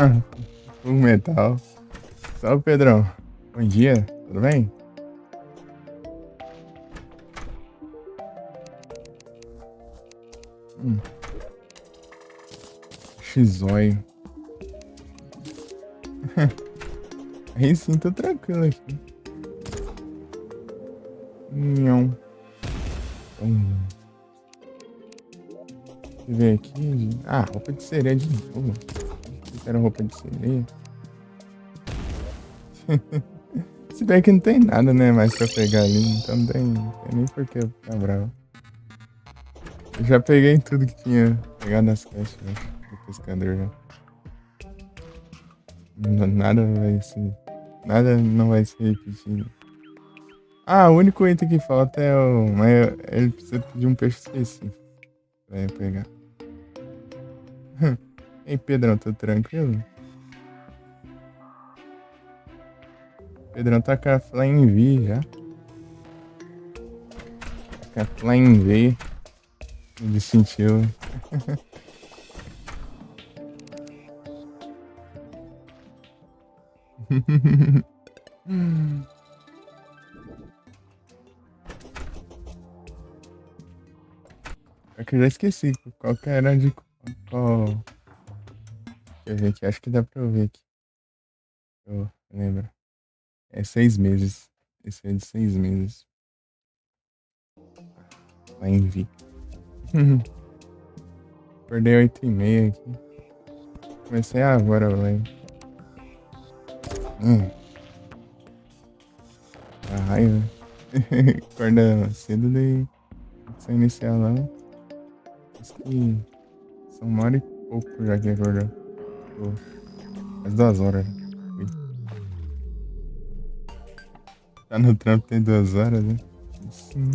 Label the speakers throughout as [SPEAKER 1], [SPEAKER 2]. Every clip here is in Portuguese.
[SPEAKER 1] Ah, o metal. Salve, Pedrão. Bom dia, tudo bem? Hum, Xizóio. Aí sim, tô tranquilo aqui. Não. Deixa eu ver aqui. Ah, roupa de sereia de novo. Eu quero roupa de sereia. Se bem que não tem nada, né, mais pra pegar ali, então não tem nem por que eu ficar bravo. Eu já peguei tudo que tinha pegado nas caixas, né, do pescador já. Nada vai se. Nada não vai se repetir. Ah, o único item que falta é o. Mas ele precisa de um peixe específico pra eu pegar. Ei, Pedrão, tudo tranquilo? Pedrão tá com a Flying V já. Tá com a Flying V no distintivo. É que eu já esqueci qual que era de qual. Deixa eu ver aqui, acho que dá pra eu ver aqui. Eu lembro. É 6 meses. Esse é de 6 meses. Flying V. Acordei 8h30 aqui. Comecei agora, velho. A raiva. Acorda cedo, daí sem iniciar lá. Acho que são 1h e pouco já que acordou. Pô, faz 2 horas. Ui. Tá no trampo tem 2 horas, né? Sim.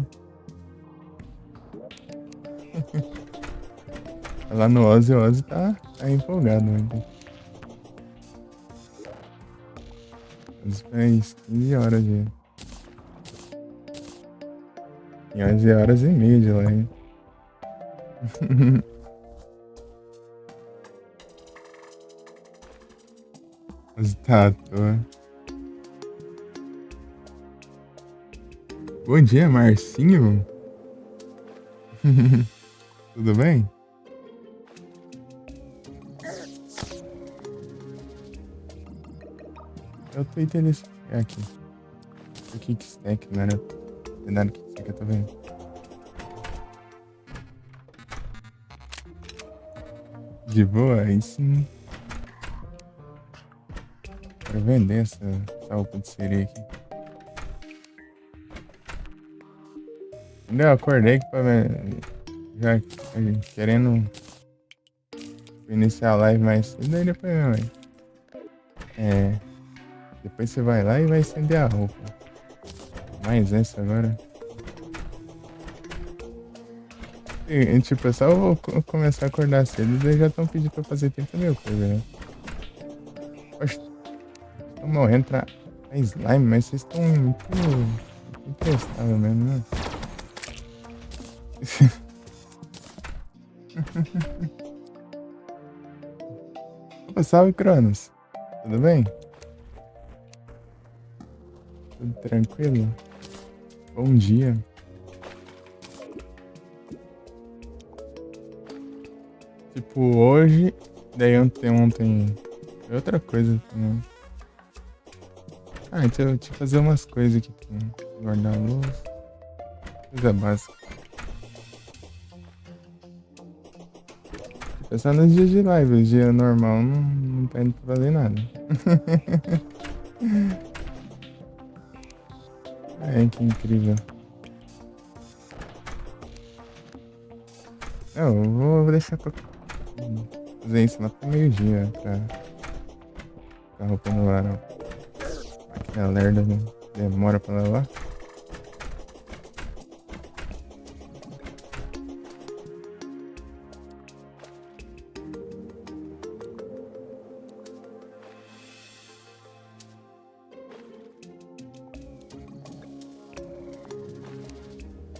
[SPEAKER 1] Lá no Ozzy, o Ozzy tá empolgado, né? Ozzy faz 15 horas já. E 11 horas e meia de lá, hein? Ozzy tá à toa. Bom dia, Marcinho. Tudo bem? Eu tô interessado aqui. O Kickstack, não era nada Kickstack, eu tô vendo. De boa, aí sim. Quero vender essa roupa de sereia aqui. Entendeu? Eu acordei aqui pra ver. Já querendo iniciar a live mais cedo, daí depois, mãe. É. Depois você vai lá e vai estender a roupa. Mais essa agora. E, tipo, é só eu vou começar a acordar cedo, daí já estão pedindo pra fazer 30 mil coisas, né? Poxa, tô morrendo pra slime, mas vocês estão muito imprestável mesmo, né? Opa, salve, Cronos. Tudo bem? Tudo tranquilo? Bom dia. Tipo, hoje Daí ontem foi outra coisa também. Ah, então eu tinha que fazer umas coisas aqui também. Guardar a luz. Coisa básica. Tipo, é só nos dias de live. O dia normal não tá indo pra fazer nada. É, que incrível. Não, eu vou deixar pra fazer isso lá pro meio-dia, pra ficar a roupa no varal. Máquina lerda, né? Demora pra lavar.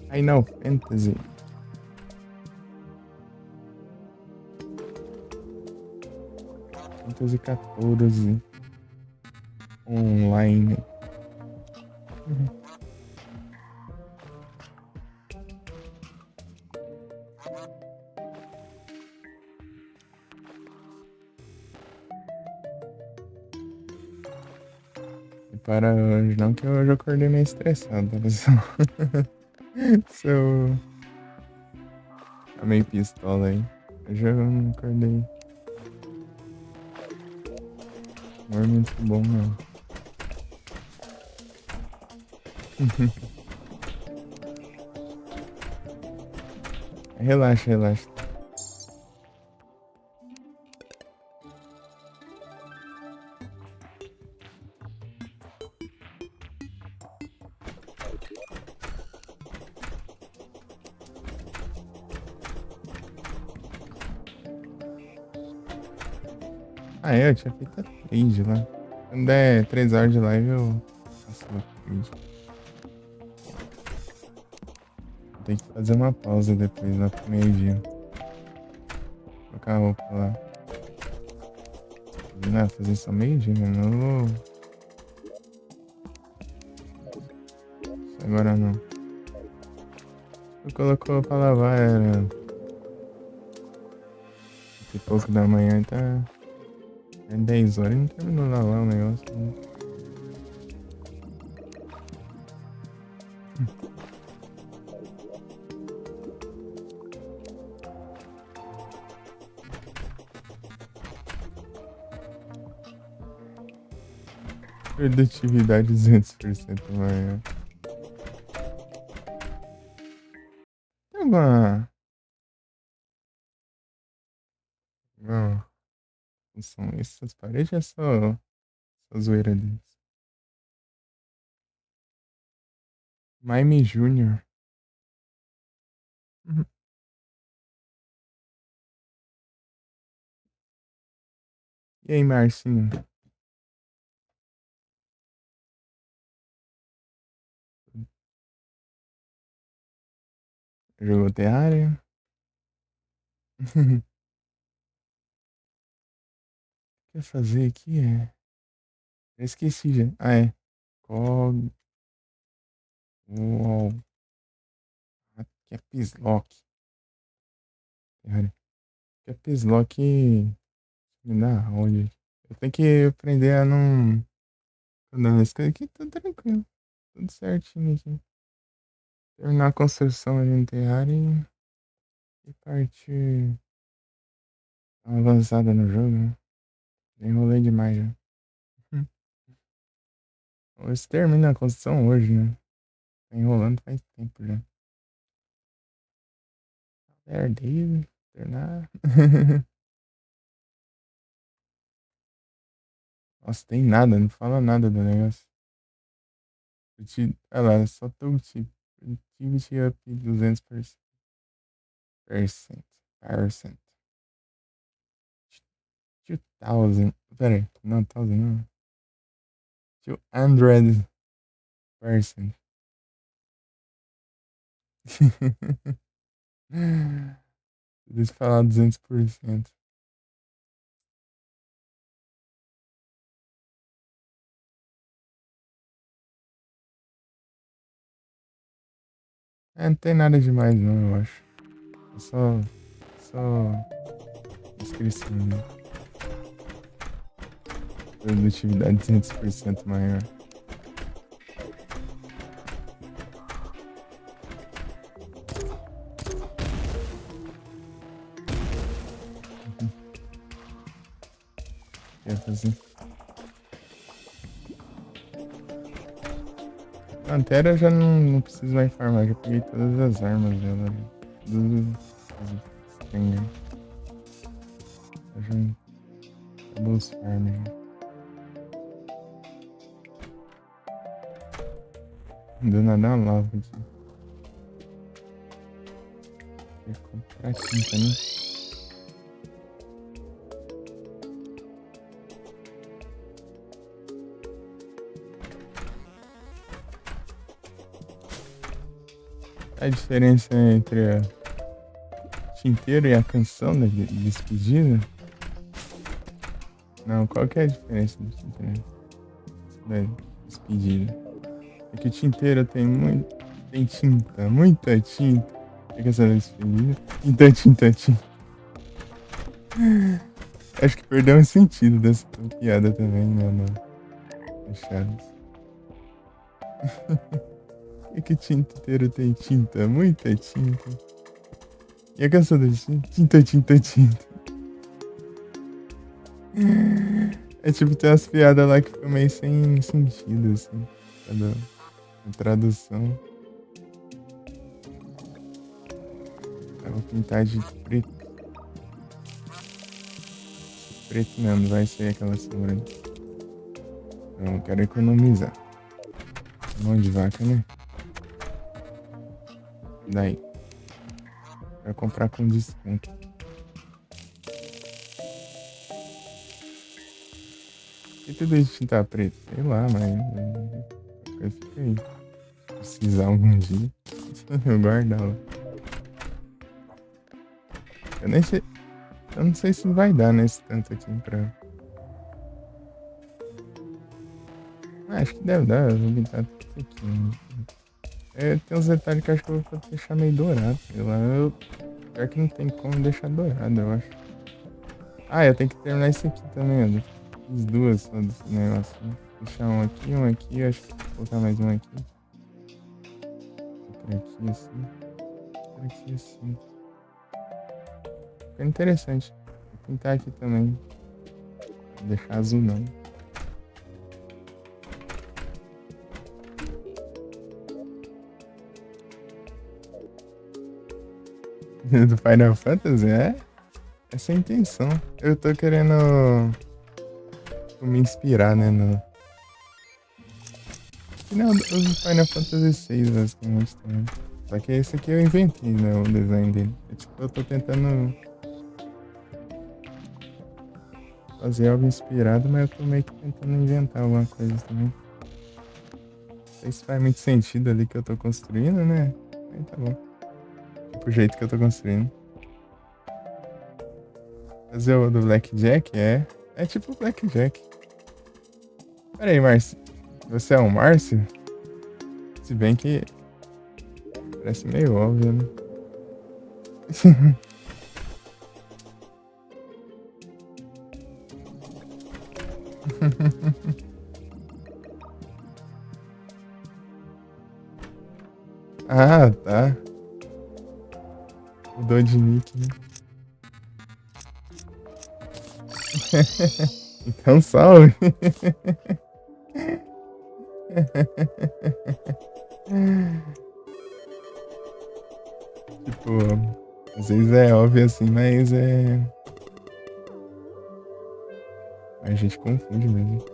[SPEAKER 1] Final Fantasy. Fantasy 14 online. E para hoje não, que hoje eu acordei meio estressado. Seu. Tá meio pistola aí. Hoje eu não acordei. Não é muito bom, não. Relaxa, relaxa. Ah, é, eu tinha feito a trade lá. Quando der 3 horas de live, eu faço a trade. Tem que fazer uma pausa depois, lá pro meio-dia. Trocar a roupa lá. Não, fazer só meio-dia, mano. Eu não vou. Isso agora não. Tu colocou pra lavar, era 8 e pouco da manhã, tá. É 10 horas e não terminou de lavar o negócio. Né? Produtividade 200% maior. Tem uma. Não, não são essas paredes, é só zoeira deles. Mime Júnior. Uhum. E aí, Marcinho? Jogou Terraria? O que eu fazer aqui é. Eu esqueci já. Ah, é. Cog. Uau. Caps Lock. Terraria. Caps Lock. Me dá onde? Eu tenho que aprender a não. Não, esse aqui tá tranquilo. Tudo certinho aqui. Terminar a construção ali no Terraria e partir avançada no jogo, né? Enrolei demais já. Você termina a construção hoje, né? Tá enrolando faz tempo já. Daredevil, terminar. Nossa, tem nada, não fala nada do negócio. Olha lá, só tooltip. Productivity up 200%. Percent. Percent. 2000. Pera aí, não, 1000 não. 200%. Eles falar 200%. É, não tem nada demais não, eu acho. É só inscrição, né? Produtividade 200% maior. Quer fazer? Pantera eu já não preciso mais farmar, já peguei todas as armas dela. Todas as Stinger. Eu já acabou os farms. Do nada uma lava aqui. Vou comprar tinta, né? A diferença entre a tinteiro e a canção da despedida? Não, qual que é a diferença do tinteiro? Da despedida. É que o tinteiro tem tinta, muita tinta. É que essa da despedida? Tinta. Acho que perdeu um sentido dessa piada também, né, no Chaves. É que o tinteiro tem tinta, muita tinta. E a canção da tinta. É tipo, tem umas piadas lá que ficam meio sem sentido, assim. A tradução. Eu vou pintar de preto. Preto mesmo, vai ser aquela sombra. Não, quero economizar. Mão de vaca, né? Daí. Vai comprar com desconto. E tudo isso tinta preta? Sei lá, mas fica aí. Se precisar algum dia, eu guardo ela. Eu nem sei. Eu não sei se vai dar nesse tanto aqui pra. Acho que deve dar. Eu vou pintar tudo aqui. Né? Tem uns detalhes que eu acho que eu vou deixar meio dourado. Sei lá. Pior que não tem como deixar dourado, eu acho. Ah, eu tenho que terminar esse aqui também, ó. Fiz duas só desse negócio. Né? Deixar um aqui. Eu acho que vou colocar mais um aqui. Outro aqui assim. Outro aqui assim. Fica interessante. Vou pintar aqui também. Vou deixar azul não. Do Final Fantasy, é? Essa é a intenção. Eu tô querendo me inspirar, né? Que nem o Final Fantasy VI, basicamente, também. Só que esse aqui eu inventei, né? O design dele. É tipo, eu tô tentando fazer algo inspirado, mas eu tô meio que tentando inventar alguma coisa também. Não sei se faz muito sentido ali que eu tô construindo, né? Aí tá bom. Tipo o jeito que eu tô construindo. Fazer o do Blackjack, é. É tipo Blackjack. Pera aí, Márcio. Você é um Márcio? Se bem que parece meio óbvio, né? Ah, tá. Mudou de nick, né? Então salve. Tipo, às vezes é óbvio assim, mas a gente confunde mesmo.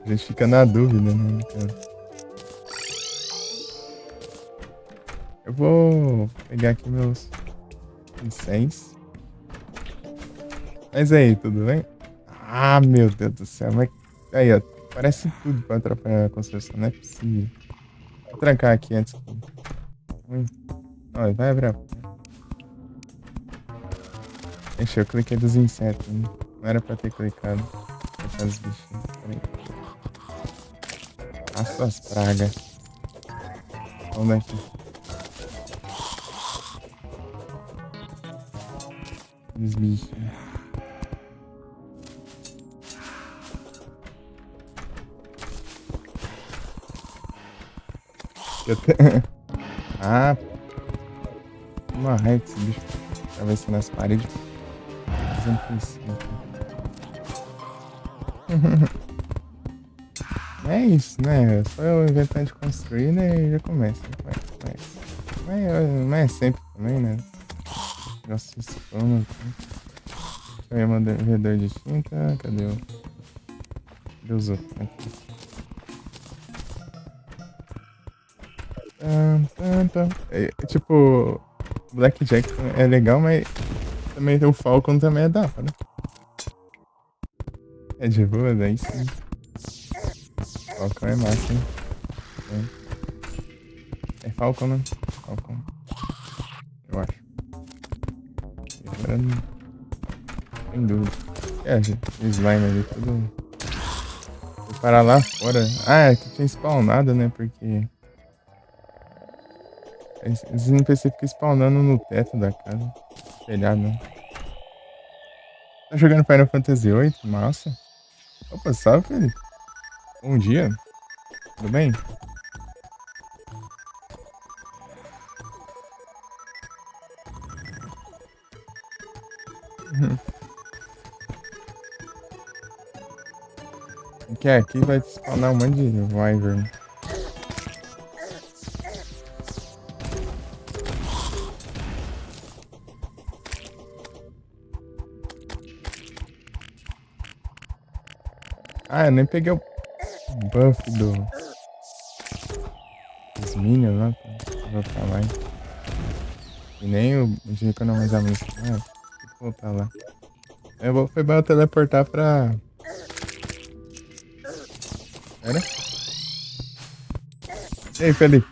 [SPEAKER 1] A gente fica na dúvida, né, cara? Eu vou pegar aqui meus pincéis. Mas aí, tudo bem? Ah, meu Deus do céu. Mas aí, ó. Parece tudo pra atrapalhar a construção. Não é possível. Vou trancar aqui antes. Olha, vai abrir a porta. Ixi, eu cliquei dos insetos. Né? Não era pra ter clicado. Deixar os bichinhos. Peraí. As suas pragas. Vamos daqui. Os bichinhos. Eu te... Ah, uma raiva desse bicho atravessando as paredes. Fazendo por cima. É isso, né? É só eu inventar de construir, né? E já começa. Mas é sempre também, né? Negócio de spam. Aí eu mandei um redor de tinta. Cadê o. Cadê os outros? Aqui. Tipo, Blackjack é legal, mas também o Falcon também é da hora. É de boa, daí sim. Falcon é massa, hein? É Falcon, né? Falcon. Eu acho. E agora não tem dúvida. É, o slime ali tudo. Vou parar lá fora. Ah, é que tinha spawnado, né? Porque. Esses NPC ficam spawnando no teto da casa. Telhado, né? Tá jogando Final Fantasy VIII? Massa. Opa, salve, Felipe. Bom dia. Tudo bem? Que aqui vai spawnar um monte de Wyvern. Ah, eu nem peguei o buff dos minions lá. Eu vou pra lá, hein? E nem o de economizar música. Ah, tem que voltar lá. Foi bom eu teleportar pra. Era? E aí, Felipe?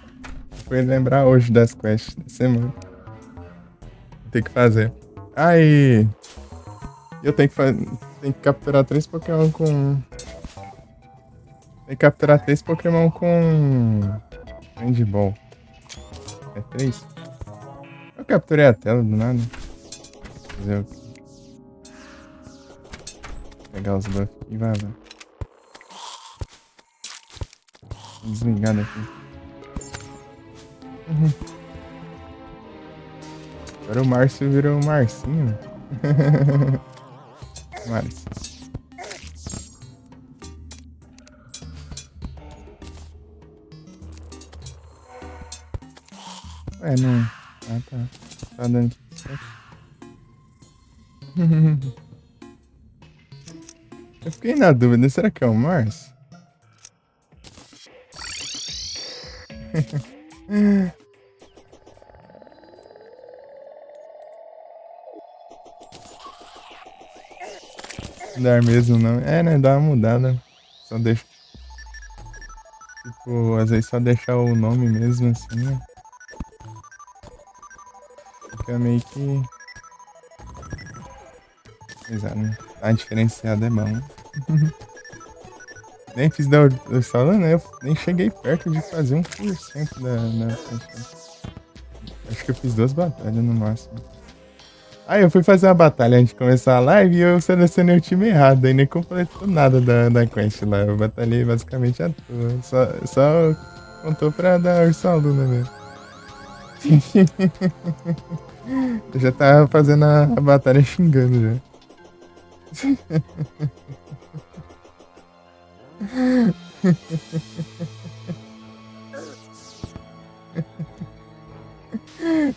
[SPEAKER 1] Foi lembrar hoje das quests da semana. Tem que fazer. Aí. Eu tenho que capturar 3 Pokémon com. Tem que capturar 3 Pokémon com. Handball. É 3? Eu capturei a tela do nada. Fazer o quê? Pegar os buffs e vai lá. Desligado aqui. Agora o Márcio virou o Marcinho. Márcio. Ué, não. Ah, tá. Tá dando tudo certo. Eu fiquei na dúvida, será que é o Márcio? Dar mesmo não. É, né? Dá uma mudada. Só deixa. Tipo, às vezes só deixar o nome mesmo assim, né? Fica meio que. Exato, né? Tá diferenciado é bom. Nem fiz da sala, né? Eu nem cheguei perto de fazer 1% da quantidade. Acho que eu fiz 2 batalhas no máximo. Aí eu fui fazer uma batalha antes de começar a live e eu selecionei o time errado. Aí nem completou nada da quest lá. Eu batalhei basicamente à toa. Só contou pra dar Ursaluna mesmo. Eu já tava fazendo a batalha xingando já.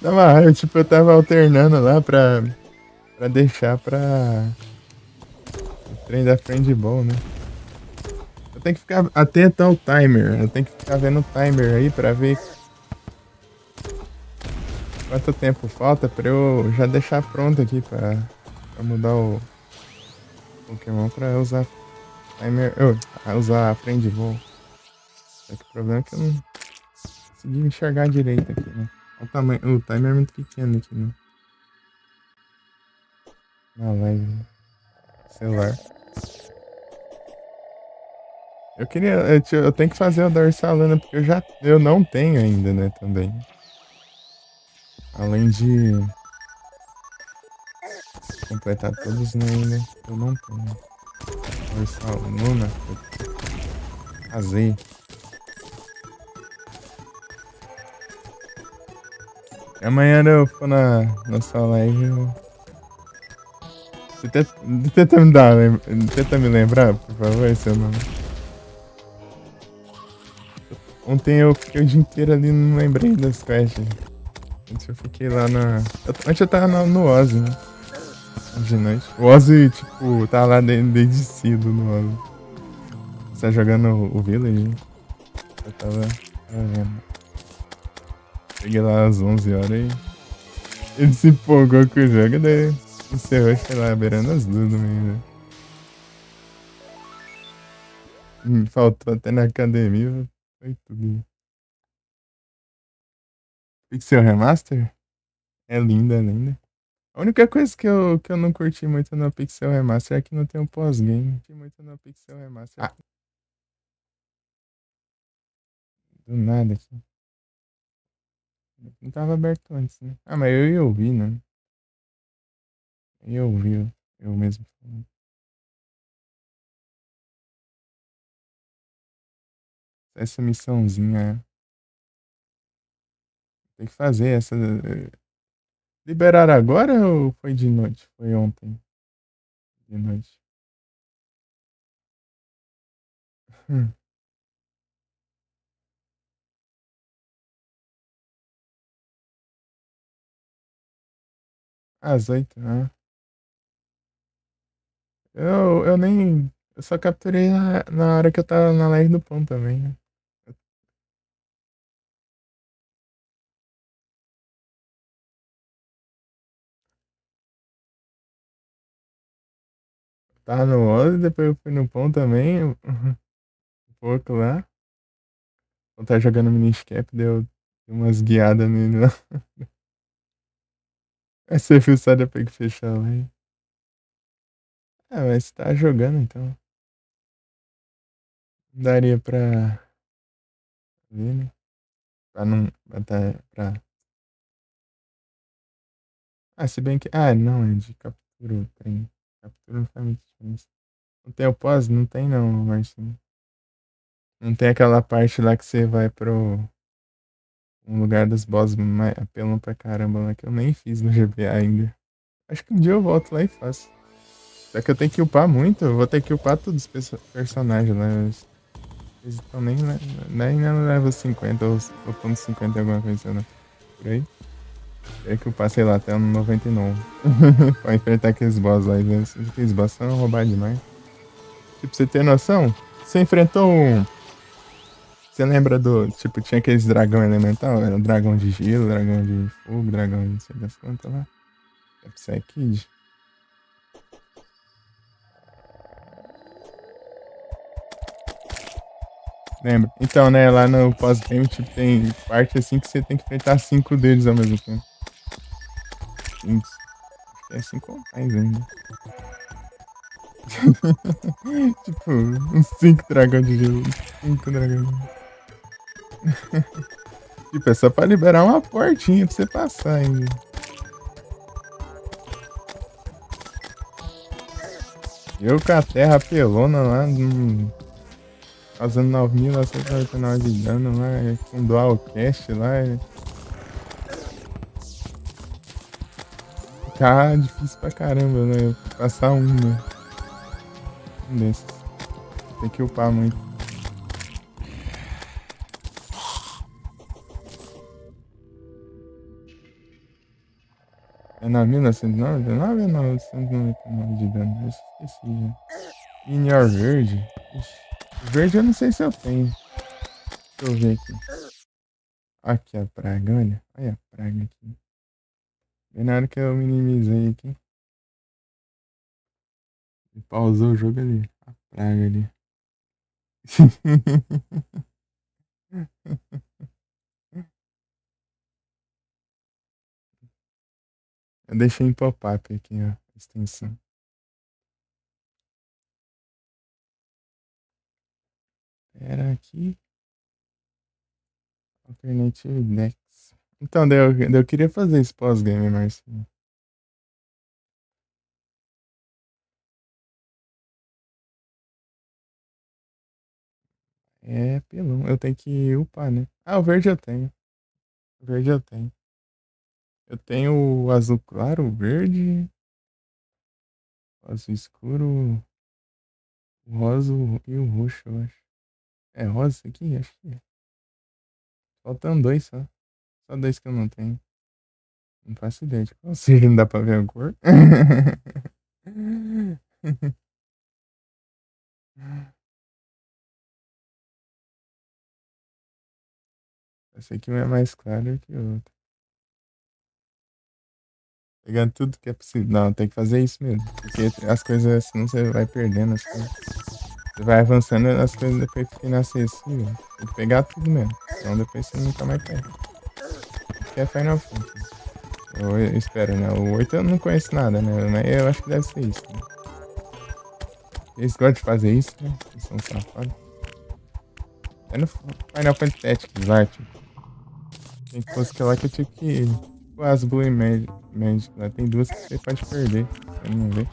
[SPEAKER 1] Tava raiva, tipo, eu tava alternando lá pra deixar pra o trem da Friend Ball, né? Eu tenho que ficar atento ao timer. Eu tenho que ficar vendo o timer aí pra ver quanto tempo falta pra eu já deixar pronto aqui pra mudar o Pokémon pra usar timer. Usar a Friend Ball. Só que o problema é que eu não consegui enxergar direito aqui, né? O timer é muito pequeno aqui, né? Na live, né? Celular. Eu queria. Eu tenho que fazer o da Ursaluna, porque eu não tenho ainda, né? Também. Além de. completar todos ainda. Eu não tenho. Versal Luna. Casei. Amanhã eu for na sua live. Você tenta me dar, tenta me lembrar, por favor, seu nome. Ontem eu fiquei o dia inteiro ali, não lembrei das quests. Antes eu fiquei lá na. Antes eu tava no Ozzy, né? De noite. O Ozzy, tipo, tá lá desde cedo no Ozzy. Você tá jogando o Village? Eu tava vendo. Cheguei lá às 11 horas e ele se empolgou com o jogo, daí encerrou, sei lá, beirando as 2 da manhã. Faltou até na academia, foi tudo. Pixel Remaster? É linda, é linda. A única coisa que eu não curti muito no Pixel Remaster é que não tem um pós-game. Curti muito no Pixel Remaster. Ah, do nada aqui. Não tava aberto antes, né? Ah, mas eu ia ouvir, né? Eu ia ouvir, eu mesmo. Essa missãozinha, tem que fazer essa. Liberaram agora ou foi de noite? Foi ontem, de noite. Hum. Às 8, né? Eu nem. Eu só capturei na hora que eu tava na live do pão também, né? Tava no 11, depois eu fui no pão também, um pouco lá. Eu tava jogando Miniscap, deu umas guiadas nele lá. Aí você viu só depois que fechar a live. Ah, mas você tá jogando então. Daria pra ver, né? Pra não. Ah, se bem que. Ah, não, é de captura o trem. Captura não faz muita diferença. Não tem o pós? Não tem não, Marcinho. Não tem aquela parte lá que você vai pro um lugar dos boss apelão pra caramba lá que eu nem fiz no GBA ainda. Acho que um dia eu volto lá e faço. Só que eu tenho que upar muito, eu vou ter que upar todos os personagens lá. Eles estão nem na level 50 ou upando 50 alguma coisa, né? Por aí. Teria que upar, sei lá, até o 99. Pra enfrentar aqueles boss lá. Aqueles boss são roubados demais. Tipo, pra você ter noção, você enfrentou um. Você lembra do. Tipo, tinha aqueles dragão elemental? Era dragão de gelo, dragão de fogo, dragão de não sei das quantas lá. É Psykid. Lembra? Então, né, lá no pós-game, tipo, tem parte assim que você tem que enfrentar 5 deles ao mesmo tempo. Cinco. Acho que é 5 ou mais ainda. Tipo, uns 5 dragões de gelo. 5 dragões de gelo. Tipo, é só pra liberar uma portinha pra você passar ainda. Eu com a terra pelona lá, causando 9.999 de dano lá, com dual cast lá. Ficar difícil pra caramba, né? Passar um desses. Tem que upar muito. É 9.999 ou 999 de dano? Eu esqueci já. Minior verde? Ixi, verde eu não sei se eu tenho. Deixa eu ver aqui. Aqui a praga, olha. Olha a praga aqui. Bem na hora que eu minimizei aqui. E pausou o jogo ali. A praga ali. Eu deixei em pop-up aqui, ó. A extensão. Era aqui. Alternative Dex. Então, daí eu queria fazer esse pós-game, Marcinho. É pelão. Eu tenho que upar, né? Ah, o verde eu tenho. O verde eu tenho. Eu tenho o azul claro, o verde, o azul escuro, o rosa e o roxo, eu acho. É rosa isso aqui? Acho que é. Faltam dois só. Só dois que eu não tenho. Não faço ideia de qual seja, não dá pra ver a cor. Esse aqui um é mais claro que o outro. Pegando tudo que é possível. Não, tem que fazer isso mesmo. Porque as coisas, senão você vai perdendo as coisas. Você vai avançando, as coisas depois ficam inacessíveis. Tem que pegar tudo mesmo. Senão depois você nunca mais pega. Isso que é Final Fantasy. Eu espero, né? O 8 eu não conheço nada, né? Mas eu acho que deve ser isso, né? Eles gostam de fazer isso, né? Eles são safados. É no Final Fantasy Tactics lá, tipo. Tem que fosse aquela que eu tive que. Tipo, as Blue Magic lá. Tem duas que você pode perder. Você não vê.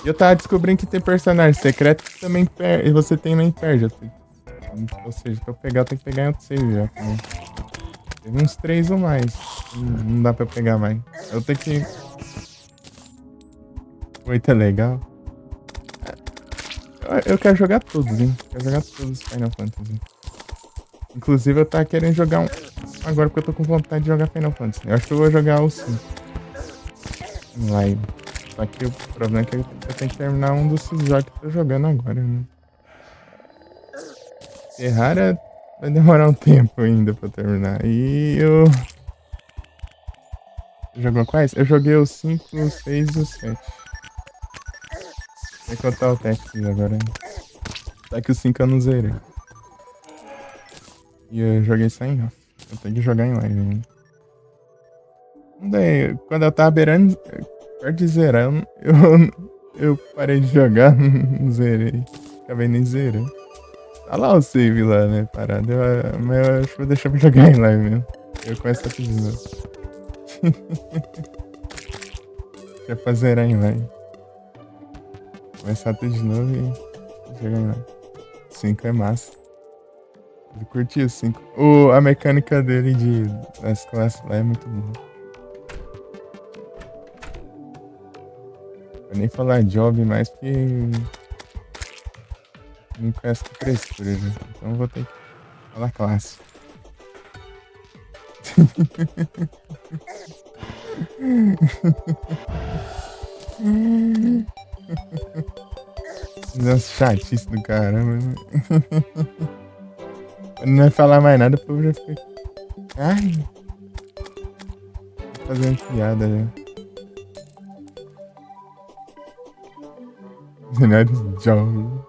[SPEAKER 1] E eu tava descobrindo que tem personagem secreto que também perde. E você também perde. Ou seja, pra eu pegar, eu tenho que pegar em outro save já também. Teve uns três ou mais. Não dá pra eu pegar mais. Eu tenho que. Oito é legal. Eu quero jogar todos, hein? Quero jogar todos os Final Fantasy. Inclusive, eu tava querendo jogar um. Agora porque eu tô com vontade de jogar Final Fantasy. Eu acho que eu vou jogar o 5 em live. Só que o problema é que eu tenho que terminar um dos jogos que eu tô jogando agora, né? Terraria vai demorar um tempo ainda pra terminar. E eu. Jogou quais? Eu joguei o 5, o 6 e o 7. Tem que contar o Tactics agora, hein? Só que o 5 eu não zerei. E eu joguei só em off. Eu tenho que jogar em live ainda. Daí, quando eu tava beirando, perto de zerar, eu parei de jogar, não zerei. Acabei nem zerando. Tá lá o save lá, né? Parado. Mas eu acho que vou deixar pra jogar em live mesmo. Eu começo a pedir de novo. Deixa pra zerar em live. Começar tudo de novo e jogar em live. 5 é massa. Eu curti o 5. A mecânica dele das classes lá é muito boa. Vou nem falar job mais porque não conheço que frescura, né? Então vou ter que falar classe. Nossa, chatice do caramba, né? Quando não vai falar mais nada, o povo já fica. Ai, tô fazendo piada já. Melhores jogos.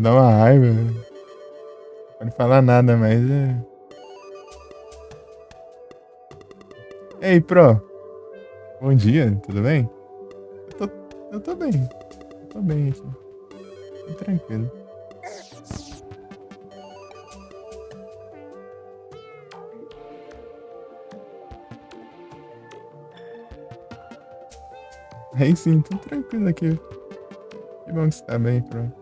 [SPEAKER 1] Dá uma raiva, né? Não pode falar nada, mas é. Ei, Pro. Bom dia, tudo bem? Eu tô, eu tô bem. Eu tô bem aqui. Tô tranquilo. Aí sim, tô tranquilo aqui. Que bom que você tá bem, Pro.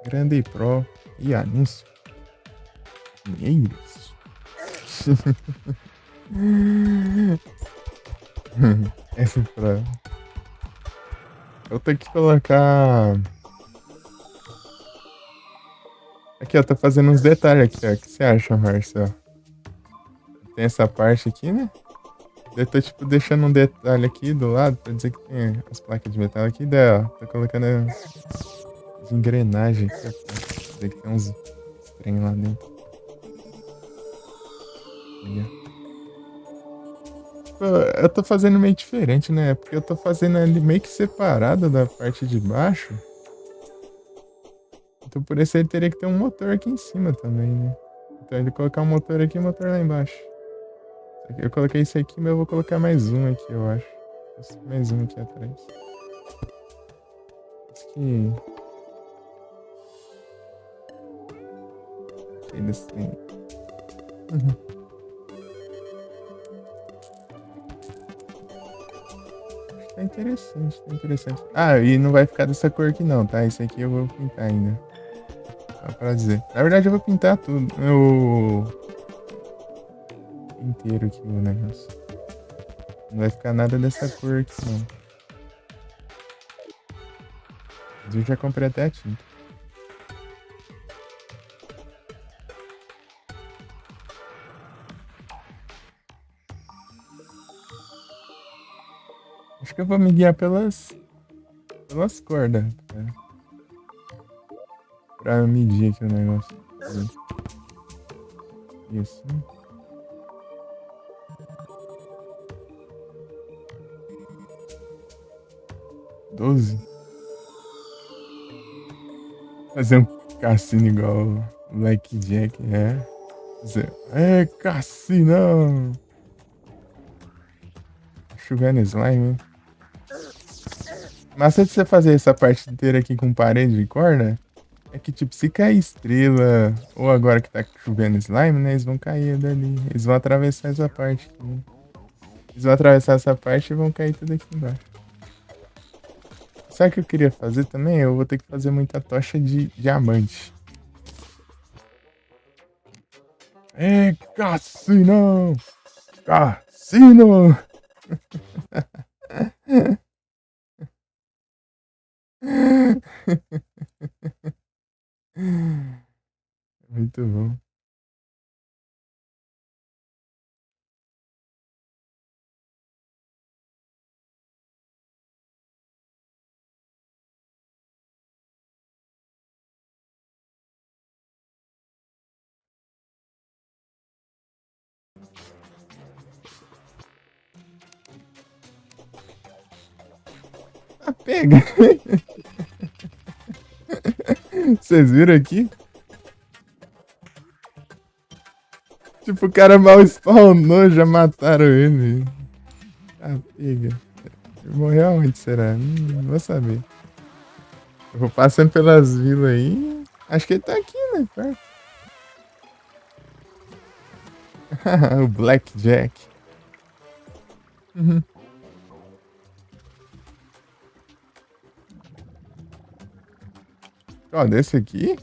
[SPEAKER 1] Grande Pro e anúncio. Dinheiros. Essa Pro. Eu tenho que colocar. Aqui, eu tô fazendo uns detalhes aqui, ó. O que você acha, Marcel? Tem essa parte aqui, né? Eu tô, tipo, deixando um detalhe aqui do lado pra dizer que tem as placas de metal aqui. Daí, ó, tô colocando as engrenagens aqui, ó, pra dizer que tem uns trem lá dentro. Aí, ó. Tipo, eu tô fazendo meio diferente, né? Porque eu tô fazendo ele meio que separado da parte de baixo. Então, por isso ele teria que ter um motor aqui em cima também, né? Então, ele colocar um motor aqui e um motor lá embaixo. Eu coloquei isso aqui, mas eu vou colocar mais um aqui, eu acho. Mais um aqui atrás. Acho que. Eles têm. Tá interessante, tá interessante. Ah, e não vai ficar dessa cor aqui não, tá? Esse aqui eu vou pintar ainda. Só pra dizer. Na verdade eu vou pintar tudo. Inteiro aqui o negócio. Não vai ficar nada dessa cor aqui não. Mas eu já comprei até a tinta. Acho que eu vou me guiar pelas cordas. Pra medir aqui o negócio. Isso. 12. Fazer um cassino igual o Blackjack, é. É, cassino! Chovendo slime, hein? Mas antes de você fazer essa parte inteira aqui com parede de corda, é que, tipo, se cair estrela, ou agora que tá chovendo slime, né? Eles vão cair dali. Eles vão atravessar essa parte aqui. Eles vão atravessar essa parte e vão cair tudo aqui embaixo. Sabe o que eu queria fazer também? Eu vou ter que fazer muita tocha de diamante. É, cassino! Cassino! Muito bom. Ah, pega! Vocês viram aqui? Tipo, o cara mal spawnou, já mataram ele. Ah, pega. Ele morreu aonde será? Não vou saber. Eu vou passando pelas vilas aí. Acho que ele tá aqui, né? Perto. O Blackjack. Uhum. Ó, desse aqui?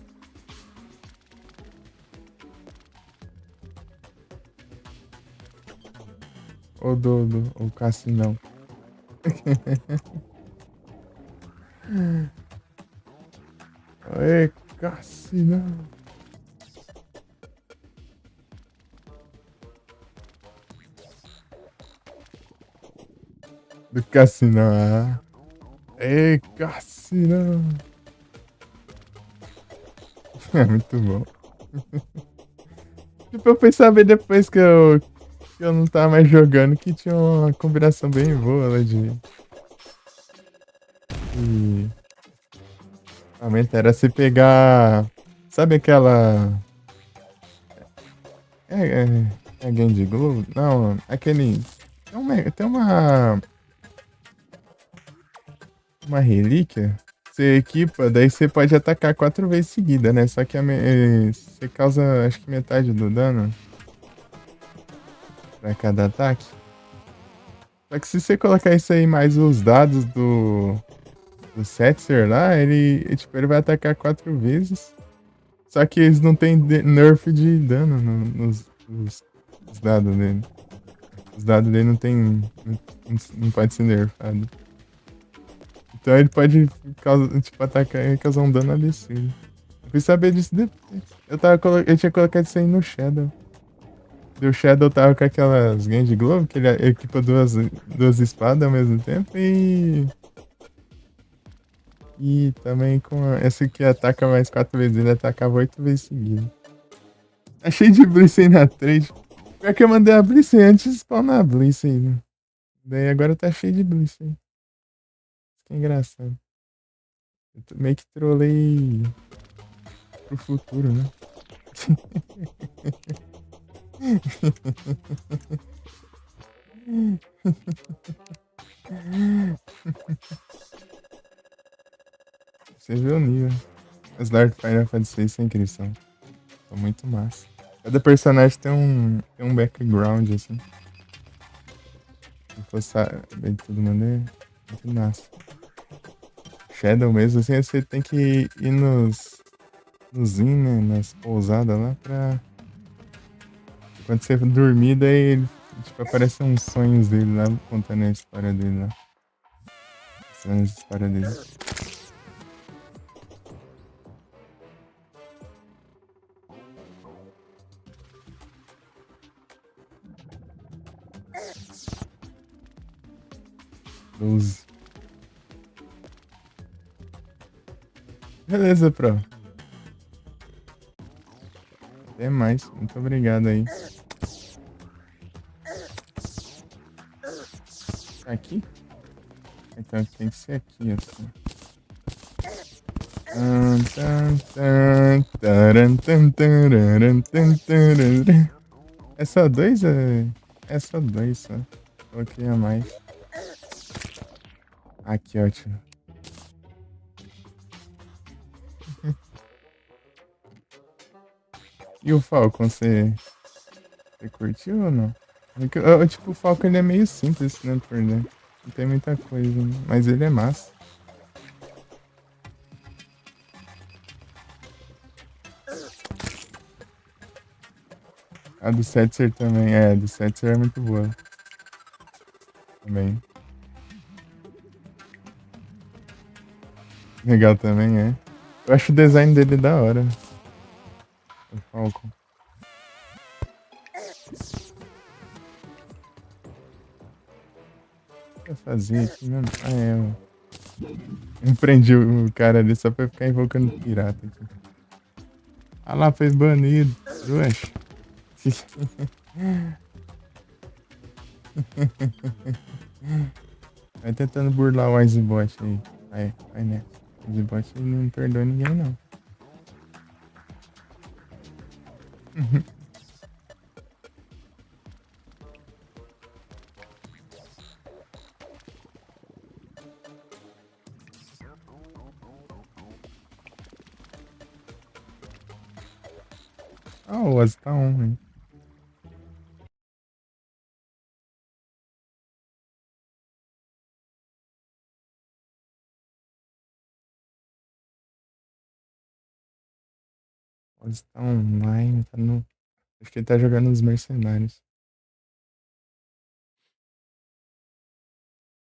[SPEAKER 1] Ou o Cassinão? Oi, Cassinão. Do Cassinão, ah. Ei, Cassinão. É muito bom. Tipo, eu fui saber depois que eu não tava mais jogando que tinha uma combinação bem boa lá de realmente era se pegar. Sabe aquela. É, é Game Globo? Não, aquele. Tem uma relíquia. Você equipa, daí você pode atacar 4 vezes seguida, né? Só que você causa acho que metade do dano pra cada ataque. Só que se você colocar isso aí mais os dados do Setzer lá, tipo, ele vai atacar 4 vezes. Só que eles não tem nerf de dano nos dados dele. Os dados dele não tem. Não pode ser nerfado. Então ele pode tipo, atacar e causar um dano absurdo. Eu fui saber disso depois. Eu tinha colocado isso aí no Shadow. O Shadow tava com aquelas Genji Glove, que ele equipa duas espadas ao mesmo tempo e também com essa que ataca mais 4 vezes, ele atacava 8 vezes seguidas. Tá cheio de Bliss aí na trade. Pior que eu mandei a Bliss antes de spawnar a Bliss aí, né? Daí agora tá cheio de Bliss aí. Isso que é engraçado. Eu meio que trolei pro futuro, né? Você viu o nível. As Dark Final Fantasy 6 sem inscrição. São muito massa. Cada personagem tem um background, assim. Se fosse bem de todo mundo. Muito massa. Shadow mesmo, assim, você tem que ir nos inn, né? Nas pousadas lá pra. Quando você dormir, daí ele, tipo, aparecem uns sonhos dele lá, contando a história dele lá. Mostrando as histórias dele. Doze. Beleza, Pro. Até mais. Muito obrigado aí. Aqui? Então tem que ser aqui, assim. É só dois? É só dois, só. Coloquei a mais. Aqui, ótimo. E o Falcon, você curtiu ou não? Tipo, o Falcon ele é meio simples, né, por dentro. Não tem muita coisa, né? Mas ele é massa. A do Setzer também, a do Setzer é muito boa. Também. Legal também, é. Eu acho o design dele da hora. O Falcon. O que eu fazia aqui mesmo? Ah, é, eu prendi o cara ali só pra ficar invocando pirata aqui. Ah lá, foi banido. Duas. Vai tentando burlar o Icebot aí. Vai nessa. O Icebot não perdoa ninguém, não. Ah, o Oz tá on, hein? O Oz tá online, tá no. Acho que ele tá jogando os mercenários.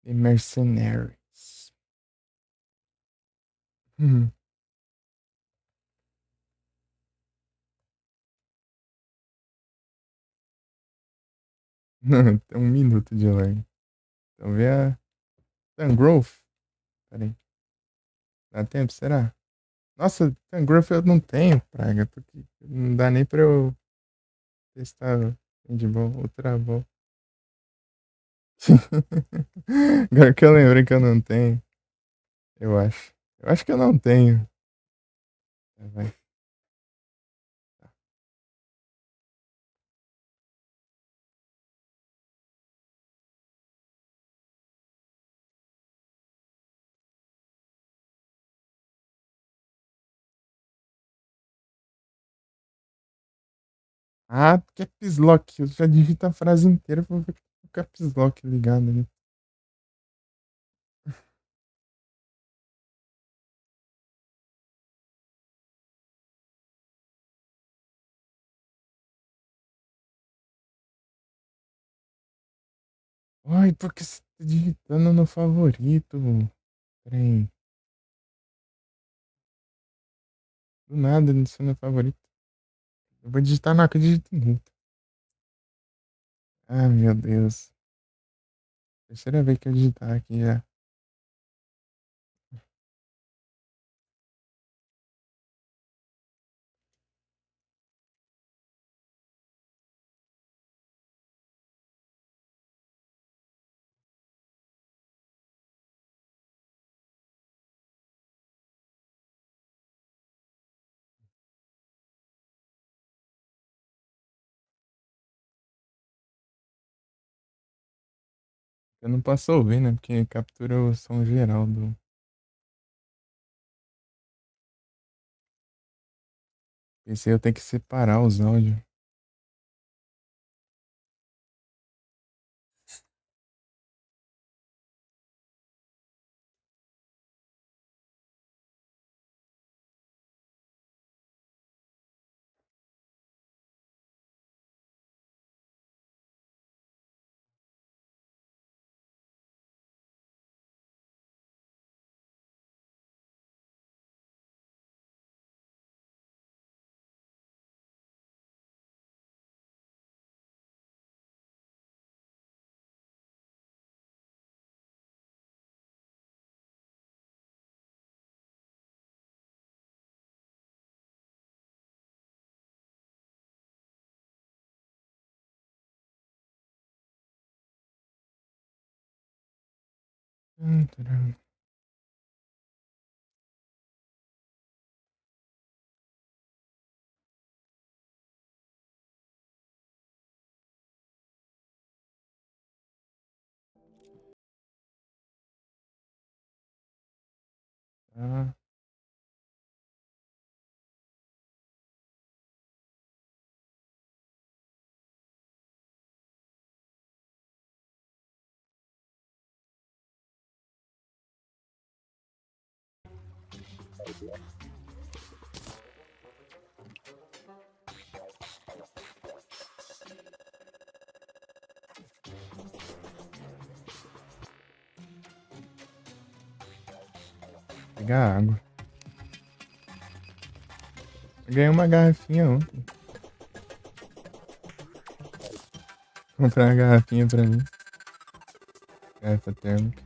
[SPEAKER 1] The Mercenaries. Hum. Não, tem 1 minuto de live. Então vê a Tangrowth. Pera aí. Dá tempo, será? Nossa, Tangrowth eu não tenho, praga. Porque não dá nem pra eu testar handball, ultra ball. Agora que eu lembrei que eu não tenho. Eu acho. Eu acho que eu não tenho. Vai. Ah, Caps Lock. Eu já digito a frase inteira pra ver o Caps Lock ligado ali. Ai, por que você tá digitando no favorito? Peraí. Do nada, no seu favorito. Eu vou digitar na que eu digito muito. Ah, meu Deus. Terceira vez que eu digitar aqui já. Eu não posso ouvir, né? Porque captura o som geral do. Esse aí eu tenho que separar os áudios. Ah, pegar água. Eu ganhei uma garrafinha ontem. Comprar uma garrafinha pra mim. Garrafa térmica.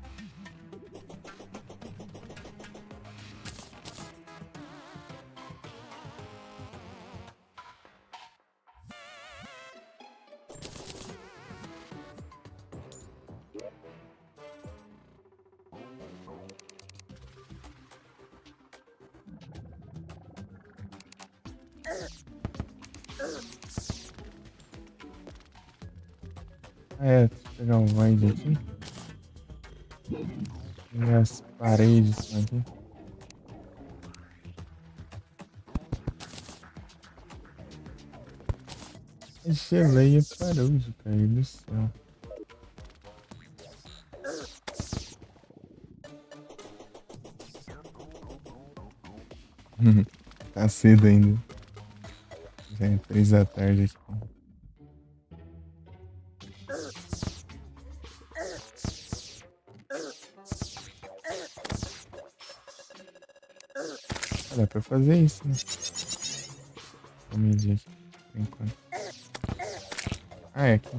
[SPEAKER 1] Ah, é, deixa eu pegar um void aqui. E as paredes aqui. A geleia parou de cair do céu. Tá cedo ainda. Já é 3 da tarde aqui. Ah, dá pra fazer isso, né? Vou medir aqui, por enquanto. Ah, é aqui.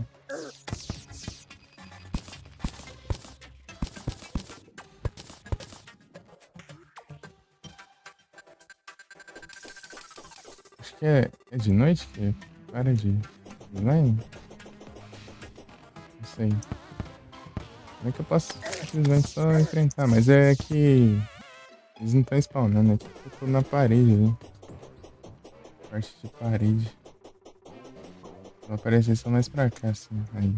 [SPEAKER 1] Acho que é de noite que para de slime? Não sei. Como é que eu posso simplesmente só enfrentar? Mas é que eles não estão spawnando, é tipo na parede ali. Parte de parede. Vão aparecer só mais pra cá, assim. Aí.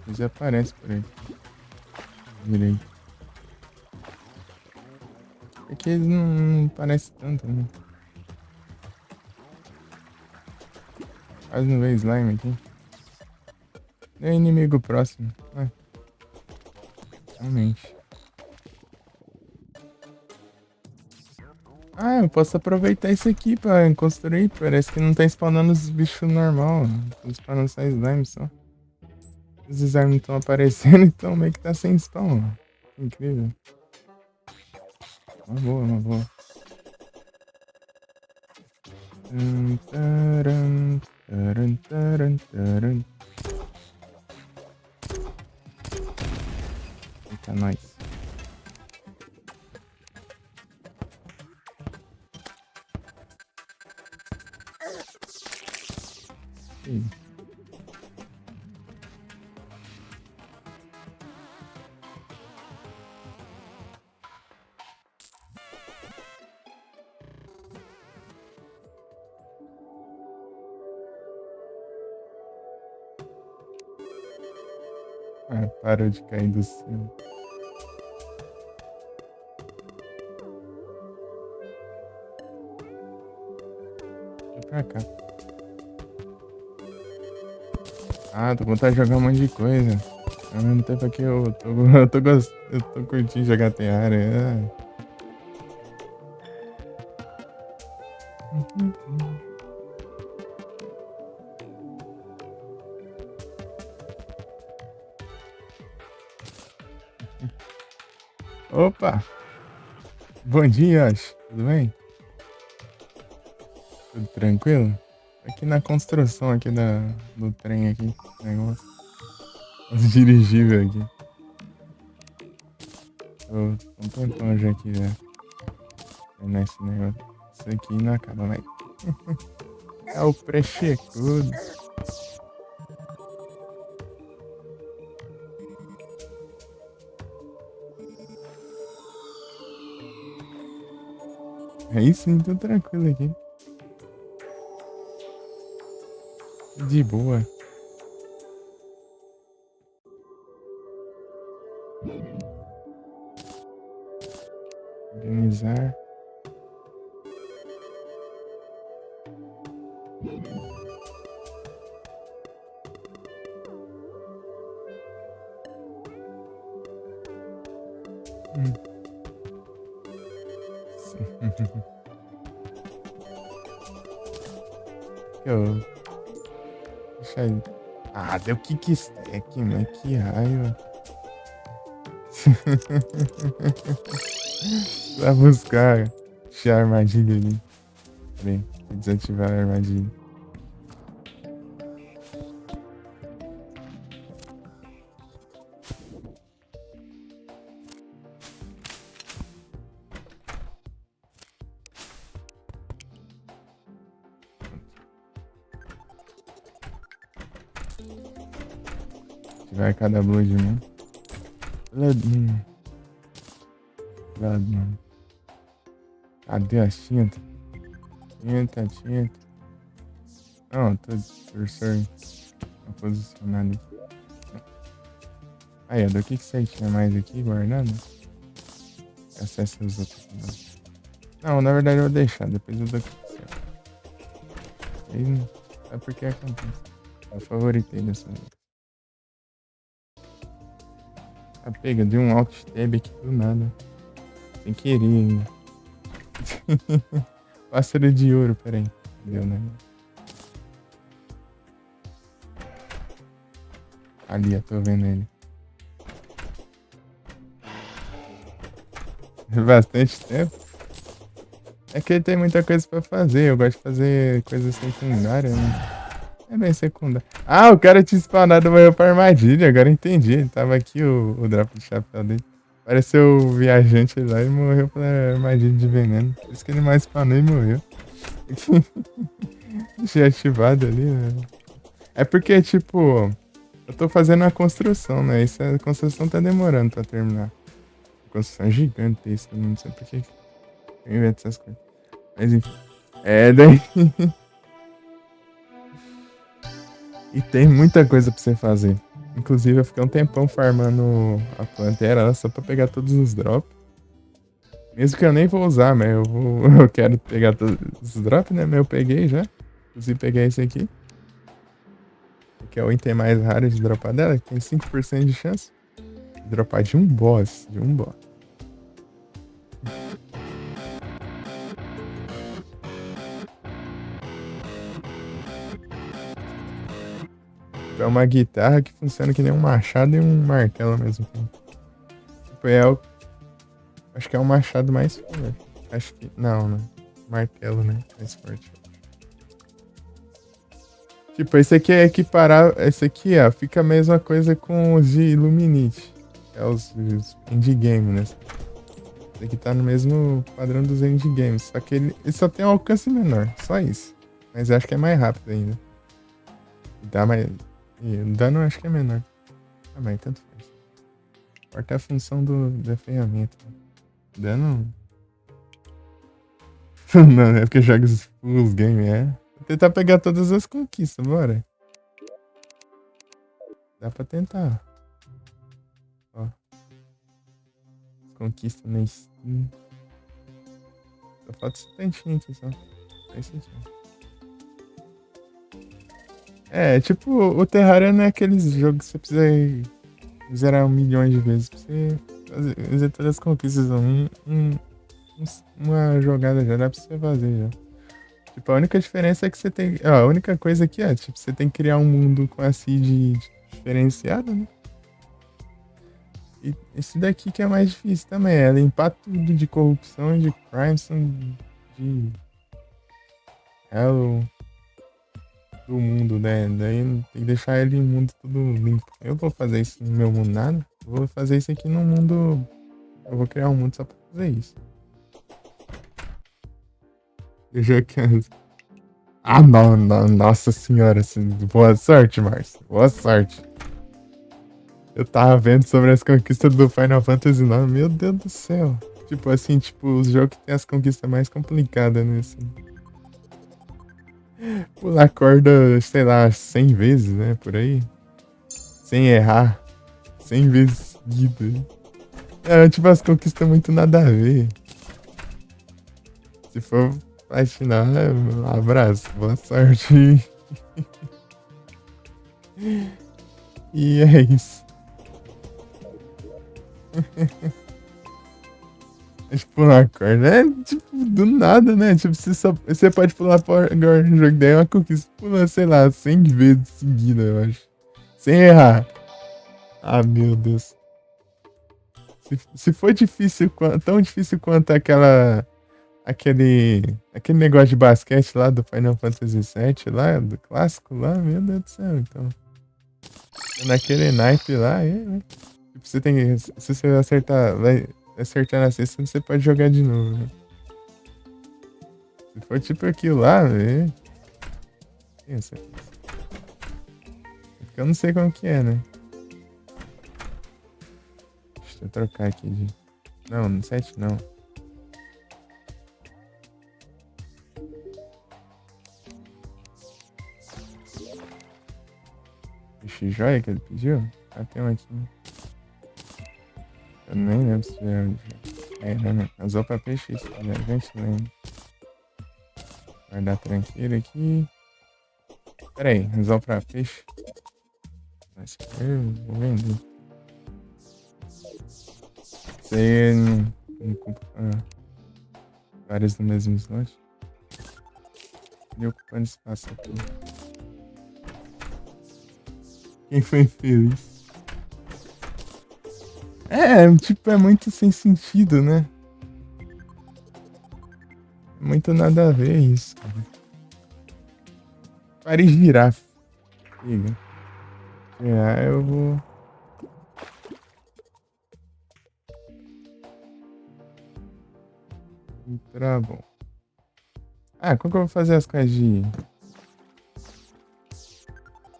[SPEAKER 1] Eles aparecem por aí. Direito. É que eles não parecem tanto, né? Quase não vê slime aqui. Nem inimigo próximo. Ah, realmente. Ah, eu posso aproveitar isso aqui pra construir. Parece que não tá spawnando os bichos normal. Tá spawnando só slime só. Os slime não estão aparecendo, então meio que tá sem spawn. Incrível. Uma boa, uma boa. Taran, taran, taran, taran. Eita, nós. Ih, ah, parou de cair do céu. Vem pra cá. Ah, tô com vontade de jogar um monte de coisa. Ao mesmo tempo aqui eu tô curtindo jogar Terraria. Opa! Bom dia, Ash. Tudo bem? Tudo tranquilo? Aqui na construção aqui do trem aqui. Negócio. Os dirigíveis aqui. Tô um tempão já aqui já. Nesse negócio. Isso aqui não acaba mais. É o pré-checudo. Aí sim, tô tranquilo aqui. De boa. Organizar. Hum. Eu. Deixa aí. Ah, deu kickstack, mano. Que raiva. Vai buscar. Deixa a armadilha ali. Peraí, vou desativar a armadilha. Ativar cada blood, né? Blood, mano. Cadê as tintas? Tinta. Não, tô cursor posicionado aqui. Aí, ó, do que você tinha mais aqui guardado? Acesse os outros. Não, na verdade eu vou deixar, depois eu dou aqui. Aí, é porque acontece. Eu favoritei dessa vez. A pega de um alt tab aqui do nada. Sem querer ainda. Pássaro de ouro, peraí. Deu, né? Ali, eu tô vendo ele. Bastante tempo. É que ele tem muita coisa pra fazer. Eu gosto de fazer coisas secundárias, né? É bem secundário. Ah, o cara tinha spawnado morreu pra armadilha. Agora eu entendi. Ele tava aqui o drop do chapéu dele. Pareceu o viajante lá e morreu pela armadilha de veneno. Por isso que ele mais spawnou e morreu. Deixei ativado ali, né? É porque, tipo, eu tô fazendo a construção, né? Essa construção tá demorando pra terminar. Construção gigantesca, não sei por que eu invento essas coisas. Mas enfim. É, daí. E tem muita coisa pra você fazer. Inclusive, eu fiquei um tempão farmando a plantera só pra pegar todos os drops. Mesmo que eu nem vou usar, mas eu quero pegar todos os drops, né? Mas eu peguei já. Inclusive, peguei esse aqui. Que é o item mais raro de dropar dela, que tem 5% de chance de dropar de um boss. É uma guitarra que funciona que nem um machado e um martelo ao mesmo tempo. Tipo, acho que é o machado mais forte. Acho que. Não. Martelo, né? Mais forte. Tipo, esse aqui é equiparar. Esse aqui, ó, fica a mesma coisa com os de Illuminate. É os endgame, né? Esse aqui tá no mesmo padrão dos endgames. Só que ele só tem um alcance menor. Só isso. Mas eu acho que é mais rápido ainda. Dá mais. E o dano eu acho que é menor. Ah, mas tanto faz. Importa é a função da ferramenta. Dano. Não, é porque joga os games, é. Vou tentar pegar todas as conquistas, bora. Dá pra tentar. Ó. Conquista na Steam. Só falta 70 aqui só. É isso aqui. É, tipo, o Terraria não é aqueles jogos que você precisa zerar milhões de vezes pra você fazer todas as conquistas. Uma jogada já dá pra você fazer já. Tipo, a única diferença é que você tem. Ó, a única coisa aqui é, tipo, você tem que criar um mundo com a seed diferenciada, né? E esse daqui que é mais difícil também, é limpar tudo de corrupção, de crime, de hello do mundo, né? Daí tem que deixar ele em mundo tudo limpo. Eu vou fazer isso no meu mundo nada. Eu vou fazer isso aqui no mundo. Eu vou criar um mundo só pra fazer isso. Eu já quero. Ah, não, não, nossa senhora, assim, boa sorte, Márcio. Boa sorte. Eu tava vendo sobre as conquistas do Final Fantasy IX, meu Deus do céu. Tipo assim, tipo, os jogos que tem as conquistas mais complicadas, né? Assim. Pular corda, sei lá, 100 vezes, né? Por aí. Sem errar. 100 vezes seguidas. É, tipo, as conquistas muito nada a ver. Se for platinar, um abraço, boa sorte. E é isso. Mas pular corda é tipo do nada, né? Tipo, você pode pular agora no jogo daí é uma conquista. Pula, sei lá, 100 vezes seguida, eu acho. Sem errar. Ah, meu Deus. Se for difícil, tão difícil quanto aquele negócio de basquete lá do Final Fantasy VII, lá, do clássico lá, meu Deus do céu, então. Naquele naipe lá, né? Tipo, você tem que, se você acertar na cesta, você pode jogar de novo, né? Se for tipo aquilo lá, velho. Pensa. Eu não sei como que é, né? Deixa eu trocar aqui de. Não, no 7 não. Ixi, joia que ele pediu? Ah, tem um aqui. Eu nem lembro se já. É, não. Usou pra peixe isso, né? A gente lembra. Guardar tranqueira aqui. Pera aí, usou pra peixe. Mas eu vou vender. Isso aí não compra vários no mesmo slot. E ocupando espaço aqui. Quem foi feliz? É, tipo, é muito sem sentido, né? Muito nada a ver isso, cara. Pare de girar, filho. Eu vou. Tá bom. Ah, como que eu vou fazer as coisas de.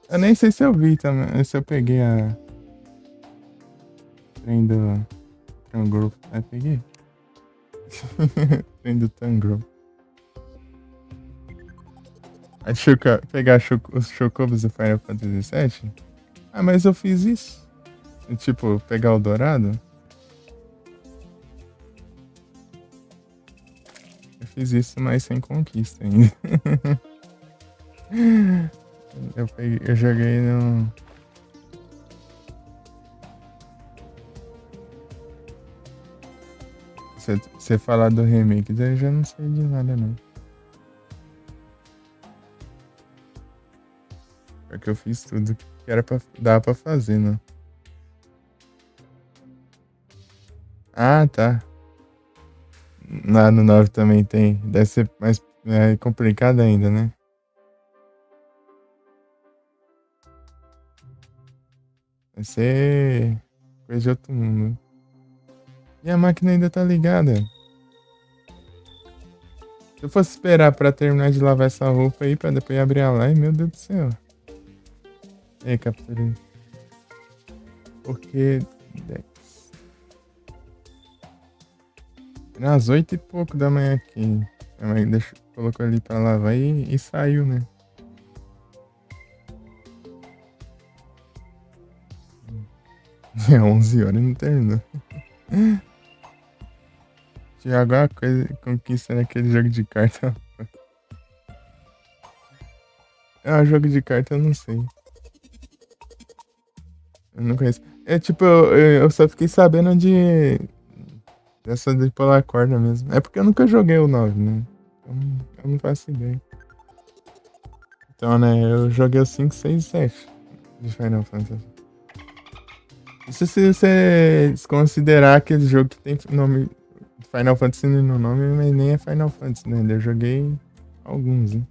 [SPEAKER 1] Eu nem sei se eu vi também. Se eu peguei a. Trem do. Tangrowth. Ah, peguei. Trem do Tangrowth. Pegar os Chocobos do Final Fantasy VII? Ah, mas eu fiz isso. Tipo, pegar o dourado? Eu fiz isso, mas sem conquista ainda. Eu joguei no. Se você falar do remake, daí eu já não sei de nada, não. Porque eu fiz tudo que era pra dar pra fazer, né? Ah, tá. Lá no 9 também tem. Deve ser mais complicado ainda, né? Vai ser coisa de outro mundo. E a máquina ainda tá ligada. Se eu fosse esperar pra terminar de lavar essa roupa aí, pra depois abrir a live, meu Deus do céu. Ei, capturei. Porque. Às 8 e pouco da manhã aqui. A mãe colocou ali pra lavar e saiu, né? É 11 horas e não terminou. Tinha alguma coisa conquista naquele jogo de carta. É um jogo de carta, eu não sei. Eu não conheço. É tipo, eu só fiquei sabendo dessa de pular corda mesmo. É porque eu nunca joguei o 9, né? Então, eu não faço ideia. Então, né, eu joguei o 5, 6 e 7 de Final Fantasy. Isso se você considerar aquele jogo que tem nome Final Fantasy no nome, mas nem é Final Fantasy, né? Eu joguei alguns, né?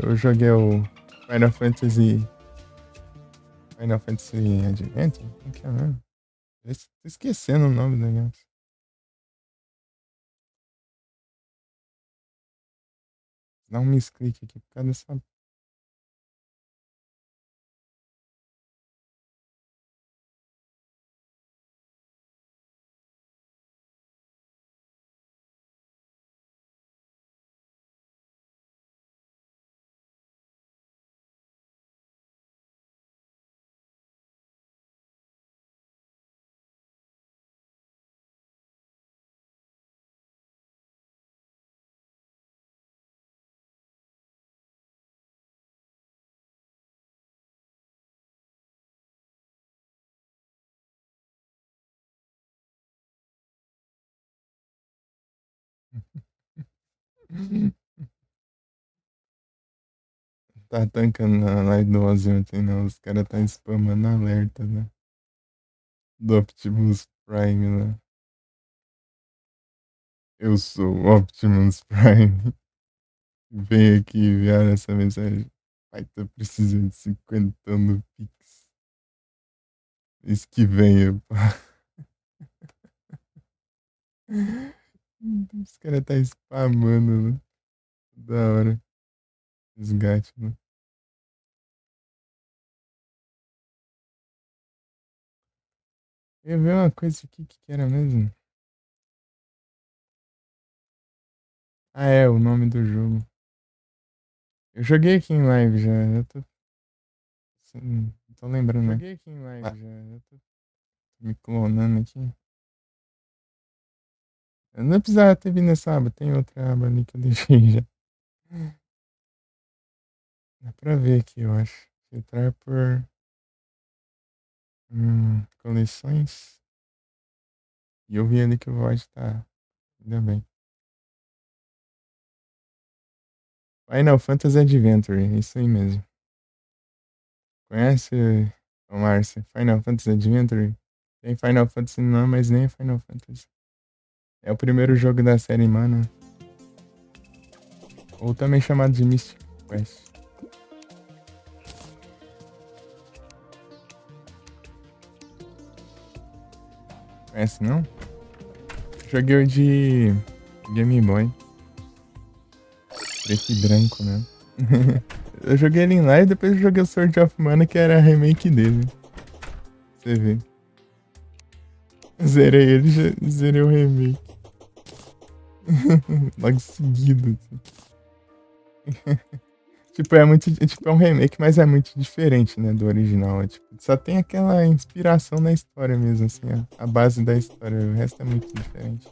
[SPEAKER 1] Eu joguei o Final Fantasy. Final Fantasy Advent? Como que é mesmo? Tô esquecendo o nome do negócio. Dá um misclick aqui por causa dessa. Tá tancando na live do Ozzy ontem, não. Os caras tá spamando alerta, né? Do Optimus Prime, né? Eu sou o Optimus Prime. Vem aqui enviar essa mensagem. Pai, tô precisando de 50 no Pix. Isso que venha, pá. Os caras tá spamando, né? Da hora. Resgate, né? Eu ia ver uma coisa aqui que era mesmo. Ah, é, o nome do jogo. Eu joguei aqui em live já. Eu tô. Não tô lembrando, né? Joguei aqui em live já. Eu tô me clonando aqui. Eu não precisava ter vindo nessa aba. Tem outra aba ali que eu deixei já. Dá pra ver aqui, eu acho. Filtrar por coleções. E eu vi ali que o VOD tá. Ainda bem. Final Fantasy Adventure, isso aí mesmo. Conhece, ô Márcia? Final Fantasy Adventure? Tem Final Fantasy não, mas nem é Final Fantasy. É o primeiro jogo da série Mana. Ou também chamado de Mystic Quest. Conhece não? Joguei o de Game Boy. Preto e branco, né? Eu joguei ele em live e depois eu joguei o Sword of Mana, que era a remake dele. Você vê. Zerei ele, já zerei o remake. Logo seguido. Tipo, é muito. Tipo, é um remake, mas é muito diferente, né, do original. É, tipo, só tem aquela inspiração na história mesmo, assim, a base da história. O resto é muito diferente.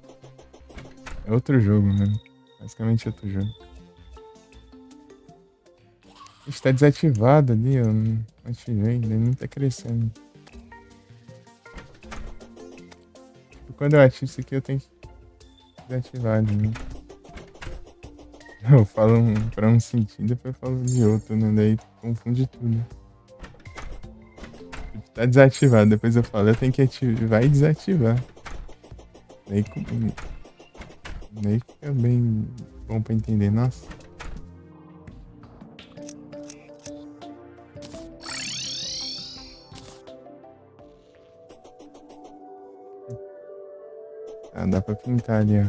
[SPEAKER 1] É outro jogo, né? Basicamente outro jogo. Está desativado ali, eu não ativei, ele não tá crescendo. Quando eu ativo isso aqui, eu tenho que desativar ali, né? Eu falo pra um sentido, depois eu falo de outro, né? Daí confunde tudo. Tipo, tá desativado, depois eu falo, eu tenho que ativar e desativar. Daí, daí fica bem bom pra entender. Nossa. Ah, dá pra pintar ali, ó.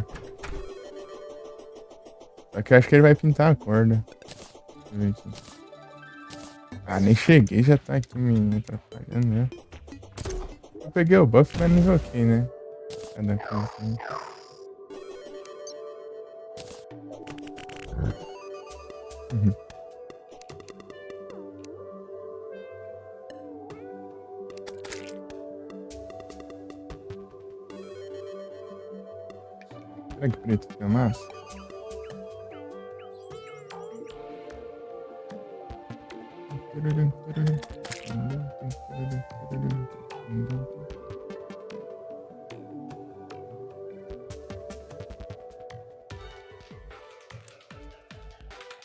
[SPEAKER 1] Só que eu acho que ele vai pintar a corda. Deixa eu ver aqui. Ah, nem cheguei, já tá aqui me atrapalhando, né? Eu peguei o buff, mas não invoquei, né? Cada coisa assim. Uhum. Será que preto fica massa?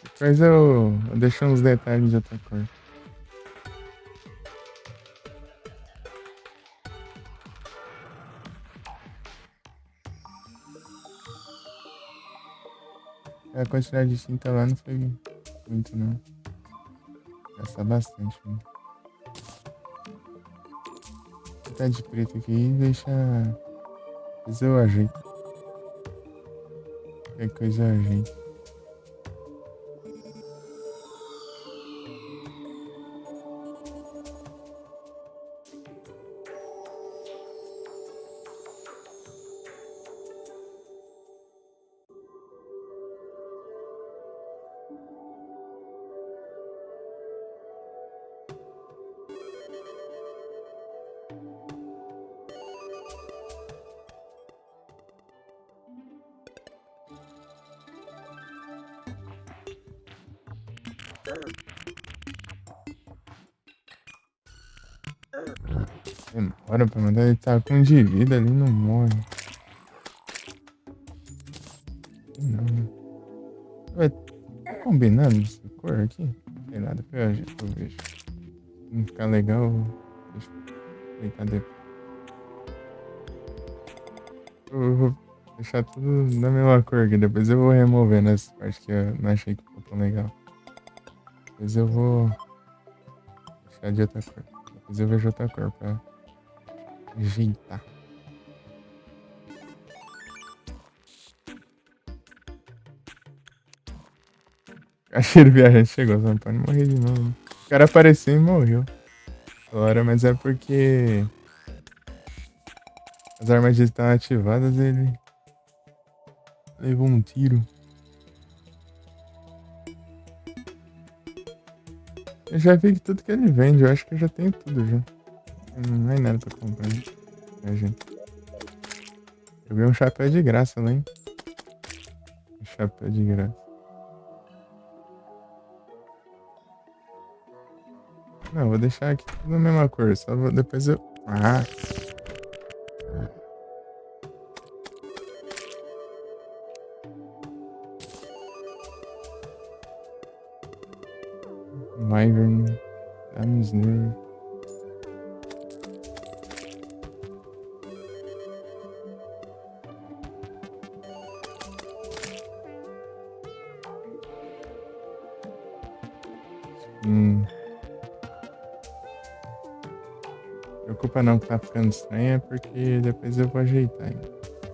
[SPEAKER 1] Depois eu deixo uns detalhes de outra cor. A quantidade de tinta lá não foi muito, não. Gastar bastante, né? Tá de preto aqui e deixa. Depois eu ajeito. Qualquer coisa eu ajeito. Demora pra mandar, ele tá com um de vida ali, não morre. Não, né? Ué, tá combinando essa cor aqui? Sei lá, depois eu vejo. Não ficar legal, deixa eu deitar depois. Eu vou deixar tudo da mesma cor aqui, depois eu vou removendo as partes que eu não achei que ficou tão legal. Depois eu vou deixar de outra cor. Depois eu vejo outra cor pra ajeitar. Cacheiro viajante chegou, só não pode morrer de novo, né? O cara apareceu e morreu. Agora, mas é porque as armadilhas estão ativadas, ele levou um tiro. Eu já vi que tudo que ele vende, eu acho que eu já tenho tudo já. Não é nada pra comprar, né? Gente. Eu vi um chapéu de graça lá, hein? Um chapéu de graça. Não, vou deixar aqui tudo na mesma cor, só vou, depois eu... Ah! Wyvern, Damsner. Preocupa não que tá ficando estranho, é porque depois eu vou ajeitar. Hein?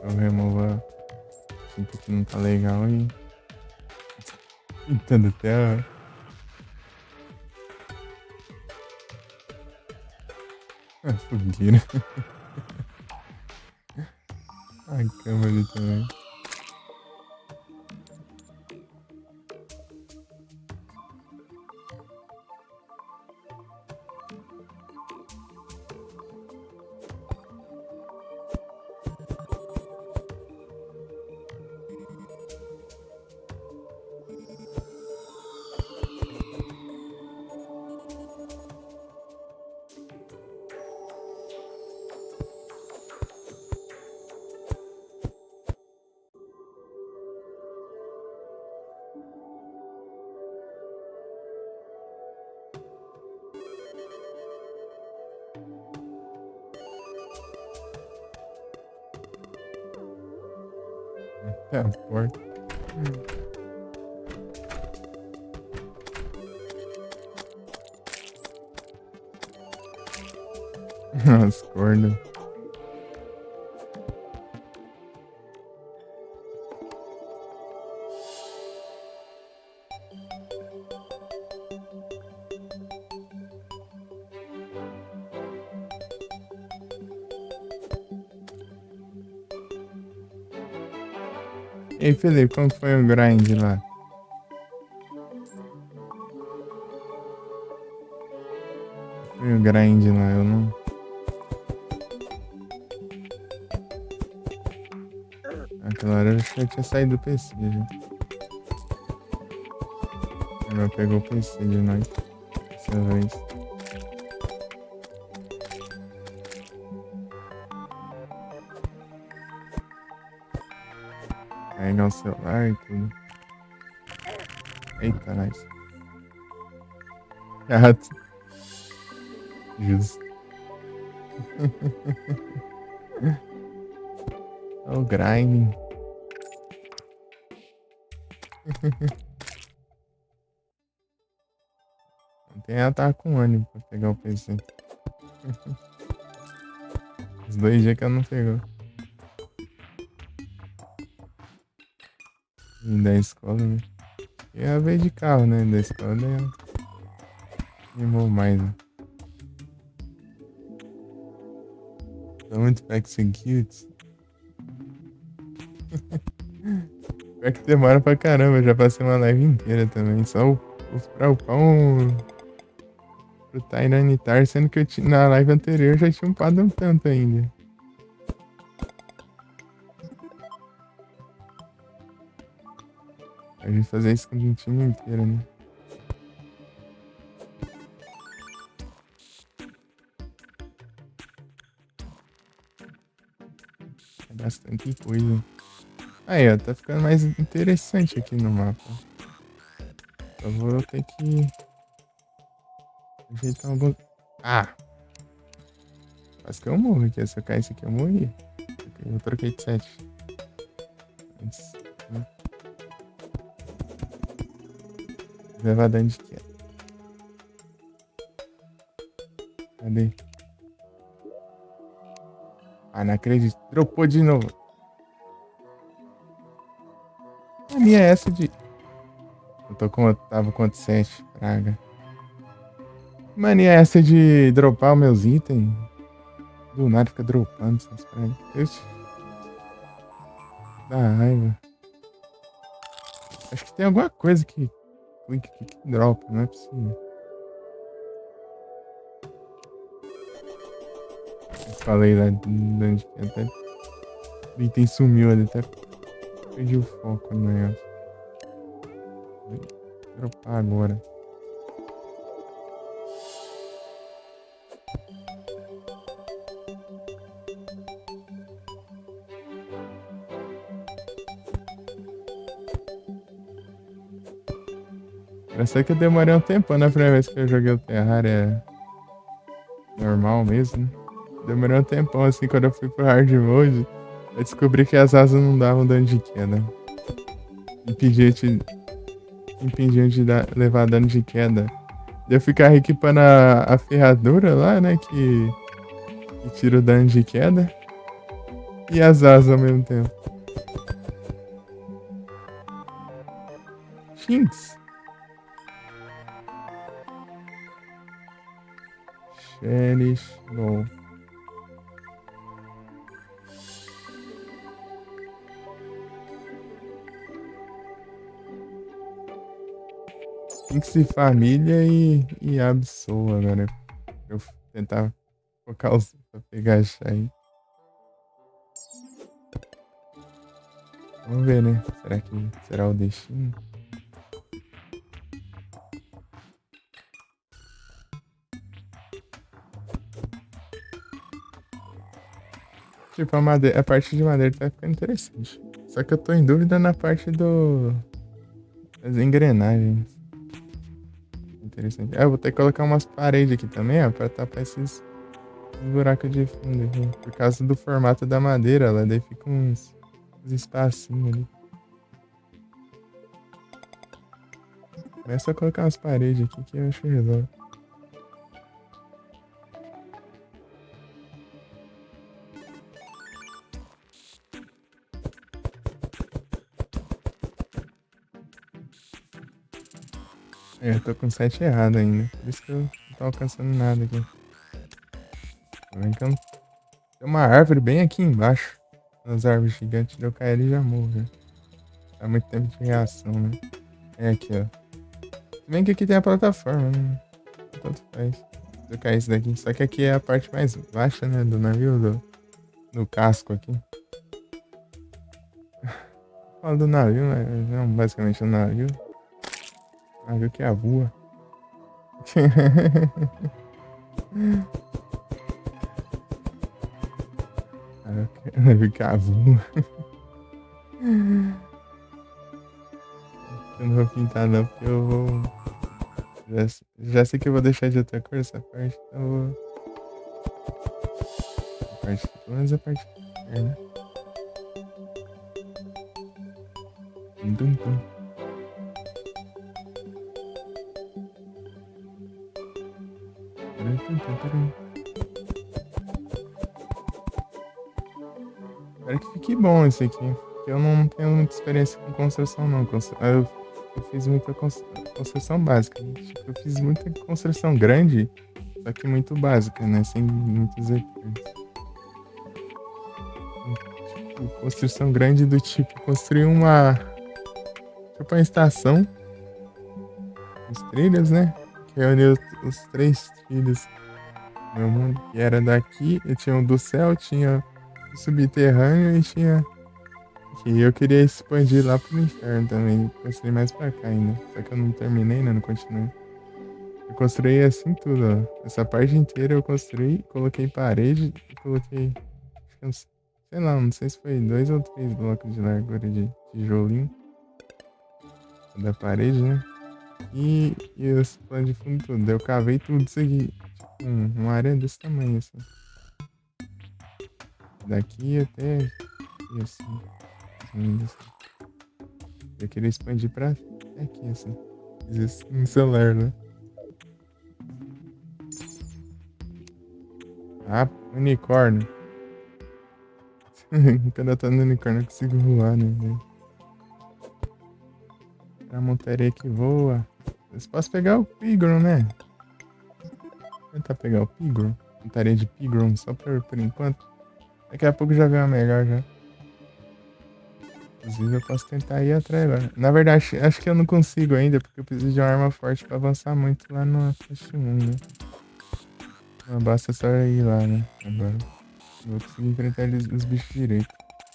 [SPEAKER 1] Eu removo a tinta que não tá legal e... Pintando até a fogueira. A cama ali também. Até a porta. As cordas. Ei, Felipe, como foi o grind lá? Foi o grind lá, eu não... Aquela hora eu já tinha saído do PC já. Agora pegou o PC de nós. Dessa vez. Carregar o celular e tudo. Eita, nice. Gato. Justo. O grinding. Ontem ela tava com ânimo pra pegar o PC. Os 2 dias que ela não pegou. Vim da escola, né? E ela veio de carro, né? Da escola, daí ela animou mais, né? Tô muito packs and cutes. Pior que demora pra caramba, eu já passei uma live inteira também. Só pra upar pro Tyranitar, sendo que na live anterior já tinha upado um tanto ainda. A gente fazer isso com o time inteiro, né? bastante coisa. Aí, ó, tá ficando mais interessante aqui no mapa. Eu vou ter que ajeitar algum... Ah! Quase que eu morro aqui. Se eu cair isso aqui, eu morri. Eu troquei de set. Antes, né? Levar dano de queda. Cadê? Ah, não acredito. Dropou de novo. A minha é essa de... Eu tô com... Tava com 7, praga. Mania é essa de dropar os meus itens. Do nada fica dropando essas pragas. Ixi. Dá raiva. Acho que tem alguma coisa que clica aqui que dropa, não é possível. Eu falei lá onde que até o item sumiu ali, até perdi o foco no negócio. Vou dropar agora. Eu sei que eu demorei um tempo na primeira vez que eu joguei o Terraria normal mesmo, né? Demorei um tempão assim quando eu fui pro hard mode. Eu descobri que as asas não davam dano de queda. Impediam de levar dano de queda. De eu ficar equipando a ferradura lá, né? Que tira o dano de queda. E as asas ao mesmo tempo. Shinx. Cherish. Bom. Shinx e família e Absol agora. Eu tentar focar os pra pegar Shine. Vamos ver, né? Será que será o destino? Tipo, a parte de madeira tá ficando interessante. Só que eu tô em dúvida na parte das engrenagens. Interessante. Ah, eu vou ter que colocar umas paredes aqui também, ó, pra tapar esses buracos de fundo aqui. Por causa do formato da madeira, lá daí fica uns espacinhos ali. É só colocar umas paredes aqui que eu acho que resolve. É, eu tô com 7 errado ainda. Por isso que eu não tô alcançando nada aqui. Então, tem uma árvore bem aqui embaixo. As árvores gigantes. Eu cair ali e já morro. Já. Dá muito tempo de reação, né? É aqui, ó. Se bem que aqui tem a plataforma, né? Tanto faz. Se eu cair isso daqui. Só que aqui é a parte mais baixa, né? Do navio, do casco aqui. Fala do navio, né? Não, basicamente o navio. O navio que voa. O navio que voa. Eu não vou pintar não, porque eu vou... Já sei que eu vou deixar de outra cor essa parte, então eu vou... Pelo menos a parte interna. Dum, dum. Espero que fique bom esse aqui. Porque eu não tenho muita experiência com construção, não. Eu fiz muita construção básica. Tipo, eu fiz muita construção grande, só que muito básica, né? Sem muitos detalhes. Tipo, construção grande do tipo, construir uma... Tipo, uma estação. Os trilhos, né? Que reuniu os 3 trilhos do meu mundo. Que era daqui, eu tinha o do céu, tinha o subterrâneo e tinha... Que eu queria expandir lá pro inferno também. Construir mais pra cá ainda. Só que eu não terminei, né? Não continuei. Eu construí assim tudo, ó. Essa parte inteira eu construí, coloquei parede e coloquei... sei lá, não sei se foi 2 ou 3 blocos de largura de tijolinho da parede, né? E os planos de fundo tudo. Eu cavei tudo isso aqui. Tipo, uma área desse tamanho, assim. Daqui até aqui, assim. Lindo, assim. Eu queria expandir pra até aqui, assim. Fiz isso no celular, né? Ah, unicórnio. Quando eu tô no unicórnio eu consigo voar, né? A montaria que voa. Eu posso pegar o Pigron, né? Vou tentar pegar o Pigron. Montaria de Pigron só por enquanto. Daqui a pouco já vem uma melhor já. Inclusive eu posso tentar ir atrás agora. Na verdade, acho que eu não consigo ainda, porque eu preciso de uma arma forte pra avançar muito lá no Fast 1, né? Não basta só ir lá, né? Agora. Eu vou conseguir enfrentar os bichos direito.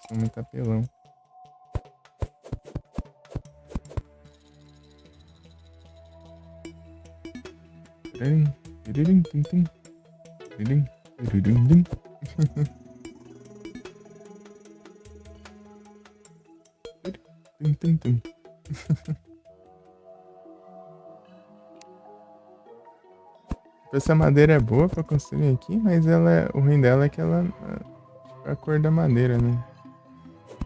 [SPEAKER 1] São muito apelão. Tiririm, tiririm, tim, tim. Tiririm, tiririm, tim. Tum, tum, tum. Essa madeira é boa pra construir aqui, mas o ruim dela é que ela a cor da madeira, né?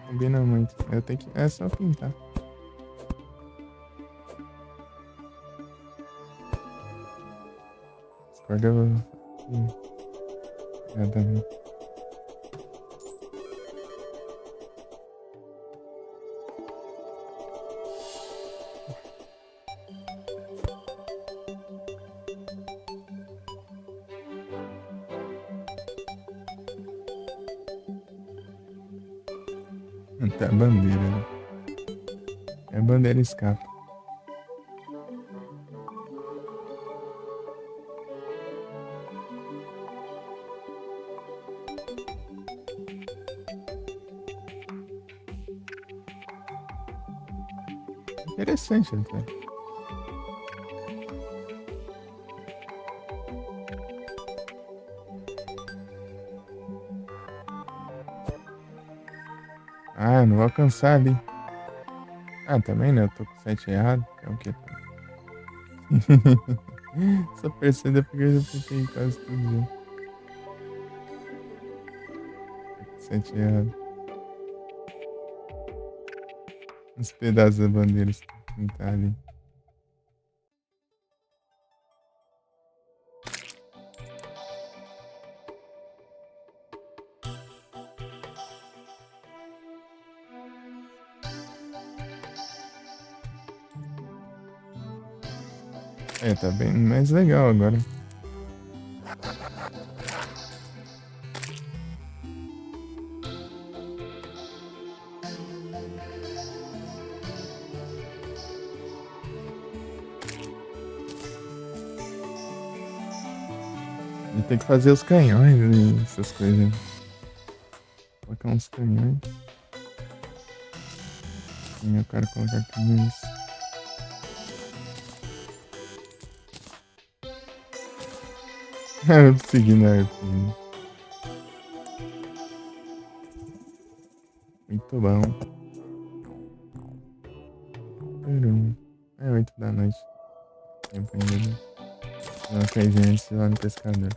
[SPEAKER 1] Combina muito. Eu tenho que. É só pintar. As cordas eu vou. Nada, né? Até a bandeira, né? A bandeira escapa. Interessante até. Ah, não vou alcançar ali. Ah, também né? Eu tô com 7 errado. É o que? Só percebe porque eu já tentei quase tudo já. Tô com 7 errado. Os pedaços da bandeira pintar ali. É, tá bem mais legal agora. E tem que fazer os canhões e essas coisas. Colocar uns canhões. E eu quero colocar canhões. Eu seguindo a árvore. Muito bom. É 8 da noite. Tempo ainda, né? Uma coisinha antes de ir lá no pescador.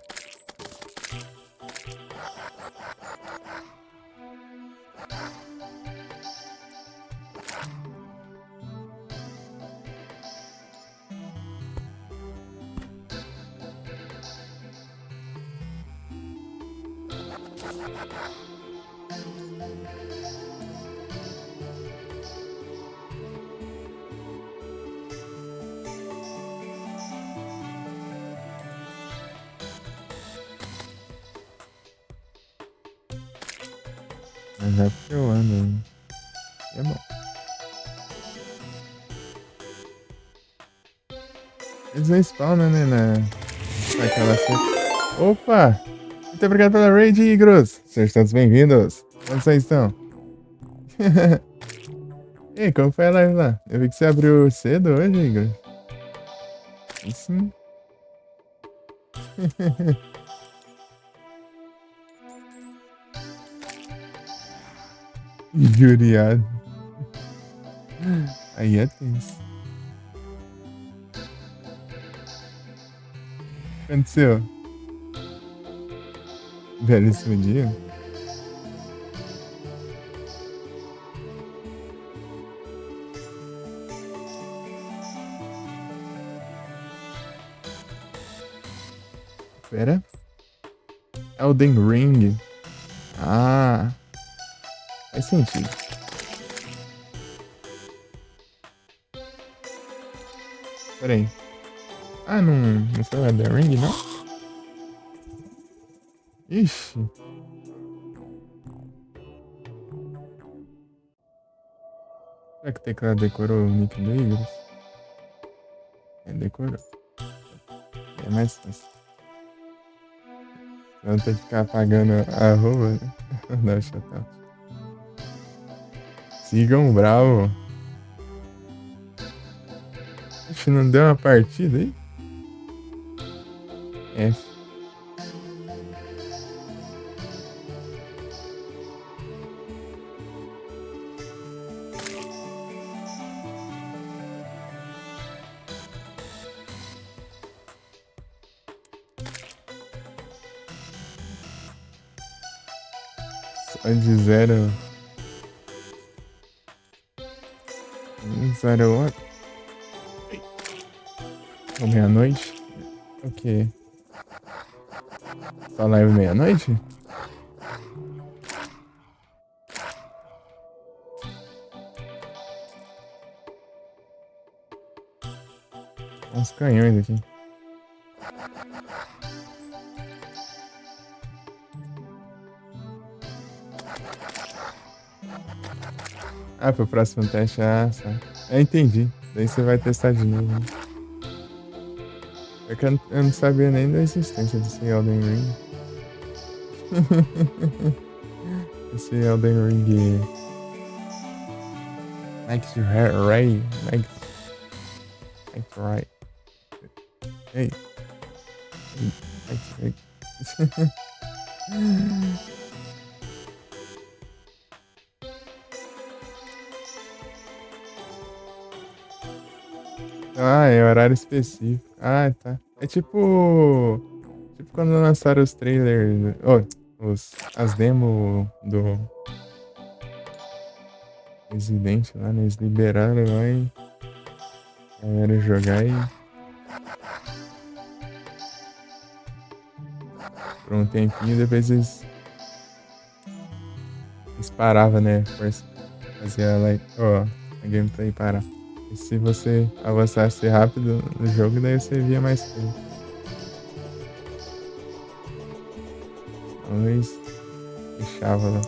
[SPEAKER 1] Mas é porque eu ando. Né? É bom. Eles não spawnam, né? Naquela cena. Opa! Muito obrigado pela raid, Igros. Sejam todos bem-vindos. Onde vocês estão? Ei, como foi a live lá? Eu vi que você abriu cedo hoje, Igor. Isso. Injuriado. Aí é tenso. O que aconteceu? Belíssimo dia. Pera. Elden Ring. Ah, faz sentido. Pera aí. Ah, não foi o Elden Ring, não? Ixi. Será que o teclado decorou o nick do Igros? É, decorou. É mais fácil. Não tem que ficar apagando a arroba, né? Não, shutdown. Sigam bravo. Ixi, não deu uma partida aí? F. Só de 0. 0 horas. Ou meia-noite? Ok. Só live meia-noite? Uns canhões aqui. Ah, pro próximo teste. Ah, tá. Eu entendi. Daí você vai testar de novo, né? É que eu não sabia nem da existência desse Elden Ring. Esse Elden Ring. Next Ray. Next Ray. Ei. Next Ray. Ah, é horário específico. Ah, tá. É tipo. Tipo quando lançaram os trailers. As demos do Resident lá, né? Eles liberaram lá e. Galera jogar e. Por um tempinho, depois eles paravam, né? Fazia like. Ó, a gameplay parar. E se você avançasse rápido no jogo, daí você via mais coisa. Então eles fechavam lá.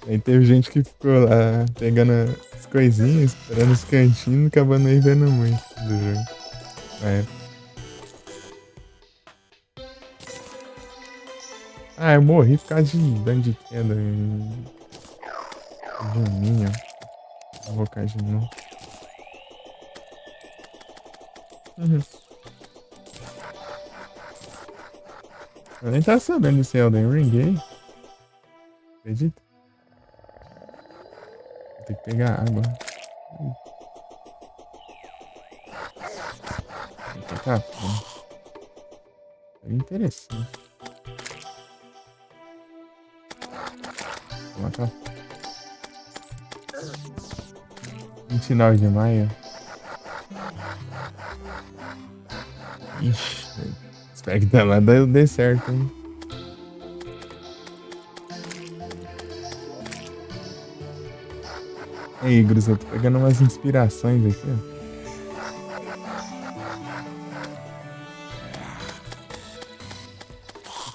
[SPEAKER 1] Aí teve gente que ficou lá pegando as coisinhas, esperando os cantinhos, acabou nem vendo muito do jogo. Na época. Ah, eu morri por causa de dano de queda. De um Minion. Não vou cair de novo. Uhum. Eu nem tava sabendo desse Elden Ring aí. Acredita? Vou ter que pegar água. Vou pegar fome. É interessante. Vou matar. 29 de maio. Ixi, espero que até lá dê certo, hein? Aí, Grus, eu tô pegando umas inspirações aqui,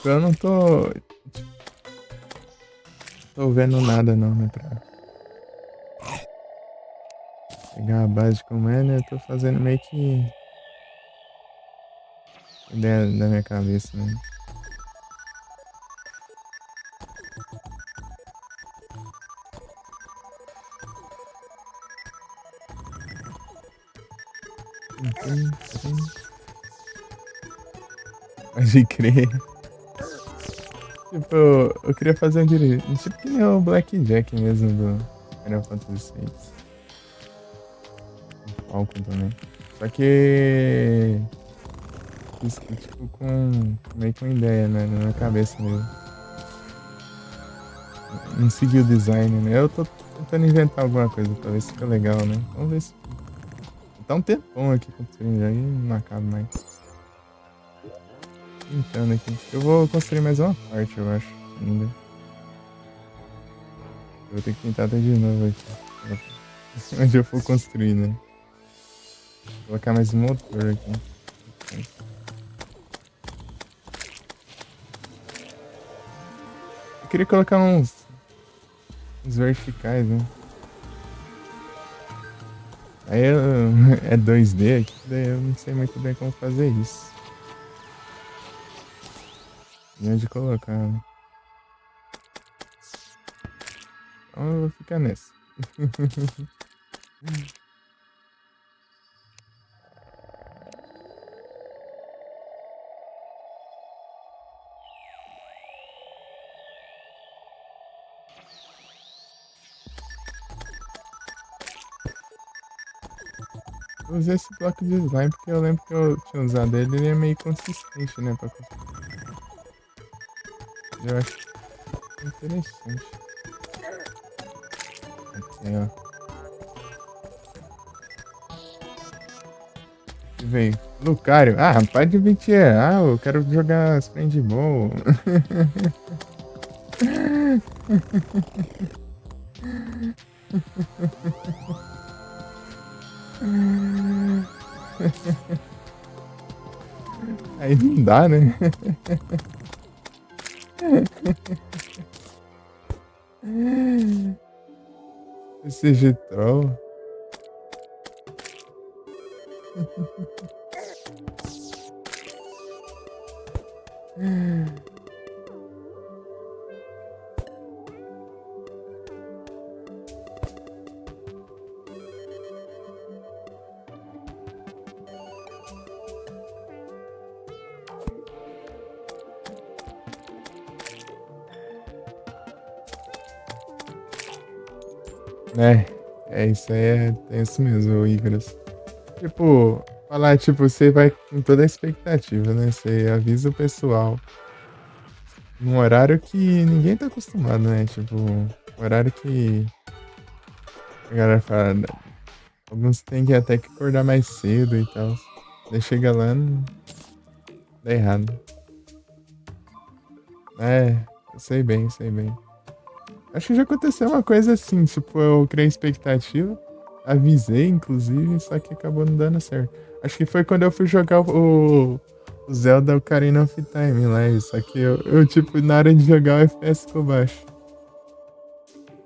[SPEAKER 1] ó. Eu não tô vendo nada não, né? Pra pegar a base como é, né? Eu tô fazendo meio que ideia da minha cabeça, né? Pode crer. Tipo, eu queria fazer um direito. Tipo que nem o Blackjack mesmo do Final Fantasy VI. O Falcon também. Só que. Fiz tipo com. Meio com ideia, né? Na minha cabeça mesmo. Não segui o design, né? Eu tô tentando inventar alguma coisa pra ver se fica legal, né? Vamos ver se. Tá um tempão aqui construindo aí, não acaba mais. Pintando aqui. Eu vou construir mais uma parte, eu acho, ainda. Eu vou ter que pintar até de novo aqui. Onde eu for construir, né? Vou colocar mais um motor aqui. Eu queria colocar uns verticais, né? Aí é 2D aqui, daí eu não sei muito bem como fazer isso. E onde colocar, né? Então eu vou ficar nessa. Eu usei esse bloco de slime porque eu lembro que eu tinha usado ele, ele é meio consistente, né? Pra construir. Eu acho interessante. Aqui, ó. Que veio. Lucario. Ah, pode mentir. Ah, eu quero jogar Paintball. Aí não dá, né? Esse G troll. É isso aí, é isso mesmo, Icarus. Tipo, falar, tipo, você vai com toda a expectativa, né? Você avisa o pessoal num horário que ninguém tá acostumado, né? Tipo, um horário que a galera fala, né, alguns têm que até que acordar mais cedo e tal. Daí chega lá, não dá errado. É, eu sei bem, eu sei bem. Acho que já aconteceu uma coisa assim, tipo, eu criei expectativa, avisei, inclusive, só que acabou não dando certo. Acho que foi quando eu fui jogar o Zelda Ocarina of Time lá, só que tipo, na hora de jogar o FPS ficou baixo.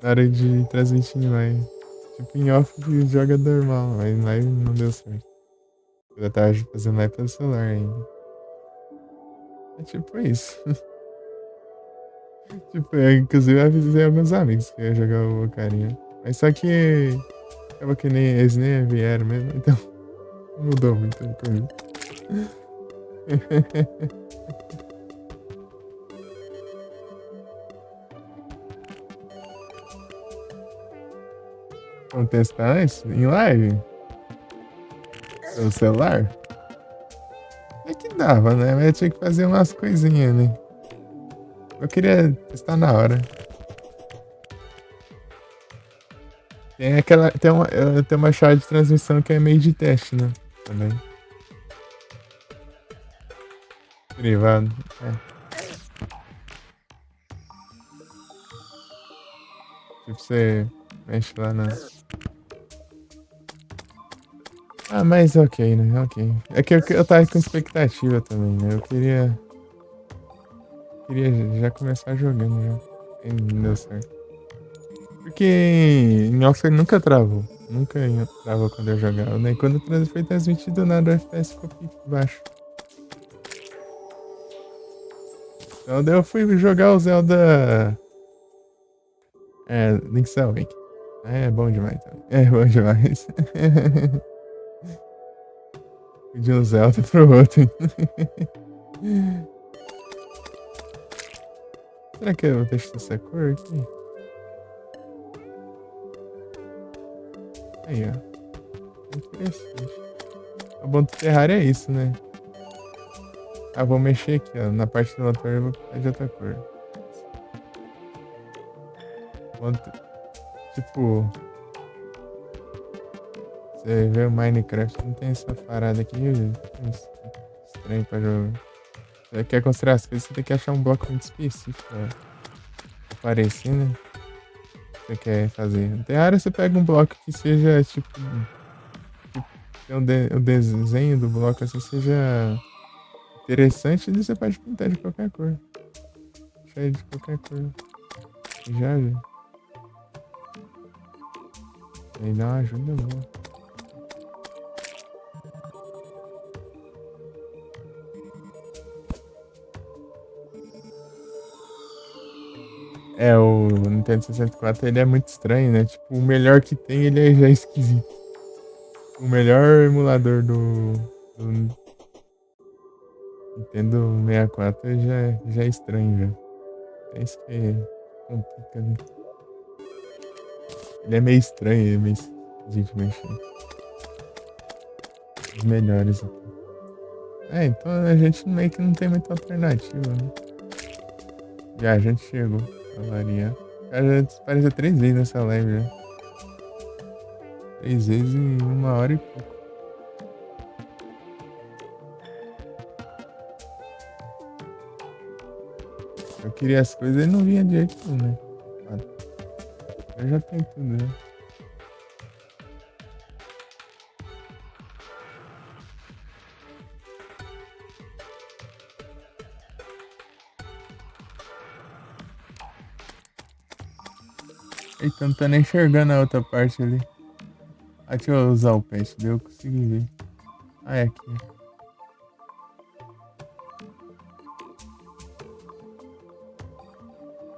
[SPEAKER 1] Na hora de transmitir em live. Tipo, em off joga normal, mas em live não deu certo. Eu tava fazendo live pelo celular ainda. É tipo isso. Tipo, eu, inclusive eu avisei alguns amigos que eu ia jogar o Ocarina. Mas só que acaba que nem eles nem vieram mesmo, então não mudou muita coisa. Vamos testar isso em live? Pelo celular? É que dava, né? Mas eu tinha que fazer umas coisinhas, né? Eu queria testar na hora. Tem aquela. Tem uma chave de transmissão que é meio de teste, né? Também. Privado. É. Tipo, você mexe lá na. Ah, mas ok, né? Ok. É que eu tava com expectativa também, né? Eu queria já começar jogando já. E não deu certo. Porque em off ele nunca travou. Nunca travou quando eu jogava, né? E quando foi transmitido nada, o FPS ficou pique baixo. Então daí eu fui jogar o Zelda. É, Link's Awakening. É bom demais também. É bom demais. De um Zelda pro outro. Será que eu vou deixar essa cor aqui? Aí, ó. Interessante. O bom do Terraria é isso, né? Ah, vou mexer aqui, ó. Na parte do motor eu vou pintar de outra cor. Tipo, você vê o Minecraft, não tem essa parada aqui, estranho pra jogar. Você quer construir as coisas, você tem que achar um bloco muito específico pra aparecer, né? Você quer fazer. No Terraria você pega um bloco que seja, tipo tem o desenho do bloco assim seja interessante e você pode pintar de qualquer cor. Deixar ele de qualquer cor. Já, já. Aí dá uma ajuda boa. É, o Nintendo 64 ele é muito estranho, né? Tipo, o melhor que tem ele já é esquisito. O melhor emulador do Nintendo 64 já é estranho, já. É isso que complica, né? Ele é meio estranho, ele é meio esquisito de mexer. Os melhores, então. É, então a gente meio que não tem muita alternativa, né? Já a gente chegou a variar. Cara, já apareceu 3 vezes nessa live já. 3 vezes em 1 hora e pouco. Eu queria as coisas e não vinha de jeito nenhum, né? Eu já tenho tudo, né? Eita, não tô nem enxergando a outra parte ali. Ah, deixa eu usar o pet, daí eu consegui ver. Ah, é aqui.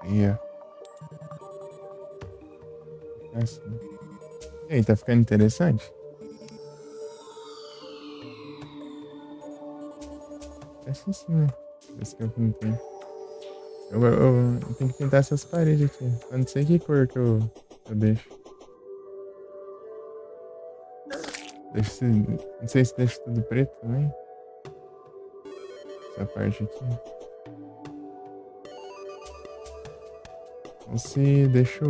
[SPEAKER 1] Aí, ó. É assim. E aí, tá ficando interessante? É assim sim, né? Esse que eu pintei. Eu tenho que pintar essas paredes aqui. Eu não sei que cor que eu deixo. Não sei se deixo tudo preto também. Essa parte aqui. Ou se deixo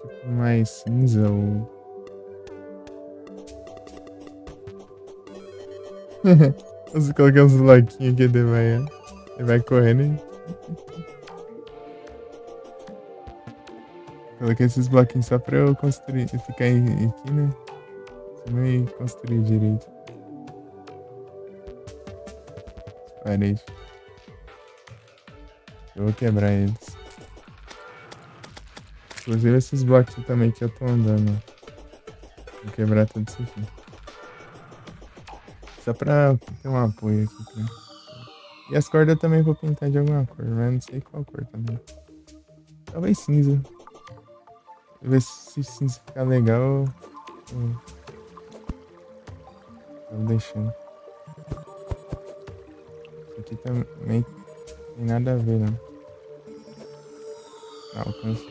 [SPEAKER 1] tipo mais cinza ou. Você coloquei uns bloquinhos aqui, ele vai correndo e. Coloquei esses bloquinhos só pra eu construir, ficar aqui, né? Sem construir direito. Parede. Eu vou quebrar eles. Inclusive esses bloquinhos também que eu tô andando. Vou quebrar tudo isso aqui. Só pra ter um apoio aqui, né? E as cordas eu também vou pintar de alguma cor, mas não sei qual cor também. Talvez cinza. Ver se cinza ficar legal. Tô deixando. Isso aqui também tem nada a ver, não. Ah, alcance.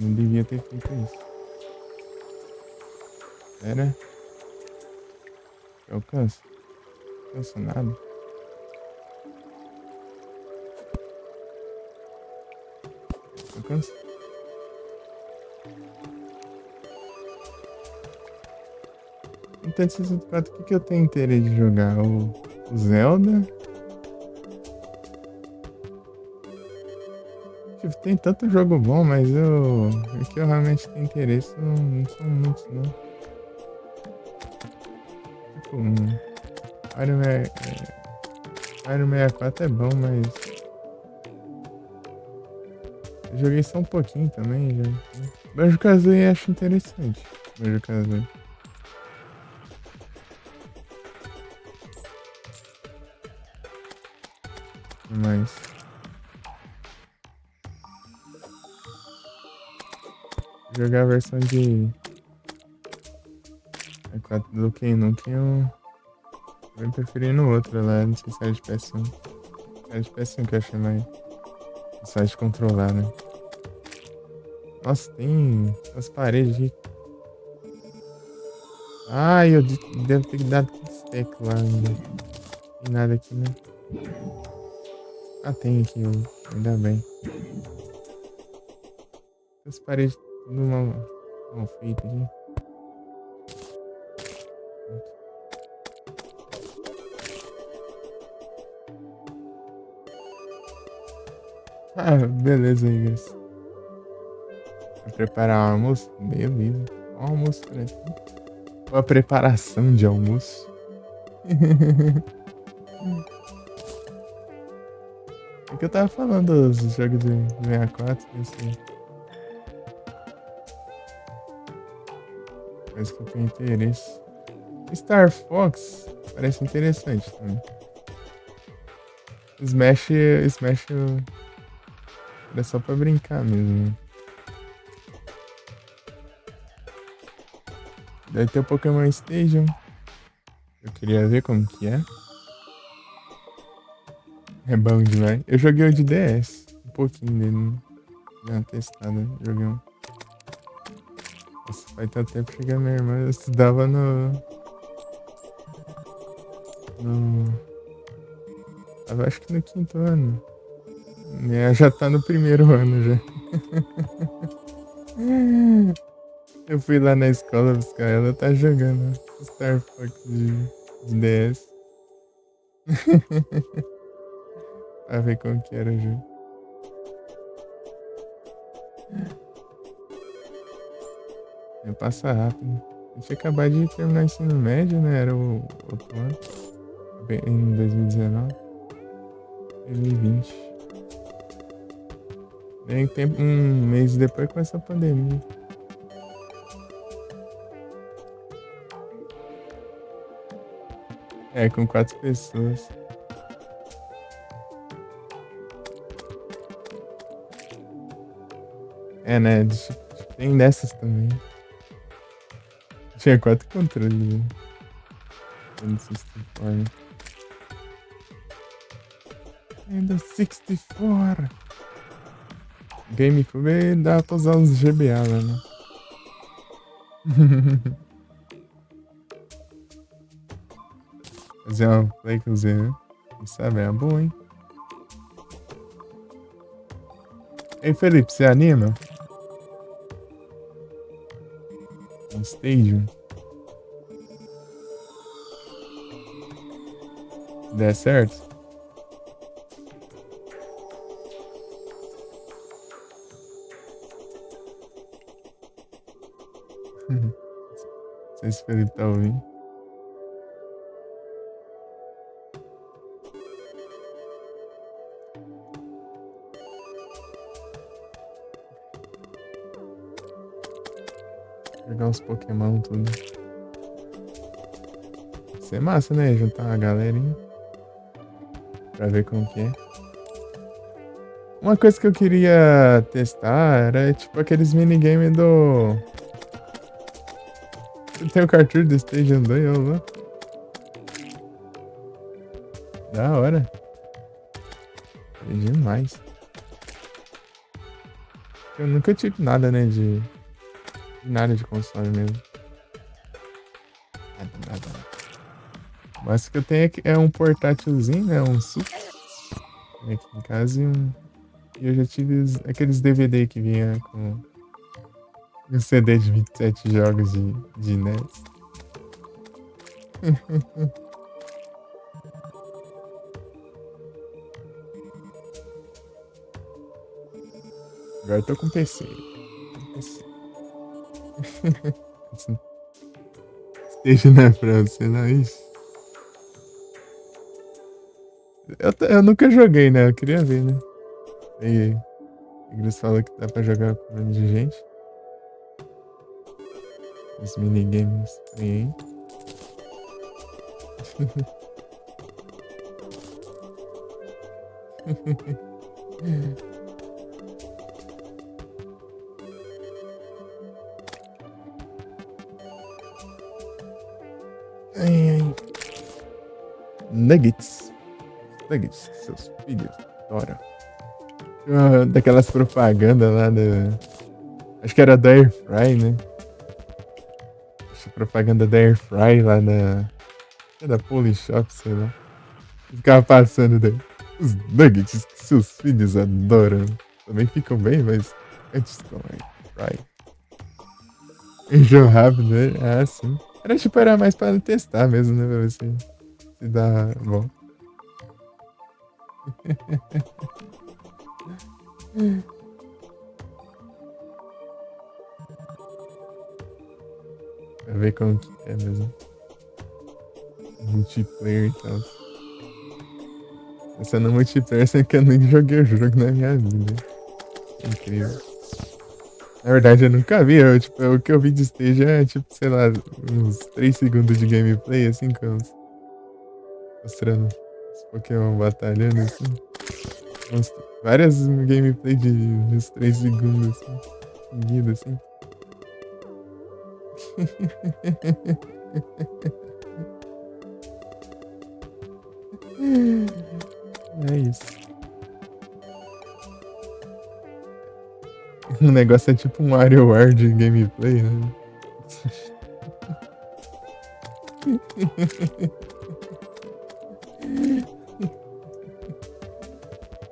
[SPEAKER 1] Não devia ter feito isso. Era? Alcança? Alcança nada. Alcança? Nintendo 64, o que eu tenho interesse de jogar? O Zelda? Tipo, tem tanto jogo bom, mas o que eu realmente tenho interesse não são muitos, não. Tipo, Mario 64 é bom, mas eu joguei só um pouquinho também. Já. Banjo-Kazooie acho interessante. Banjo-Kazooie. Mas jogar a versão de 4 do Duke Nukem eu preferi no outro lá, não sei se era de PS1. Cara de PS1 que eu achei mais fácil de controlar, né? Nossa, tem as paredes aqui. Ai, eu devo ter dado kickstack lá ainda. Tem nada aqui, né? Ah, tem aqui, ainda bem. As paredes tudo mal feitas aqui. Ah, beleza, Igor. Vai preparar o almoço? Beleza. Ó, o almoço por aqui. Ó, a preparação de almoço. É que eu tava falando dos jogos de 64, esse coisa que eu tenho interesse. Star Fox parece interessante também. Smash é só pra brincar mesmo, né? Deve ter o Pokémon Stadium. Eu queria ver como que é. É bom demais. Eu joguei o de DS. Um pouquinho dele. Né? Dei uma testada. Joguei um. Nossa, faz tanto tempo que cheguei a minha irmã. Eu estudava no. Tava acho que no quinto ano. Ela já tá no primeiro ano já. Eu fui lá na escola buscar ela, tá jogando Star Fox de DS. Pra ver como que era o jogo. Passa rápido. Eu tinha acabado de terminar o ensino médio, né? Era o outro ano. Em 2019. 2020. Daí um mês depois começou a pandemia. É, com 4 pessoas. É, né? Tem dessas também. Tinha 4 controles, né? No 64. Ainda 64. GameCube dá pra usar os GBA lá, né? Fazer uma play com o Z, né? Quem sabe é bom, hein? Ei, Felipe, você anima? Um Stadium? Se der certo? Não sei se o Felipe tá ouvindo. Jogar uns Pokémon tudo. Vai ser massa, né? Juntar uma galerinha. Pra ver como que é. Uma coisa que eu queria testar era tipo aqueles minigames do. Tem o cartucho do Station 2, ó lá. Da hora. É demais. Eu nunca tive nada, né? De nada de console mesmo. Nada. Mas o que eu tenho é um portátilzinho, né? Um suco. Aqui em casa e eu já tive aqueles DVD que vinha com um CD de 27 jogos de NES. Agora eu tô com PC. Esteja na França, não é isso? Eu nunca joguei, né? Eu queria ver, né? E eles falam que dá pra jogar com um monte de gente. Os minigames tem aí. Ai. Nuggets. nuggets que seus filhos adoram. Daquelas propagandas lá da. Acho que era da Airfry, né? Acho que propaganda da Airfry lá na. É da Polishop, sei lá. Ficava passando daí. Os nuggets que seus filhos adoram. Também ficam bem, mas antes com Airfry. Enjoo rápido, né? Ah, sim. Era mais pra testar mesmo, né? Pra ver se dá bom. Pra ver como que é mesmo. Multiplayer e tal. Essa no multiplayer, sem que eu nem joguei o jogo na minha vida. Incrível. Na verdade, eu nunca vi. O que eu vi de stage é, tipo, sei lá, uns 3 segundos de gameplay, assim, mostrando os Pokémon batalhando, assim. Várias gameplay de uns 3 segundos, assim, seguidos, assim. É isso. O negócio é tipo um WarioWare de gameplay, né?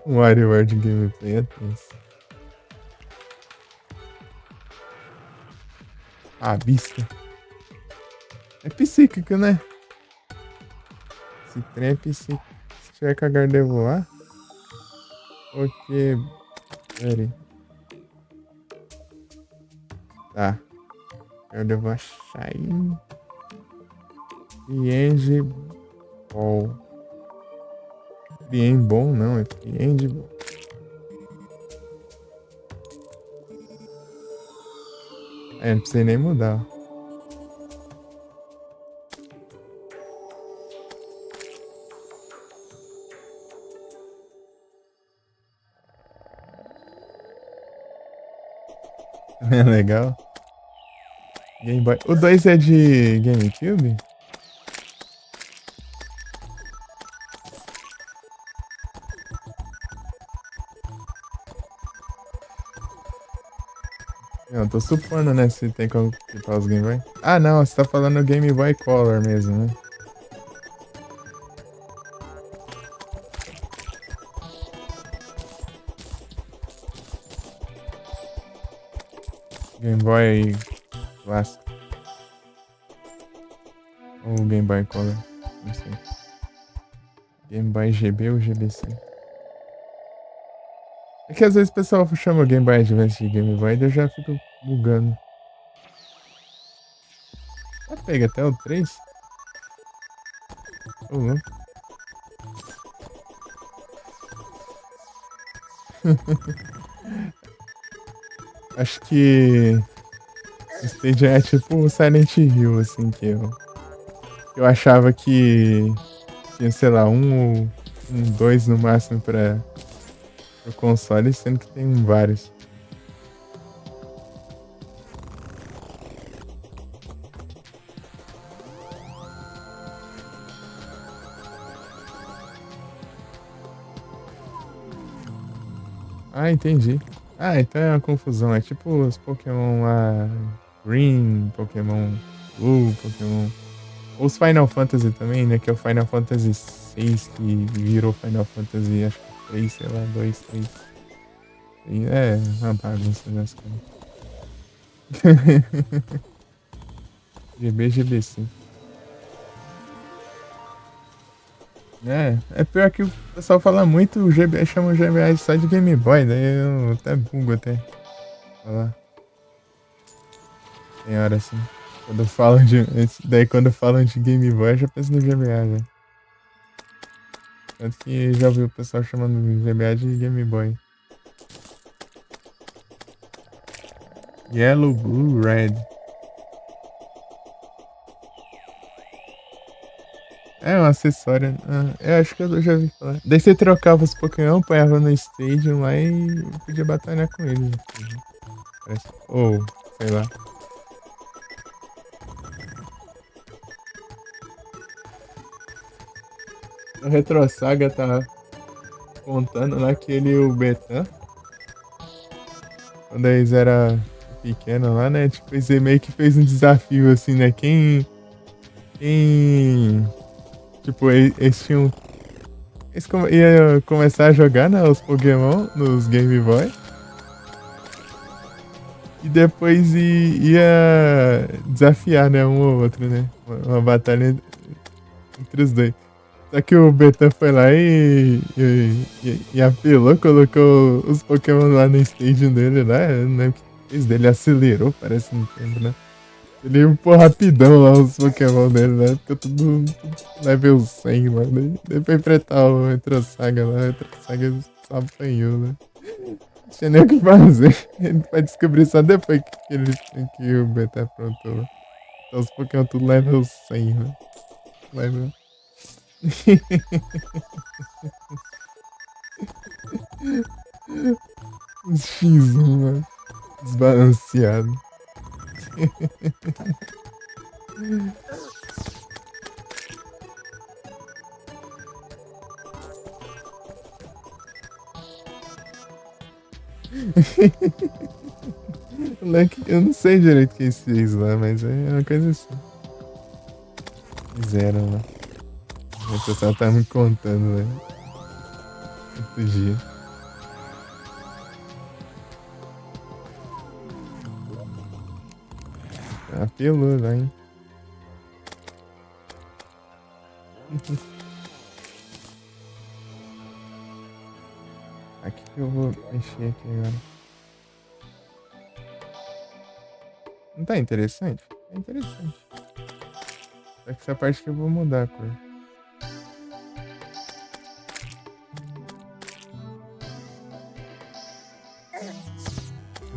[SPEAKER 1] Um WarioWare de gameplay é tenso. Ah, bisca. É psíquico, né? Esse trem é psíquico. Se tiver com a Gardevoir. Porque. Pera aí. Tá. Gardevoir Shine. Friend Ball. Friend bom não, é Friend Ball. É, não precisa nem mudar. É legal. Game Boy. O 2 é de GameCube? Eu tô supondo, né? Se tem como equipar os Game Boy. Ah, não. Você tá falando Game Boy Color mesmo, né? Game Boy Clássico. Ou Game Boy Color. Não sei. Game Boy GB ou GBC? É que às vezes o pessoal chama Game Boy Advance de Game Boy e eu já fico bugando. Ah, pega até o 3? Ô, louco. Acho que o Stage é tipo o Silent Hill, assim, eu achava que tinha, sei lá, dois no máximo pra o console, sendo que tem vários. Ah, entendi. Ah, então é uma confusão. É tipo os Pokémon lá, Green, Pokémon Blue, Pokémon. Ou os Final Fantasy também, né? Que é o Final Fantasy 6 que virou Final Fantasy, acho que 3, sei lá, 2, 3. E é uma bagunça das coisas. GB, GBC. É pior que o pessoal fala muito, o GB, chama o GBA só de Game Boy, daí eu até bugo até falar. Tem hora assim. Quando falam de Game Boy, eu já penso no GBA já. Tanto que já ouvi o pessoal chamando GBA de Game Boy. Yellow, Blue, Red. É um acessório. Eu acho que eu já vi falar. Daí você trocava os Pokémon, apanhava no Stadium lá e podia batalhar com eles. Parece. Ou, sei lá. A Retro Saga tá contando lá que ele e o Betan, quando eles eram pequenos lá, né? Tipo, eles meio que fez um desafio assim, né? Quem. Tipo, eles tinham. Ia começar a jogar, né? Os Pokémon nos Game Boy. E depois ia desafiar, né? Um ou outro, né? Uma batalha entre os dois. Só que o Betan foi lá e apelou, colocou os Pokémon lá no stage dele lá. Eu não lembro o que fez dele, acelerou, parece, não lembro, né? Ele empurrou rapidão lá os Pokémon dele, né? Ficou tudo level 100 lá. Né? Daí pra enfrentar o Retro Saga lá, o Retro Saga só apanhou, né? Não tinha nem o que fazer. Ele vai descobrir só depois que o Beta aprontou. Então os Pokémon tudo level 100, né? Level. Os X1, mano. Desbalanceado. Moleque, eu não sei direito o que eles fez lá, mas é uma coisa assim. Fizeram lá. O pessoal tá me contando, velho. Outro dia. Apelou lá, hein? Aqui que eu vou mexer aqui agora. Não tá interessante? É interessante. Só que essa parte que eu vou mudar a cor.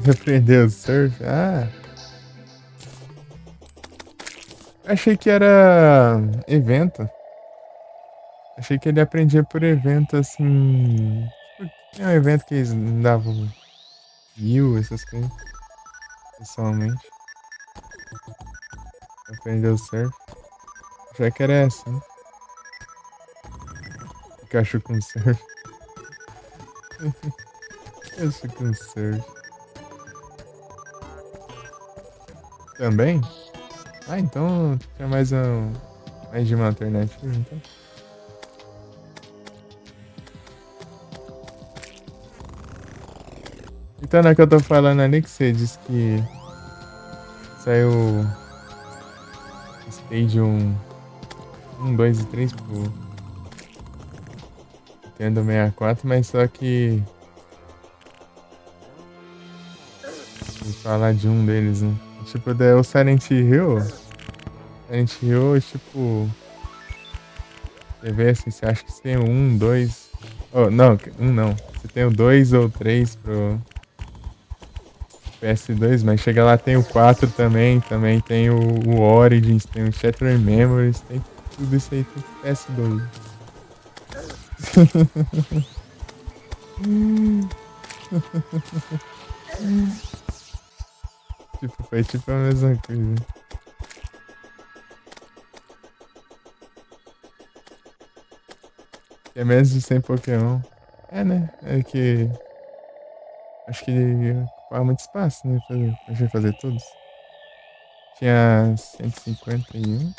[SPEAKER 1] Você aprendeu o surf? Ah, achei que era evento. Achei que ele aprendia por evento, assim. Tipo, tem um evento que eles davam 1000, essas coisas, pessoalmente. Aprendeu surf. Achei que era assim. Pikachu com surf. Pikachu com surf. Também? Ah, então tinha mais de uma alternativa, então. Então, não é que eu tô falando ali que você disse que saiu Stage 1, 2 e 3 pro Nintendo 64, mas só que vou falar de um deles, né? Tipo, o Silent Hill. Silent Hill, tipo, você vê assim, você acha que você tem o 1, 2. Oh, não, um não. Você tem o 2 ou 3 pro PS2, mas chega lá tem o 4 também, também tem o Origins, tem o Shattered Memories, tem tudo isso aí tem pro PS2. Tipo, foi tipo a mesma coisa. É menos de 100 Pokémon. É, né? É que acho que ocupava muito espaço, né? Pra gente fazer todos. Tinha 151.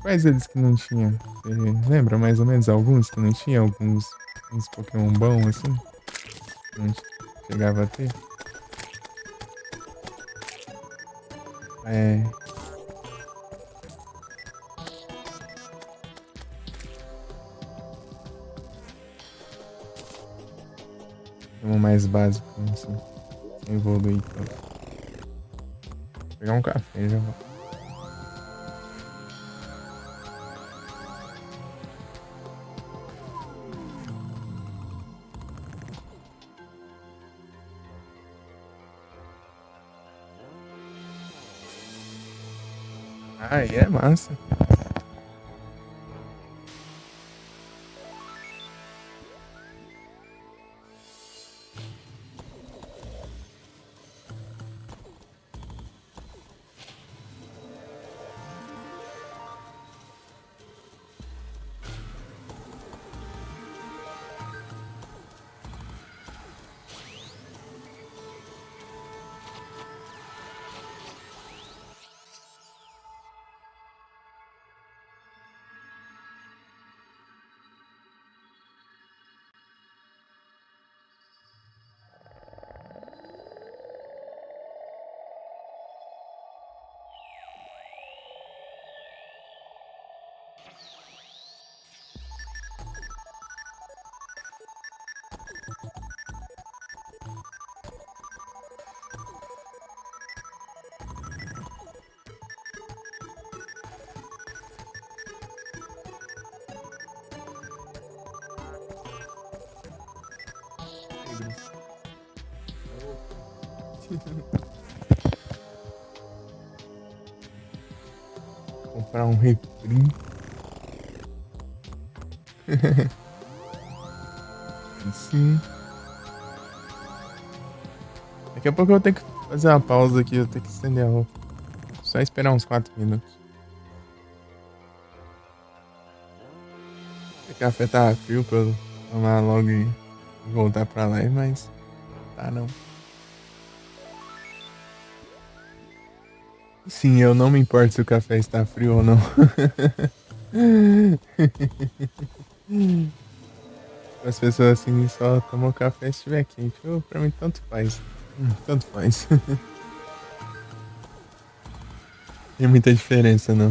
[SPEAKER 1] Quais eles que não tinha? Você lembra mais ou menos alguns que não tinha? Uns Pokémon bons assim? Não chegava a ter? É. Pokémon mais básico, assim. Sem evoluir tanto. Vou pegar um café já. Ah, é massa. Comprar um refri. Sim. Daqui a pouco eu vou ter que fazer uma pausa aqui, eu tenho que estender a roupa. Só esperar uns 4 minutos. O café tá frio pra eu tomar logo e voltar pra live, mas tá não. Sim, eu não me importo se o café está frio ou não. As pessoas assim só tomam café se estiver quente. Pra mim, tanto faz. Tanto faz. Tem muita diferença, não.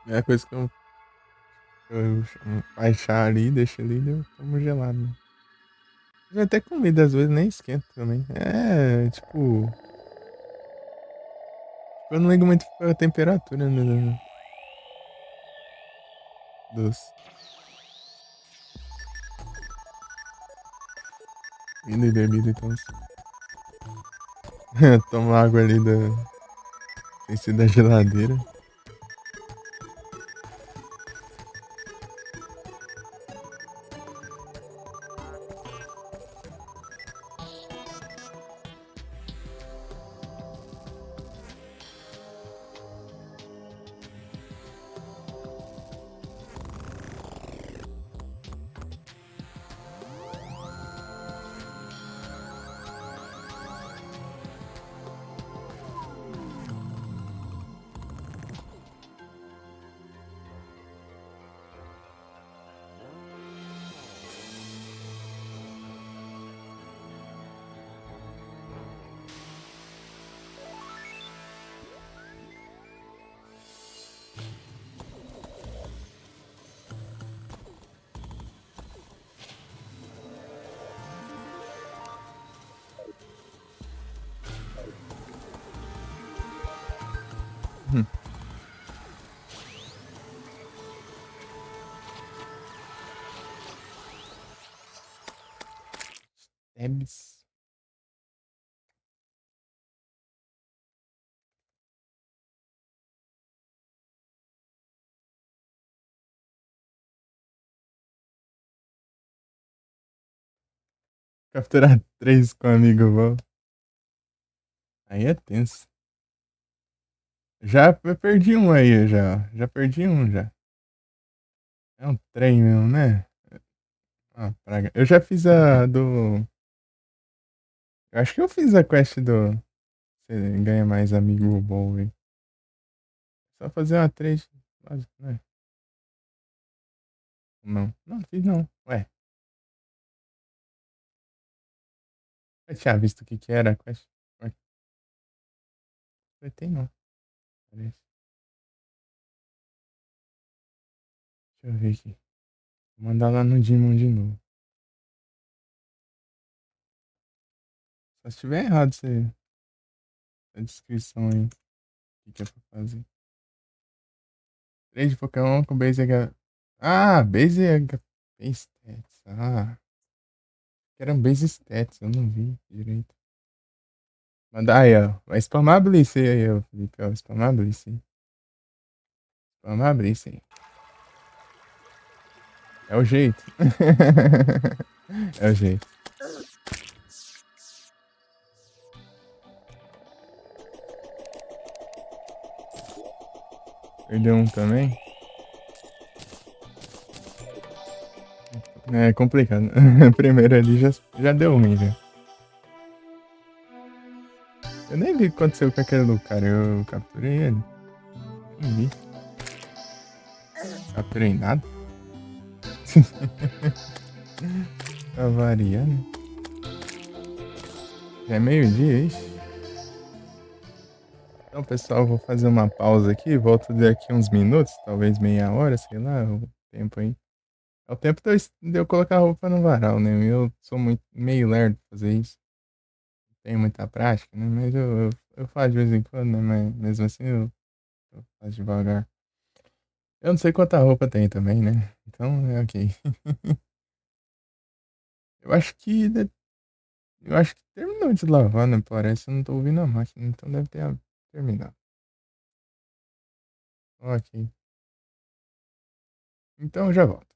[SPEAKER 1] É a coisa que eu baixar ali, deixo ali, eu tomo gelado. Né? Já até comida, às vezes nem esquenta também. É, tipo. Eu não ligo muito pra temperatura, né? Dos comida e bebida, então. Tomo água ali sem ser da geladeira. Hum. Tebs. Capturar 3 com amigo bom. Aí é tenso. Já perdi um aí, já. Já perdi um, já. É um trem mesmo, né? Ah, praga. Eu já fiz a do... Eu acho que eu fiz a quest do... Você ganha mais amigo bom, hein? Só fazer uma trade básica, né? Não. Não fiz não. Ué, eu tinha visto o que que era a quest. Ué, tem não. Parece. Deixa eu ver aqui. Vou mandar lá no Demon de novo. Só se tiver errado a descrição aí. O que é pra fazer. Trade Pokémon com Base H... Ah, Base HP Stats. Ah, que eram Base Stats. Eu não vi direito. Mandar aí, ó. Vai spamar a Blitz aí, ó, Felipe. Ó, spamar a Blitz aí. Spamar a Blitz aí. É o jeito. É o jeito. Perdeu um também. É complicado. Primeiro ali já deu ruim, já. Eu nem vi o que aconteceu com aquele do cara. Eu capturei ele. Não vi. Capturei nada. Pra variar, né? Já é meio-dia, isso. Então, pessoal, vou fazer uma pausa aqui. Volto daqui uns minutos, talvez meia hora, sei lá, o tempo aí. É o tempo de eu colocar a roupa no varal, né? Eu sou muito meio lerdo pra fazer isso. Não tenho muita prática, né? Mas eu faço de vez em quando, né? Mas mesmo assim eu faço devagar. Eu não sei quanta roupa tem também, né? Então é ok. Eu acho que. Eu acho que terminou de lavar, né? Parece. Eu não tô ouvindo a máquina, então deve ter terminado. Ok. Então eu já volto.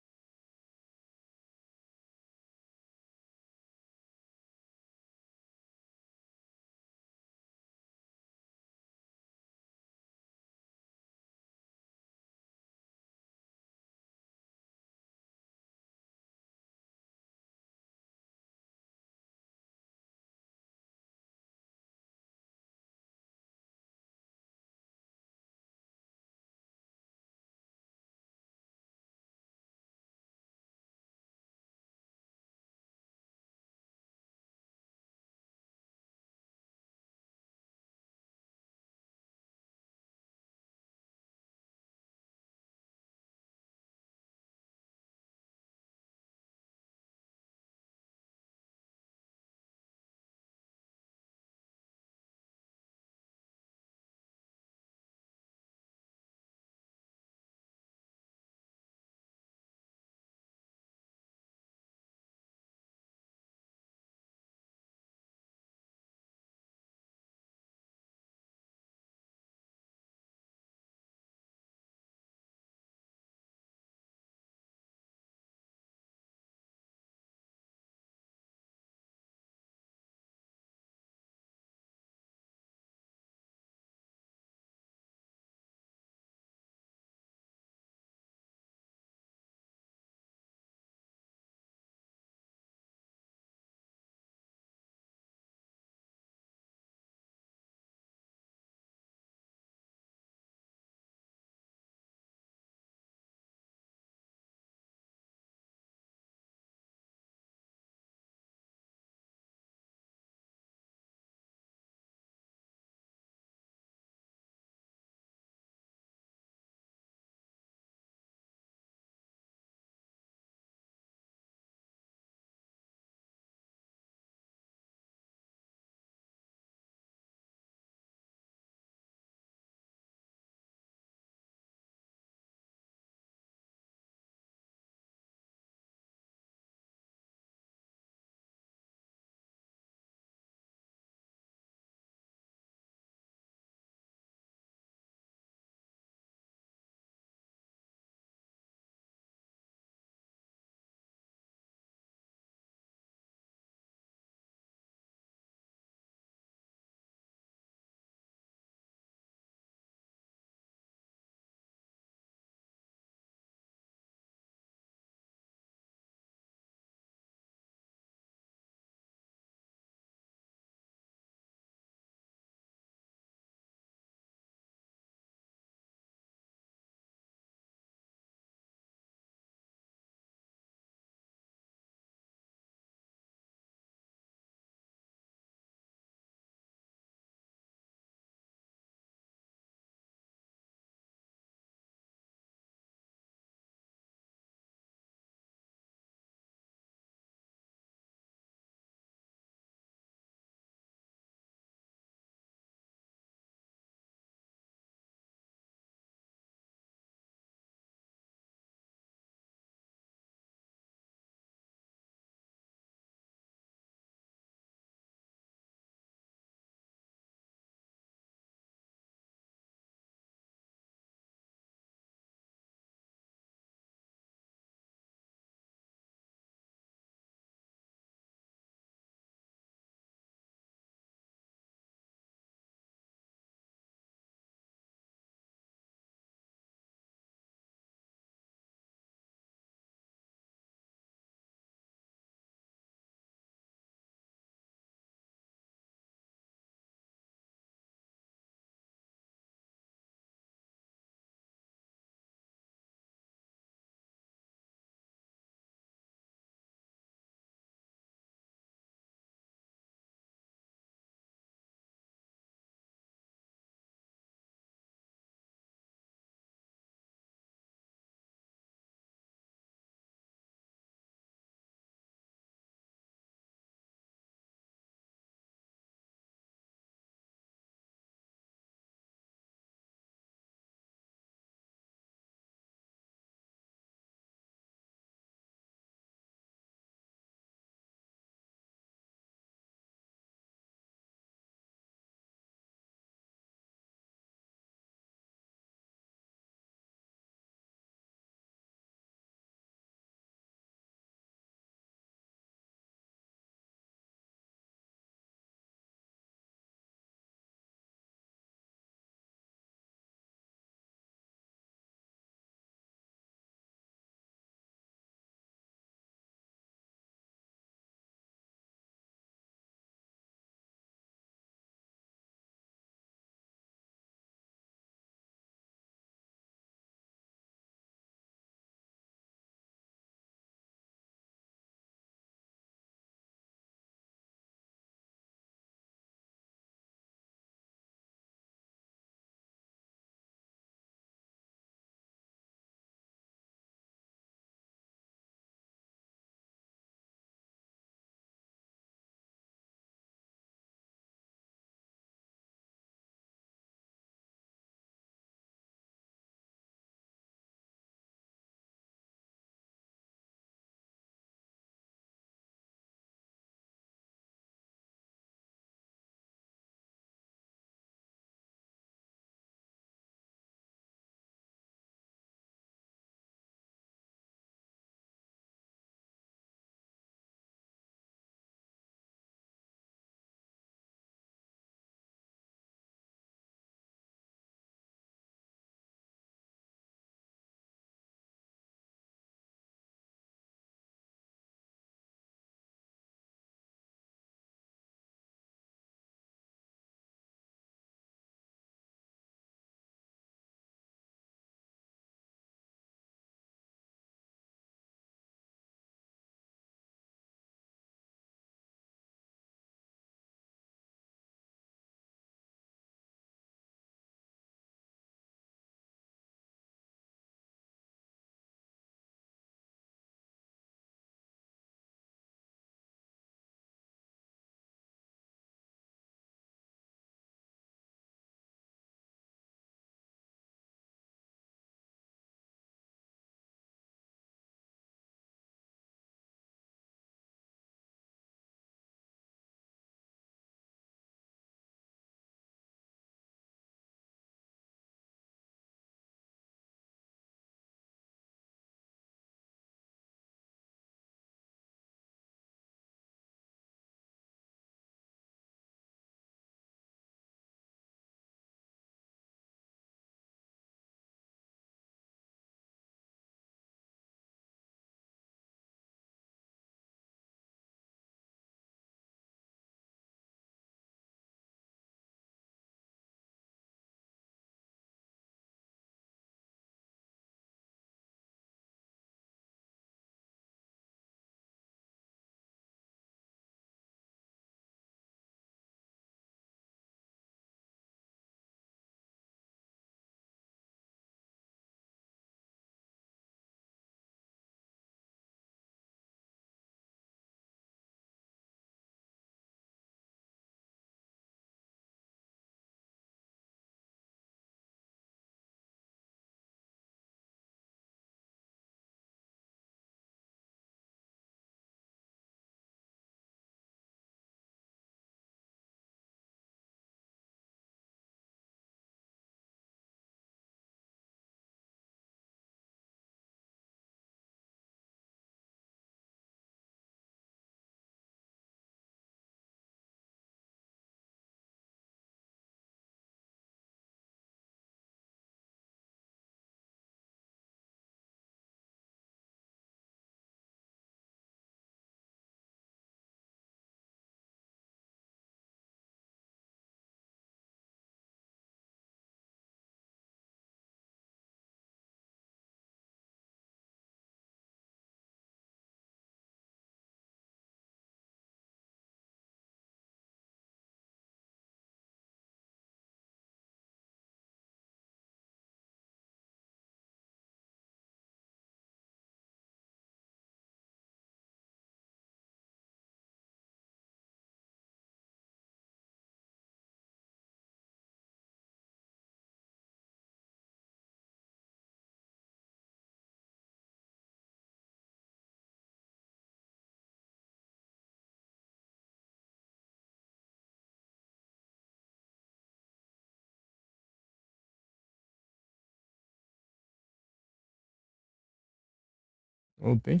[SPEAKER 1] Voltei.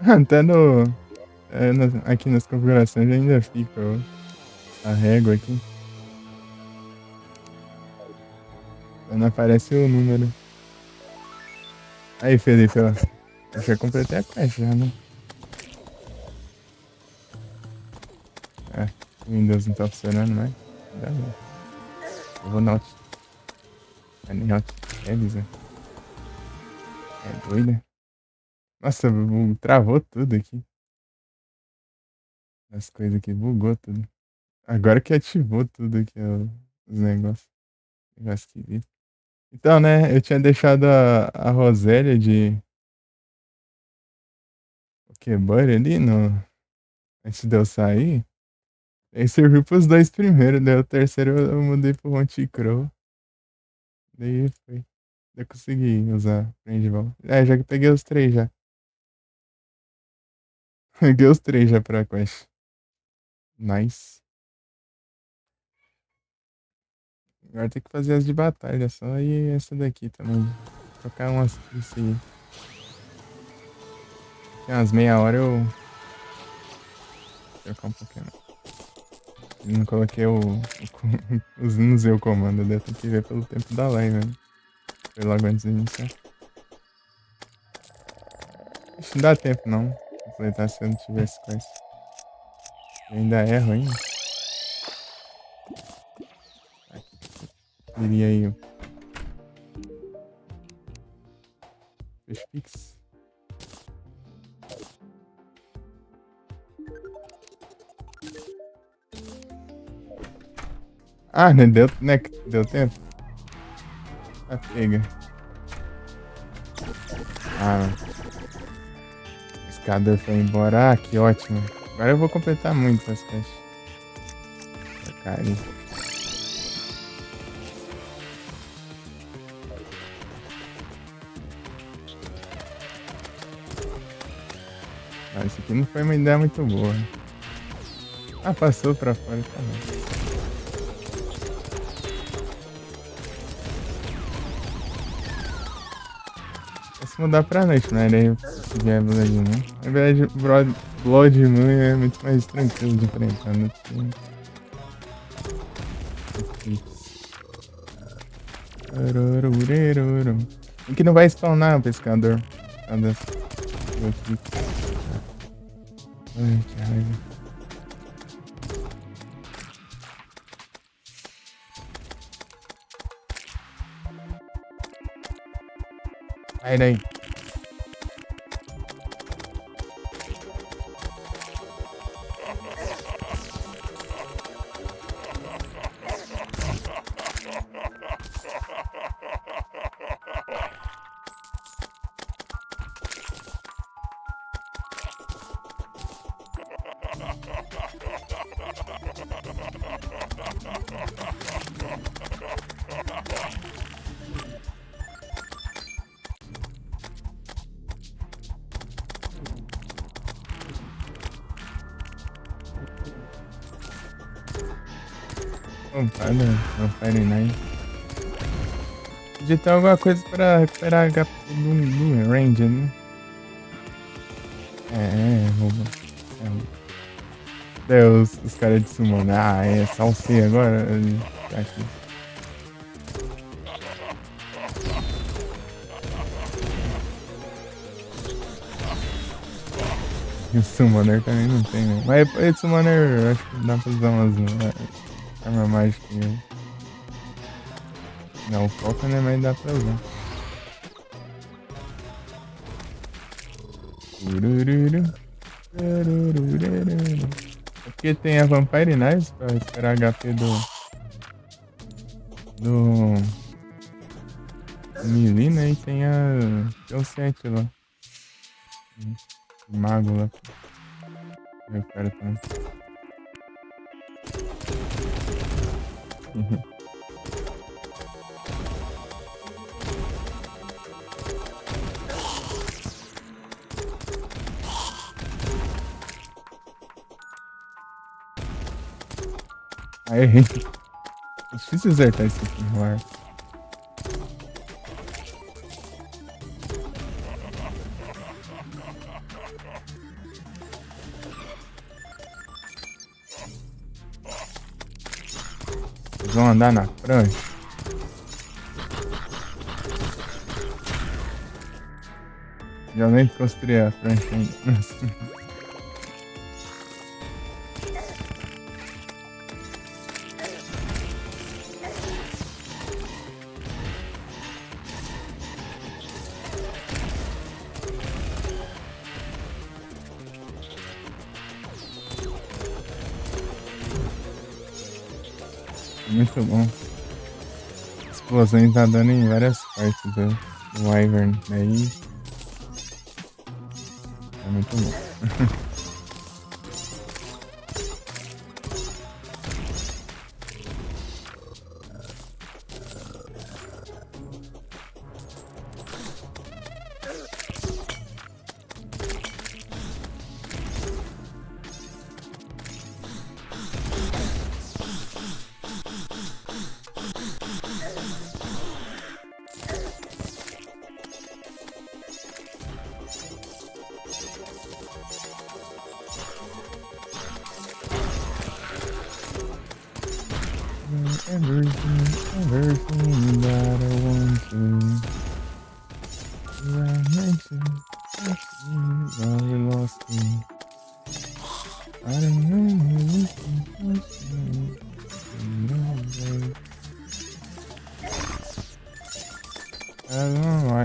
[SPEAKER 1] Até no, aqui nas configurações ainda fica a régua aqui. Não aparece o número. Aí, Felipe, ó. Eu já completei a quest já, né? É, o Windows não tá funcionando mais. Dá mesmo. Eu vou na Alt. É nem Alt. É, Lisa. É doida. Nossa, travou tudo aqui. As coisas aqui, bugou tudo. Agora que ativou tudo aqui, ó, os negócios. Negócio esquisito. Então, né, eu tinha deixado a Rosélia de Pokéball ali no, antes de eu sair. Aí serviu pros dois primeiros, daí o terceiro eu mudei pro Honticrow. Daí foi. Daí eu consegui usar Prendval. É, já que peguei os três já. Peguei os três já pra quest. Nice. Agora tem que fazer as de batalha só e essa daqui também. Trocar umas isso aí. Tem umas meia hora eu trocar um Pokémon. Não coloquei não usei o comando, daí eu tenho que ver pelo tempo da live, né? Foi logo antes de iniciar. Acho que não dá tempo não. Completar se eu não tivesse quest. Eu ainda erro ainda. Viria aí o Pix. Ah, né? Deu tempo? Ah, pega. Ah, o pescador foi embora. Ah, que ótimo. Agora eu vou completar muito as caixas. Porcaria. Ah, isso aqui não foi uma ideia muito boa. Ah, passou pra fora, tá bom. É se mudar pra noite, né? Daí se vier Blood Moon. Na verdade, Blood Moon é muito mais tranquilo de enfrentar, né? E que não vai spawnar o pescador. Ai, que raiva. Sai daí. Vampire Knight. Podia ter alguma coisa pra recuperar HP do Ranger, né? Rouba. Daí os caras de summon, né? Ah, é só o C agora? Tá aqui. E o Summoner também não tem, né? Mas o Summoner, eu acho que dá pra usar umas arma mágica nele. Não, o Falcon, né? Mas dá pra usar. Aqui tem a Vampire Knives pra recuperar HP do Melee, né? E tem o 7 lá. O Mago lá. Recupera também. Aí, é difícil acertar esse aqui no ar. andar na prancha. Já nem construí a prancha ainda. Muito bom. Explosões tá dando em várias partes do Wyvern. Daí é muito bom. Everything that I want to. Right next to all we lost me. I don't know I don't know why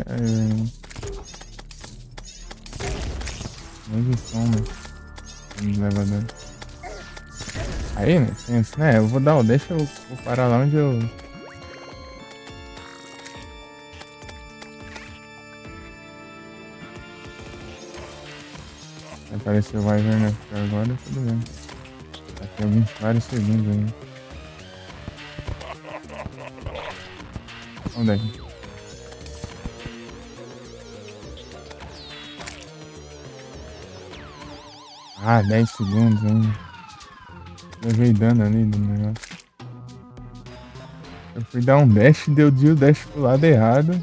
[SPEAKER 1] mas som, né? Vamos levar dentro. Aí, né? Pensa, né? Eu vou dar o. Deixa eu vou parar lá onde eu. Apareceu o Wyvern, né? Porque agora tudo bem. Daqui a vários segundos ainda. Onde é que? Ah, 10 segundos ainda. Levei dano ali do negócio. Eu fui dar um dash, deu o dash pro lado errado.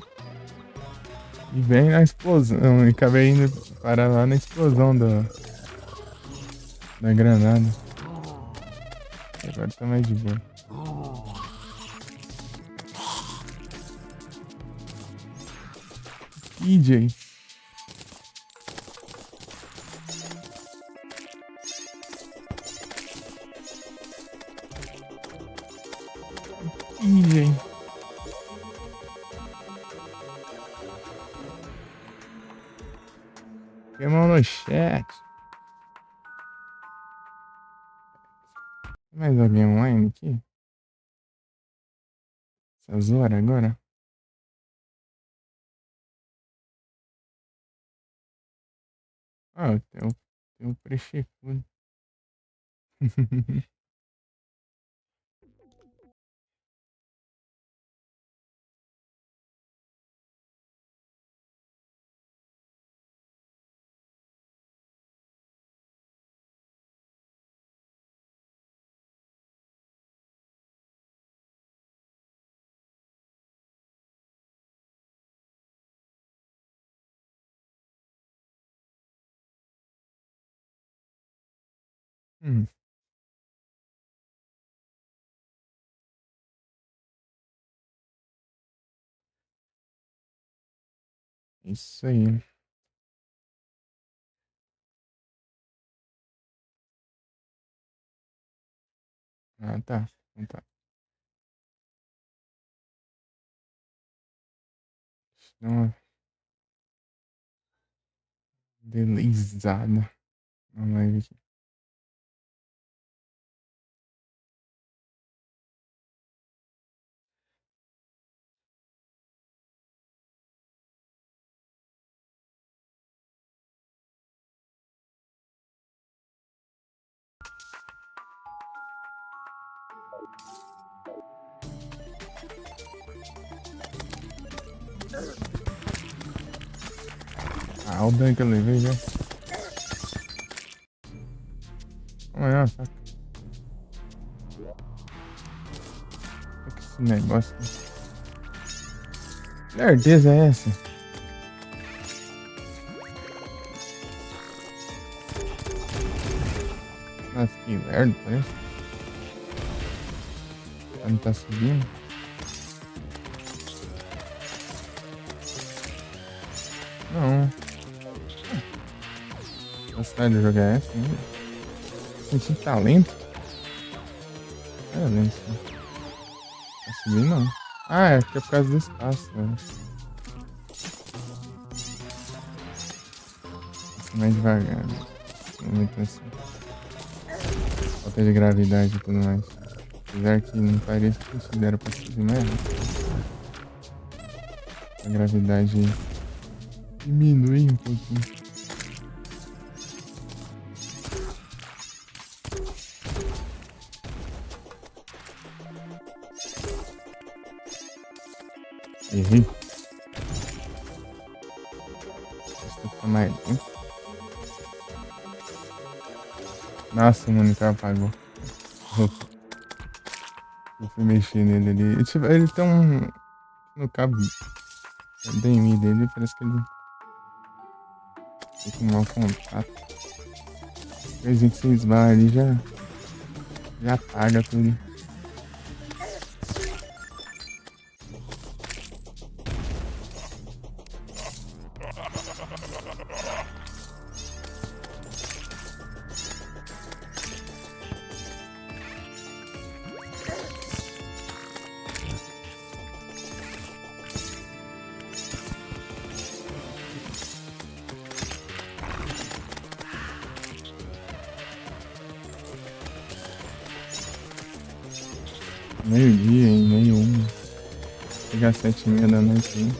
[SPEAKER 1] E vem na explosão. E acabei indo parar lá na explosão da granada. Agora tá mais de boa. EJ. EJ. Queimou no chat. Tem mais alguém online aqui? Essas horas agora? Ah, tem um prefeito. Isso aí. Ah, tá. Então tá. Dá uma delizada na live aqui. Ah, olha o dano que eu levei já. Amanhã, saca. Olha que esse negócio. Que lerdeza é essa? Nossa, que merda, parece. Não tá subindo? Não. Velocidade de jogar essa, né? Senti talento? É, lento sim. Tá subindo não. Ah, é que é por causa do espaço, né? Assim, mais devagar, né? Muito assim. Falta de gravidade e tudo mais. Apesar que não parece que considera pra subir mais rápido. A gravidade diminui um pouquinho. Errei. Essa tá mais lento. Nossa, o monitor apagou. Eu fui mexer nele ali. Ele tem um. No cabo HDMI dele, parece que ele tem um mau contato. Coisinha que você esbarra ali já apaga tudo. Meio-dia, hein? Meio-uma. Chegar às 7h30 da noite aí.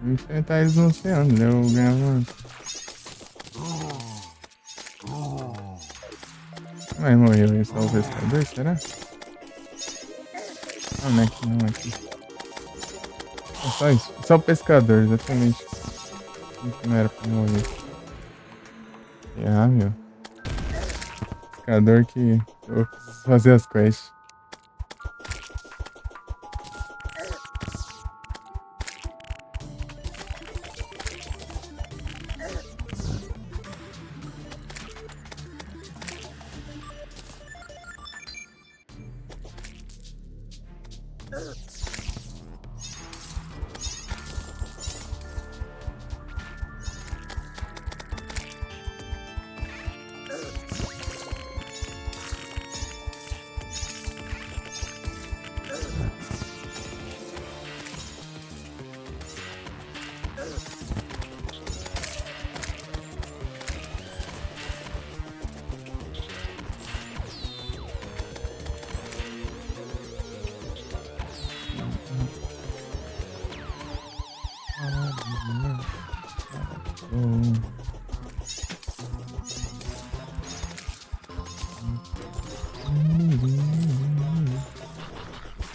[SPEAKER 1] Vou enfrentar eles no oceano, né? Eu ganhava. Mas morreu aí só o pescador, será? Ah, não é aqui não, é aqui. É só isso. Só o pescador, exatamente. Não era pra morrer. Ah, meu. Pescador que eu preciso fazer as quests.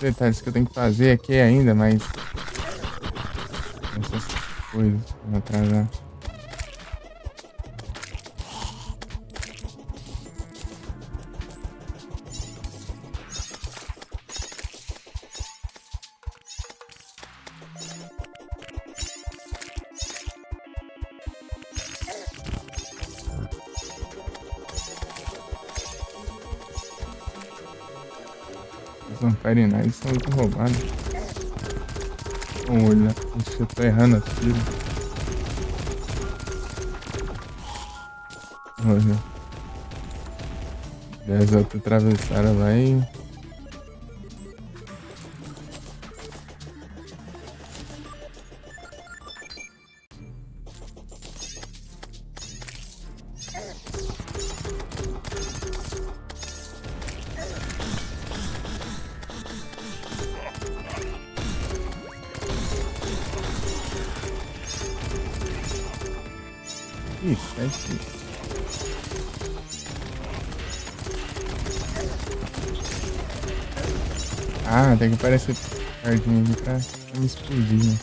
[SPEAKER 1] Detalhes que eu tenho que fazer aqui ainda, mas essas coisas vão atrasar. Os Vampire Knights são muito roubados. Com o olho, né? Ixi, eu tô errando as tiras. Olha. 10 outros atravessaram lá e... Ih, 7. Ah, tem que aparecer pertinho aqui pra me explodir, né?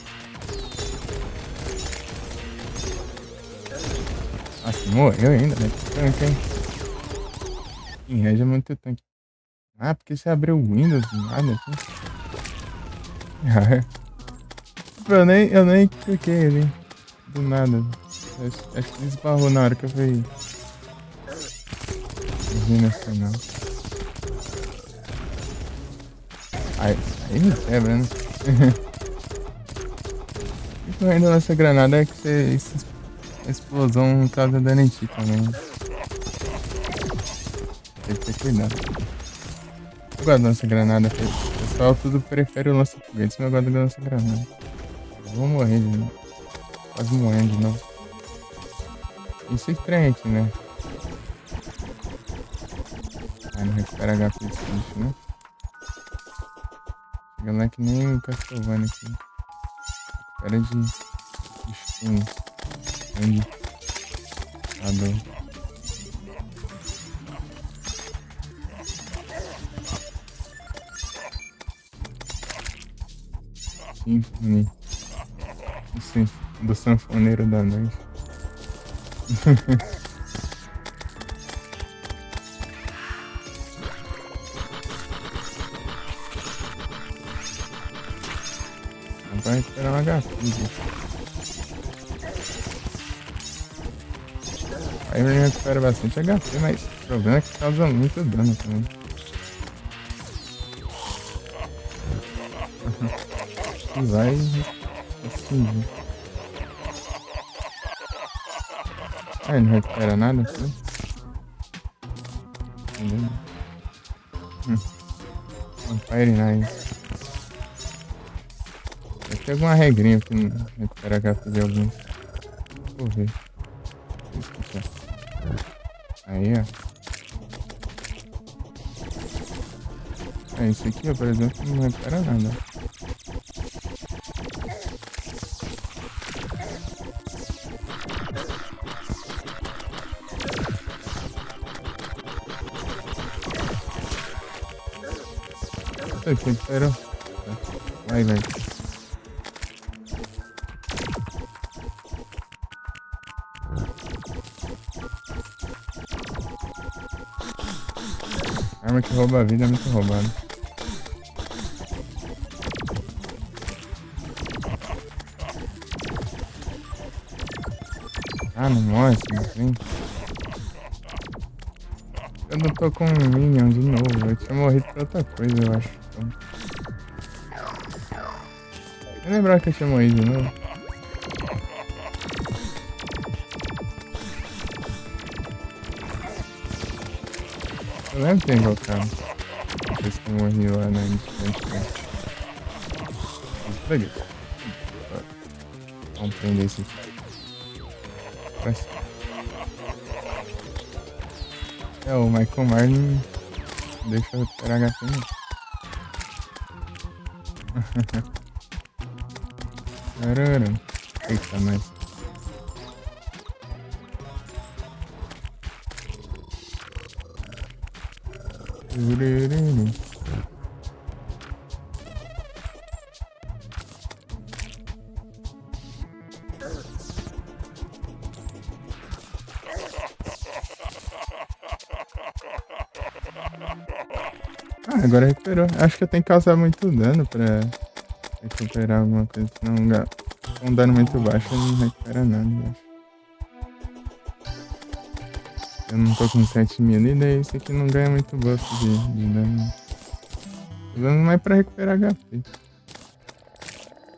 [SPEAKER 1] Morreu ainda, né? Que tanque, hein? Em Red é muito tanque. Ah, porque você abriu o Windows do nada assim? Tipo, eu nem cliquei ali. Do nada. Acho que esbarrou na hora que eu fui vir nessa não. Aí me quebra, né? E correndo nessa granada é que a explosão causa dano em ti também. Tem que ter cuidado. Eu gosto de lança granada, filho. O pessoal tudo prefere o lança foguetes, mas eu gosto de lança granada. Eu vou morrer de novo. Quase morrendo de novo. Isso é estranho aqui, né? Ah, não recupera HP desse bicho, né? Chega lá que nem o Castlevania aqui. Recupera de bicho com sangue. Tá doido. Symphony. Do sanfoneiro da noite. Vai esperar um HP, bicho. Aí ele recupera bastante HP, mas o problema é que causa muito dano também. E vai assim. Ah, ele não recupera nada, assim? Entendeu? Fire Nice. Deve ter alguma regrinha que não recupera HP de alguns. Vou ver. Aí, ó. Esse aqui, ó, por exemplo, não recupera nada. Isso aqui recuperou. Vai, vai. Arma que rouba a vida é muito roubada. Ah, não morre assim. Eu não tô com um Minion de novo. Eu tinha morrido por outra coisa, eu acho. Então... Eu lembrava que eu tinha morrido de novo. Eu lembro de ter invocado. Depois que eu morri lá na instante. Beleza. Vamos prender esse aqui. É, o Michael Myers não deixa eu recuperar HP não. Caramba. Eita, mas... Ah, agora recuperou. Acho que eu tenho que causar muito dano pra recuperar alguma coisa. Senão um dano muito baixo não recupera nada, eu acho. Eu não tô com 7.000 e daí esse aqui não ganha muito buff de dano. Tô usando mais pra recuperar HP.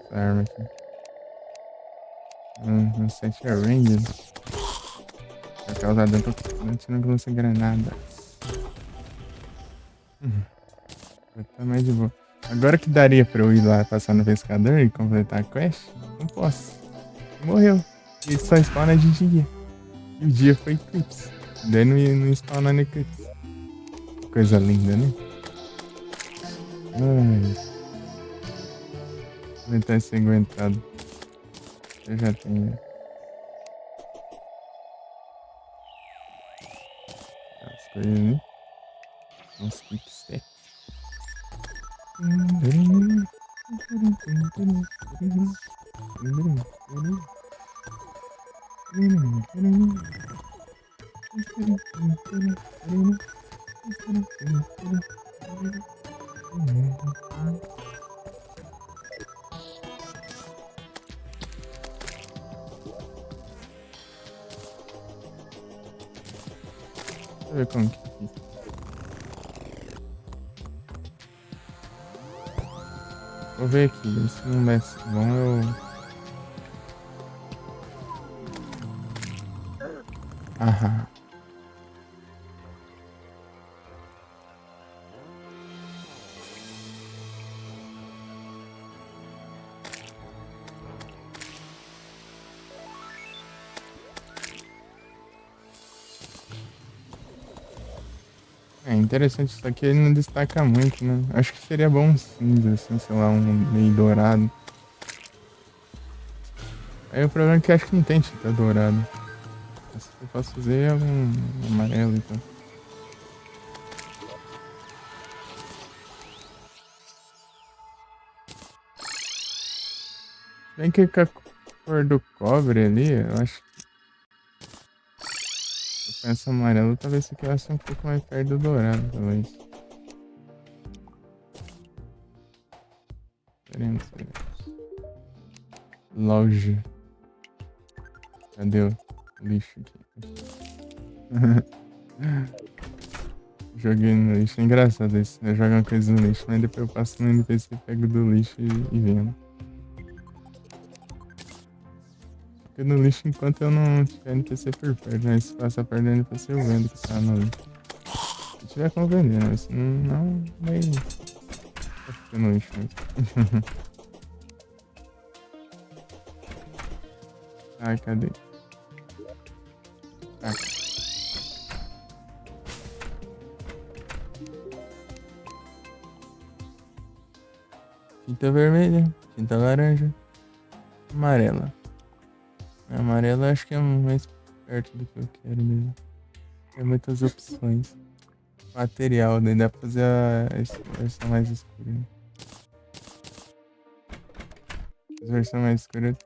[SPEAKER 1] Essa arma aqui. Um 7 é ranged. Pra causar dano não lança granada. Tá mais de boa. Agora que daria pra eu ir lá passar no pescador e completar a quest, não posso. Morreu. E só spawna de dia. E o dia foi eclipse. Daí não spawna no eclipse. Coisa linda, né? Ai. Vou tentar ser aguentado. Eu já tenho. As coisas ali. Uns quick step. Deixa eu ver como que fica. Vou ver aqui, se não desse bom eu... Aham. É interessante isso aqui, ele não destaca muito, né? Acho que seria bom um cinza, assim, sei lá, um meio dourado. Aí o problema é que acho que não tem tinta dourada. Mas o que eu posso fazer é um amarelo, então. Bem que com a cor do cobre ali, eu acho que com essa amarela talvez isso aqui vai ser um pouco mais perto do dourado, talvez. Veremos, veremos. Loja. Cadê o lixo aqui? Joguei no lixo. É engraçado isso. Eu jogo uma coisa no lixo, mas depois eu passo no NPC, pego do lixo e vendo. Fica no lixo enquanto eu não tiver NPC por perto, né? Se passar perto do NPC eu vendo que tá no lixo. Se tiver como vender, né? Se não, daí fica no lixo mesmo. Ai, cadê? Ah, tinta vermelha, tinta laranja, amarela. A amarela acho que é mais perto do que eu quero mesmo. Tem muitas opções. Material, daí dá pra fazer a versão mais escura. A versão mais escura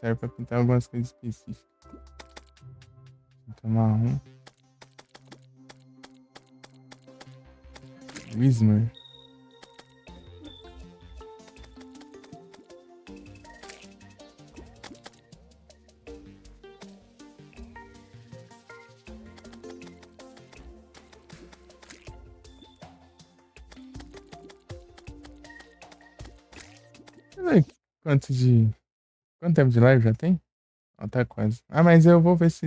[SPEAKER 1] serve pra pintar algumas coisas específicas. Tinta marrom. Wismer. Deixa eu ver quanto tempo de live já tem? Ah, tá quase. Ah, mas eu vou ver se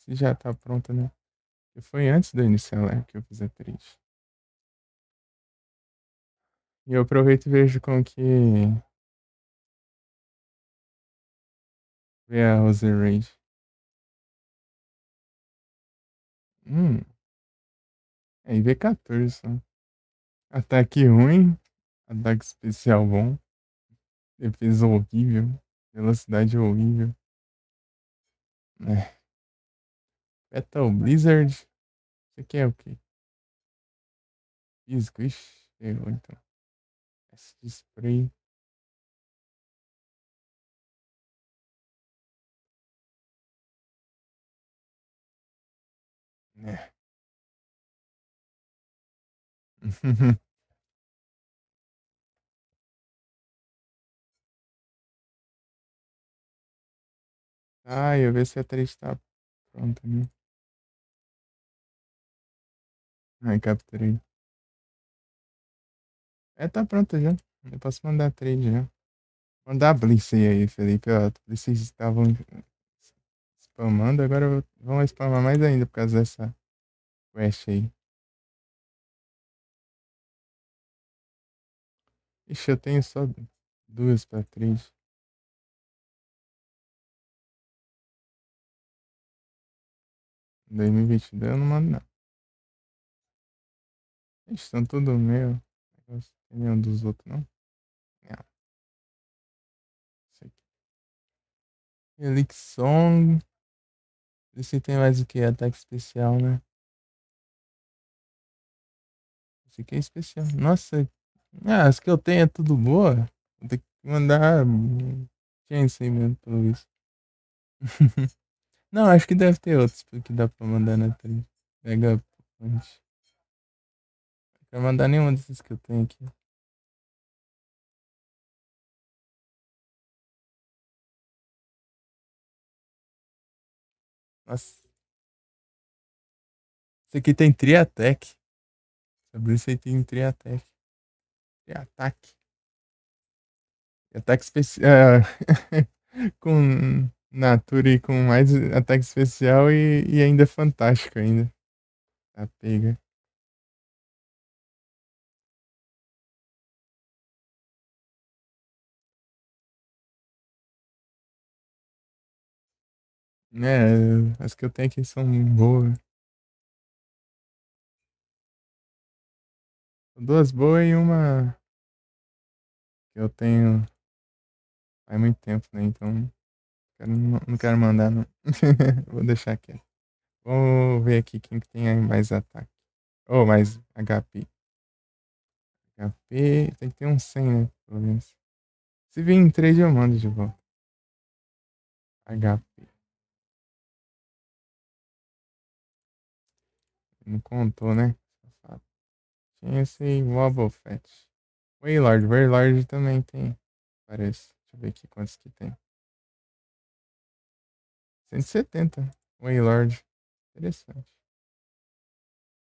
[SPEAKER 1] já tá pronta, né? Porque foi antes do iniciar a live que eu fiz a trilha. E eu aproveito e vejo como que vê a Rose Raid. É IV14 só. Ataque ruim, ataque especial bom, defesa horrível, velocidade horrível. É. Metal Blizzard, isso aqui é o quê? Físico, ixi, ferrou então. Esse spray, né? Ah, eu ver se a 3 tá pronta, né? Ai, capturei. É, tá pronta já. Eu posso mandar trade já. Mandar a Blitz aí, Felipe. Ó, vocês estavam spamando, agora vão spamar mais ainda por causa dessa quest aí. Ixi, eu tenho só duas pra trade. 2022 eu não mando não. Ixi, são tudo meu. Não tem nenhum dos outros, não? Não, isso aqui. Elix Song. Esse tem mais o que? Ataque especial, né? Esse aqui é especial. Nossa. Ah, as que eu tenho é tudo boa. Vou ter que mandar. Chance aí mesmo, pelo visto. Não, acho que deve ter outros, porque dá pra mandar na trilha. Pega ponte. Não quero mandar nenhum desses que eu tenho aqui. Nossa, esse aqui tem Triatec. Sobre isso aí tem Triatec. Triataque. Ataque especial. Com Natura e com mais ataque especial e ainda fantástico ainda. Tá pega. É, as que eu tenho aqui são boas. Duas boas e uma que eu tenho faz muito tempo, né? Então não quero mandar, não. Vou deixar quieto. Vou ver aqui quem que tem aí mais ataque. Ou mais HP. HP tem que ter um 100, né? Pelo menos. Se vir em trade, eu mando de volta. HP. Não contou, né? Safado. Tinha esse Wobbuffet. Wailord. Wailord também tem. Parece. Deixa eu ver aqui quantos que tem. 170. Wailord. Interessante.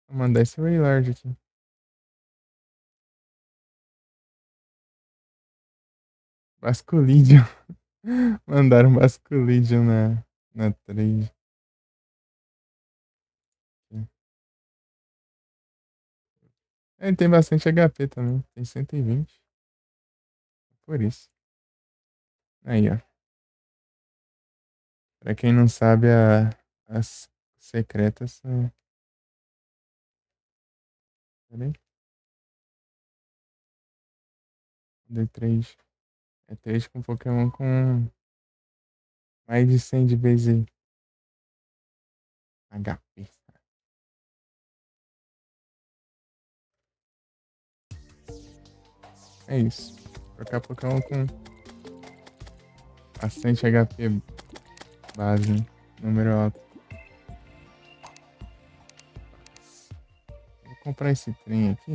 [SPEAKER 1] Vou mandar esse Wailord aqui. Basculidion. Mandaram Basculidion na trade. Ele tem bastante HP também. Tem 120. Por isso. Aí, ó. Pra quem não sabe, as secretas são. Peraí. Dei 3. É 3 com Pokémon com mais de 100 de base HP. É isso. Trocar Pokémon com bastante HP base, né? Número alto. Vou comprar esse trem aqui.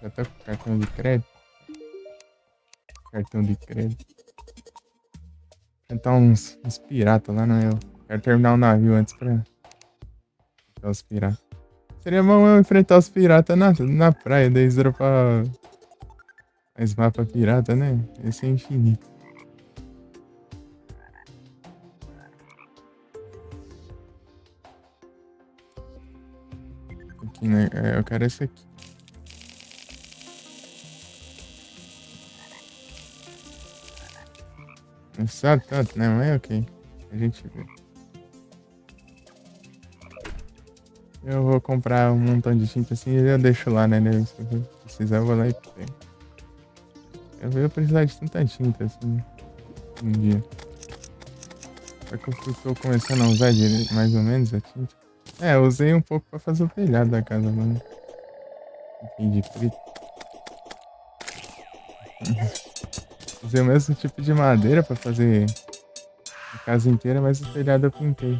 [SPEAKER 1] Já tá com cartão de crédito. Cartão de crédito. Tentar uns piratas lá, não é? Eu quero terminar o navio antes pra enfrentar os piratas. Seria bom eu enfrentar os piratas na praia, daí dropar mais mapa pirata, né? Esse é infinito. Aqui, né? Eu quero esse aqui. Não sabe tanto, né? Mas é ok. A gente vê. Eu vou comprar um montão de tinta assim e eu deixo lá, né? Se eu precisar, eu vou lá e pego. Eu vou precisar de tanta tinta assim um dia. Só que eu tô começando a usar direito, mais ou menos a tinta. É, eu usei um pouco pra fazer o telhado da casa, mano. Enfim, de preto. Usei o mesmo tipo de madeira pra fazer a casa inteira, mas o telhado eu pintei.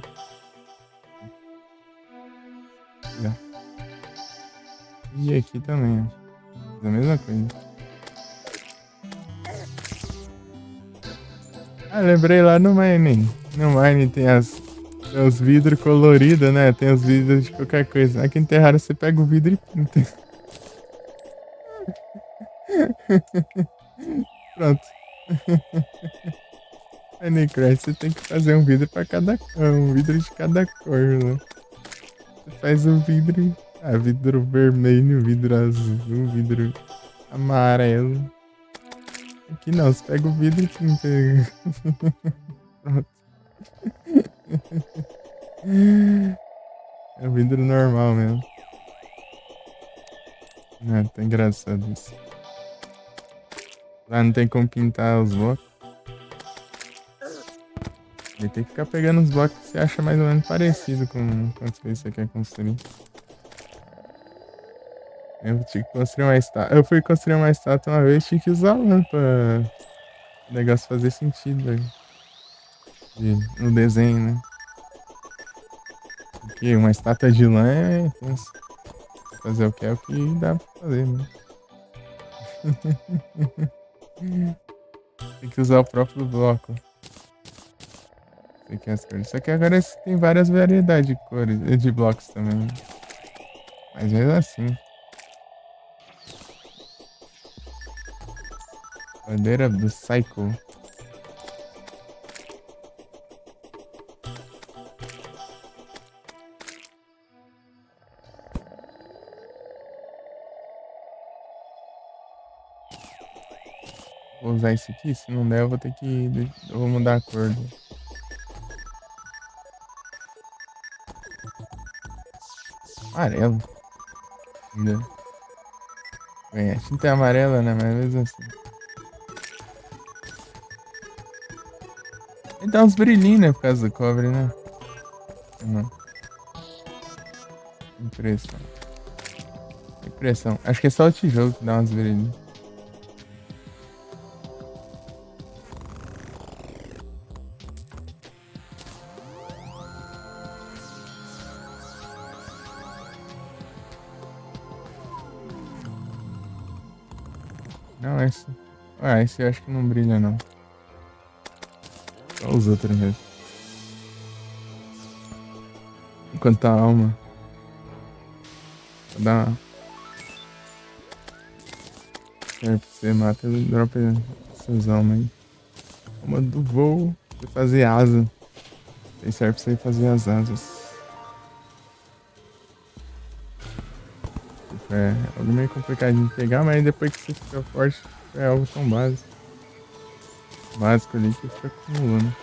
[SPEAKER 1] Já. E aqui também, ó. Fiz a mesma coisa. Ah, lembrei lá no Mine. No Mine tem os vidros coloridos, né? Tem os vidros de qualquer coisa. Aqui em Terraria você pega o vidro e pinta. Pronto. Minecraft, você tem que fazer um vidro pra cada cor. Um vidro de cada cor, né? Você faz o vidro. Ah, vidro vermelho, vidro azul, vidro amarelo. Aqui não, você pega o vidro e pinta. Pronto. É o vidro normal mesmo. Ah, tá engraçado isso. Lá não tem como pintar os blocos. Ele tem que ficar pegando os blocos que você acha mais ou menos parecido com as coisas que você quer construir. Eu tinha que construir uma estátua. Eu fui construir uma estátua uma vez, tinha que usar lã pra o negócio fazer sentido, velho. no desenho, né? Porque uma estátua de lã é tenso. Fazer o que é o que dá pra fazer, né? Tem que usar o próprio bloco. Sei que as cores. Só que agora tem várias variedades de cores, de blocos também. Mas mesmo assim. Bandeira do Psycho. Vou usar isso aqui, se não der eu vou ter que... Eu vou mudar a cor. Amarelo. Ainda. Bem, a tinta é amarela, né? Mas mesmo assim. E dá uns brilhinhos, né? Por causa do cobre, né? Não. Impressão. Impressão. Acho que é só o tijolo que dá uns brilhinhos. Não, esse. Ah, esse eu acho que não brilha, não. Só os outros mesmo. Enquanto a alma. Vou dar uma. Você mata e dropa essas almas aí. Alma do voo. Pra fazer asa. Aí serve pra você fazer as asas. Tipo, é algo meio complicadinho de pegar, mas depois que você fica forte, é algo tão básico. Básico ali que fica acumulando.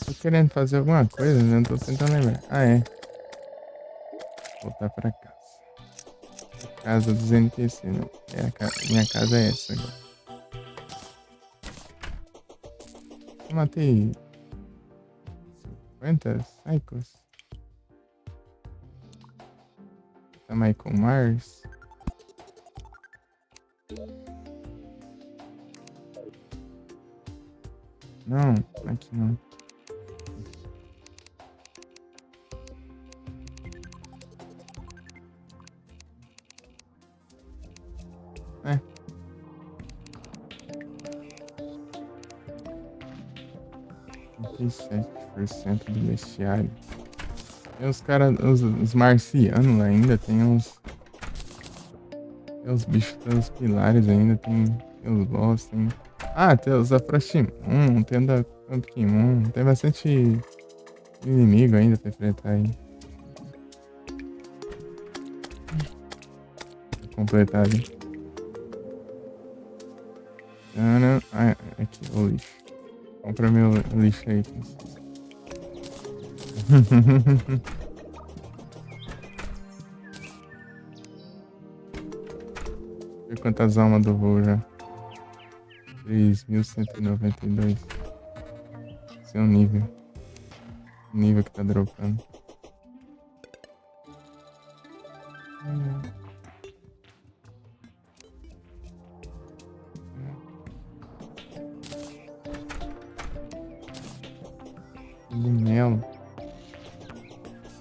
[SPEAKER 1] Tô querendo fazer alguma coisa, né? Tô tentando lembrar. Ah, é. Voltar pra casa. Casa dos NPC, não. É minha casa é essa agora. Eu matei 50 Psychos. Tá Michael Myers. Não, aqui não. É. %, do bestiário. Tem os caras, os marcianos lá ainda, tem uns. Tem os bichos dos pilares ainda, tem os boss, tem. Ah, tem os da Frostimon, tem o da Pumpkinmon, tem bastante inimigo ainda pra enfrentar aí. Completado. Ah, aqui, o lixo. Compra meu lixo aí. Ver quantas almas do voo já. 3.192. Esse é o nível. O nível que tá dropando. Cogumelo.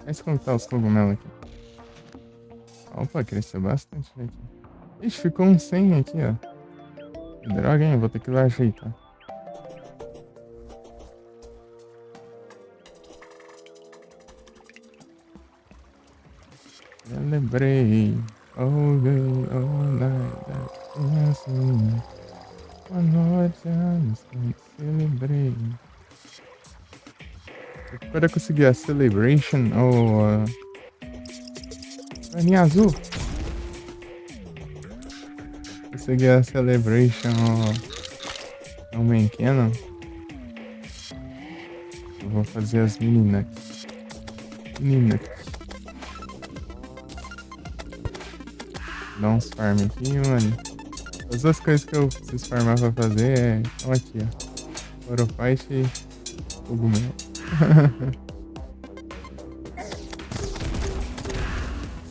[SPEAKER 1] Mas como tá os cogumelos aqui? Opa, cresceu bastante aqui. Ixi, ficou um 100 aqui, ó. Droga, hein? Vou ter que ir lá ajeitar. Celebrei. All day, all night. Assim. Boa noite, anos. Celebrei. Quando eu conseguir a Celebration ou a. Paninha azul. Consegui a Celebration ou. O Main Cannon. Eu vou fazer as meninas. Meninas. Dá uns farm aqui, mano. As duas coisas que eu preciso farmar pra fazer é. Olha aqui, ó. Orofight e cogumelo.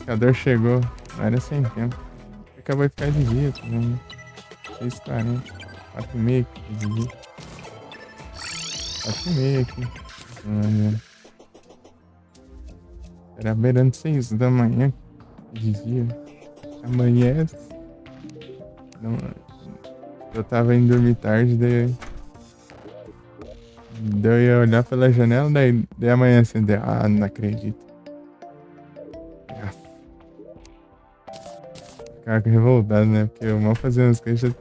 [SPEAKER 1] pescador chegou. Não era sem tempo. Acabou de ficar de dia também, né? 6h40. 4h30 aqui de dia. 4h30 aqui. Era beirando 6 da manhã de dia. Amanhece. Não, eu tava indo dormir tarde, daí eu ia olhar pela janela, daí amanhã acendeu. Ah, não acredito. Ah, ficava revoltado, né? Porque eu mal fazia as coisas,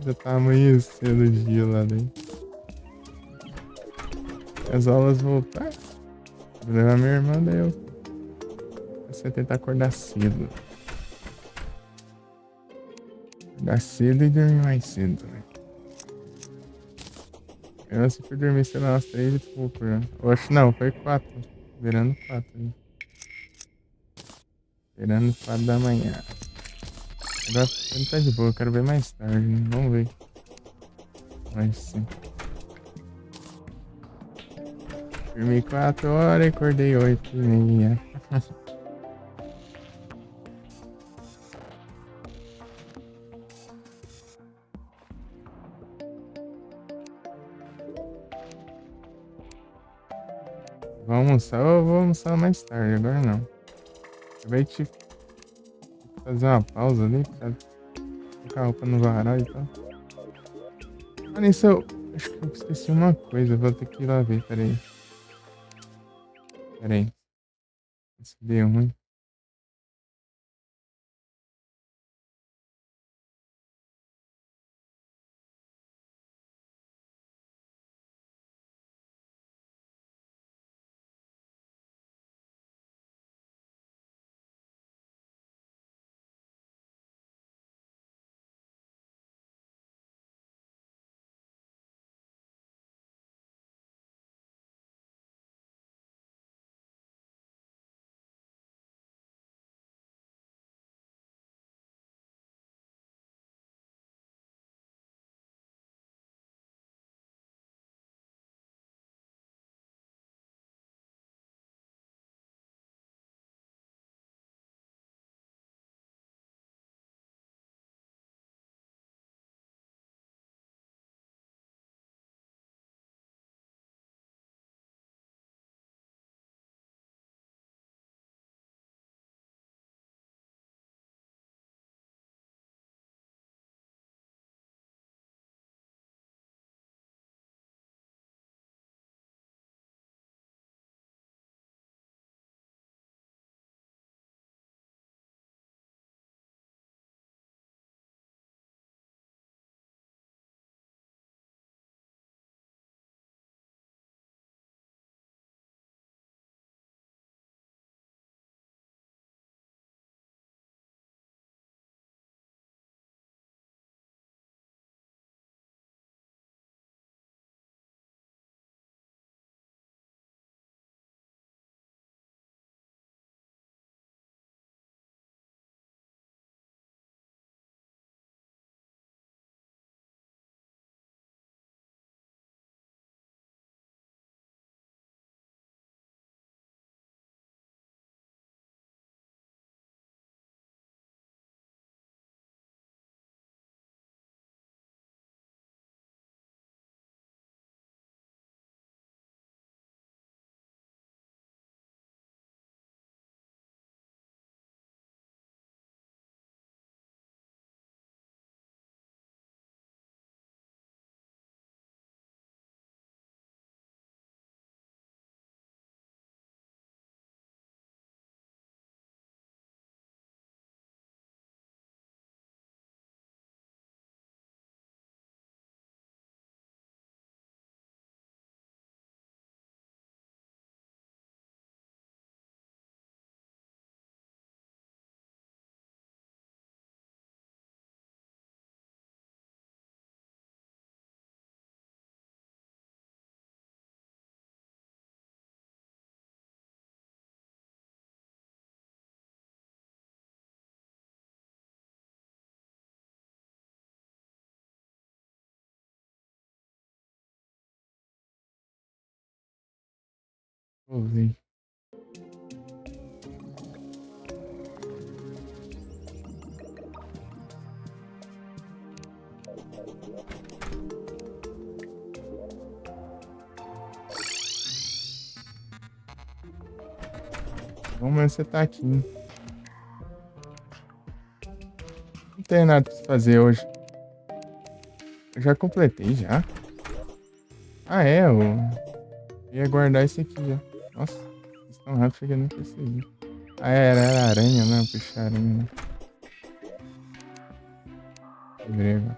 [SPEAKER 1] já tá amanhecendo o dia lá daí. As aulas voltaram. Vou levar minha irmã, daí eu comecei a tentar acordar cedo. Acordar cedo e dormir mais cedo, né? Eu assim fui dormir, sei lá, umas 3 e pouco já. Eu acho não, foi 4. Virando 4, né? Virando 4 da manhã. Agora ficando tá de boa, eu quero ver mais tarde, né? Vamos ver. Mas sim. Dormi 4 horas e acordei 8h30. Vou almoçar ou vou almoçar mais tarde, agora não. Acabei de fazer uma pausa ali pra colocar a roupa no varal e tal. Ah, nisso eu acho que eu esqueci uma coisa, vou ter que ir lá ver, peraí. Peraí. Isso deu ruim. Vou ver. Vamos ver se você tá aqui. Não tem nada pra fazer hoje. Eu já completei já. Ah, é, eu ia guardar esse aqui já. Nossa, vocês tão rápido que eu nem percebi. Ah, era aranha, né? Puxa aranha, né? Grego.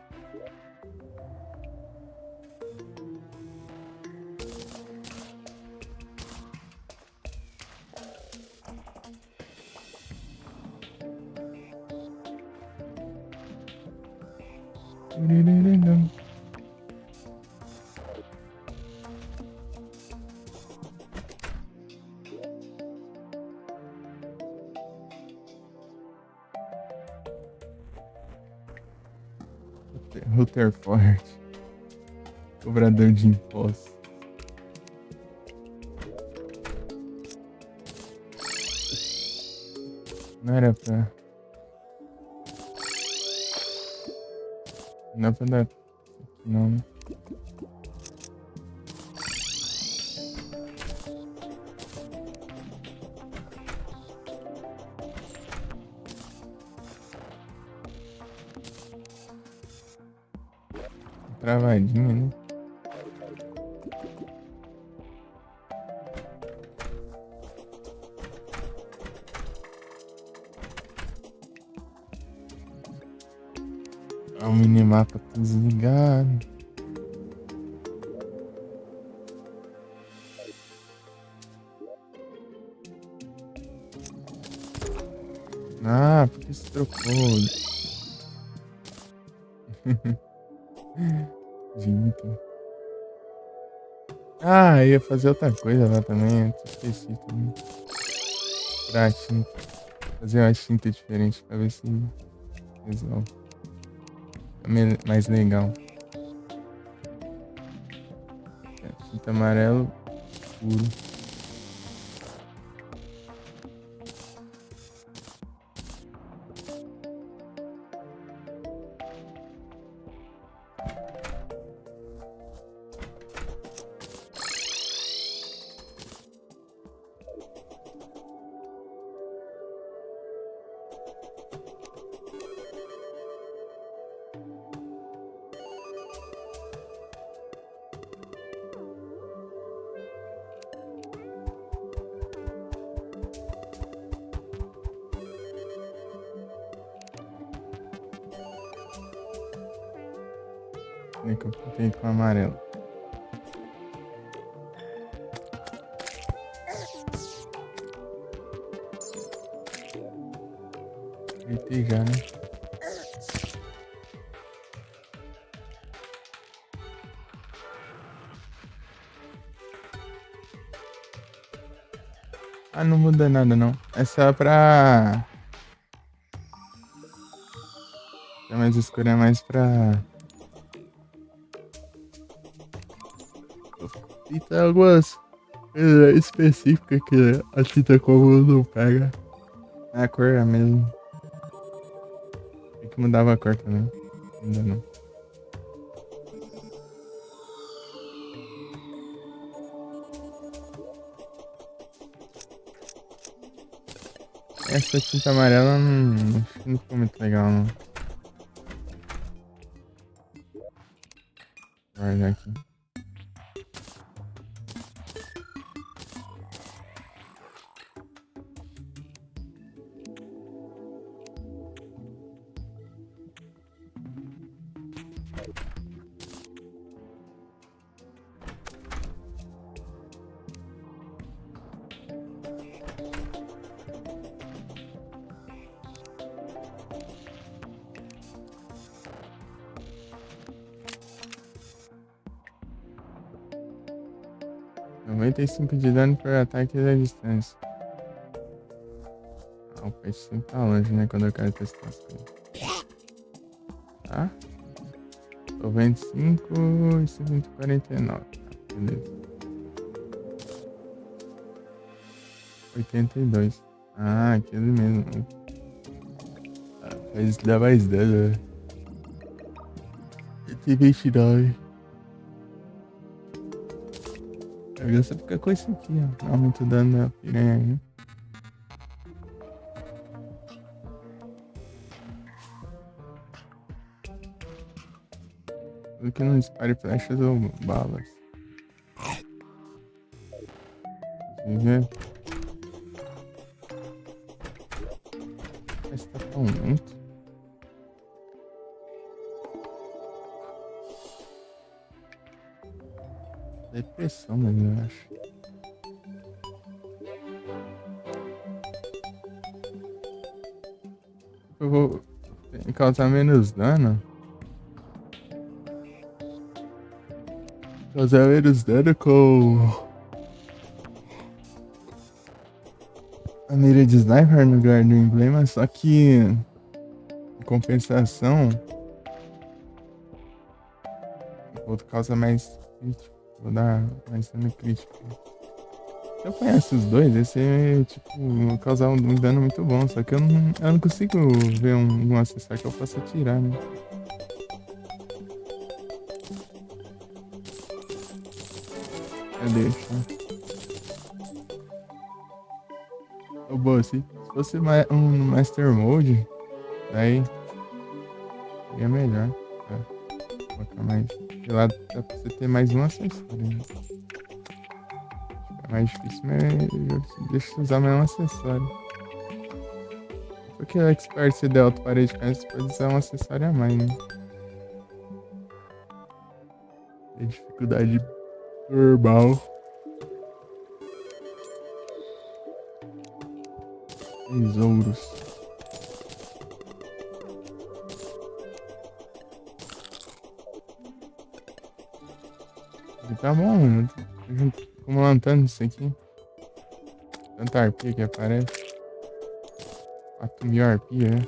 [SPEAKER 1] Rutherford. Cobrador de impostos. Não era pra... Não é pra dar... Não, né? Travadinha, né? O minimapa tá desligado. Ah, por que você trocou? Gente. Ah, ia fazer outra coisa lá também. Eu esqueci também. Pra tinta. Fazer uma tinta diferente pra ver se resolve. É mais legal. É, tinta amarelo puro. Nem que eu fiquei com amarelo. Gritei já, né? Ah, não muda nada não. É só pra... É mais escuro, é mais pra... Tem algumas coisas específicas que a tinta comum não pega. A cor é a mesma. Tem que mudar a cor também. Ainda não. Essa tinta amarela acho que não ficou muito legal não. Vou guardar aqui. Noventa e cinco de dano por ataque da distância. Ah, o peixe sempre tá longe, né? Quando eu quero testar as coisas. Tá? 95 e 149. Tá, beleza. 82. Ah, aquele mesmo. Mas dá mais dano, né? 129. Agora você fica com isso aqui, ó. Aumenta o dano da piranha aí. Tudo que não dispare flechas ou balas. Inclusive, mas tá com muito. Depressão mesmo, eu acho. Eu vou causar menos dano. Causar menos dano com a mira de sniper no lugar do emblema, só que em compensação o outro causa mais crítico. Vou dar mais dano crítico. Se eu conheço os dois, esse é tipo causar um dano muito bom, só que eu não consigo ver um acessório que eu possa tirar, né? Eu deixo. Ô, boa, se fosse um Master Mode, daí seria melhor. Tá? Colocar mais. De lado dá pra você ter mais um acessório. Né? É mais difícil, mas deixa eu usar mais um acessório. Porque o Expert se der alto parede de você pode usar um acessório a mais, né? Tem dificuldade normal. Tesouros. Tá bom, acumulando tanto isso aqui. Tanta arpia que aparece. 4.000 arpia, né?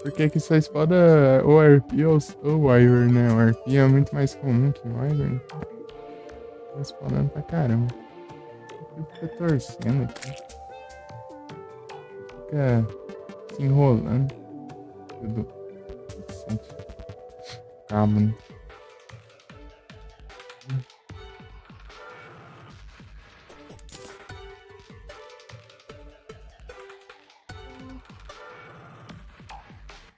[SPEAKER 1] Porque que só espada ou arpia ou wyvern, né? O arpia é muito mais comum que o wyvern. Tá spawnando pra caramba. Fica torcendo aqui. Fica se enrolando. Tudo. Calma, né?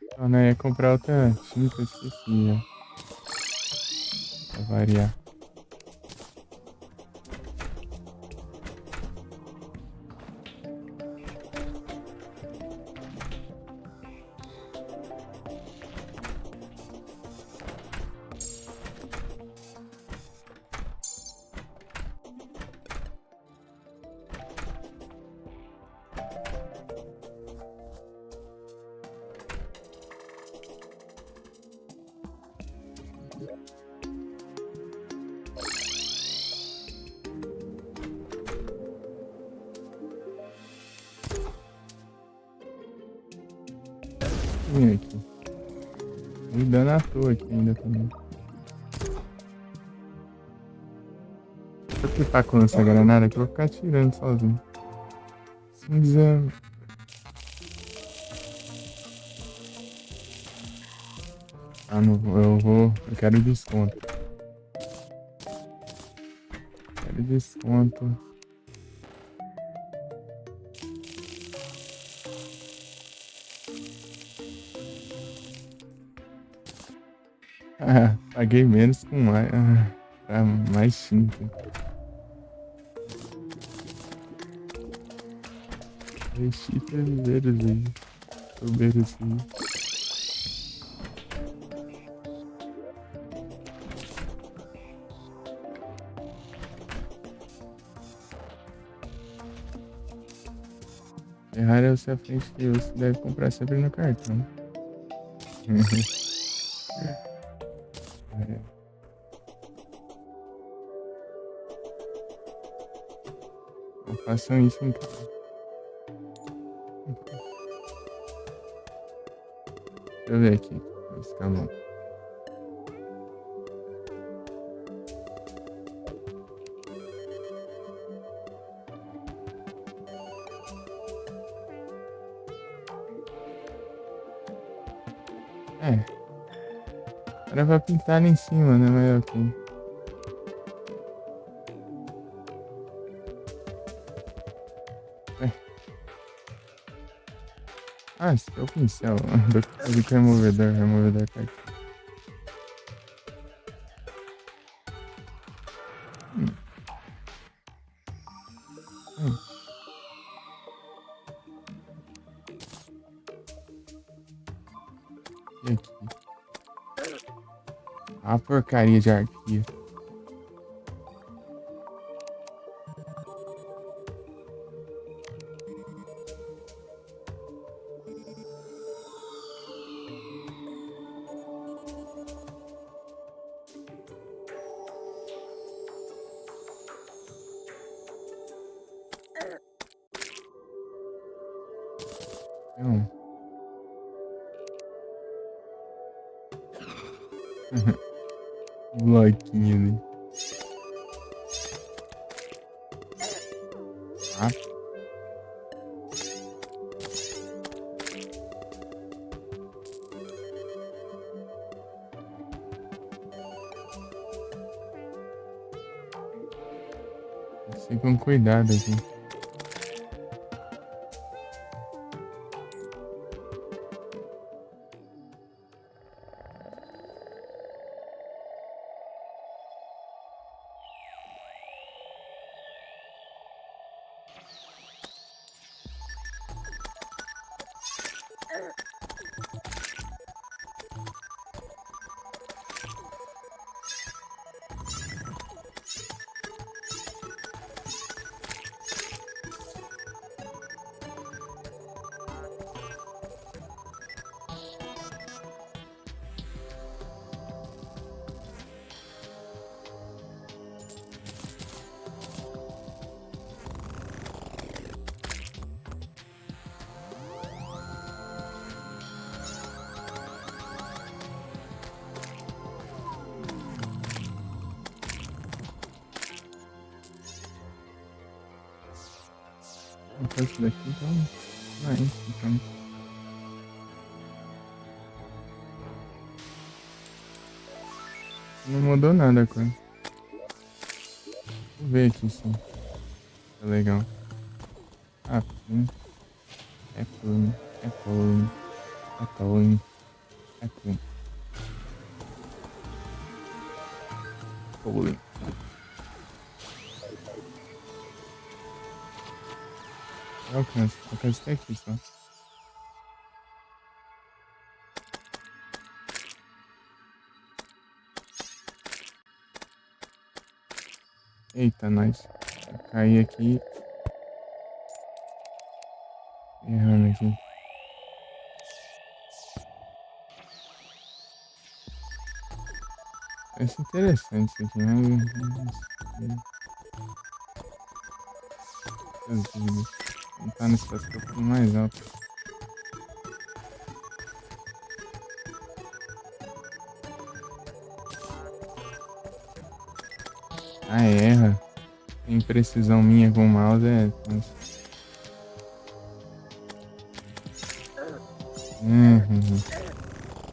[SPEAKER 1] Então, né? Ia comprar outra tinta, esqueci já. Pra variar. Vem aqui. Me dando à toa aqui ainda também. Deixa eu clipar com essa granada que eu vou ficar atirando sozinho. Cinza. Ah, não vou. Eu quero desconto. Quero desconto. Ah, paguei menos com mais. Pra mais tinta. Chifres verdes aí. Sobreiros aí. Ferrari é o seu frente que você deve comprar sempre no cartão. É. Não façam isso em casa. Deixa eu ver aqui. Fica bom. É. Era pra pintar ali em cima, né? Mas ok. É. Ah, esse é o pincel. Do que removedor. Removedor tá aqui. Hum. Hum. E aqui? Ah, porcaria de arquia. Não. Bloquinho ali. Ah, pensei com cuidado aqui. Vou fazer isso daqui, então. Não é isso, então. Não mudou nada a cor. Vou ver aqui sim. Tá legal. Ah, sim. É clone. É clone. É clone. É clone. Clone. Alcance. Alcance até aqui só. Eita, nós. Eu caí aqui. Errando aqui. Parece interessante isso aqui, mas. Não tá no espaço que eu fui mais alto. Ah, erra. Tem precisão minha com o mouse é. Nossa. Uhum.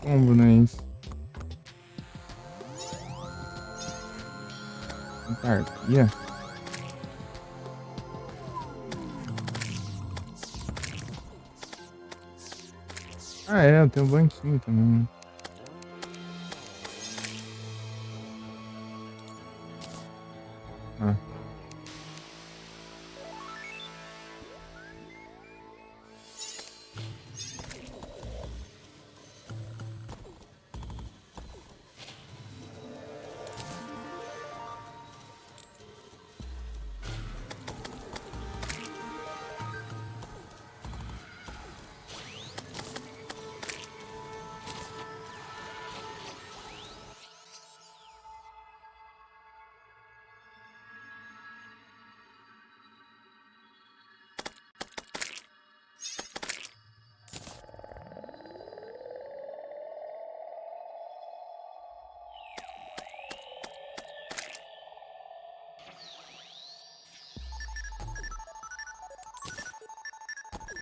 [SPEAKER 1] Combo, não é isso? Entarpia? Ah, é, eu tenho um banquinho também. Ah.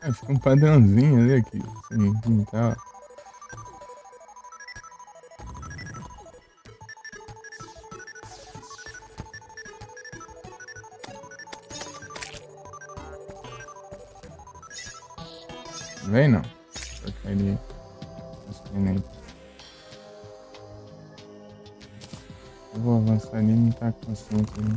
[SPEAKER 1] Ah, fica um padrãozinho ali aqui. Assim, tá. Vem não. Porcaria. Gostei. Eu vou avançar ali, não tá consciente ali.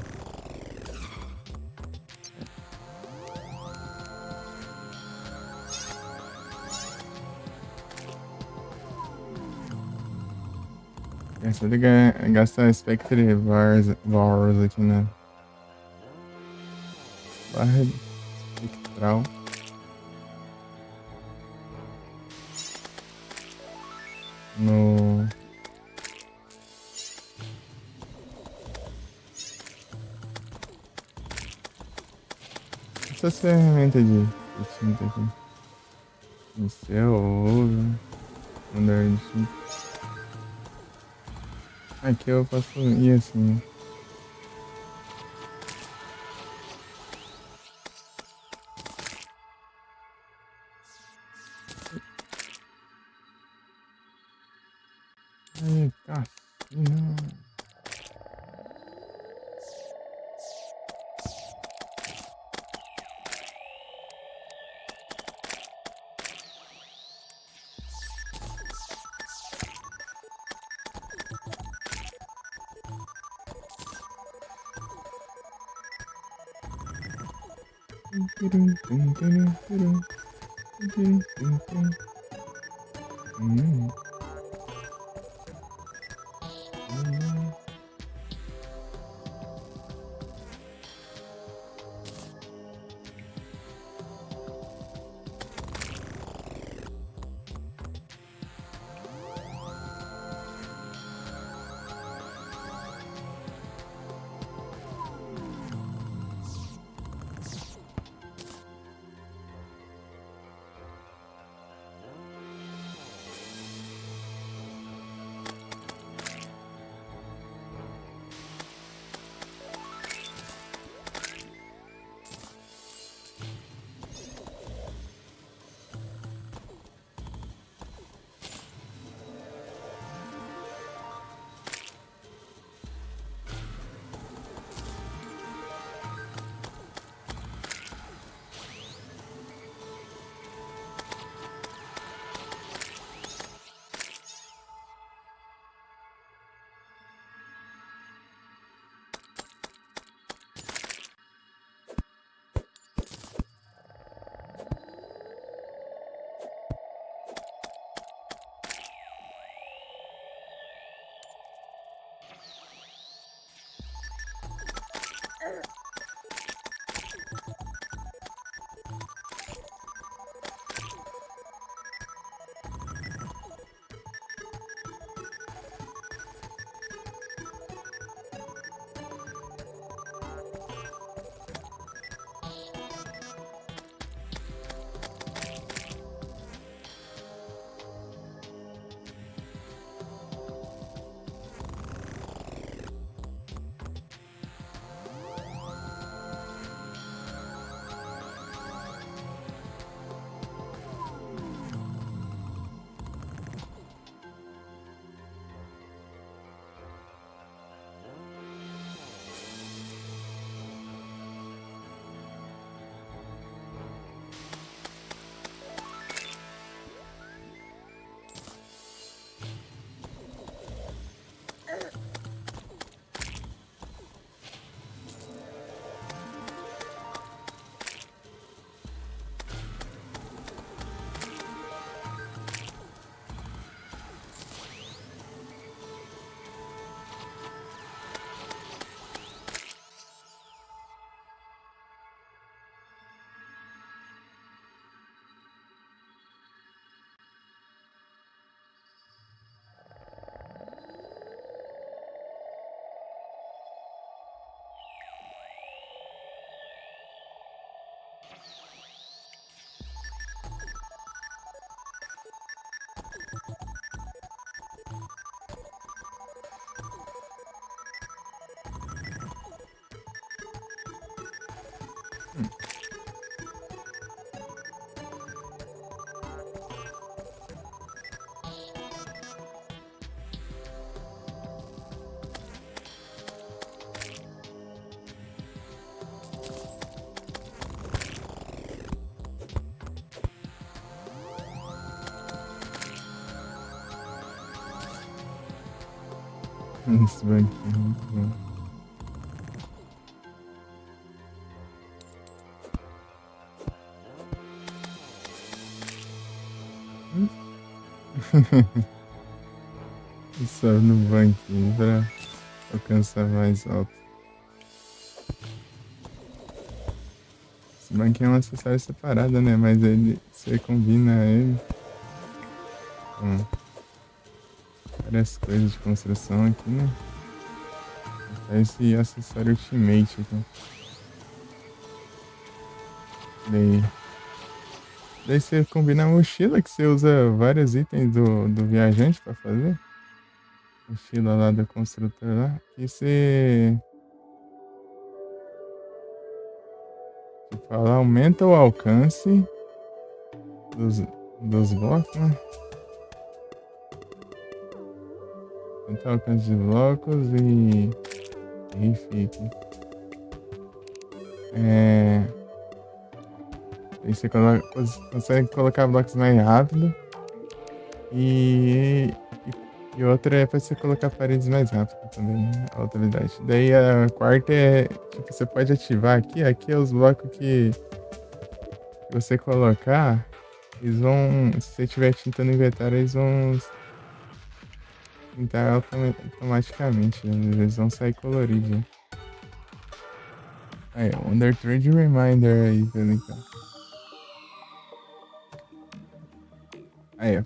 [SPEAKER 1] Essa de gastar Spectre Wars aqui na barra espectral. No essas ferramentas de tinta aqui. Pincel, ouro, andar de tinta. Aqui eu posso ir assim. Ai, cacina. Hum. Esse banquinho é muito bom. Sobe no banquinho pra alcançar mais alto. Esse banquinho é um acessório separado, né? Mas ele, você combina ele com várias coisas de construção aqui, né? Esse acessório ultimate aqui. Daí você combina a mochila, que você usa vários itens do viajante pra fazer. Mochila lá do construtor lá. E você, tipo, ela aumenta o alcance dos, dos blocos, né? Aumenta o alcance de blocos e fica. Aí você consegue colocar blocos mais rápido. E, e outra é pra você colocar paredes mais rápido também, né? A outra habilidade. Daí a quarta é, tipo, você pode ativar aqui. Aqui é os blocos que você colocar, eles vão, se você tiver tinta no inventário, eles vão tintar automaticamente, né? Eles vão sair coloridos, né? Aí, o Wonder Trade Reminder aí, Felipe. Aí, ó.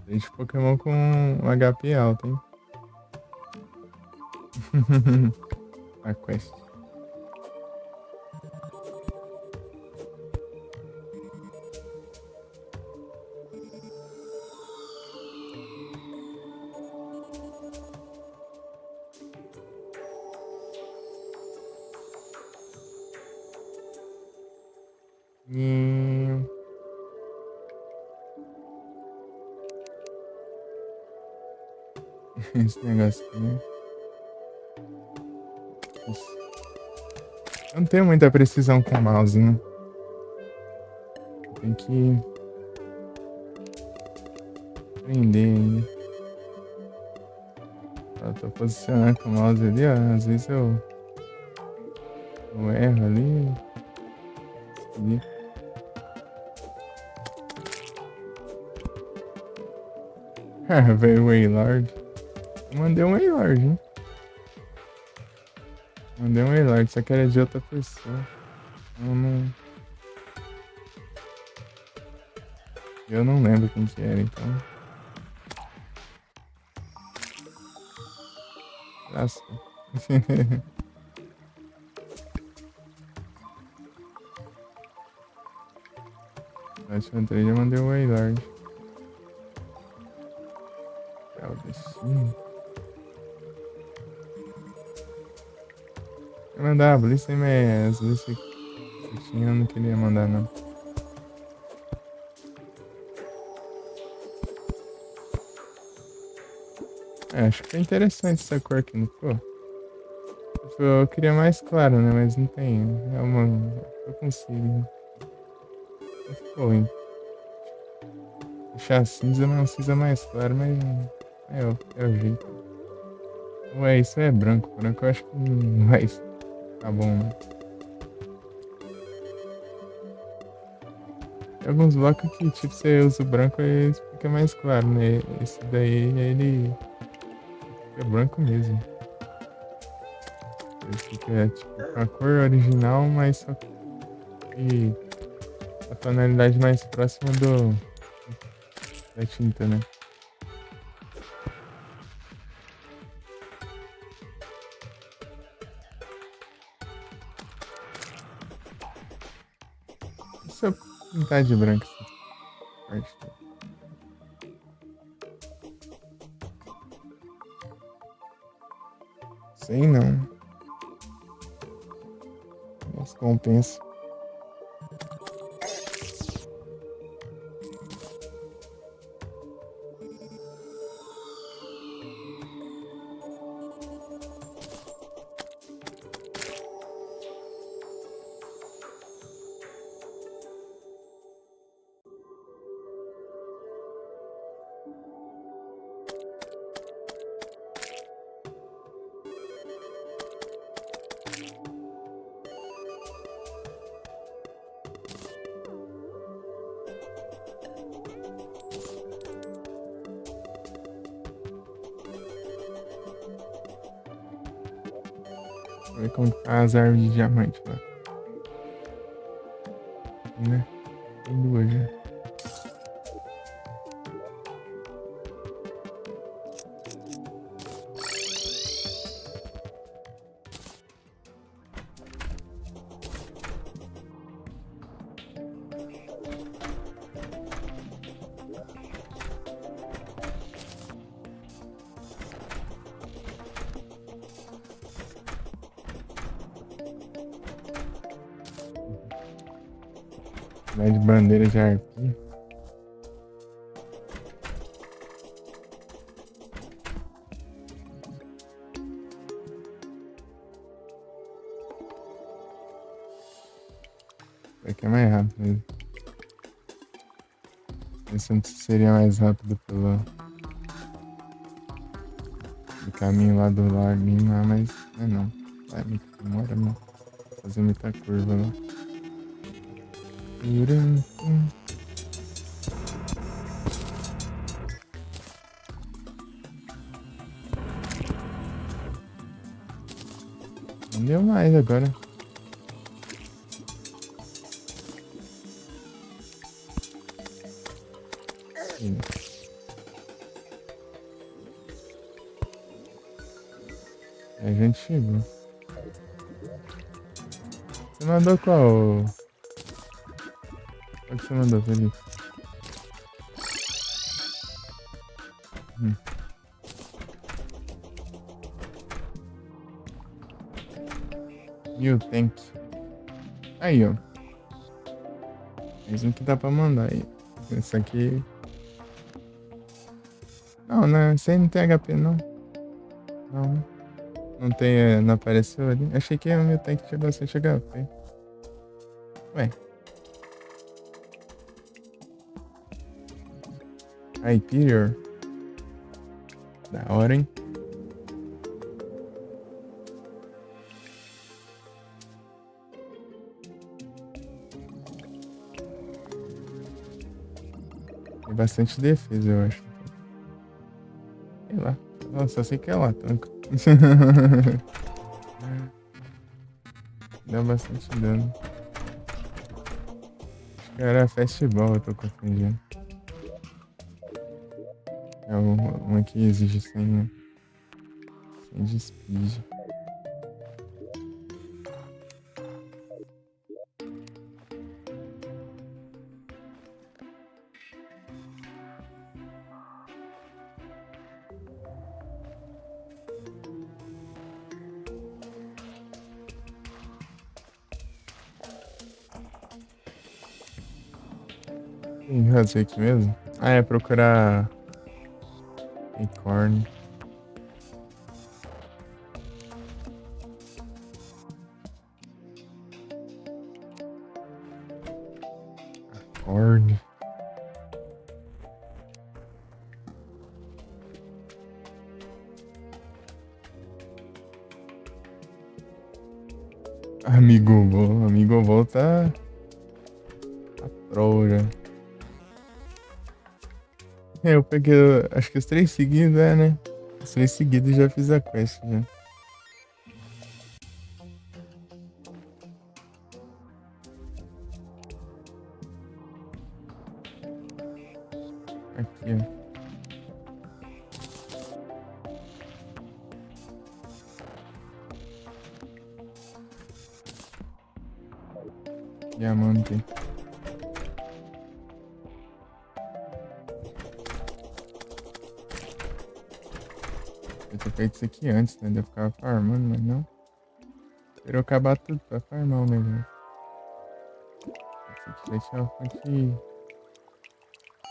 [SPEAKER 1] Deixa Pokémon com um HP alto, hein? A quest. E... esse negócio aqui, né? Isso. Eu não tenho muita precisão com o mouse, né? Tem que aprender ainda. Eu tô posicionando com o mouse ali, ó. Às vezes eu erro ali. Ah, veio o Wailord. Eu mandei um Wailord, hein? Mandei um Wailord, só que era de outra pessoa. Eu não lembro quem que era, então. Lascou. Na última trade eu mandei o Wailord. É o destino. Eu mandava Blissey, mas as Blissey que eu tinha eu não queria mandar, não. É, acho que foi interessante essa cor aqui, não ficou? Tipo, eu queria mais claro, né? Mas não tem. É uma. Eu consigo. Não ficou ruim. Deixar cinza, mas um cinza mais claro, mas é o jeito. Ué, isso é branco. Branco eu acho que não vai ficar bom, né? Tem alguns blocos que, tipo, você usa o branco e fica mais claro, né? Esse daí, ele fica branco mesmo. Ele fica, tipo, com a cor original, mas só que a tonalidade mais próxima da tinta, né? E se eu pintar de branco essa parte toda? Sei não. Mas compensa. ver como tá as árvores de diamante lá. Né? Tem duas já. Vai de bandeira de arpia. Aqui é mais rápido mesmo. Pensando se seria mais rápido pelo do caminho lá do laguinho lá, mas não é não. Vai, demora não. Fazer muita curva lá. Não deu mais agora. A gente chegou. Você mandou qual? Qual que você mandou, Felipe? New Tank. Aí, ó. Mais um que dá pra mandar aí. Esse aqui. Não, né? Esse aí não tem HP, não. Não. Não tem. Não apareceu ali. Achei que o New Tank tinha bastante HP. Ué. Hyperior. Da hora, hein? Tem bastante defesa, eu acho. Sei lá. Nossa, só sei que é lá, tanca. Dá bastante dano. Acho que era fastball, eu tô confundindo. É uma que exige sem de speed. Tem razão aqui mesmo? Ah, é procurar Acorn. Acorn. Amigo bom tá troll já. É, eu peguei, acho que os 3 seguidos, né? Os 3 seguidos já fiz a quest já. Aqui, ó. Diamante. Eu ter feito isso aqui antes, né? De eu ficar farmando, mas não. Esperou acabar tudo pra farmar o negócio. Esse aqui vai tirar uma fonte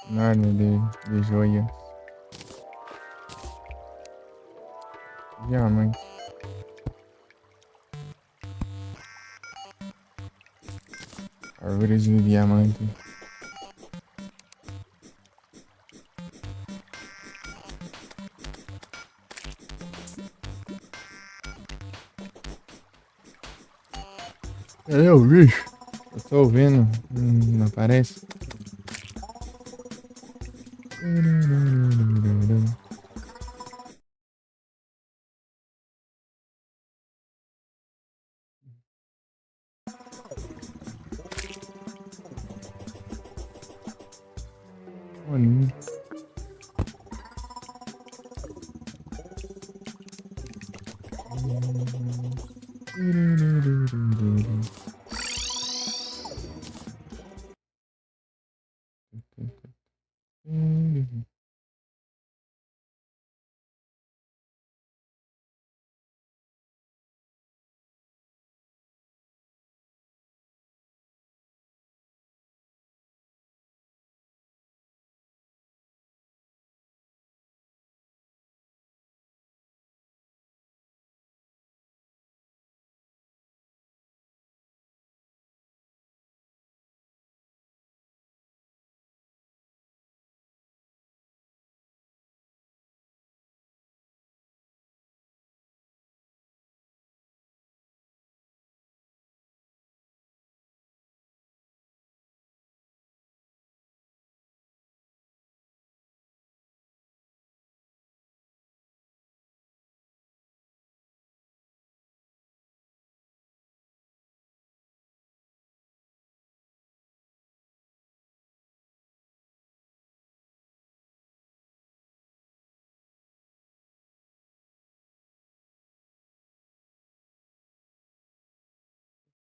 [SPEAKER 1] enorme de joias. Diamante. Árvores de diamante. É o bicho. Eu tô ouvindo. Não aparece. Boninho.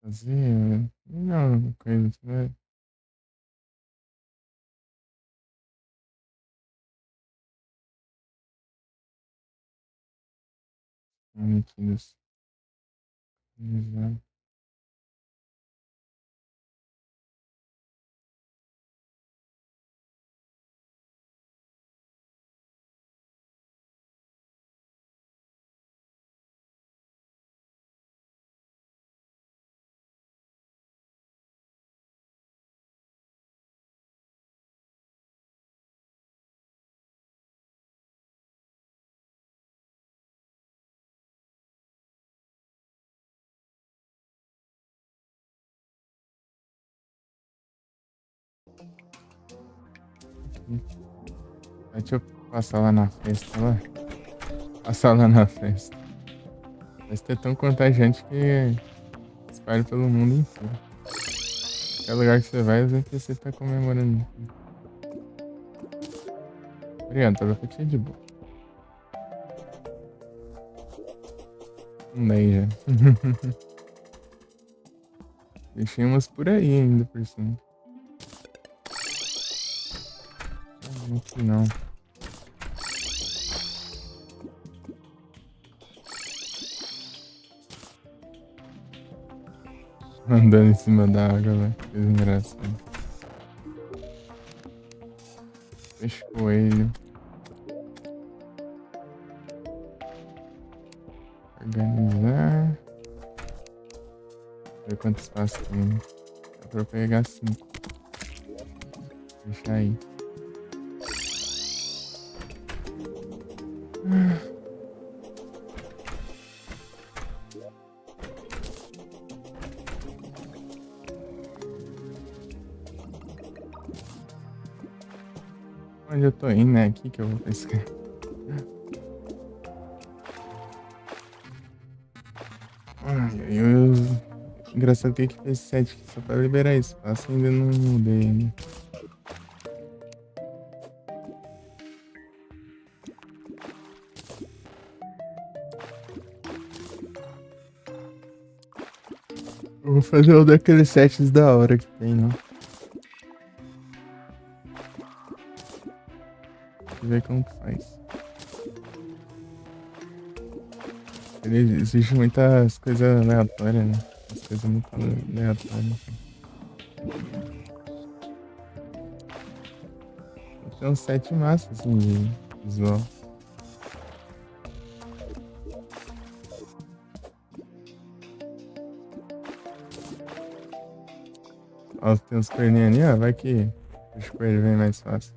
[SPEAKER 1] Fazer. Não, coisa, né? Líquidos. Exato. Deixa eu passar lá na festa lá. Passar lá na festa. A festa é tão contagiante que espalha pelo mundo inteiro. Qualquer lugar que você vai, os NPC tá comemorando. Obrigado, toda fatia de boa. Daí já. Deixei umas por aí ainda por cima. Aqui não. Andando em cima da água, velho. Que engraçado. Peixe coelho. Organizar. Ver quanto espaço tem. Dá pra eu pegar 5. Deixa aí. Onde eu tô indo, né? Aqui que eu vou pescar. Engraçado que fez 7 aqui só pra liberar espaço, ainda não mudei ainda. Eu vou fazer um daqueles sets da hora que tem, não. Deixa eu ver como que faz. Existe muitas coisas aleatórias, né? As coisas muito aleatórias. Tem um set massa, assim, de visual. Ó, tem uns coelhinhos ali, ó. Vai que os coelhos vêm mais fácil.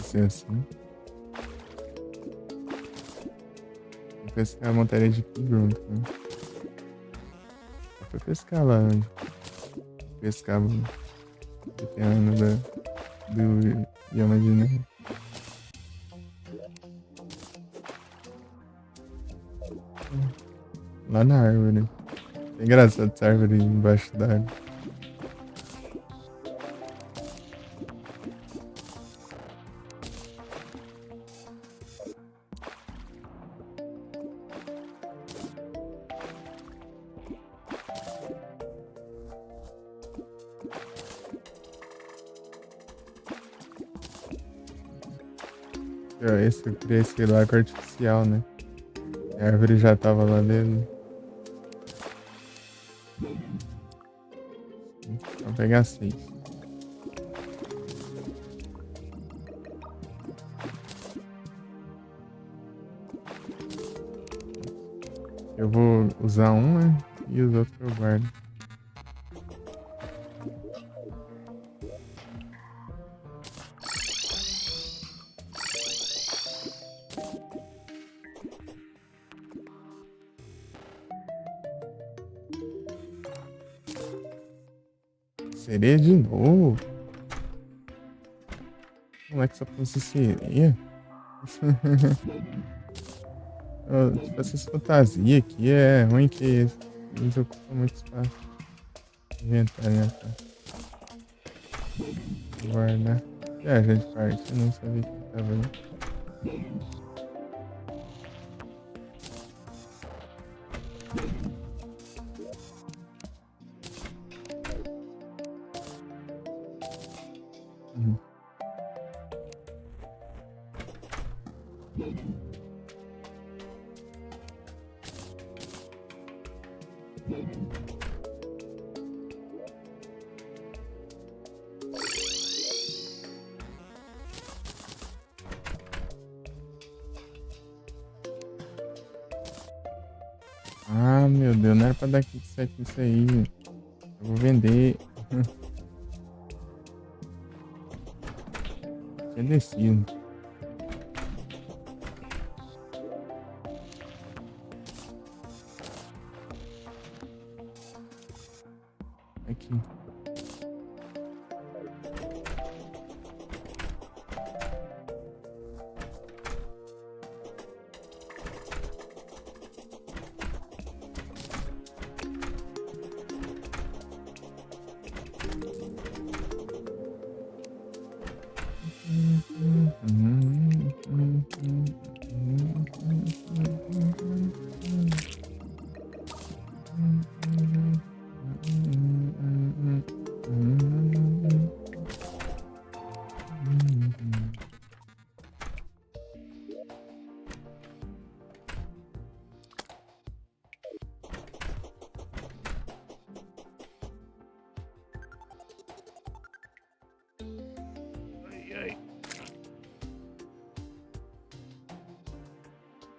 [SPEAKER 1] Ser assim. Vou pescar a montaria de pigrunt, né? Dá pra pescar lá, onde pescava o pequeno do Yama de Neve. Lá na árvore. É engraçado essa árvore embaixo da água. Esse eu criei esse lago artificial, né? A árvore já tava lá dentro. Vou pegar 6. Eu vou usar um, né? E os outros eu guardo. Sereia de novo? Como é que só fosse sereia? Tipo, essas fantasias aqui é ruim que eles ocupam muito espaço. Inventar, né? Pra guardar. Viaja de parte, eu não sabia que tava aí. Uhum. Ah, meu Deus, não era pra dar kickset nisso aí. Eu vou vender. Tinha descido. Aqui.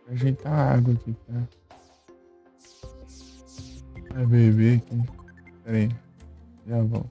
[SPEAKER 1] Vou ajeitar a água aqui, tá? Vai beber aqui. Pera aí, já volto.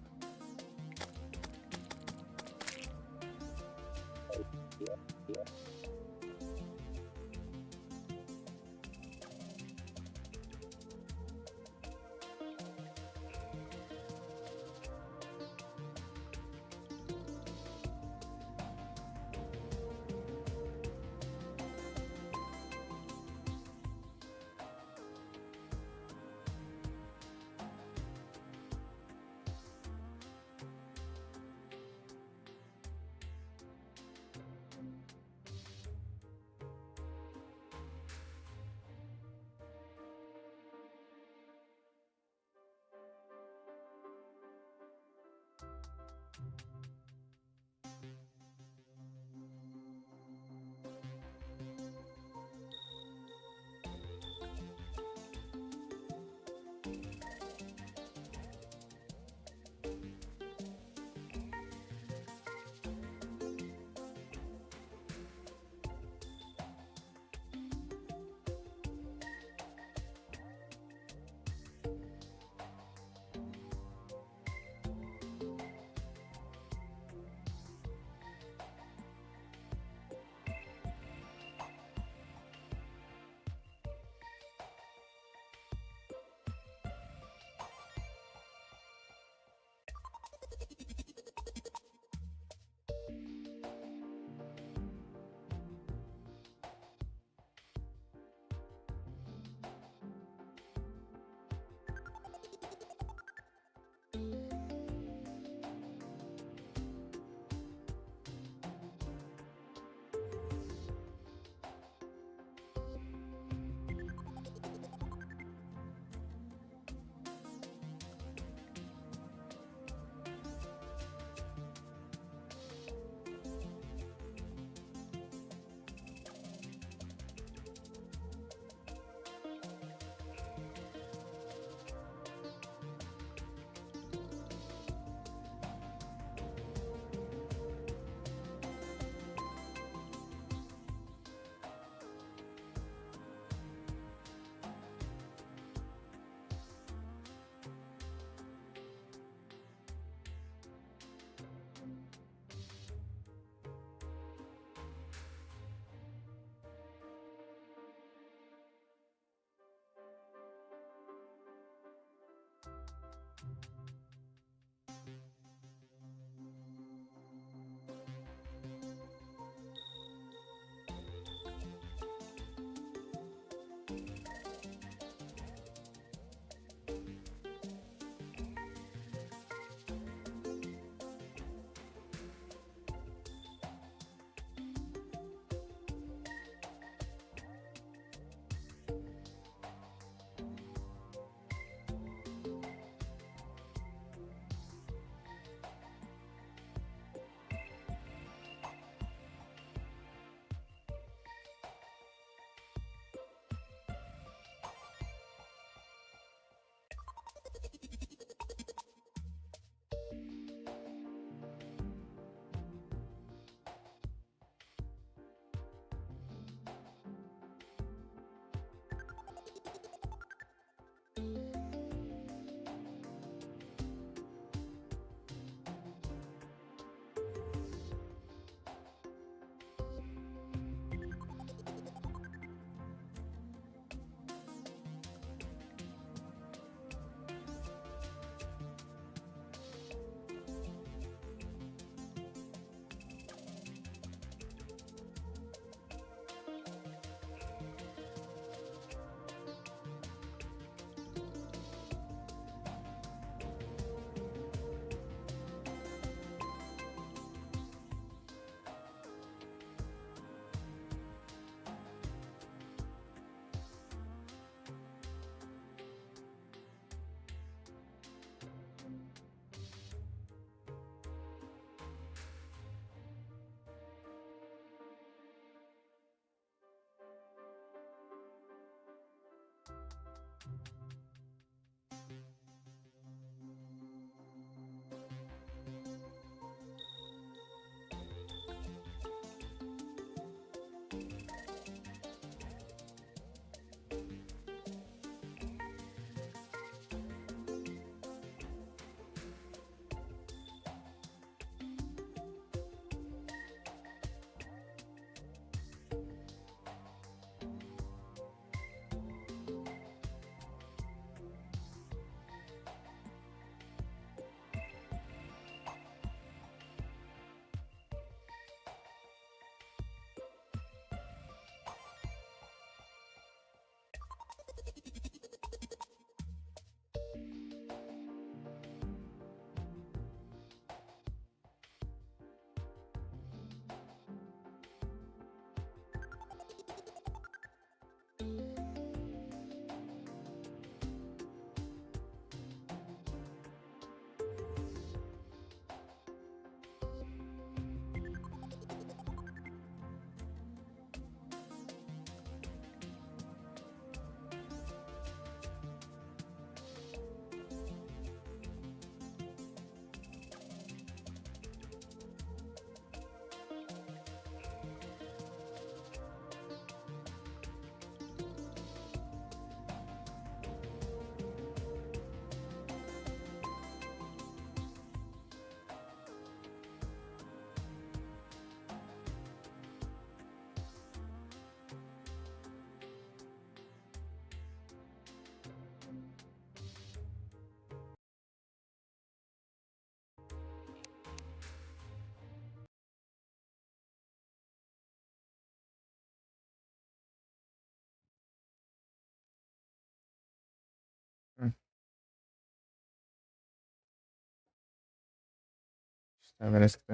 [SPEAKER 1] Tá, parece que tá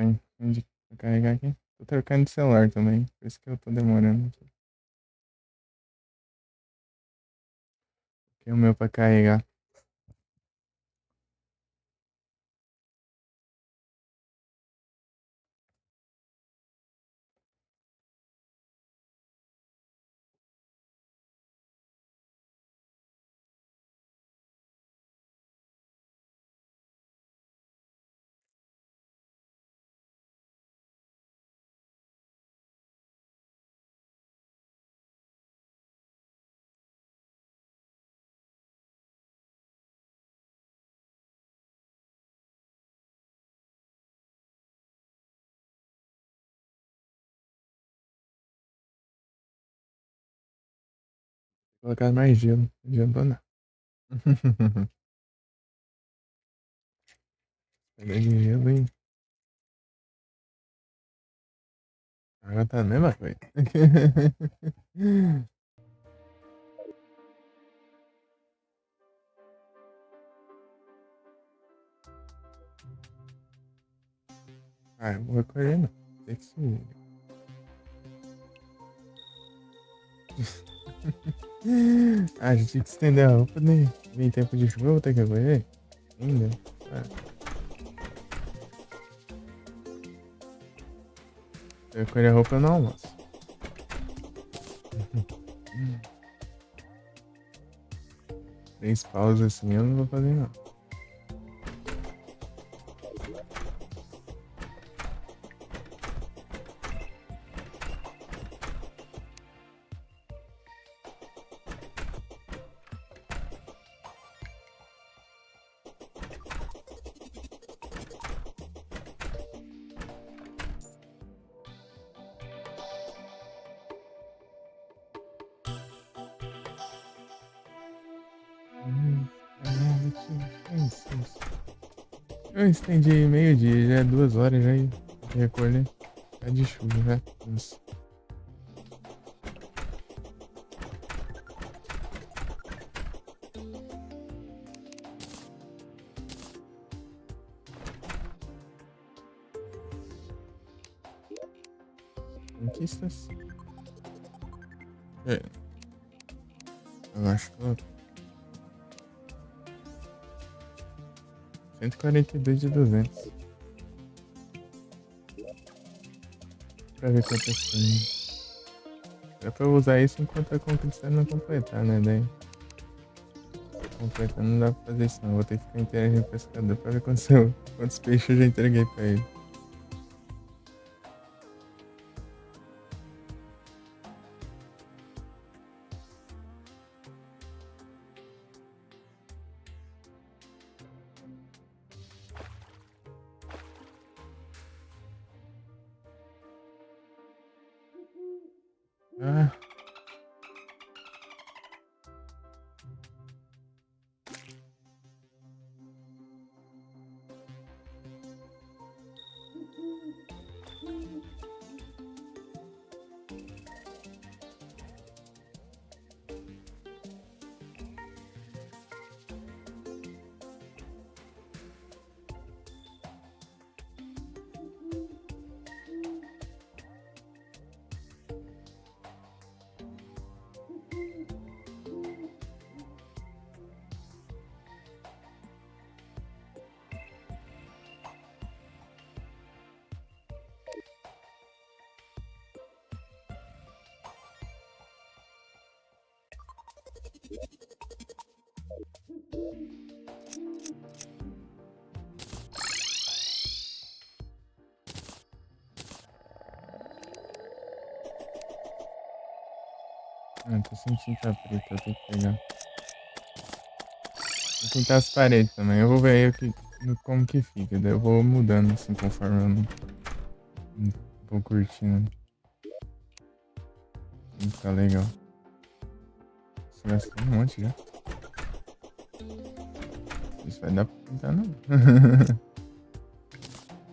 [SPEAKER 1] pra carregar aqui. Tô trocando de celular também, por isso que eu tô demorando aqui. Aqui é o meu pra carregar. Vou colocar mais gelo. Não adiantou não. Peguei de gelo e agora tá a mesma coisa. Ah, eu vou recolher não. Tem que se... Ah, a gente tem que estender a roupa, né? Vem tempo de chuva, eu vou ter que recolher. Ainda. Ah, eu recolher a roupa no almoço. 3 pausas assim eu não vou fazer não. Isso. Eu estendi meio-dia, já é 2 horas já e recolher. Tá de chuva, né? Isso. Conquistas. É, eu acho que 142 de 200. Pra ver quantas tem. É pra eu usar isso enquanto a conquista não completar, né? Daí, completando não dá pra fazer isso não. Vou ter que ficar interagindo com o pescador pra ver quantos peixes eu já entreguei pra ele. Ah, tô sem tinta preta, eu tenho que pegar. Vou pintar as paredes também. Eu vou ver aí como que fica. Daí eu vou mudando assim conforme eu não vou curtindo. Vai ficar legal. Você gastou um monte já. Isso vai dar pra pintar não.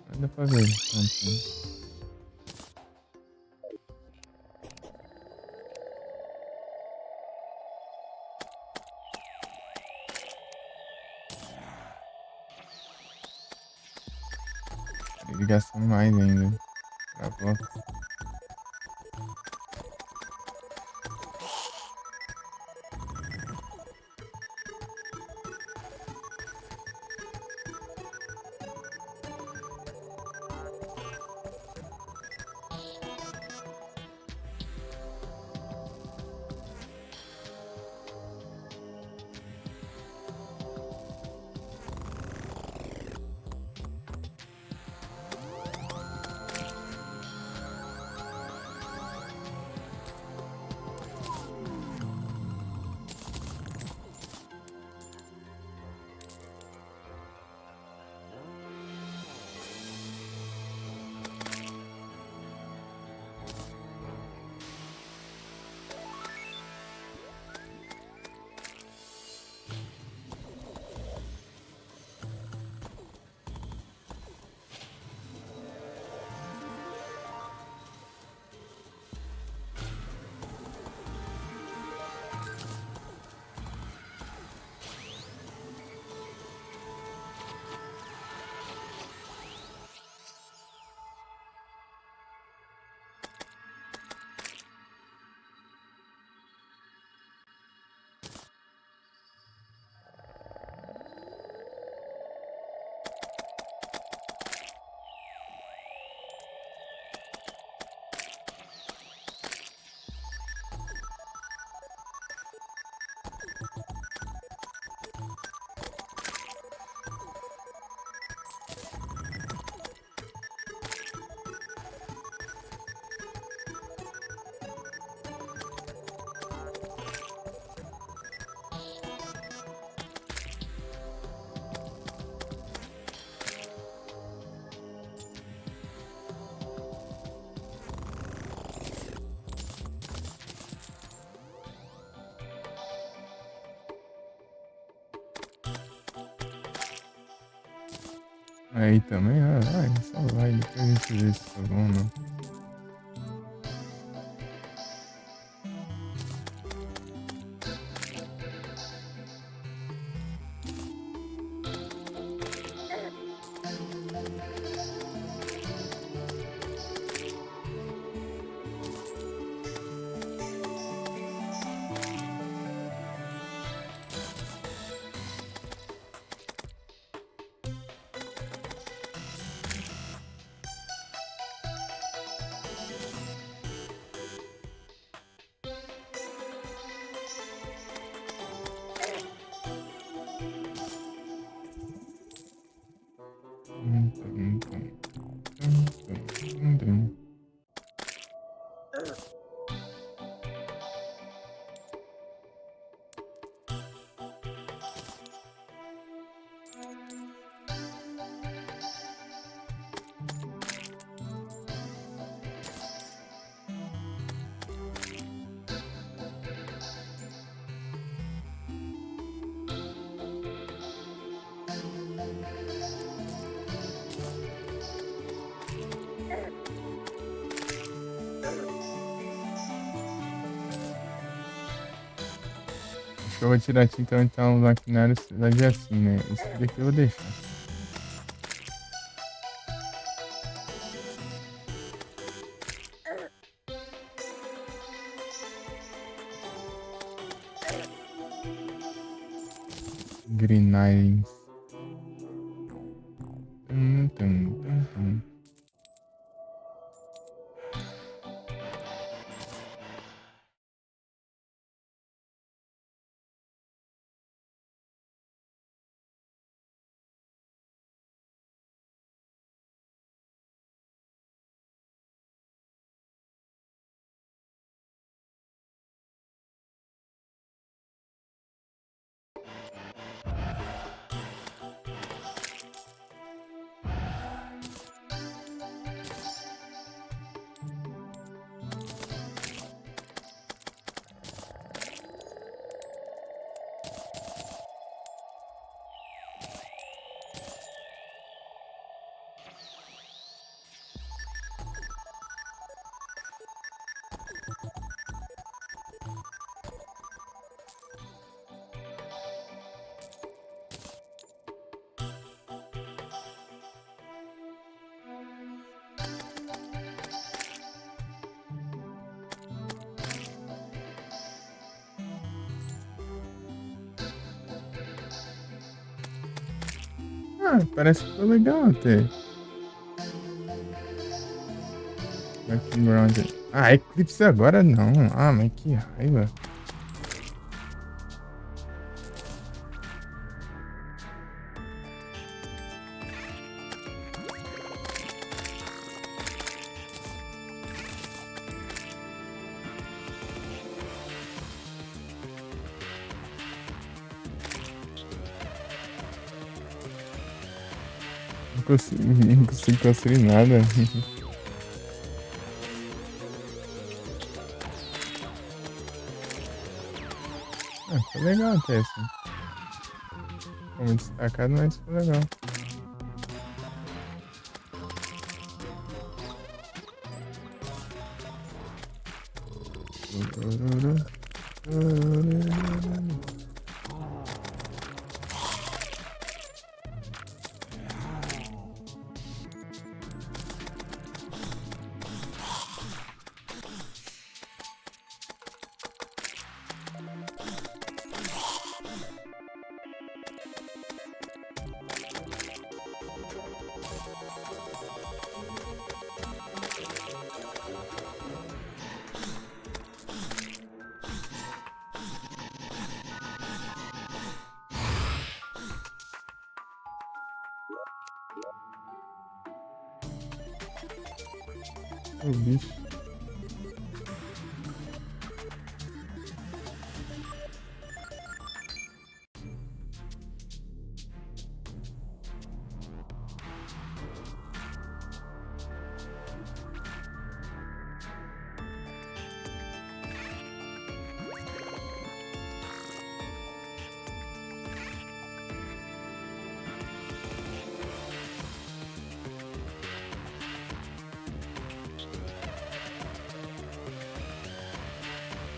[SPEAKER 1] Vai dar pra ver. Quanto. Ele gasta mais ainda. Travou. Aí também, vai, só vai, depois a gente vê se tá bom ou não. Acho que eu vou tirar aqui então os maquinários vai vir assim, né? Esse daqui eu vou deixar. Grenais. Tum, tum, tum, tum. Ah, parece que ficou legal até. Background. Ah, Eclipse agora não. Ah, mas que raiva. Não consigo construir nada. Ah, foi legal até assim. Ficou muito destacado, mas foi legal. O bicho.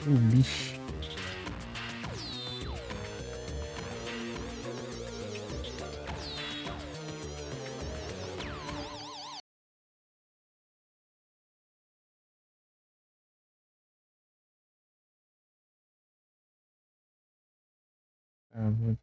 [SPEAKER 1] O bicho. Tá, vou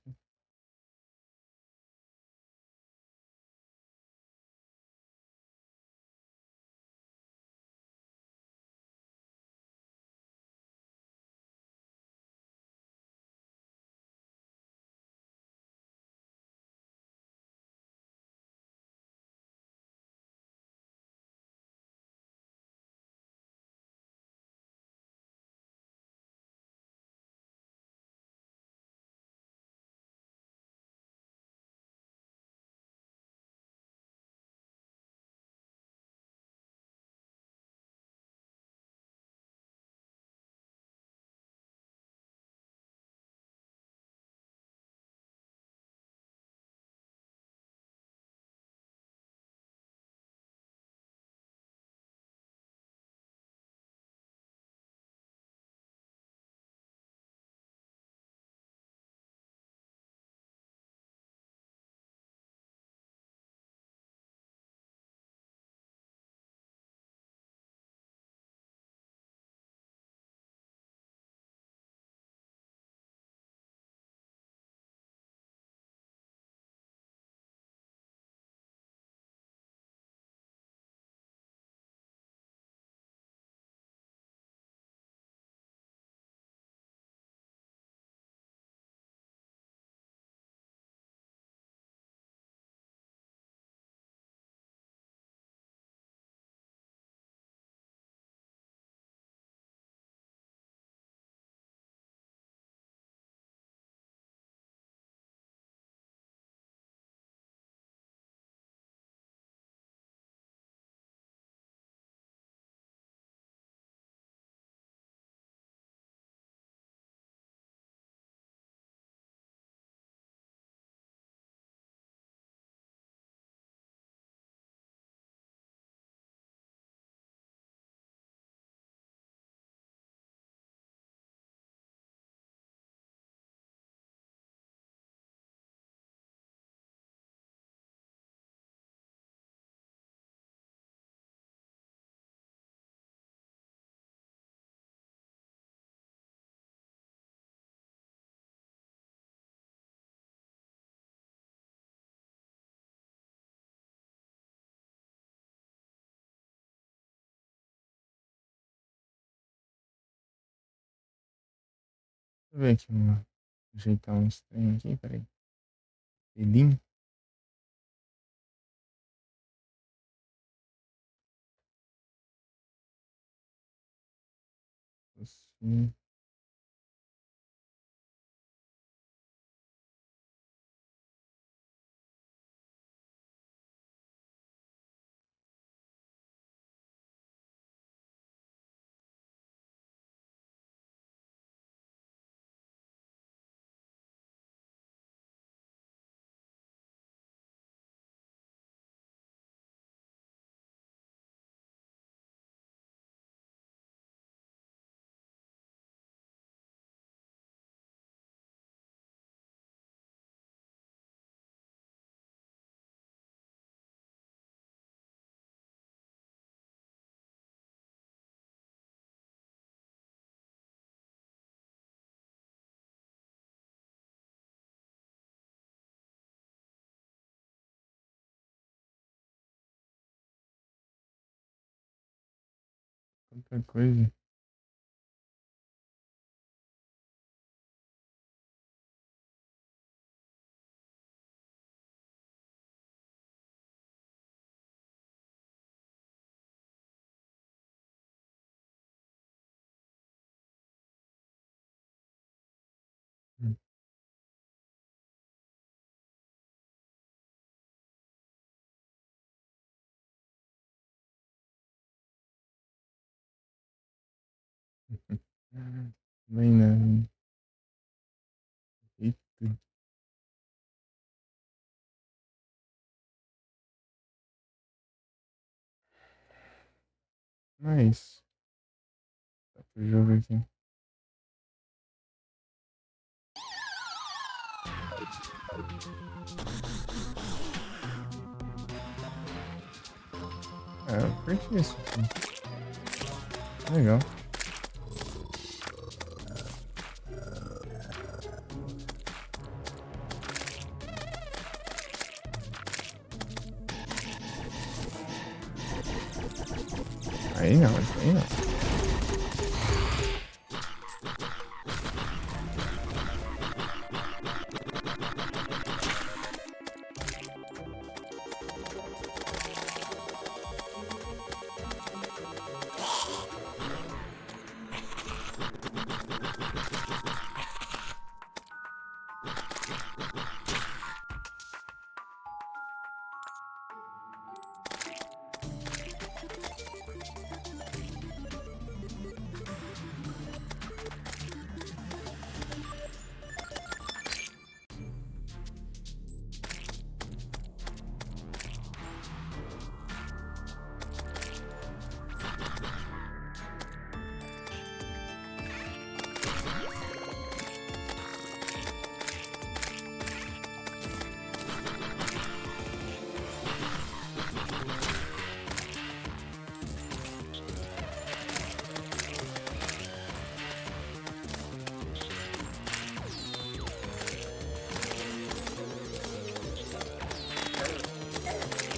[SPEAKER 1] eu ver aqui, ajeitar uns trem aqui, peraí. Pelinho. Assim. Outra coisa. Bem, né? Eita. Mas, tá pro jogo aqui. É, eu curti isso aqui. Legal. Aí não, isso aí não.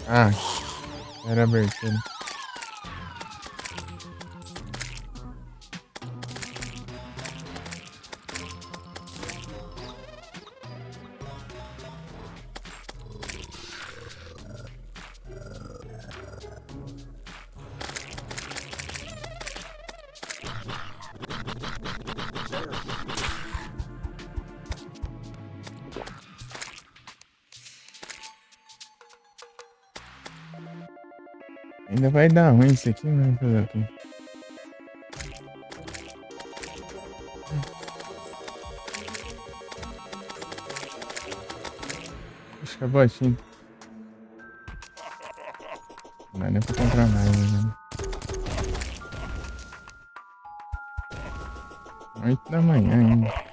[SPEAKER 1] Ah, era abertura. Ainda vai dar ruim isso aqui, né? Fazer o quê? Acho que acabou a tinta. Não dá nem pra comprar mais, né? 8 da manhã ainda.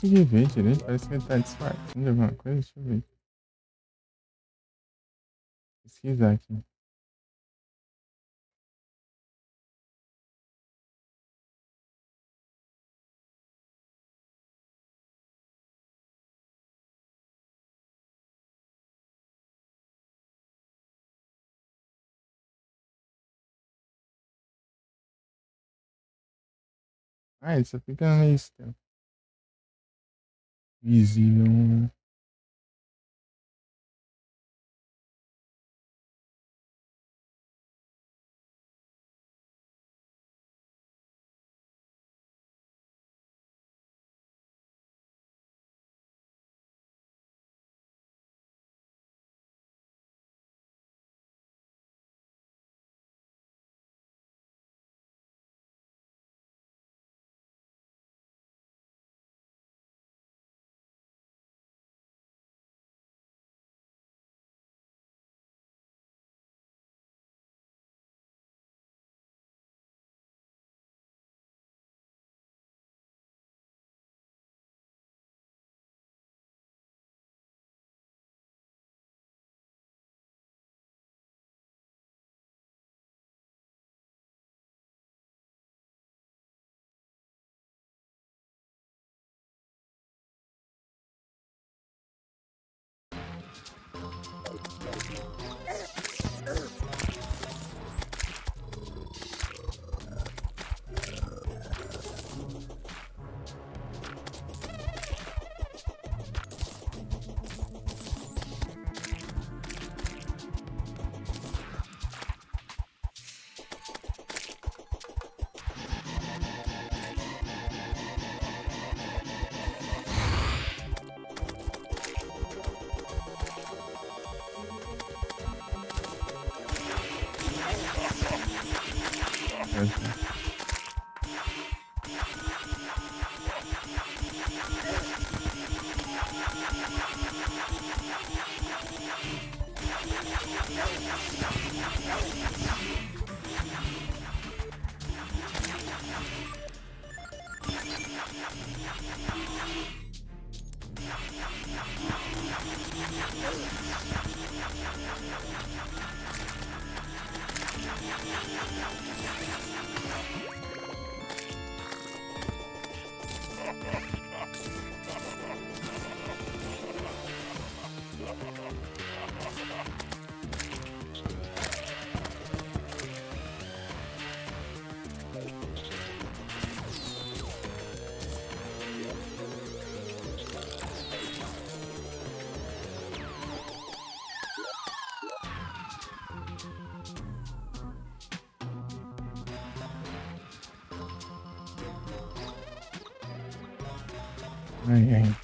[SPEAKER 1] consegui ver direito, parece que ele tá disfarçando de alguma coisa, deixa eu ver. Pesquisar aqui. Ah, ele só fica no meio extremo. Visível. Ai, ai.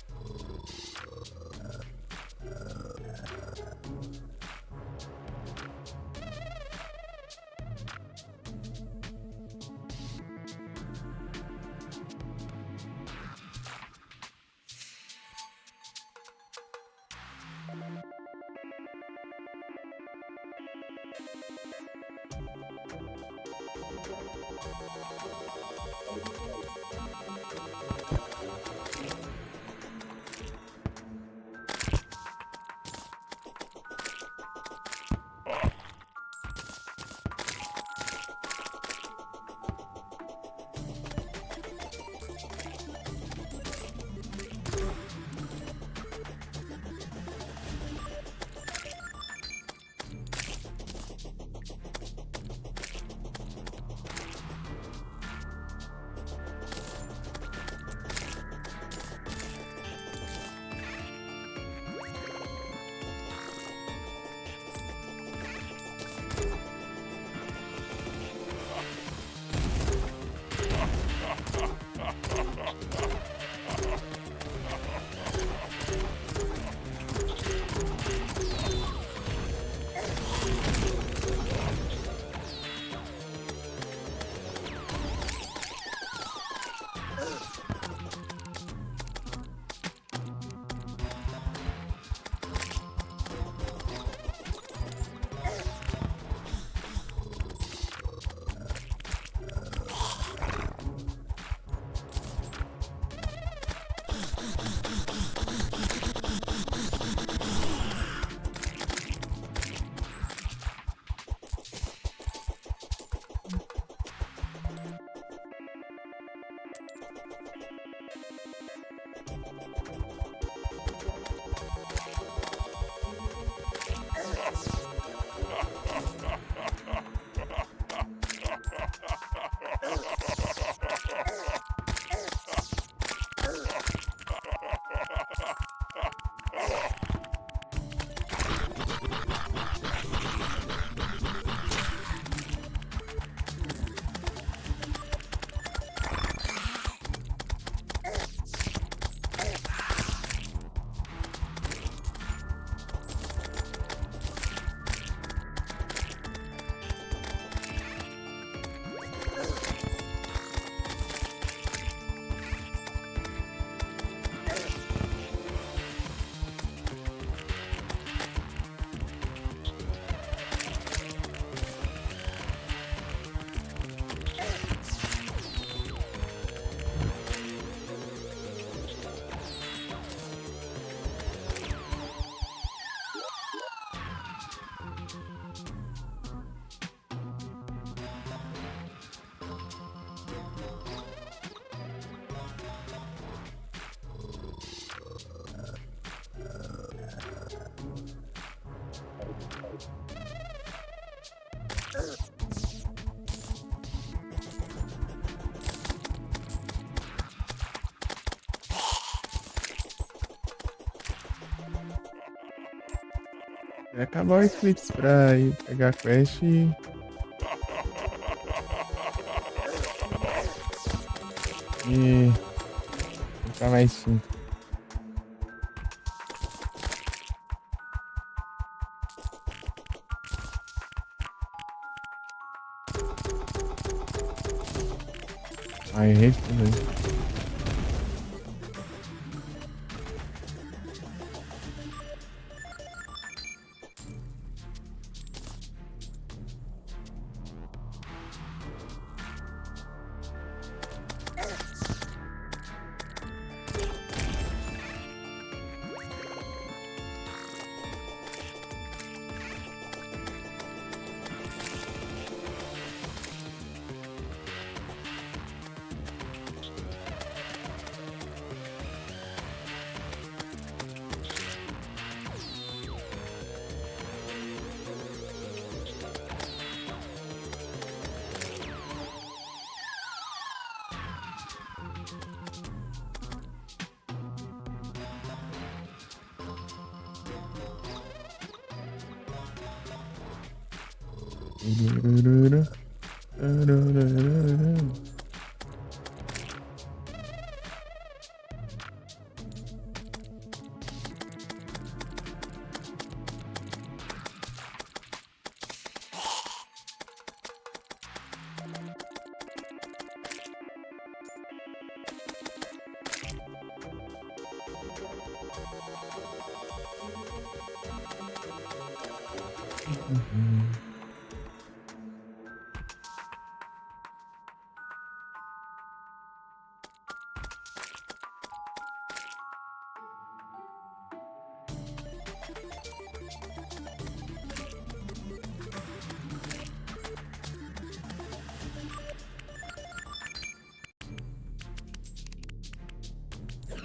[SPEAKER 1] Vai acabar o Eclipse pra ir pegar a quest e ficar mais simples. Ai, errei tudo aí.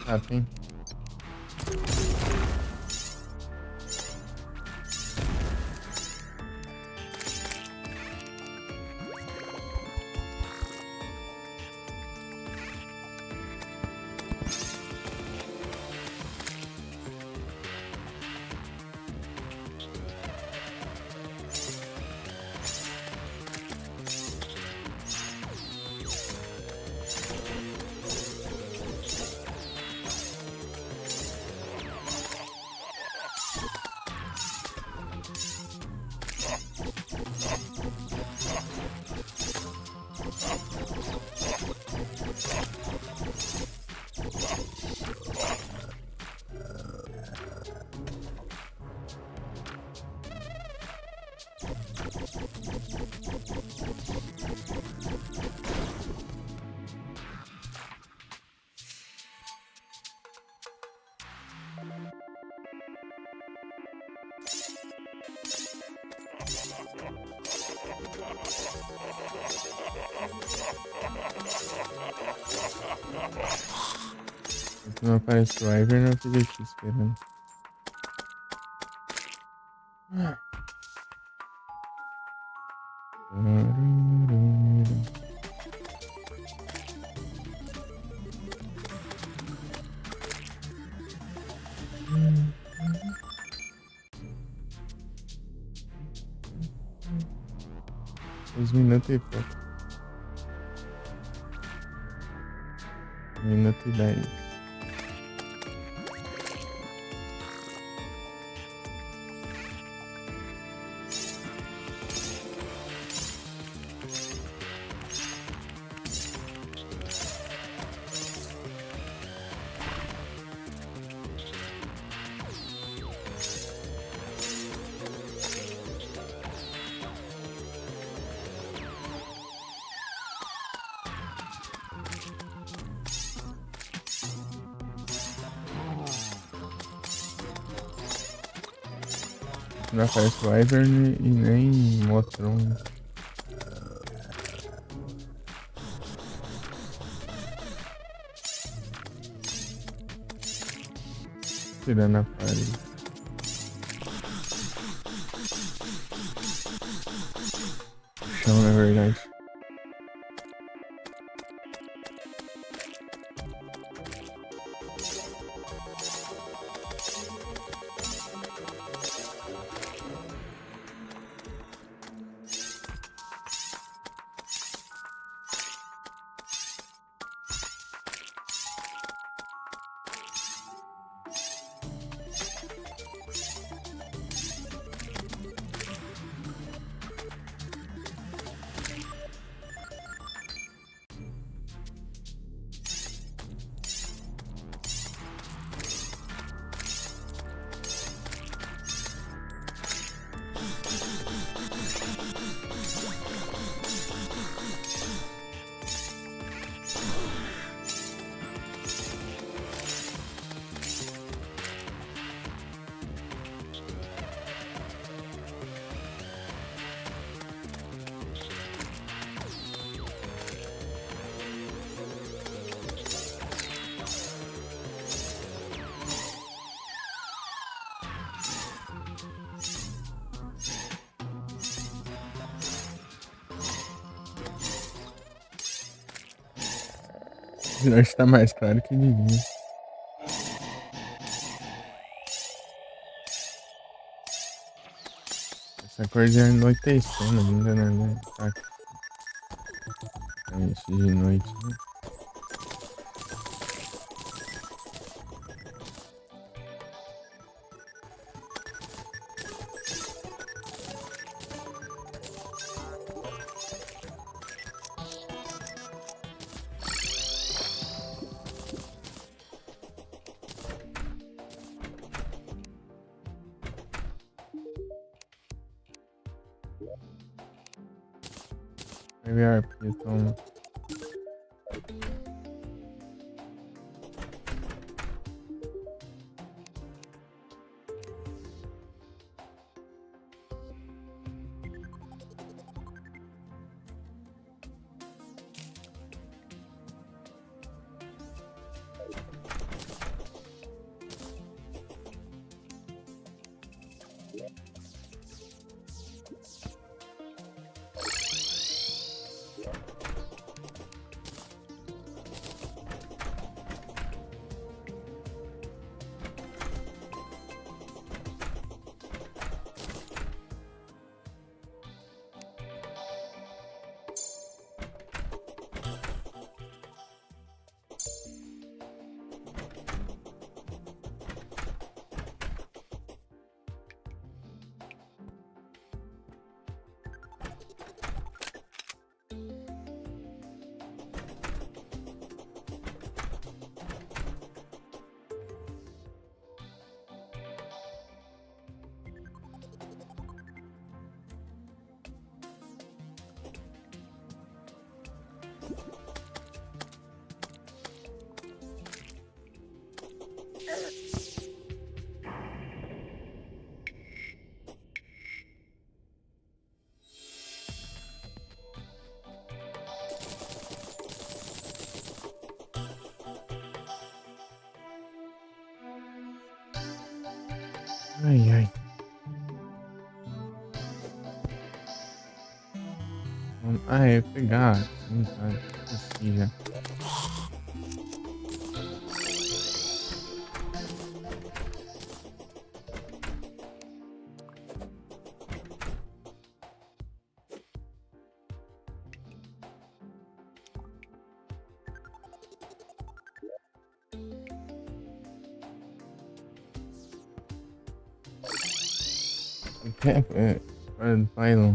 [SPEAKER 1] Ah, tem. Se não aparece o Ivern, eu fico aqui esperando. Uns minutos e pouco. 1 minuto e 10. Não aparece o Ivern e nem mostra um. Tirando a parede. chão, na verdade. Acho que tá mais claro que devia. Essa cor de anoitecendo ainda, né? Tá isso de noite, né? Vai ver a arpia, toma. Ai, ai. Ah, é pegar. Sim, cara. Esqueci já. Pylon.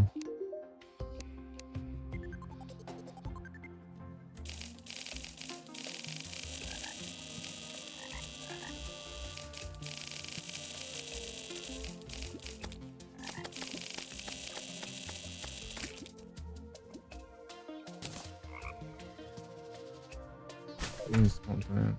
[SPEAKER 1] Isso, né?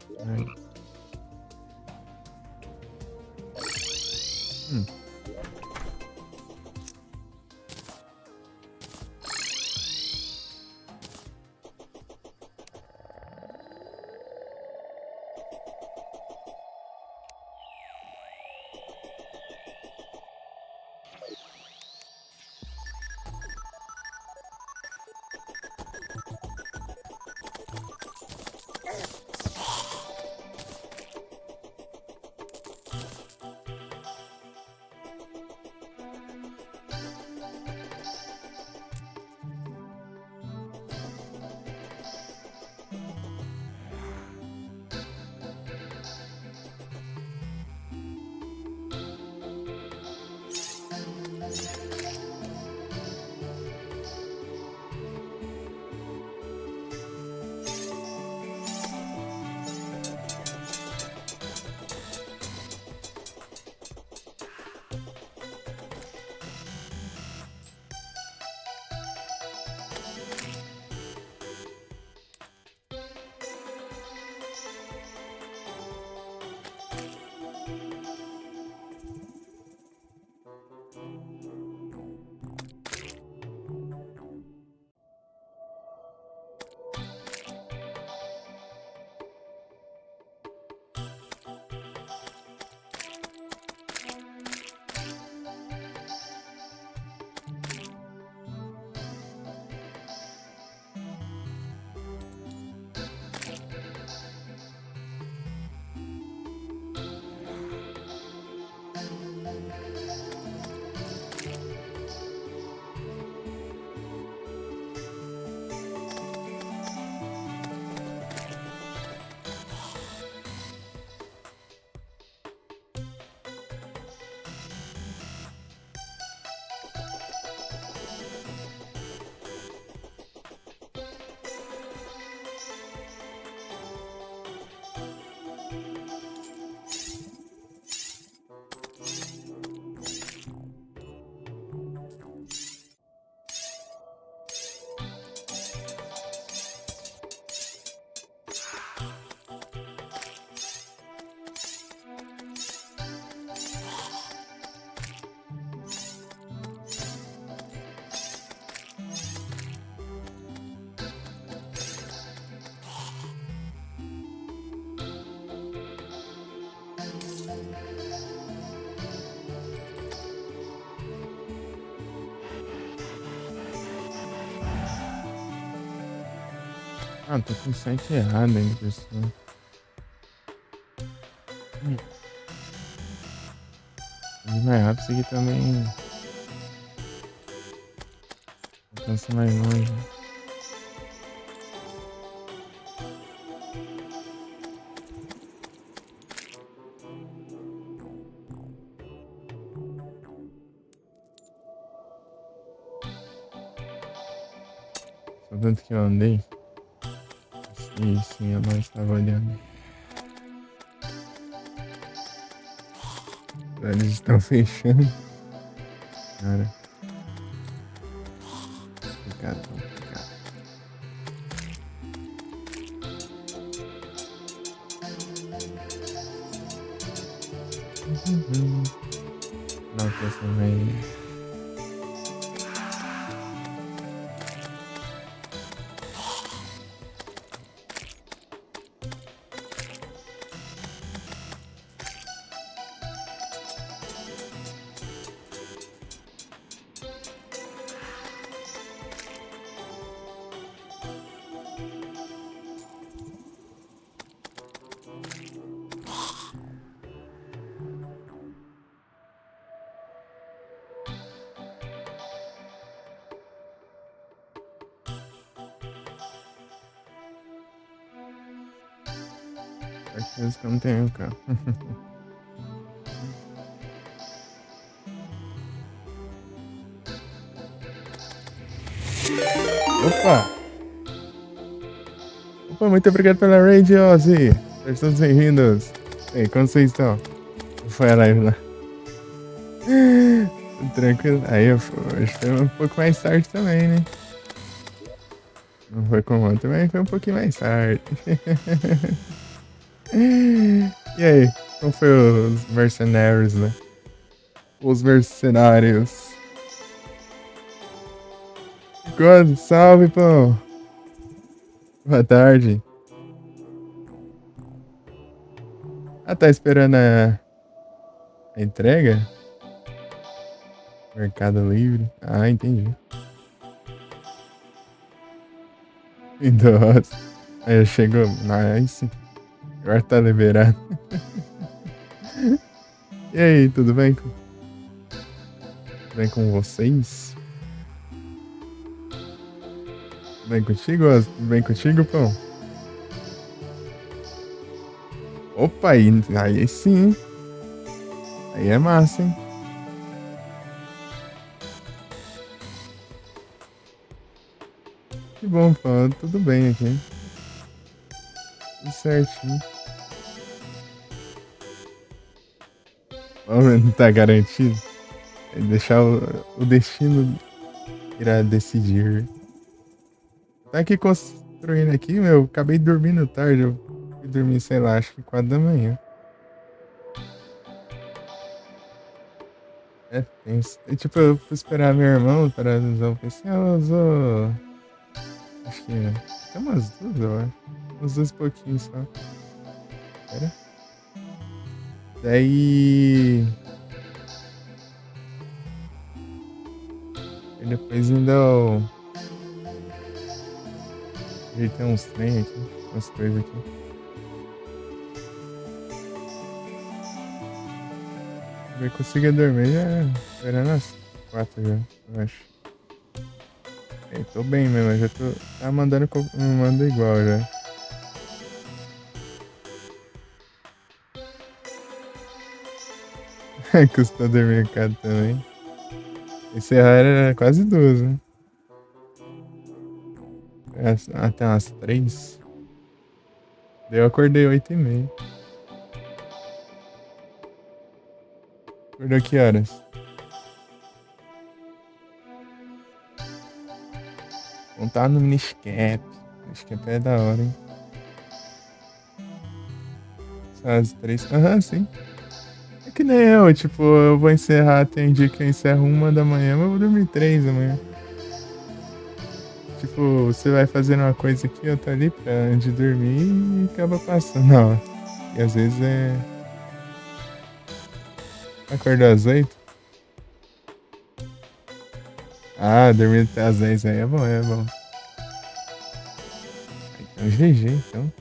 [SPEAKER 1] Ah, tô com o site errado ainda, pessoal. E mais rápido isso aqui também. Alcança mais longe. Só tanto que eu andei. Sim, eu não estava olhando. Eles estão fechando. Cara, complicado, complicado. Nossa, essa vai. Certeza que eu não tenho carro. Opa! Opa, muito obrigado pela raid, Ozzy. Sejam todos bem-vindos. E aí, como vocês estão? Foi a live lá. Tranquilo. Aí, hoje foi um pouco mais tarde também, né? Não foi como ontem, mas foi um pouquinho mais tarde. E aí, como foi os mercenários, né? Os mercenários. God, salve, pão. Boa tarde. Ah, tá esperando a entrega? Mercado Livre. Ah, entendi. Nossa. Aí chegou. Nice. Agora tá liberado. E aí, tudo bem? Tudo bem com vocês? Tudo bem contigo? Tudo bem contigo, pão? Opa, aí sim. Aí é massa, hein? Que bom, pão. Tudo bem aqui. Tudo certinho. Vamos, não tá garantido. É deixar o destino irá decidir. Tá aqui construindo aqui, meu. Acabei dormindo tarde. Eu fui dormir, sei lá, acho que 4 da manhã. É tenso. E, tipo, eu fui esperar meu irmão para usar o PC. Ela usou. Acho que até umas 2 horas. Uns 2 e pouquinho só. Pera. Daí. E depois ainda eu. Ajeitei uns trem aqui. Umas coisas aqui. Eu consegui dormir já. Era nas 4 já, eu acho. Aí, tô bem mesmo, eu já tô. Tá mandando. Me manda igual já. Custou dormir caro também. Encerrar era quase 2, né? Até umas 3. Daí eu acordei 8h30. Acordou que horas? Vamos tá no Miniscap. Miniscap é da hora, hein? São as 3. Aham, sim. É que nem eu, tipo, eu vou encerrar, tem dia que eu encerro 1 da manhã, mas eu vou dormir 3 da manhã. Tipo, você vai fazendo uma coisa aqui, outra ali, pra antes de dormir e acaba passando. Não. E às vezes é. Acordou às 8? Ah, dormir até às 10 aí é bom, é bom. Aí É um GG, então.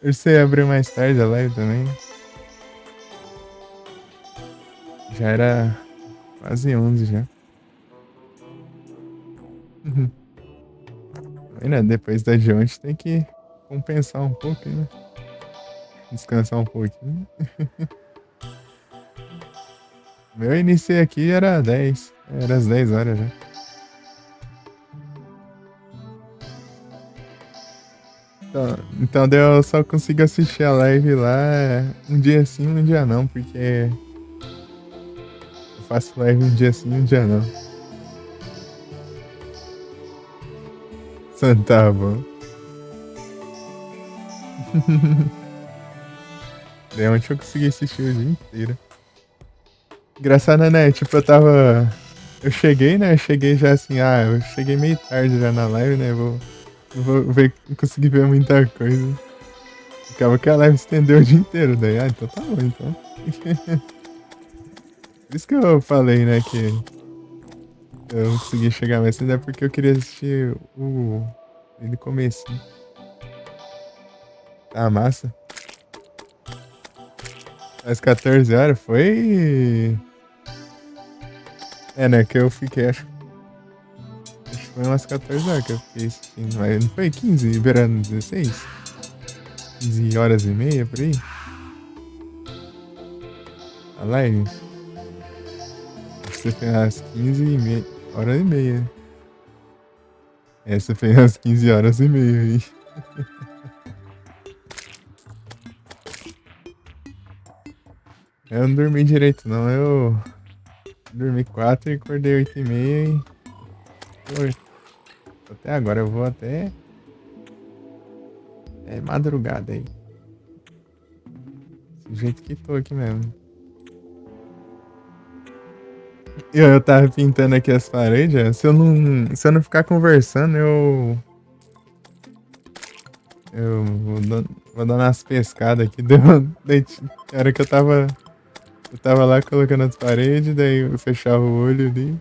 [SPEAKER 1] Você abriu mais tarde a live também. Já era quase 11 já. Uhum. Ainda depois da de ontem tem que compensar um pouco, né? Descansar um pouquinho. Meu iniciei aqui era 10. Era às 10 horas já. Então daí eu só consigo assistir a live lá um dia sim, um dia não, porque eu faço live um dia sim, um dia não. Tá bom. Daí ontem eu consegui assistir o dia inteiro. Engraçado, né? Tipo, eu tava. Eu cheguei, né? Eu cheguei já assim, eu cheguei meio tarde já na live, né? Vou ver, conseguir ver muita coisa. Acaba que a live estendeu o dia inteiro, daí, então tá bom, então. Por isso que eu falei, né, que eu não consegui chegar mais cedo, é porque eu queria assistir o... Ele começo. Tá massa. Às 14 horas foi... É, né, que eu fiquei, acho que foi umas 14 horas que eu fiquei assistindo, mas não foi 15, beirando 16? 15 horas e meia, por aí? A live? Acho que você fez umas 15 e meia, hora e meia. Essa fez umas 15 horas e meia aí. Eu não dormi direito, não. Eu dormi 4 e acordei 8 e meia e... Tô até agora, eu vou até... É madrugada aí. Desse jeito que tô aqui mesmo. Eu tava pintando aqui as paredes, se eu não ficar conversando, eu vou dando umas pescadas aqui. Era que eu tava lá colocando as paredes, daí eu fechava o olho ali,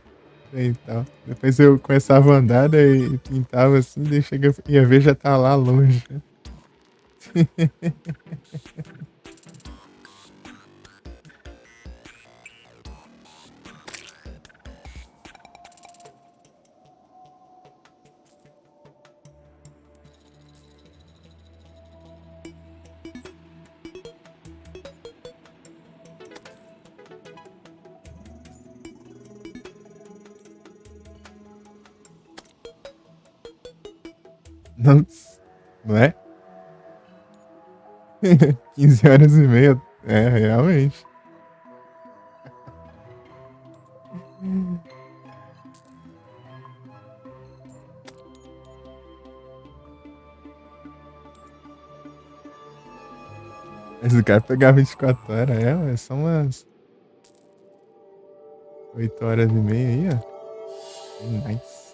[SPEAKER 1] daí tal. Depois eu começava a andar, daí pintava assim, daí ia ver já tá lá longe. Não, não é? 15 horas e meia. É, realmente. Mas o cara pegar 24 horas, são umas 8 horas e meia aí, ó. Nice.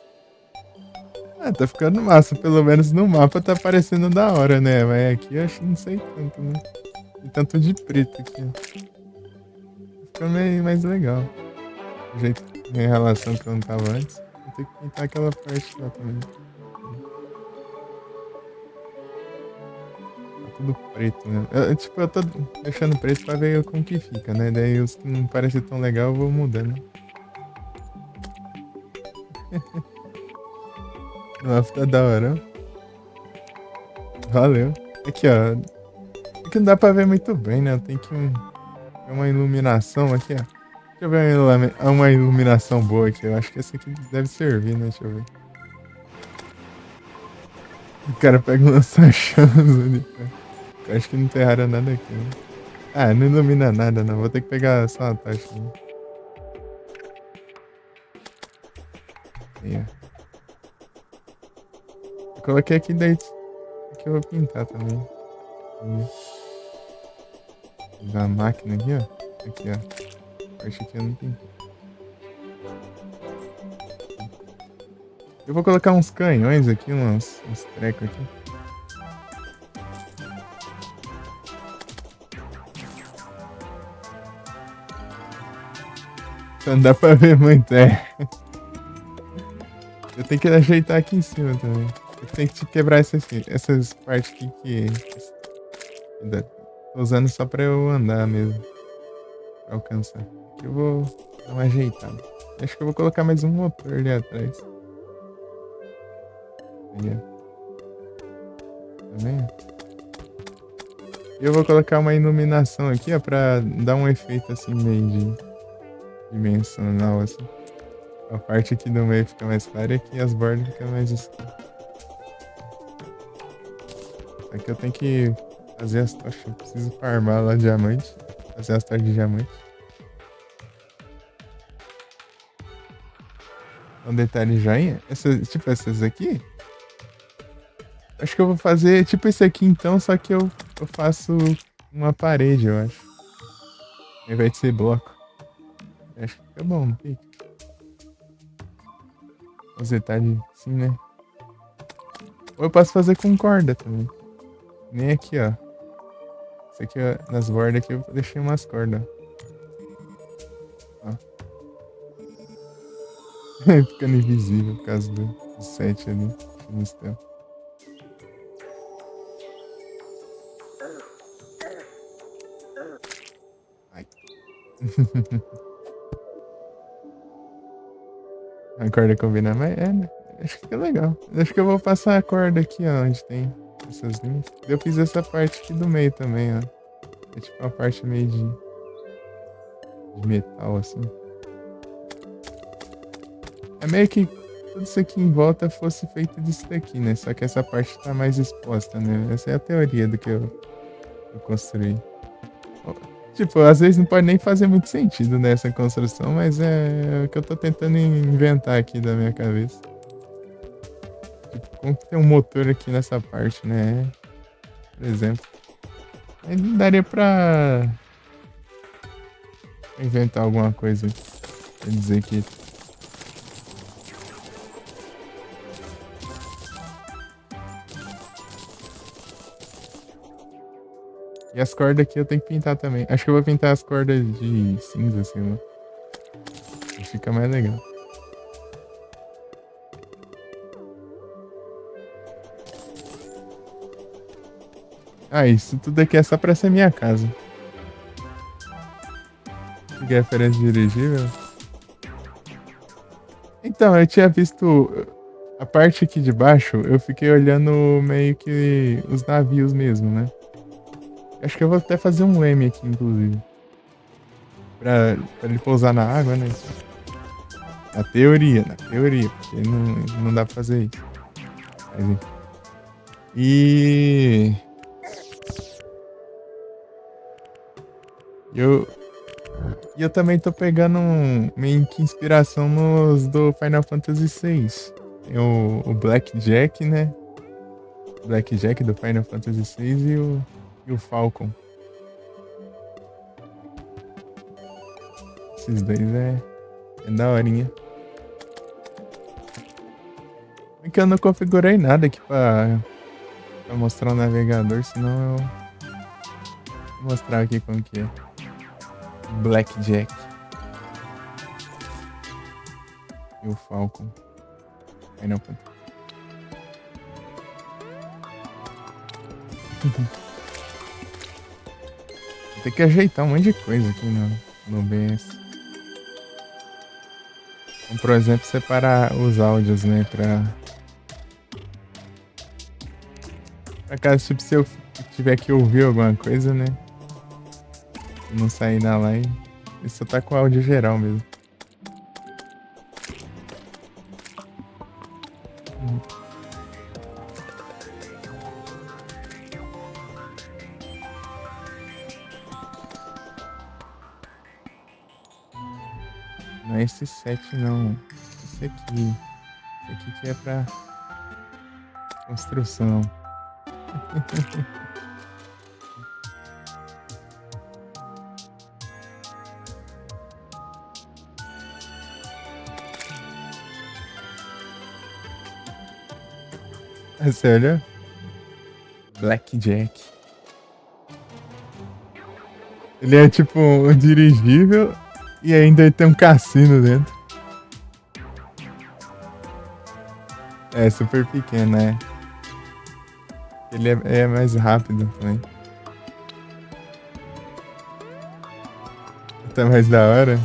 [SPEAKER 1] Tá ficando massa. Pelo menos no mapa tá parecendo da hora, né? Mas aqui eu acho que não sei tanto, né? Tem tanto de preto aqui, ó. Fica meio mais legal. Do jeito em relação que eu não tava antes. Vou ter que pintar aquela parte lá também. Tá tudo preto, né? Tipo, eu tô deixando preto pra ver como que fica, né? Daí os que não parecem tão legal eu vou mudando. Nossa, tá da hora. Valeu. Aqui, ó. Aqui não dá pra ver muito bem, né? Tem que ter uma iluminação aqui, ó. Deixa eu ver uma iluminação boa aqui. Eu acho que essa aqui deve servir, né? Deixa eu ver. O cara pega um lança-chamas ali, cara. Eu acho que não enterraram nada aqui, né? Não ilumina nada, não. Vou ter que pegar só uma tocha, né? Aí, ó. Eu coloquei aqui, daí aqui eu vou pintar também. Da máquina aqui, ó. Aqui, ó. Acho que eu não pintei. Eu vou colocar uns canhões aqui, uns trecos aqui. Só não dá pra ver muito, Eu tenho que ajeitar aqui em cima também. Tem que te quebrar essas partes aqui que tô usando só pra eu andar mesmo. Pra alcançar. Aqui eu vou dar uma ajeitada. Acho que eu vou colocar mais um motor ali atrás. Aí, ó. Tá vendo? E eu vou colocar uma iluminação aqui, ó, pra dar um efeito assim meio de dimensional, assim. A parte aqui do meio fica mais clara e aqui as bordas ficam mais escuras. Aqui eu tenho que fazer as tochas. Eu preciso farmar lá diamante. Fazer as tochas de diamante. Um detalhe joinha. Tipo essas aqui. Acho que eu vou fazer tipo esse aqui então, só que eu faço uma parede, eu acho. Ao invés de ser bloco. Acho que fica bom, não fica? Os detalhes assim, né? Ou eu posso fazer com corda também. Nem aqui, ó. Isso aqui, ó, nas bordas aqui eu deixei umas cordas, ó. Ficando invisível por causa do set ali. No céu. Ai. A corda combina mais? É, né? Acho que é legal. Acho que eu vou passar a corda aqui, ó, onde tem essas linhas. Eu fiz essa parte aqui do meio também, ó. É tipo uma parte meio de metal, assim. É meio que tudo isso aqui em volta fosse feito disso daqui, né? Só que essa parte tá mais exposta, né? Essa é a teoria do que eu construí. Tipo, às vezes não pode nem fazer muito sentido nessa construção, mas é o que eu tô tentando inventar aqui da minha cabeça. Tipo, como que tem um motor aqui nessa parte, né? Por exemplo. Aí daria pra inventar alguma coisa. Quer dizer que. E as cordas aqui eu tenho que pintar também. Acho que eu vou pintar as cordas de cinza, assim, né? Fica mais legal. Ah, isso tudo aqui é só pra ser minha casa. Que referência dirigível? Então, eu tinha visto a parte aqui de baixo, eu fiquei olhando meio que os navios mesmo, né? Acho que eu vou até fazer um leme aqui, inclusive. Pra ele pousar na água, né? Na teoria, porque não dá pra fazer isso. Mas, enfim. E eu, eu também tô pegando meio que inspiração nos do Final Fantasy VI. Tem o Blackjack, né? Blackjack do Final Fantasy VI e o Falcon. Esses dois é daorinha. É que eu não configurei nada aqui pra mostrar o navegador, senão eu vou mostrar aqui como que é. Blackjack. E o Falcon. Aí não pode. Tem que ajeitar um monte de coisa aqui no OBS. Então, por exemplo, separar os áudios, né? Pra caso, tipo, se eu tiver que ouvir alguma coisa, né? Não sair da live. Isso só tá com áudio geral mesmo. Não é esse set não. Esse aqui. Esse aqui que é pra construção. Você olhou? Blackjack. Ele é tipo um dirigível e ainda tem um cassino dentro. É super pequeno, né? Ele é mais rápido também. Tá mais da hora.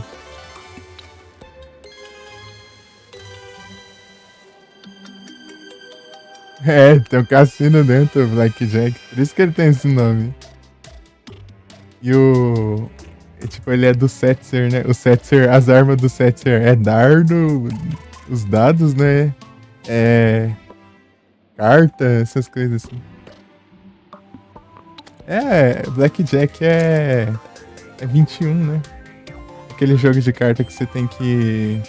[SPEAKER 1] É, tem um cassino dentro do Blackjack. Por isso que ele tem esse nome. E o. Tipo, ele é do Setzer, né? O Setzer, as armas do Setzer é dardo, os dados, né? É. Carta, essas coisas assim. Blackjack é 21, né? Aquele jogo de carta que você tem que.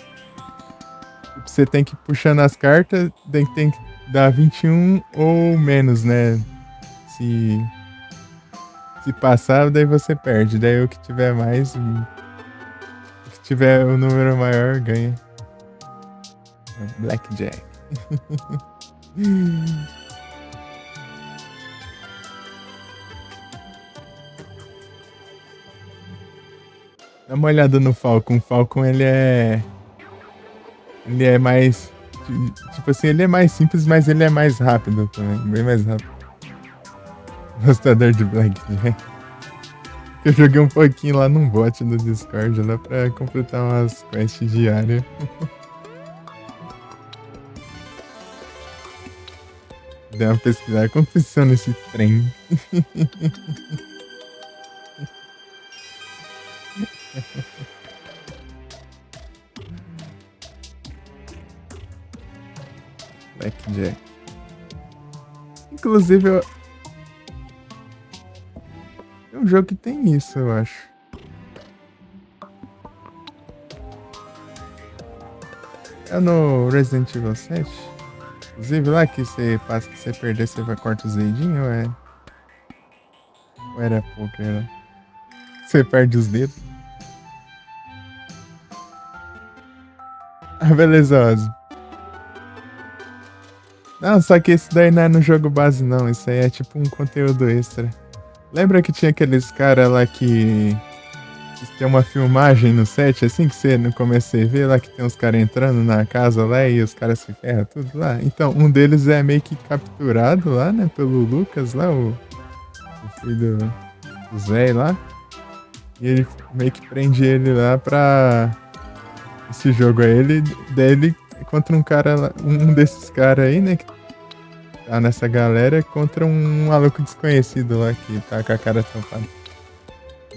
[SPEAKER 1] Você tem que ir puxando as cartas, tem que dar 21 ou menos, né? Se, se passar, daí você perde. Daí o que tiver mais, o que tiver o número maior ganha. Blackjack. Dá uma olhada no Falcon. O Falcon, ele é. Ele é mais. Tipo assim, ele é mais simples, mas ele é mais rápido também. Bem mais rápido. Gostador de Blackjack. Eu joguei um pouquinho lá num bot do Discord lá pra completar umas quests diárias. Dei uma pesquisada. Como funciona esse trem? Blackjack. Inclusive, é um jogo que tem isso, eu acho. É no Resident Evil 7. Inclusive, lá que você passa, que você perder, você vai cortar os dedinhos, ou era poker, né? Você perde os dedos. Ah, beleza, Ozzy. Não, só que esse daí não é no jogo base, não. Isso aí é tipo um conteúdo extra. Lembra que tinha aqueles caras lá que tem uma filmagem no set, assim, que você no começo você vê lá que tem uns caras entrando na casa lá e os caras se ferram tudo lá? Então, um deles é meio que capturado lá, né, pelo Lucas lá, o filho do Zé lá. E ele meio que prende ele lá pra esse jogo aí. Daí ele contra um cara lá, um desses caras aí, né, que tá nessa galera, contra um maluco desconhecido lá que tá com a cara tampada.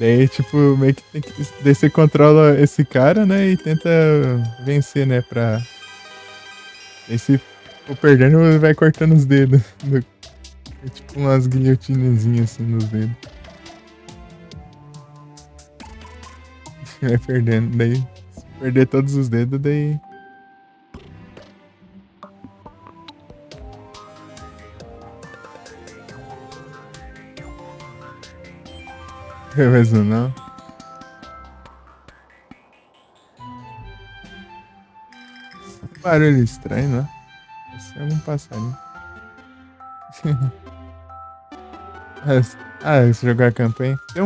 [SPEAKER 1] Daí, tipo, meio que tem que. Daí você controla esse cara, né? E tenta vencer, né? Daí se for perdendo, vai cortando os dedos. É tipo umas guilhotinazinhas assim nos dedos. Vai perdendo. Daí, se perder todos os dedos, daí. É mesmo não. Barulho estranho, né? Esse é um passarinho. Se jogar a campanha. Tem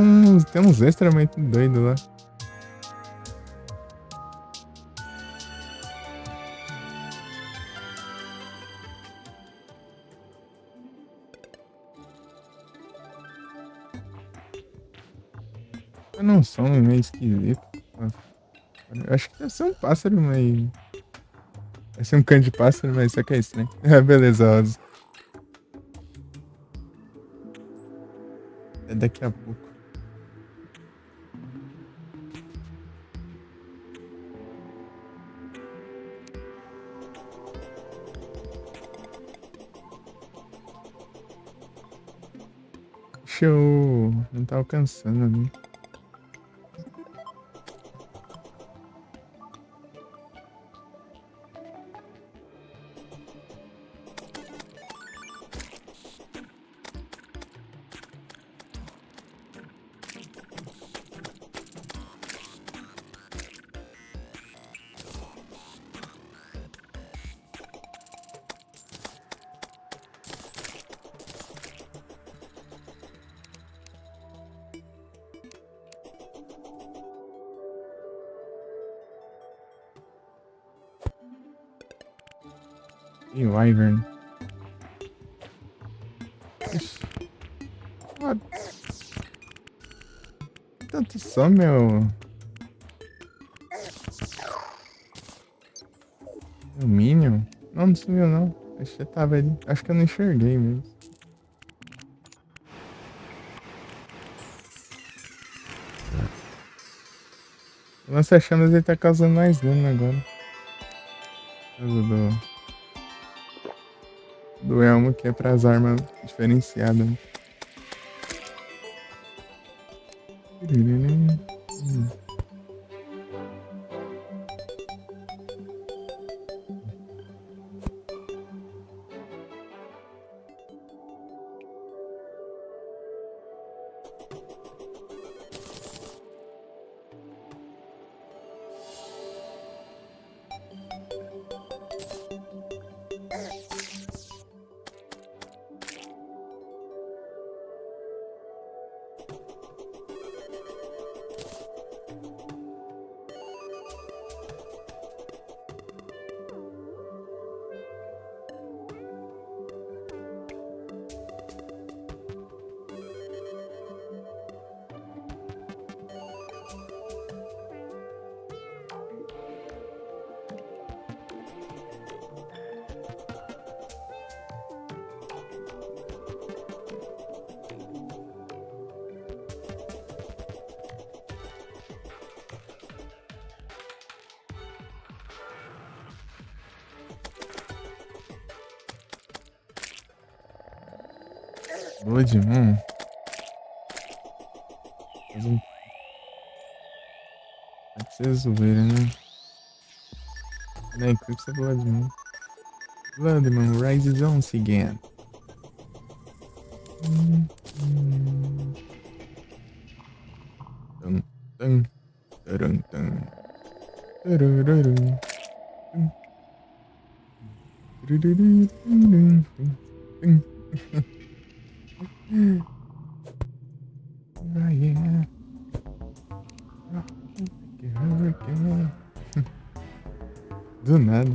[SPEAKER 1] uns extra muito doidos lá. Eu não sou meio esquisito. Eu acho que deve ser um pássaro, mas. Deve ser um cão de pássaro, mas isso aqui é estranho. Beleza, Oz. Até daqui a pouco. Show! Não tá alcançando ali. E o Wyvern. Oxi. Ah, tanto só, meu. Meu Minion? Não, não sumiu não. Acho que tava ali. Acho que eu não enxerguei mesmo. O lança-chamas ele tá causando mais dano agora. Por causa do elmo que é pras armas diferenciadas. Blood Moon. Pode ser zoeira, né? Na Eclipse é Blood Moon. Blood Moon rises once again. Tum, tum, tarum, tum. Turururu, tum. Turururu, tum, tum, tum. Ah, yeah. Do nada.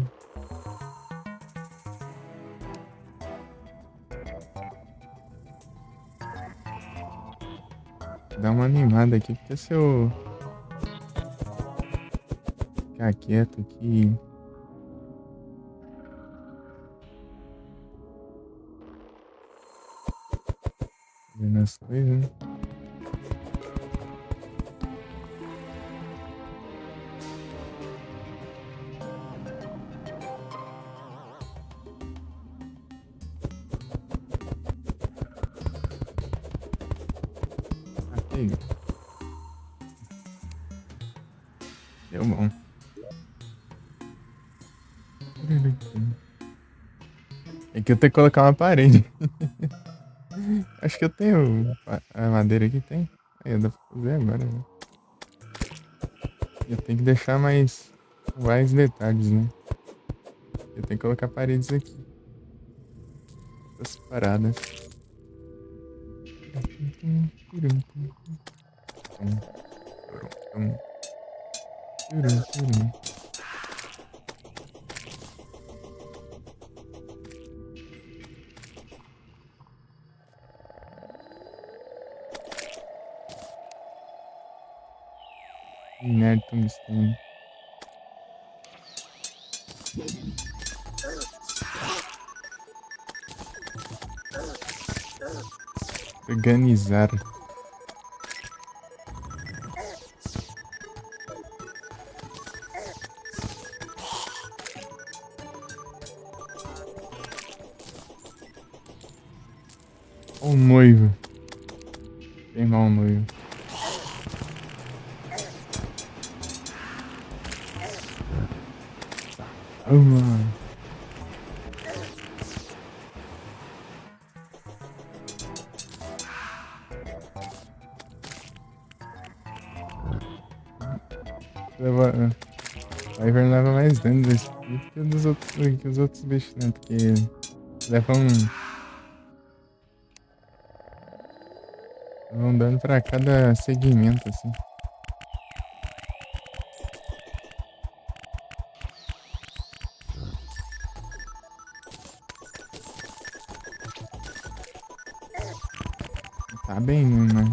[SPEAKER 1] Dá uma animada aqui, porque se eu ficar quieto aqui. Vendo as coisas, né? Ok. Deu bom. É que eu tenho que colocar uma parede. Acho que eu tenho a madeira aqui, tem. Aí, dá pra fazer agora, né? Eu tenho que deixar mais detalhes, né? Eu tenho que colocar paredes aqui. Essas paradas. Minério tungstênio. Organizar. O noivo. Queimar o noivo. Oh, mano. O Ivern leva mais dano desse tipo que os outros bichos, né? Porque levam dano pra cada segmento, assim. Tá bem, né?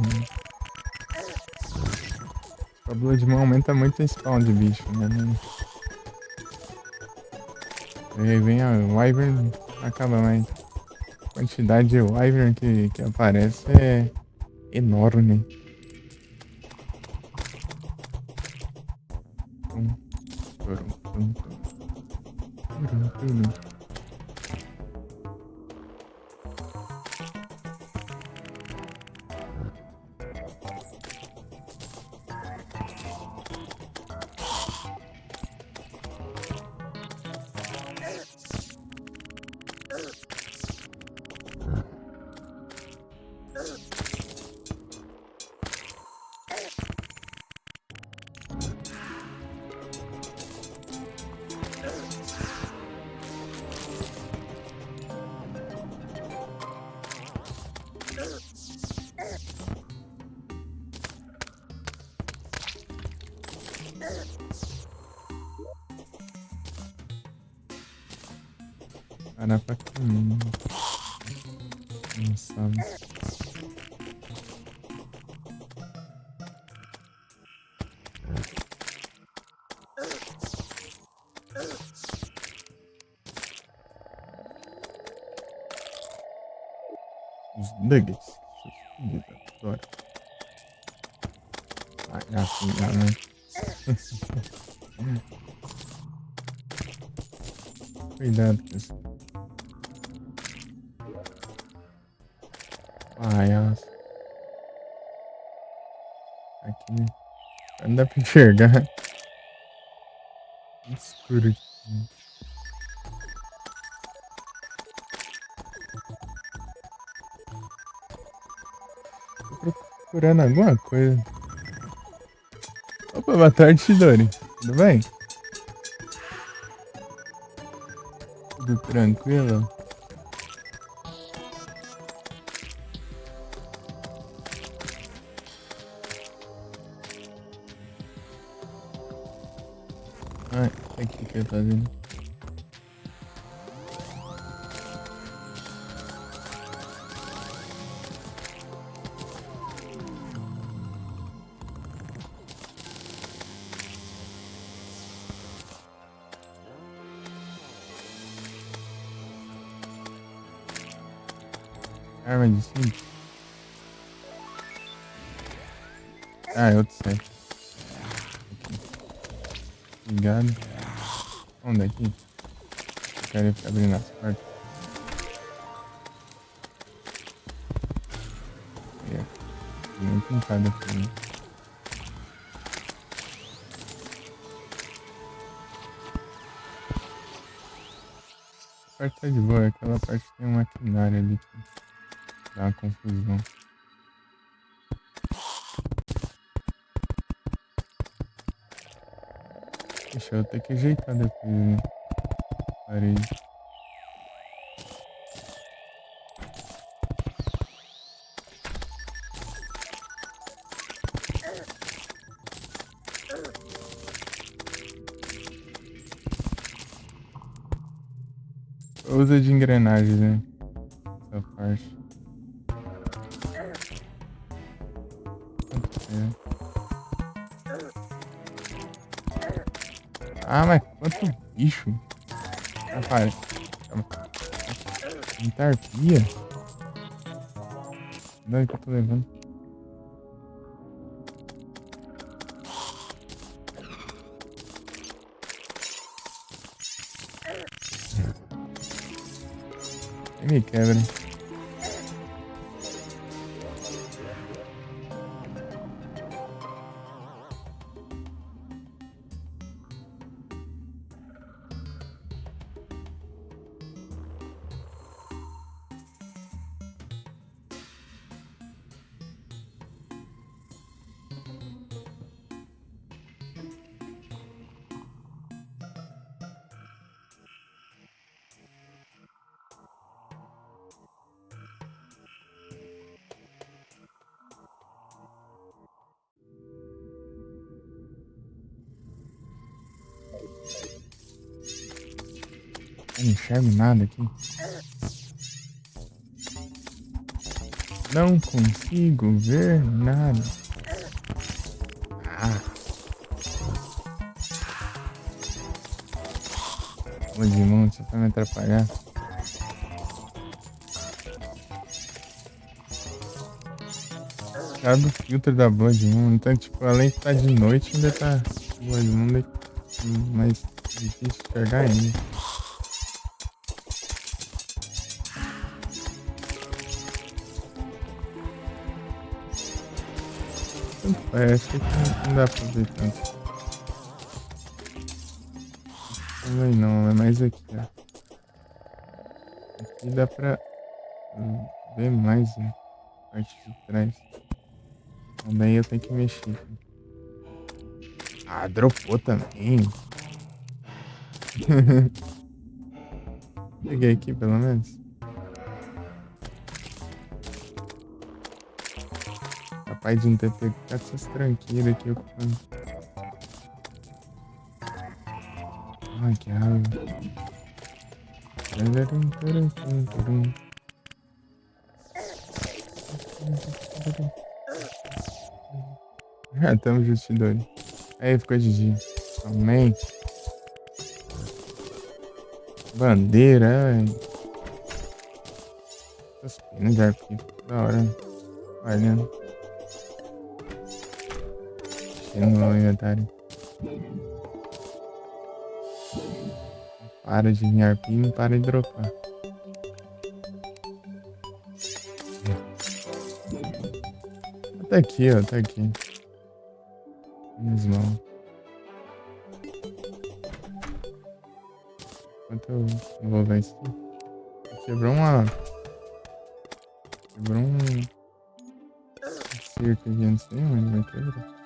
[SPEAKER 1] A Bloodmoon aumenta muito o spawn de bicho, né? Aí vem a Wyvern, acaba mais. A quantidade de Wyvern que aparece é enorme. Tum, turum, tum, turum, turum. Parar pra caminho. Nossa. Os nuggets. Adoro. Ah, assim já, né? Cuidado com isso. Palhaço. Aqui. Não dá pra enxergar. Escuro aqui. Tô procurando alguma coisa. Opa, boa tarde, Shidori. Tudo bem? Tudo tranquilo? Ai, o que que eu tô fazendo? Arma de cinto? Ah, eu sei. Aqui. Ligado. Onde é aqui? Eu quero ficar abrindo as portas. Aí, ó. Nem pintado aqui, né? A parte tá de boa, aquela parte tem um maquinário ali que dá uma confusão. Deixa eu ter que ajeitar depois, né? Parede. Usa de engrenagem, né? Essa parte. É. Ah, mas quanto bicho. Ah, para. Calma. Muita arpia. Cuidado que eu tô levando. Aí me quebra. Eu não enxergo nada aqui. Não consigo ver nada. Ah, o Edmundo só pra me atrapalhar. Cara do filtro da Blood Moon. Então, tipo, além de estar de noite, ainda tá. Blood Moon é mais difícil de enxergar ainda. Parece que não dá pra ver tanto. Também não, é mais aqui, ó. Aqui dá pra ver mais a parte de trás. Também eu tenho que mexer. Ah, dropou também. Peguei aqui, pelo menos. Capaz de não ter pegado essas tranqueiras aqui ocupando. Ai, que raiva. Ah, tamo justidores. Aí ficou de dia. Amém. Bandeira, ai. Essas penas de arquivo. Da hora. Olhando. Mexendo no inventário. Para de vir arpia e não para de dropar. Tá aqui, ó. Tá aqui. Minhas mãos. Enquanto eu vou ver isso aqui. Quebrou uma. Quebrou um cerco aqui, não sei onde vai quebrar.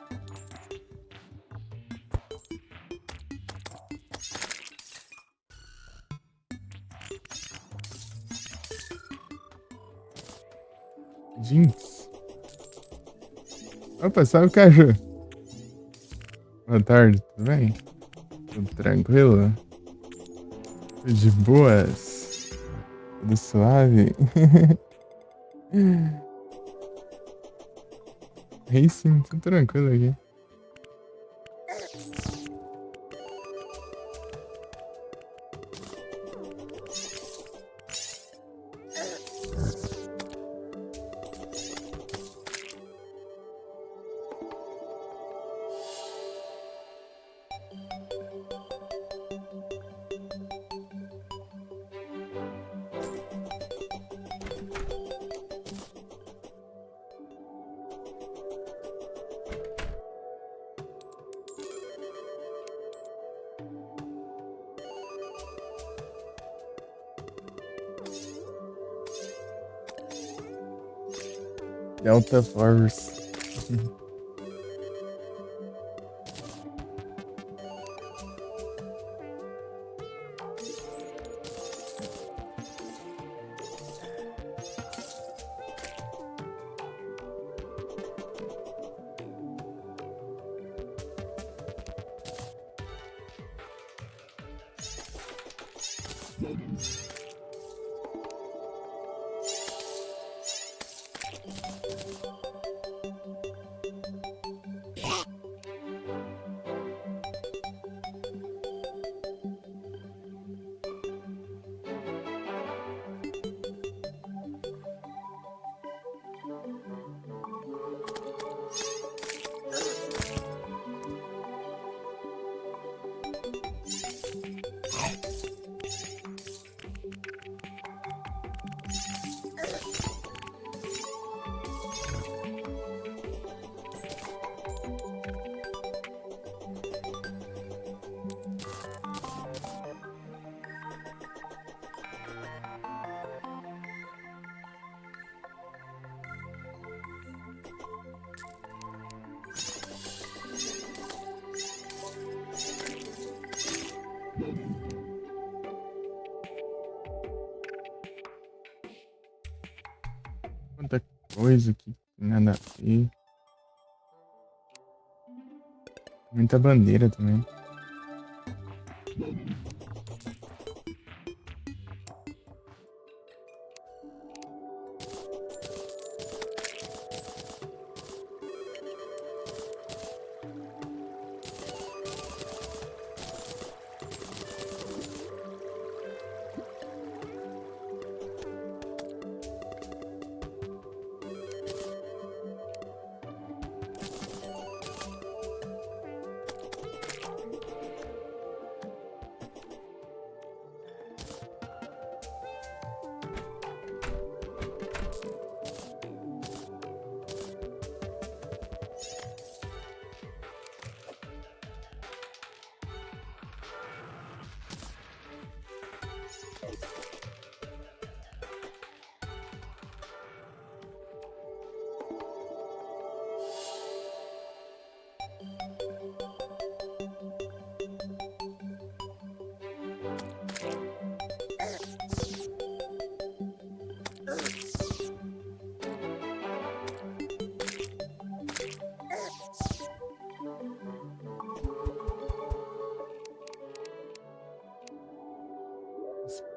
[SPEAKER 1] Jinx. Opa, salve, cachorro. Boa tarde, tudo bem? Tudo tranquilo? Tudo de boas? Tudo suave? Aí sim, tudo tranquilo aqui. Delta Force. Quanta coisa que nada a ver. Muita bandeira também.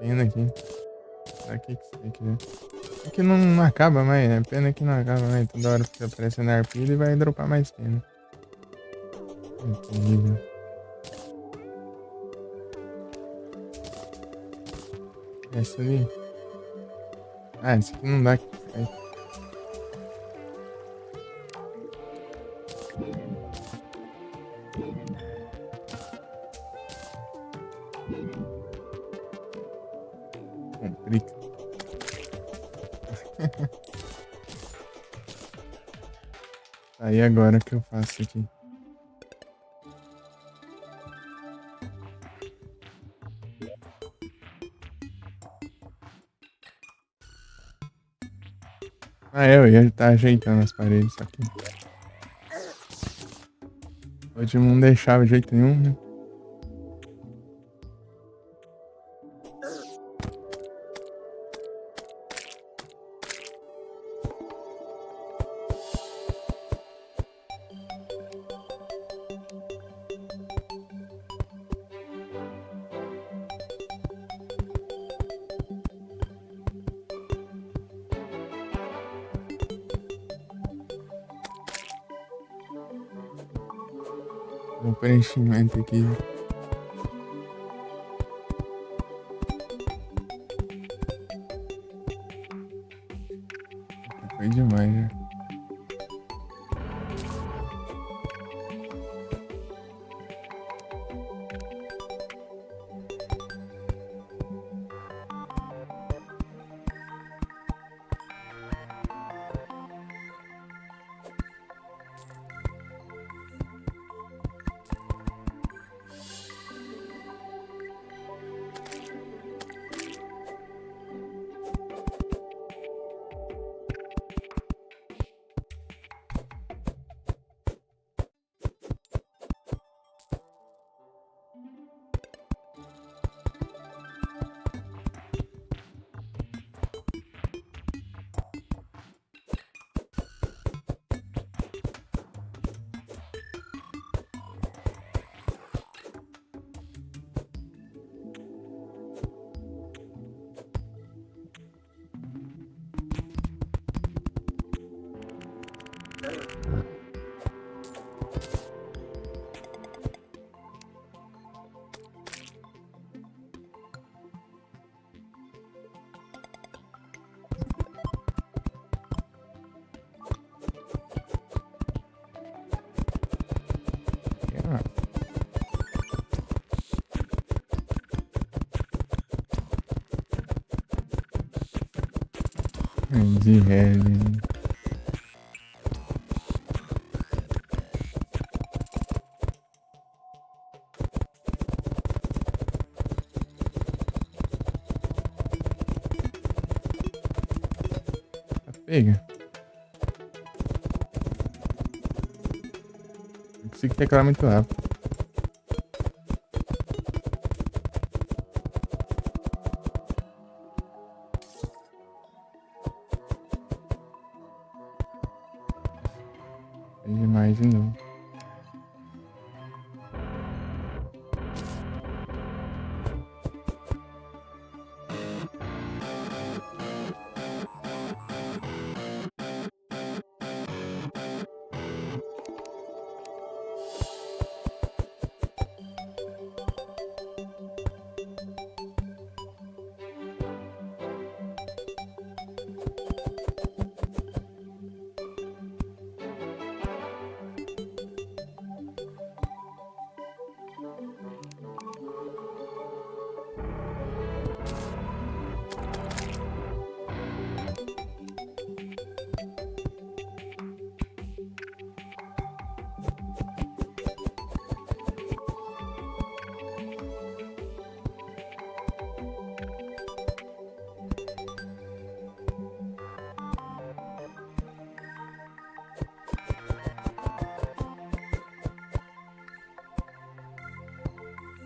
[SPEAKER 1] pena aqui. Pra que isso tem que ver? É que não acaba mais, né? Pena que não acaba mais. Toda hora fica aparecendo arpilha e vai dropar mais pena. É terrível. Essa ali. Ah, esse aqui não dá. Aí, complica. Aí agora que eu faço aqui. Ah, eu ia estar ajeitando as paredes aqui. Hoje não deixava de jeito nenhum, né? Um preenchimento aqui. Foi demais, né? Ah, de red. Tá pega. Não consigo teclar muito rápido. É demais de novo.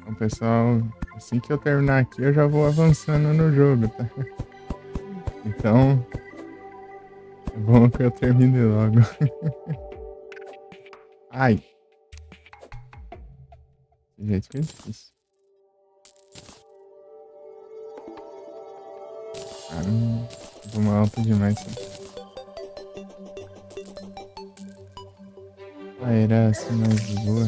[SPEAKER 1] Então, pessoal, assim que eu terminar aqui, eu já vou avançando no jogo, tá? Então, é bom que eu termine logo. Ai, gente, que é difícil. Ah, não. Uma alta demais. Ah, era assim mais de boa.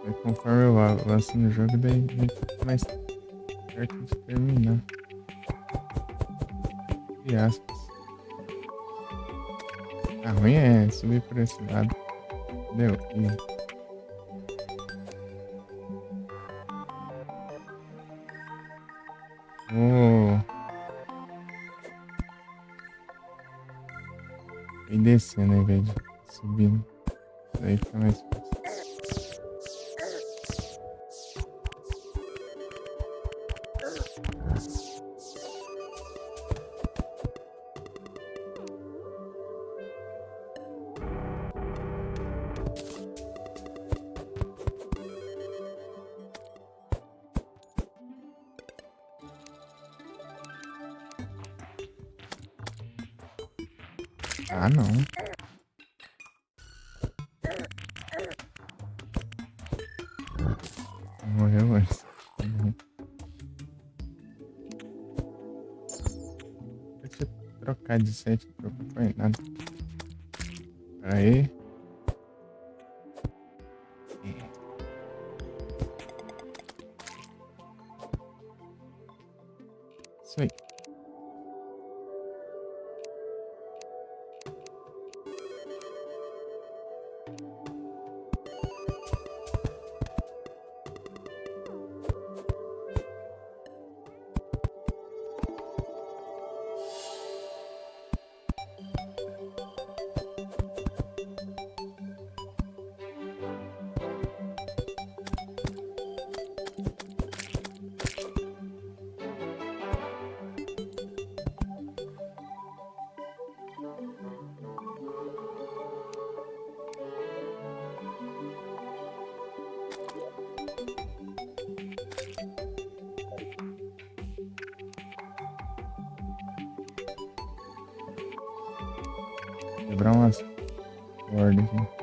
[SPEAKER 1] Aí conforme eu avanço no jogo, daí fica mais perto de terminar. Entre aspas. A ruim é subir por esse lado. Deu. Oh, e descendo ao invés de subindo. Daí fica mais fácil. Ah, não. Morreu antes. Deixa eu trocar de set, não trocou em nada. Pera aí. Isso aí. Quebrar umas cordas aqui.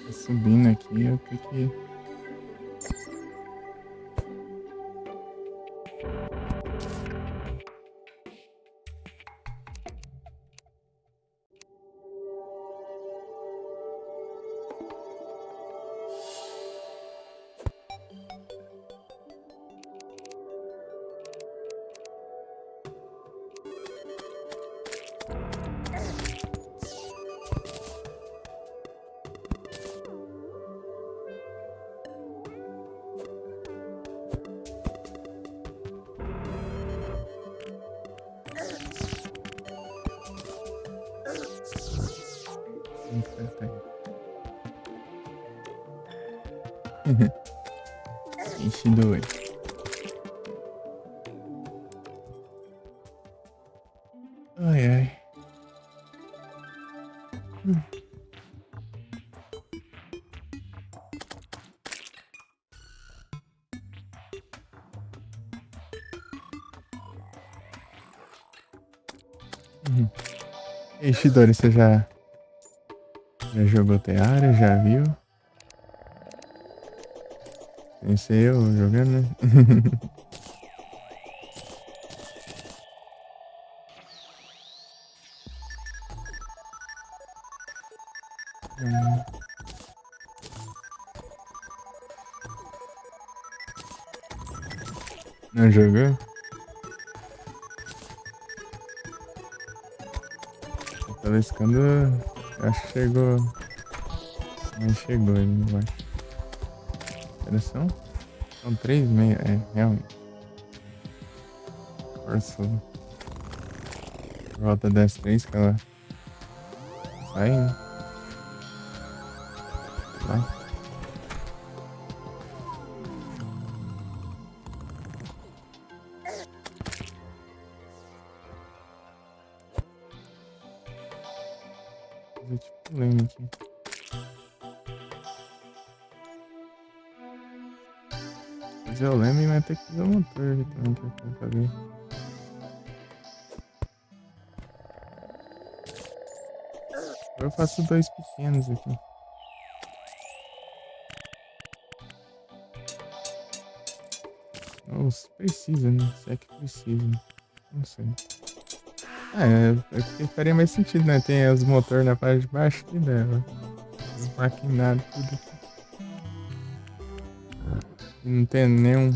[SPEAKER 1] Tá subindo aqui, eu tenho que. Enche dois. Ai, ai. Uhum. E Shidori, você já jogou Terraria? Já viu? Pensei eu jogando, né? Hum, Não jogou? Eu tô liscando. Eu acho que chegou. Mas chegou ali, eu acho. Seleção? São 3,5. É, realmente. Forçou. Por volta das 3 que ela sai, né? Lá. Fazer tipo um leme aqui. Fazer o leme, mas tem que fazer o motor aqui também, que eu tenho pra ver. Eu faço dois pequenos aqui. Ou se precisa, né? Se é que precisa. Não sei. É porque faria mais sentido, né? Tem os motores na parte de baixo aqui dela. Os maquinados, tudo aqui. E não tem nenhum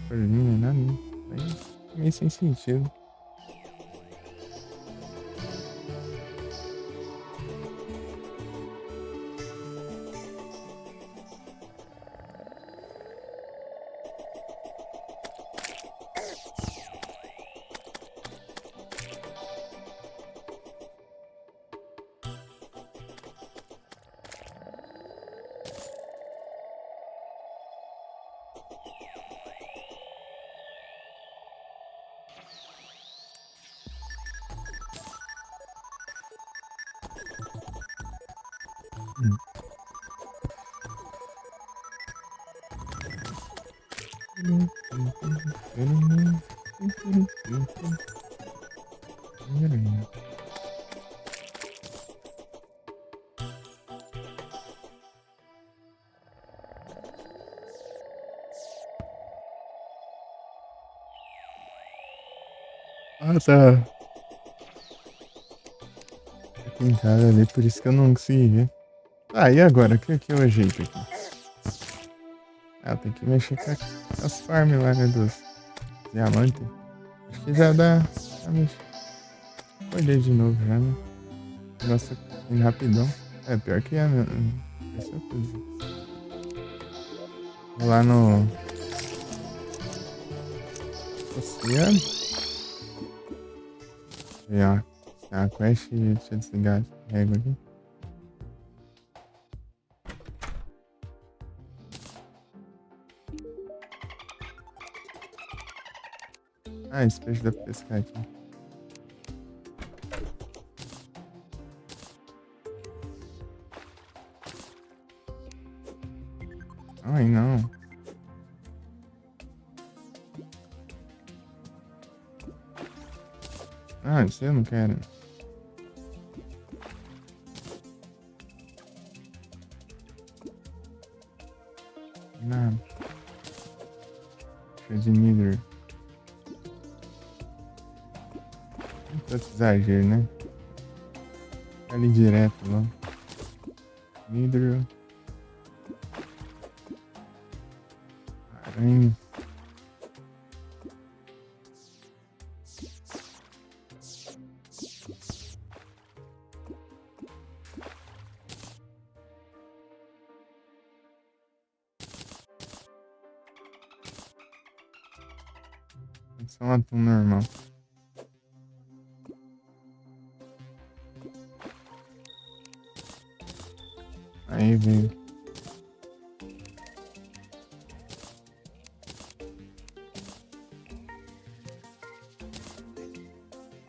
[SPEAKER 1] motorzinho, nada. Né? Aí meio sem sentido. Hum. Ah, tá pintado ali, por isso que eu não consegui ver. Ah, e agora? O que eu ajeito aqui? Ah, tem que mexer com as farms lá, né? Dos diamantes. Acho que já dá pra mexer. Acordei de novo já, né? Nossa, indo rapidão. É, pior que é, né? Essa coisa. Vou lá no oceano. E ó, a quest, deixa eu desligar a régua aqui. Ah, esse peixe dá pra pescar aqui. Ai, não. Ah, isso eu não quero. Nada. Cheio de nitro. Tanto exagero, né? Ali direto lá. Nitro. Aranha. Isso é um atum normal. Aí veio.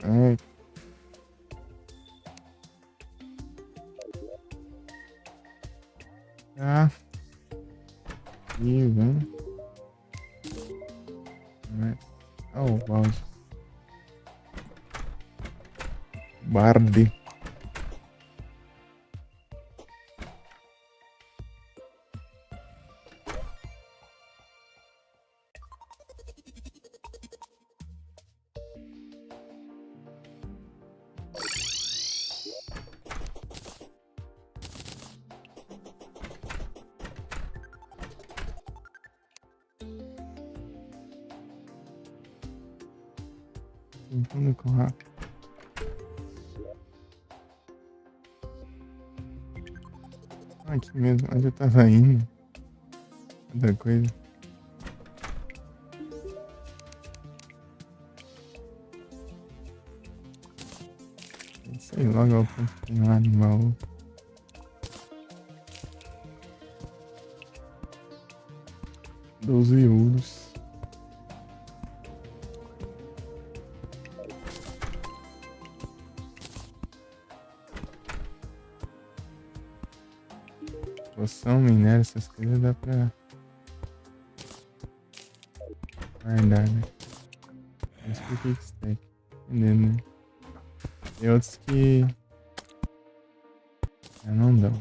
[SPEAKER 1] Ai, ah. Ih, velho. Oh, balde. Bardi. Tentando correr. Aqui mesmo, onde eu tava indo. Outra coisa. Sei logo ao ponto que tem lá no baú. €12. Poção, minério, essas coisas dá pra guardar, né? Mas por que stack? Entendendo, né? Tem outros que não dão.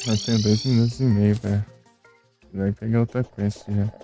[SPEAKER 1] Eu tenho 2 minutos e meio pra vai pegar outra quest já.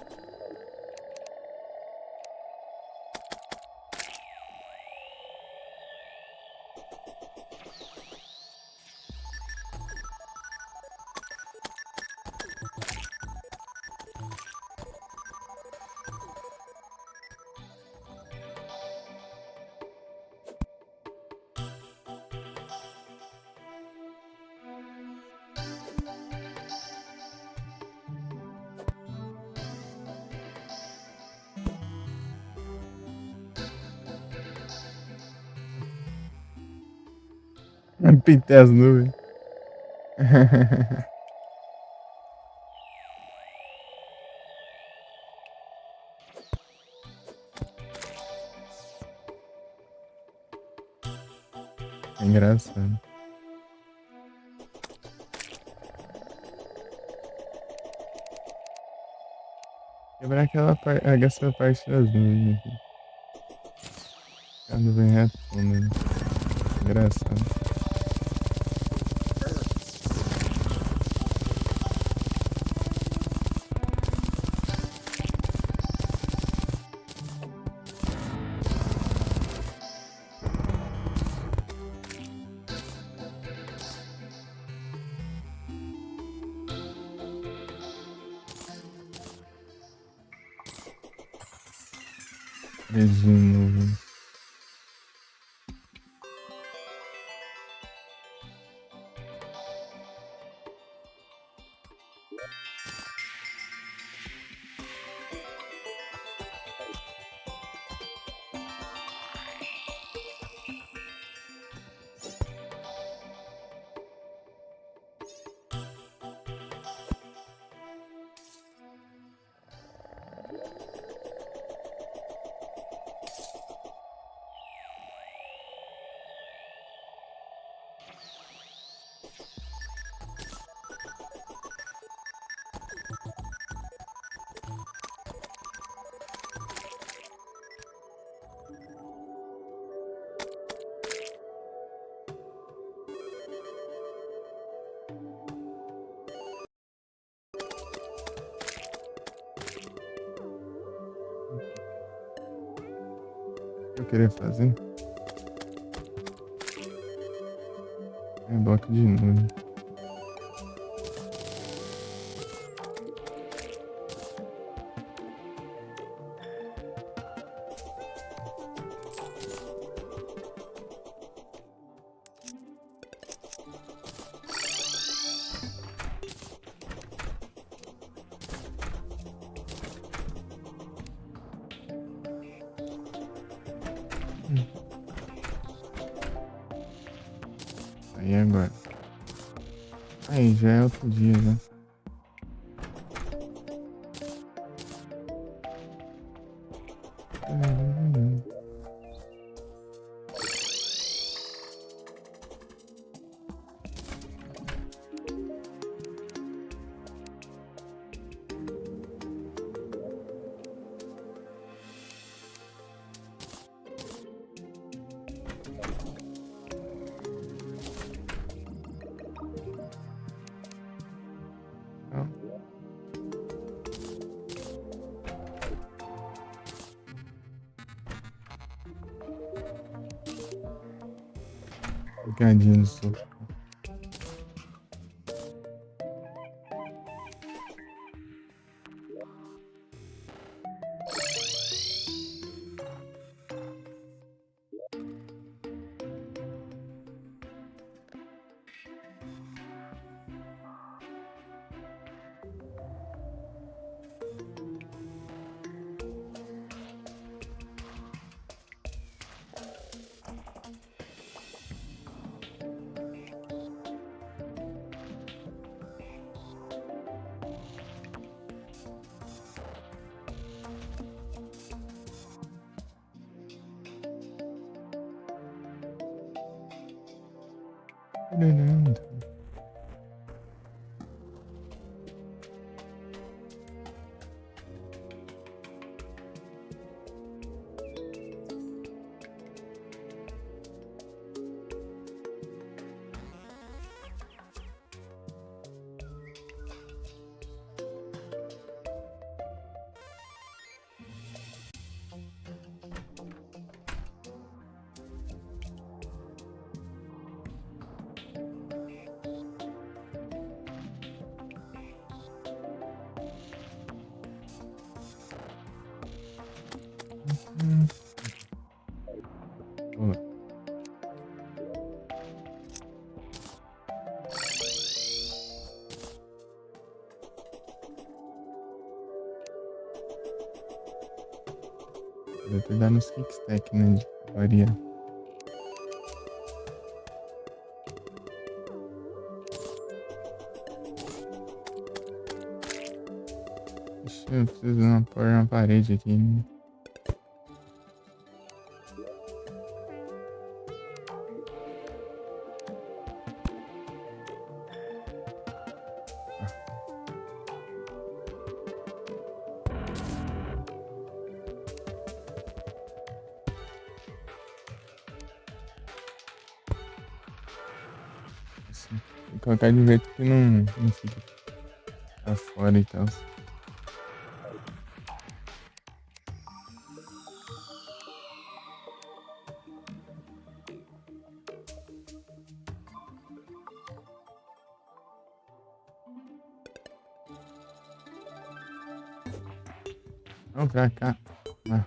[SPEAKER 1] Pintei as nuvens. É engraçado. Quebrar aquela parte. Essa parte das nuvens aqui. A nuvem retona, né? Engraçado. De nuvem. O que eu queria fazer é bloco de nuvem. Aí agora. Aí já é outro dia já. picadinha no soco. Vamos lá. Deve ter dado uns kickstack, né? De variar. Ixi, eu preciso pôr uma parede aqui. Assim, tem que colocar de jeito que não fica pra fora e tal. Vamos pra cá. Ah.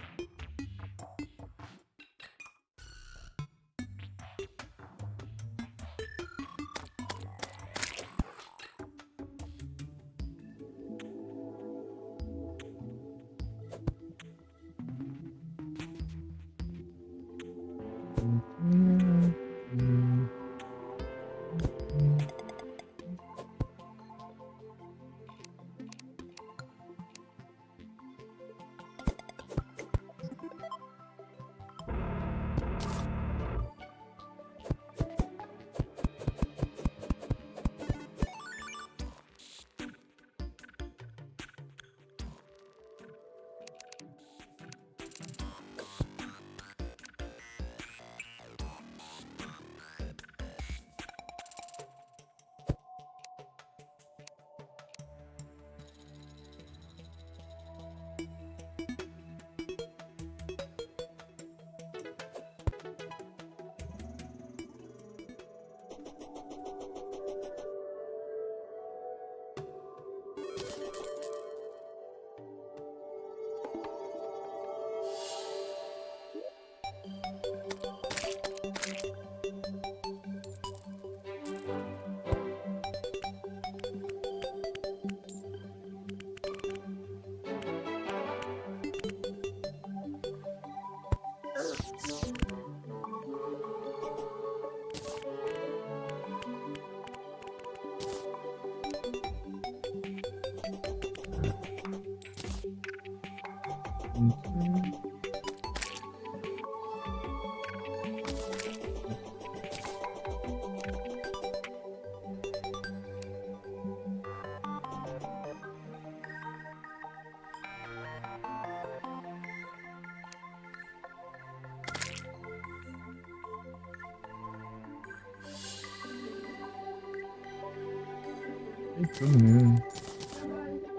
[SPEAKER 1] Tem tudo mesmo.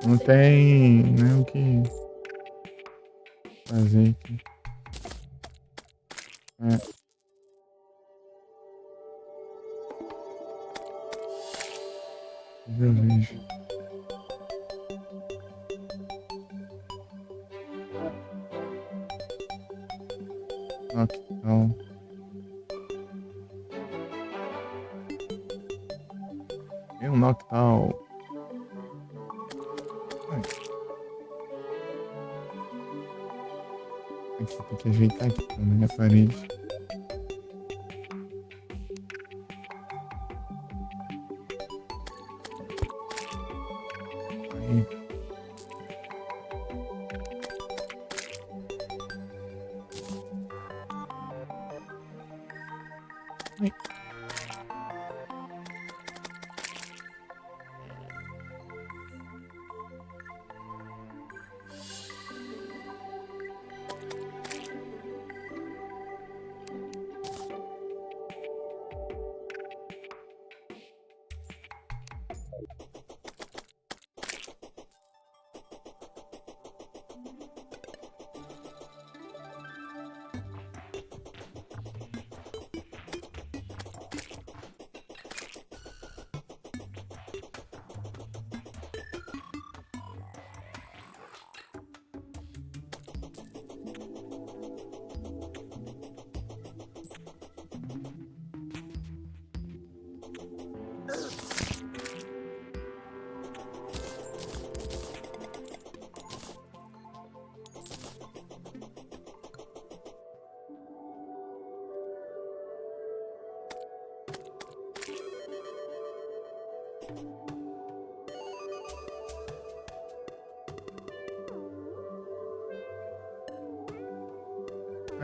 [SPEAKER 1] Não tem nem o que fazer aqui. É. Eu vejo. Noctowl. Tem um Noctowl. Aqui, tem que ajeitar aqui também na parede. Aí. Ai.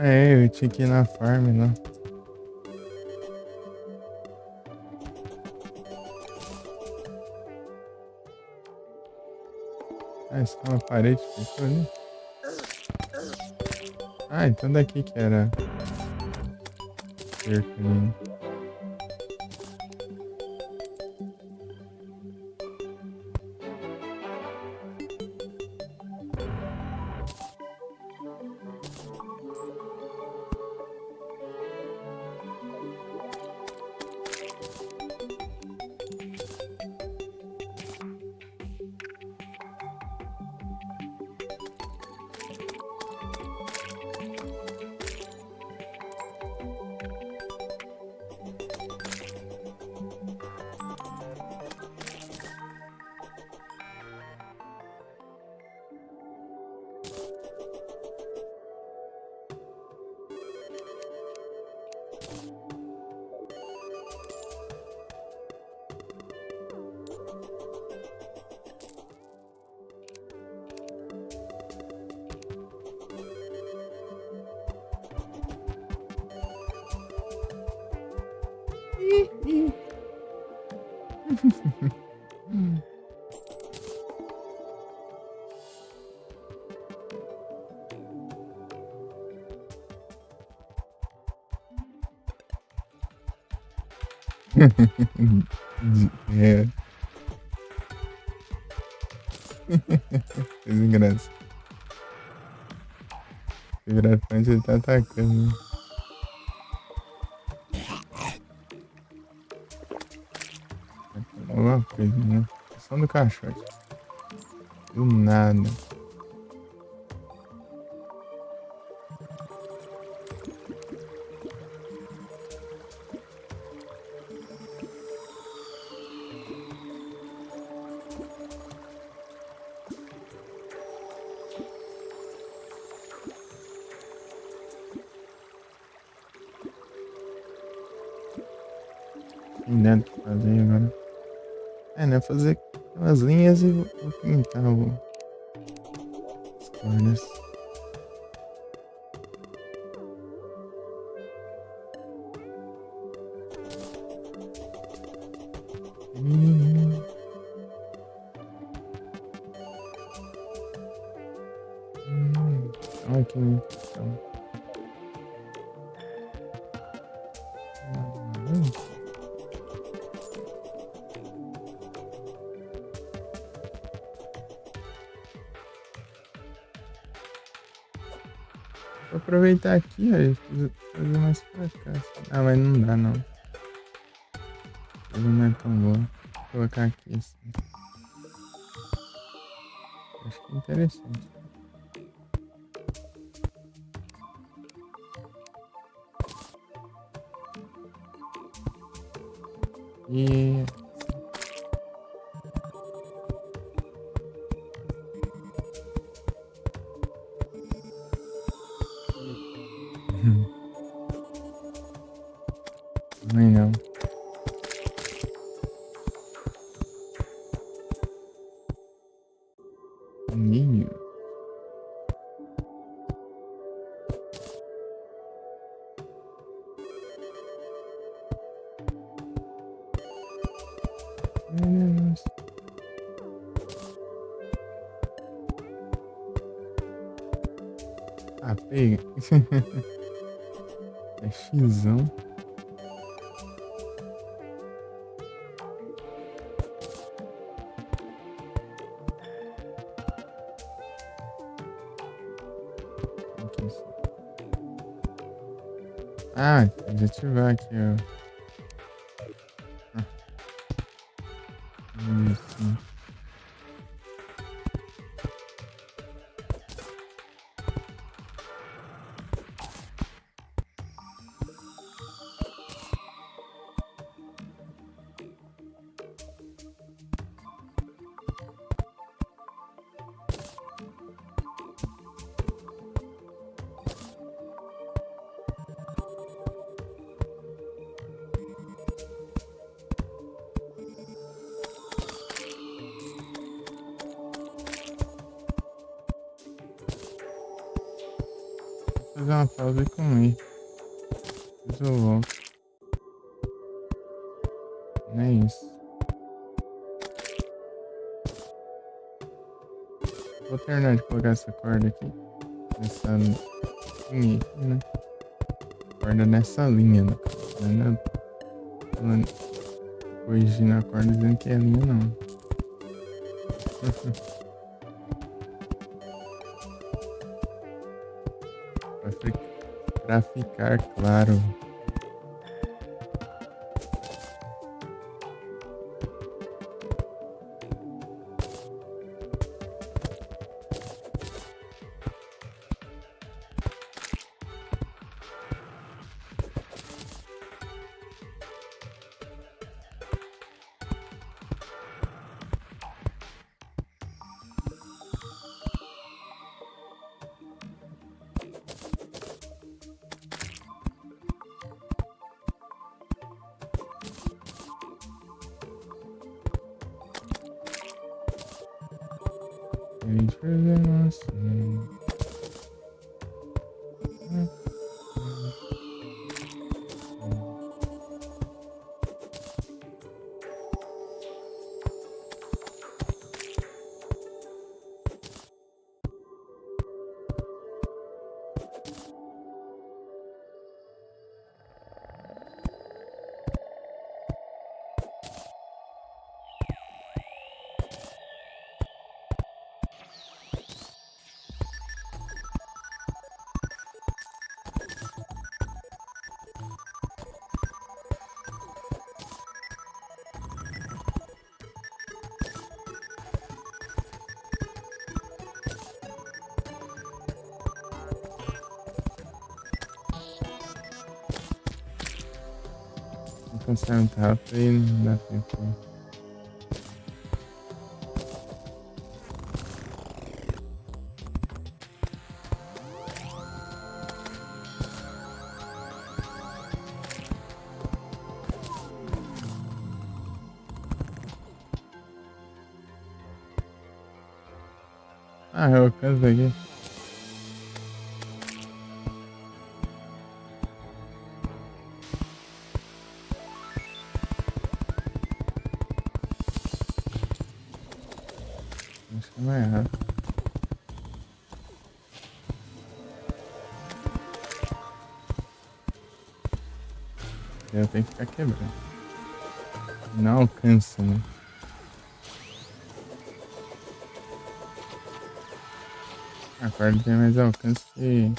[SPEAKER 1] É, eu tinha que ir na farm, né? Ah, isso é uma parede que ficou ali. Ah, então daqui que era cerca ali. É. Fez engraçado. O grafante ele tá atacando. Alguma coisa, né? Só do cachorro. Do nada. Tem dentro pra fazer agora. É, né? Fazer aquelas linhas e vou pintar as cordas. Olha que então. Vou aproveitar aqui, ó, e fazer mais pra cá. Assim. Ah, mas não dá não. Ele não é tão bom. colocar aqui assim. Acho que é interessante. E também não. Ninho. Meu Deus. Ah, pega. É xizão. Aqui, assim. Ah, desativar aqui, ó. Isso. Vou fazer uma pausa e comer. Depois eu volto. Não é isso. Vou terminar de colocar essa corda aqui. Nessa linha aqui, né? Corda nessa linha, no caso, né? Não é corrigindo a corda dizendo que é linha, não. Pra ficar claro. Eles fazendo assim. Vou passar muito rápido e não dá tempo. Ah, eu alcanço aqui. Acho que não é errado. Eu tenho que ficar quebrando. Não alcança, né? A corda tem mais alcance que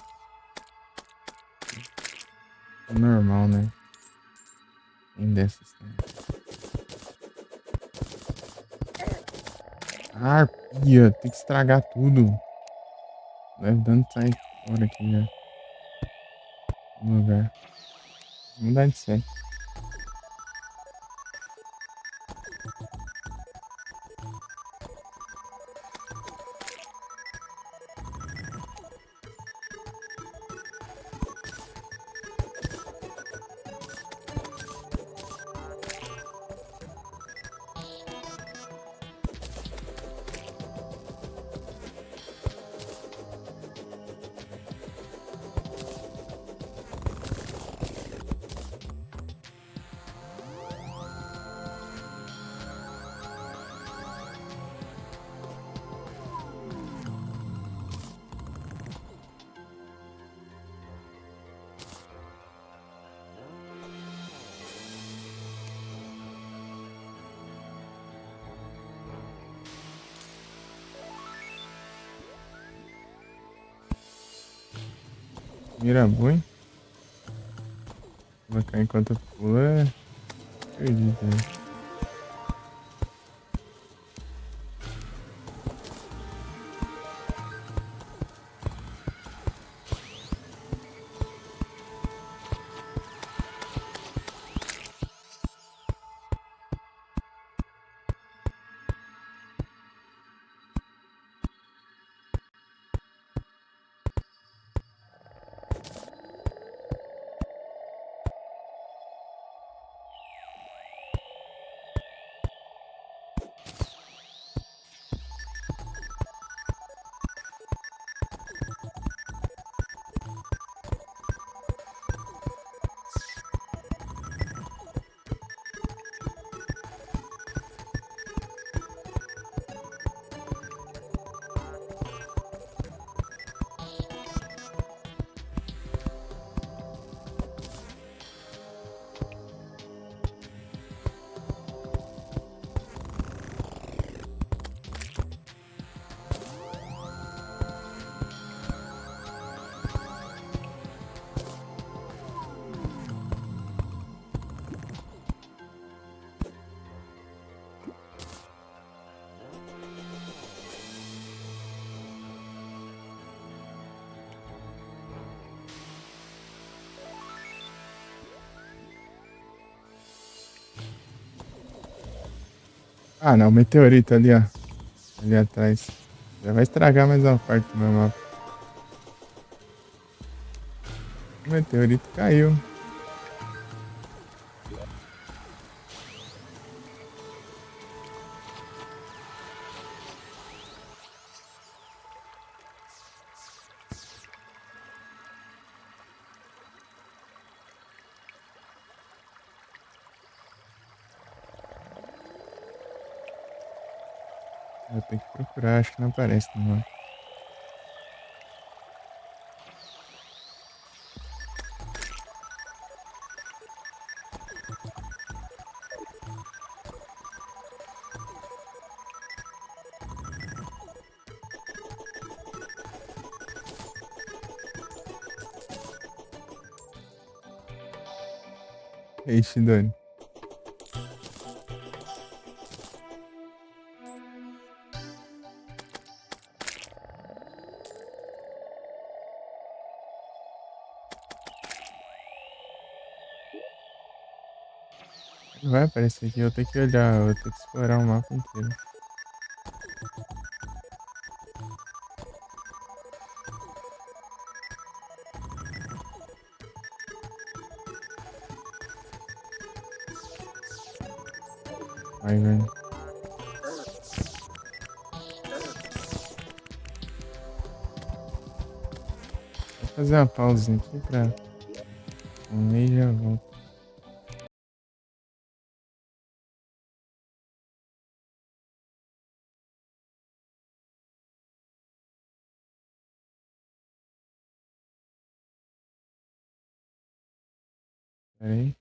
[SPEAKER 1] o normal, né? Tem dessas também. Arpia, tem que estragar tudo. Leve dano sai fora aqui já. No lugar. Vou mudar de set. Mira boi. Colocar enquanto pula. Perdi também. Ah, não. Meteorito ali, ó. Ali atrás. Já vai estragar mais uma parte do meu mapa. O meteorito caiu. Eu tenho que procurar, acho que não aparece no mapa. Ei, Shidori. Não vai aparecer aqui, eu tenho que olhar, eu tenho que explorar o mapa inteiro. Vai, velho. Vou fazer uma pausinha aqui pra comer e já volto. Pera aí.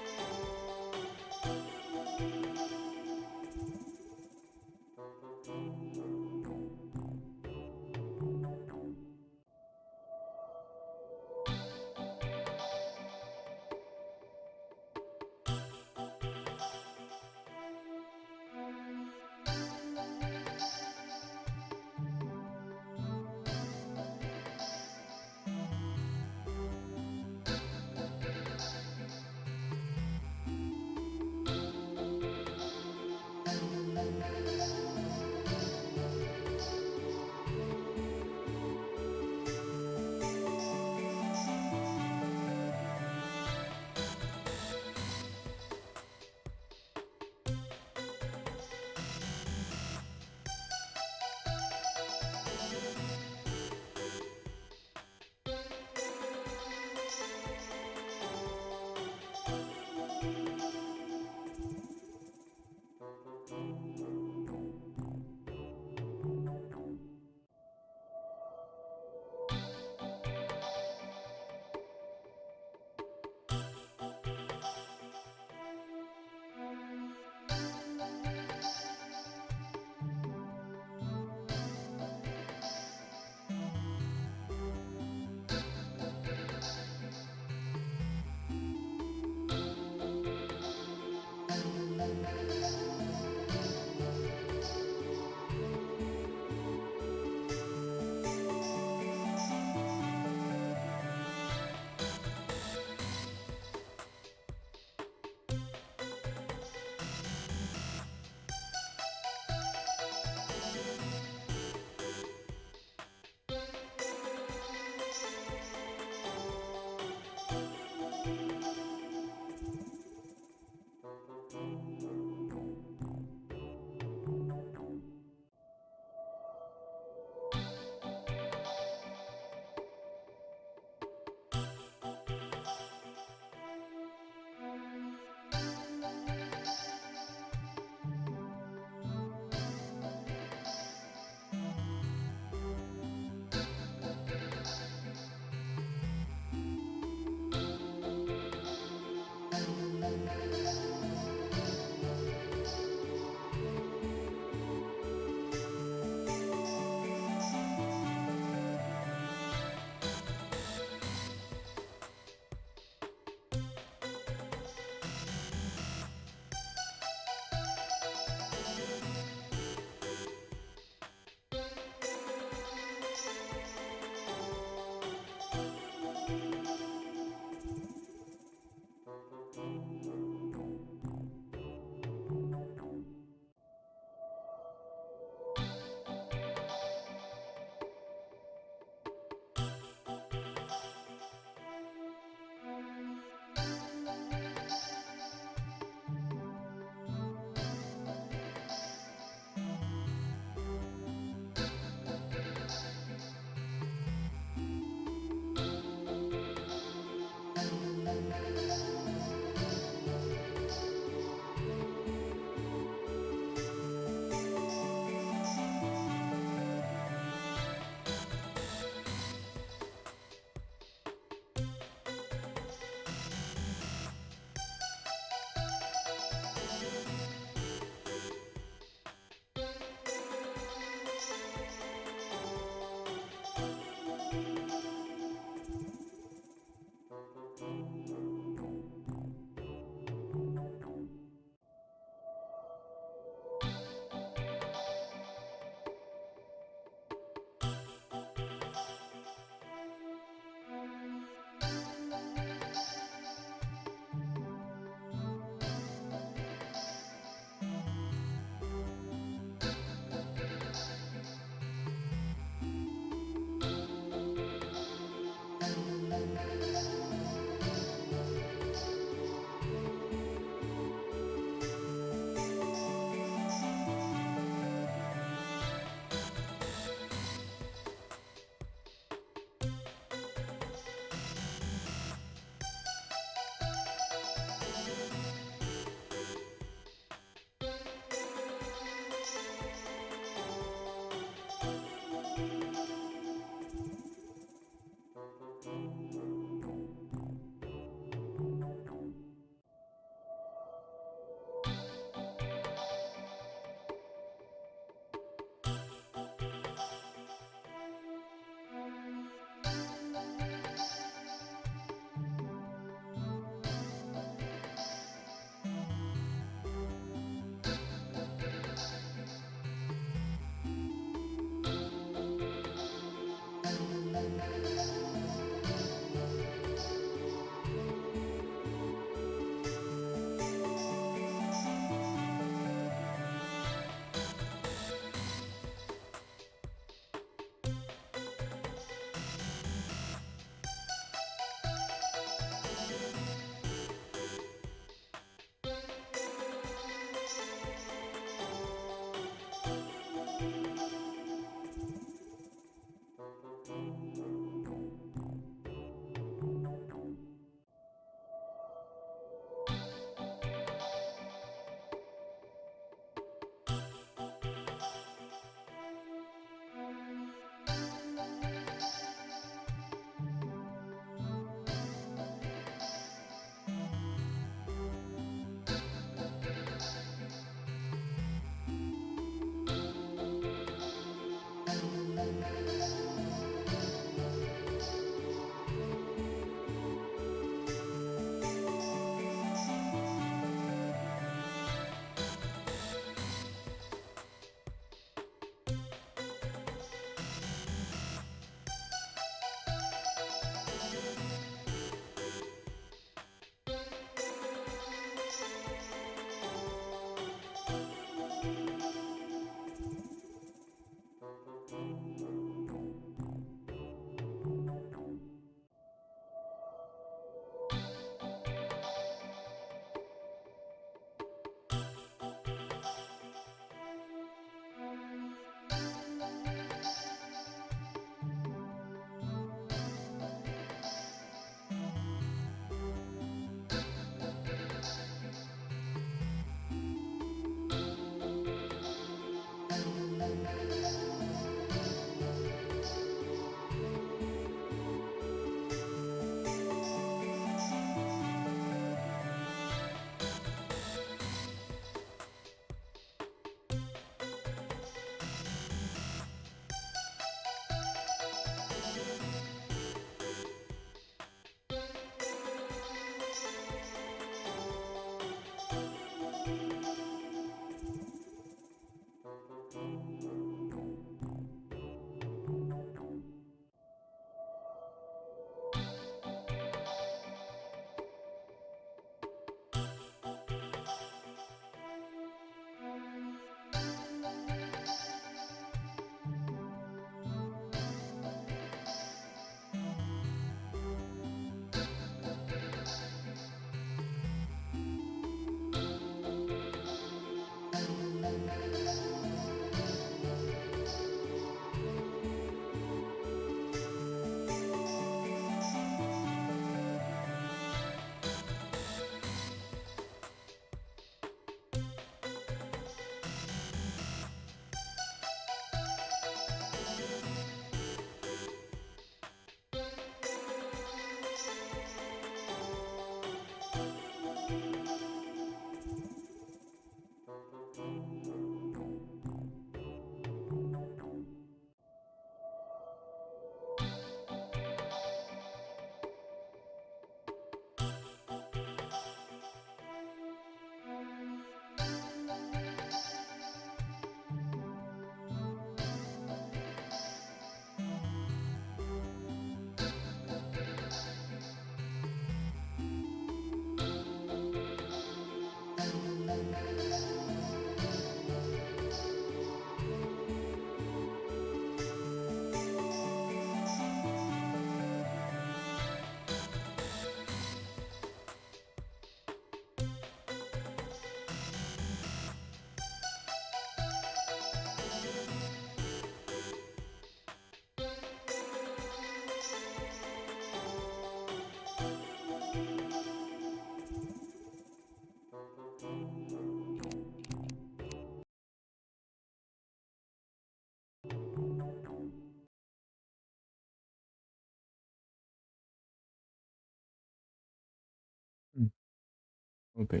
[SPEAKER 1] Voltei.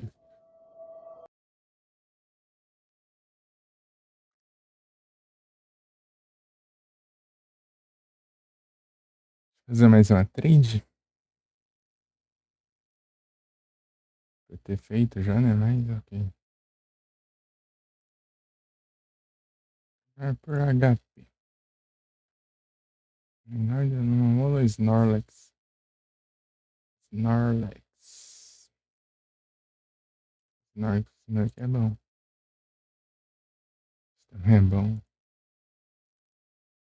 [SPEAKER 1] Fazer mais uma trade? Pra ter feito já, né? Mas ok. É por HP. Nada, não rola Snorlax. Snorlax. Snorlax é bom. Isso também é bom.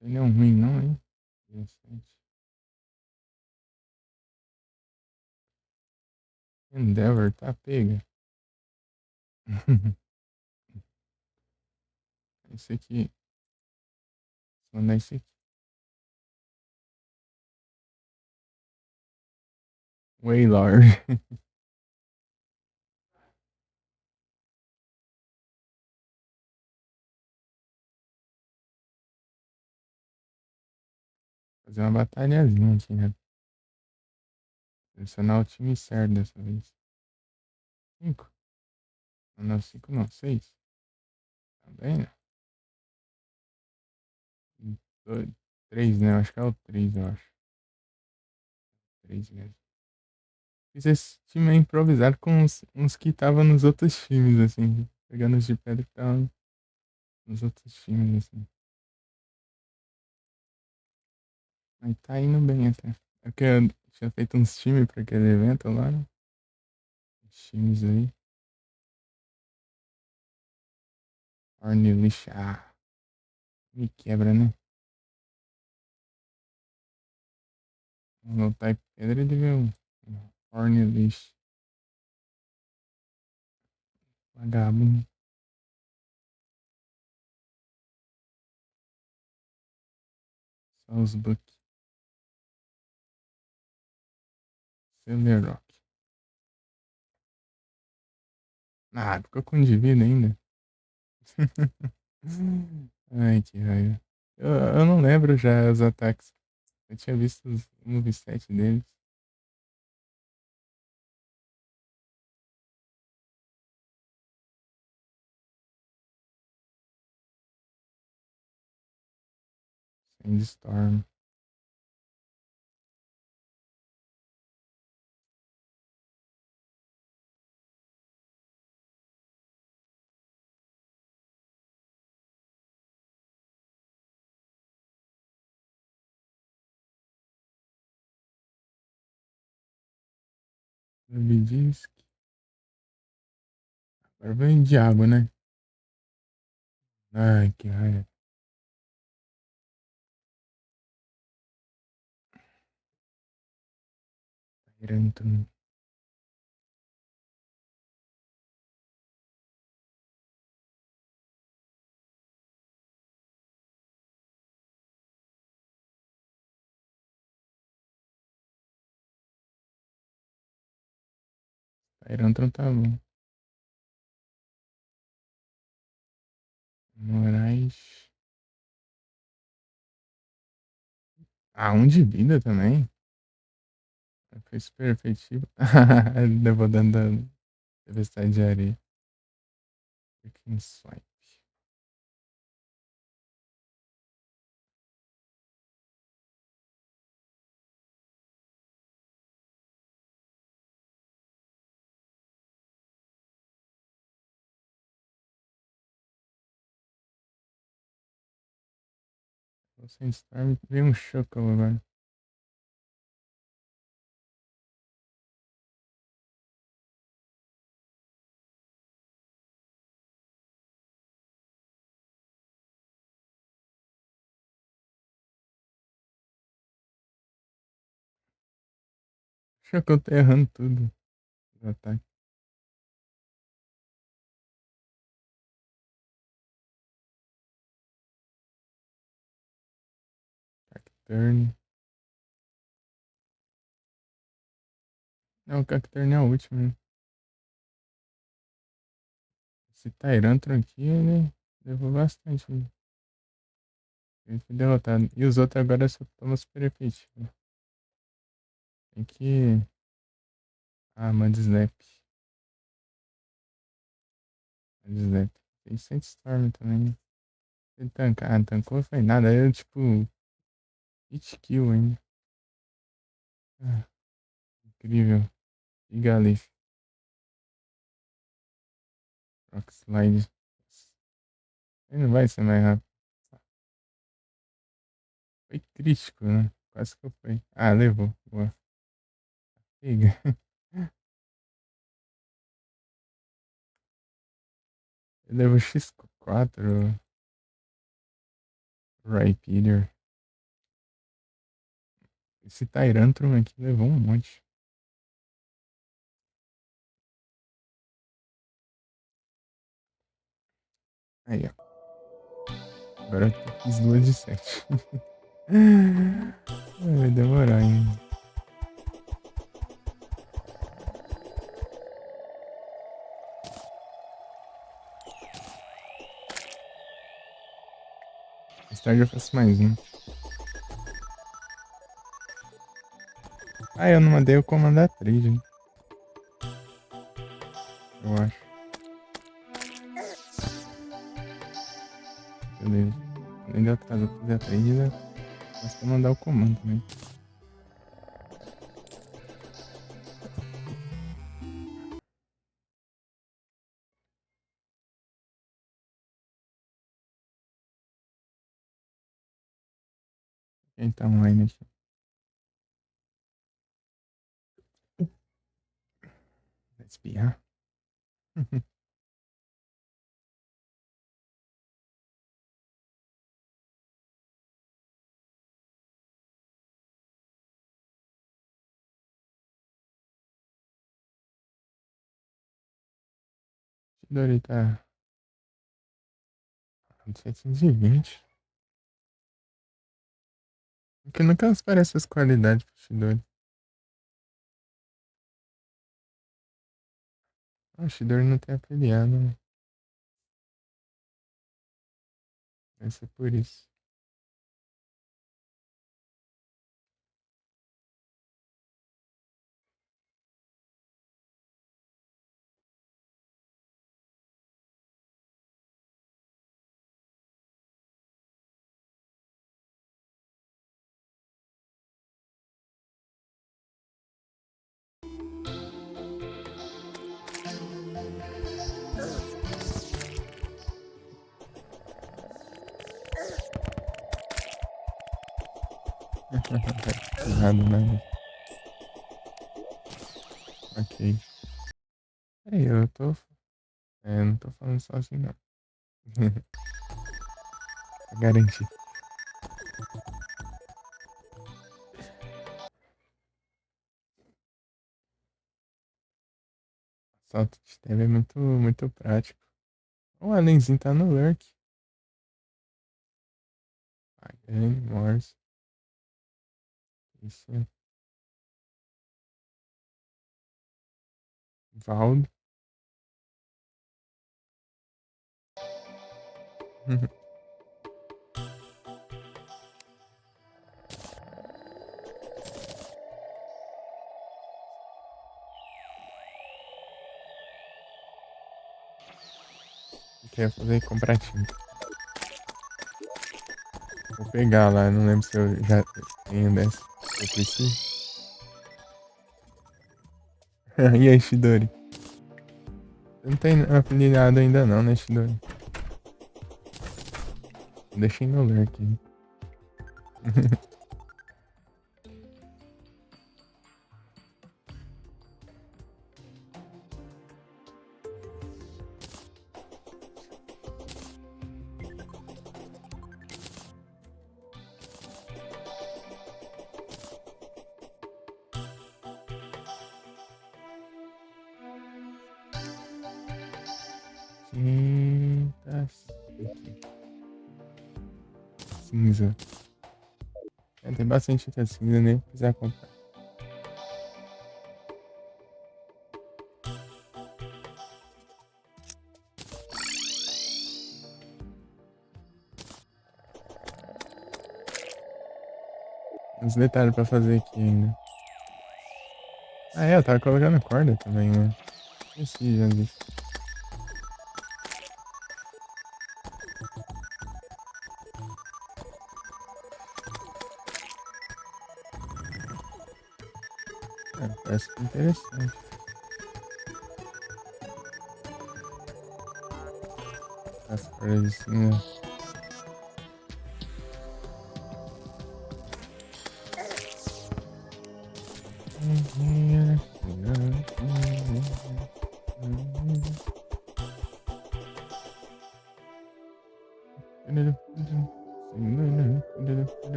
[SPEAKER 1] Ele é um ruim, não, hein? Interessante. Endeavor, tá pega. Esse aqui. Vou mandar esse aqui. Wailord. Fazer uma batalhazinha aqui, né? Selecionar o time certo dessa vez. 5? Não, 5 não, 6. Tá bem, né? 3, né? Eu acho que é o 3, eu acho. 3 mesmo. Fiz esse time é improvisado com uns que estavam nos outros times, assim. Pegando os de pedra que estavam nos outros times, assim. Mas tá indo bem até. É porque eu tinha feito uns times pra aquele evento lá, né? Os times aí. Ornilish. Ah, me quebra, né? No Type Pedra ele veio um Ornilish. Vagabundo. Só os Buck. Celerock. Ah, ficou com de vida ainda. Ai, que raiva. Eu não lembro já os ataques. Eu tinha visto os moveset deles. Sandstorm. Rubidisk. Agora vem de água, né? Ai, que raiva. Tyrantrum. Tyrantrum tá bom. Moraes. Ah, um de vida também. Foi super efetivo. Levou dando da tempestade de areia. Freaking swipe. O Sandstorm veio um choco agora. Acho que eu tô errando tudo. Os ataques. Cacturne. Não, o Cacturne é o último, né? Esse Tyrantrum aqui, ele levou bastante. Ele foi derrotado. E os outros agora só tomam super efetivo. Tem que. Ah, manda Snap. Zé. Tem 100 Storm também. Ele tancou, foi nada. Eu, tipo, hit kill ainda. Ah, incrível. Giga Leaf. Rock Slide. Ele não vai ser mais rápido. Foi crítico, né? Quase que eu fui. Ah, levou. Boa. Figa. Ele levou X4. Rhyperior. Esse Tyrantrum aqui levou um monte. Aí, ó. Agora eu fiz 2 de 7. Vai demorar ainda. Mais tarde eu faço mais um. Ah, eu não mandei eu comandar 3, né? Eu acho. Beleza. Além de eu fazer a trade, basta mandar o comando também. Quem tá online aqui? Vai espiar? Chidori tá 720. Porque nunca aparece essas qualidades pro Chidori. Ah, o Chidori não tem afiliado, né? Deve ser por isso. Errado, né? Ok. Peraí, eu tô. Não tô falando sozinho, não. Pra garantir. Salto de TV é muito prático. O Alenzinho tá no Lurk. Pagani, Morse. Isso. Valdo. Quer fazer comprar tinta. Vou pegar lá, não lembro se eu já tenho dessa. Eu preciso. E aí, Shidori? Não tem afiliado ainda não, né, Shidori? Deixei no lurk aqui. Tinta cinza. Tem bastante tinta cinza, nem precisar comprar. Uns detalhes pra fazer aqui ainda. Ah, eu tava colocando corda também, né? Esqueci já disso. Parece interessante. As cores assim, né?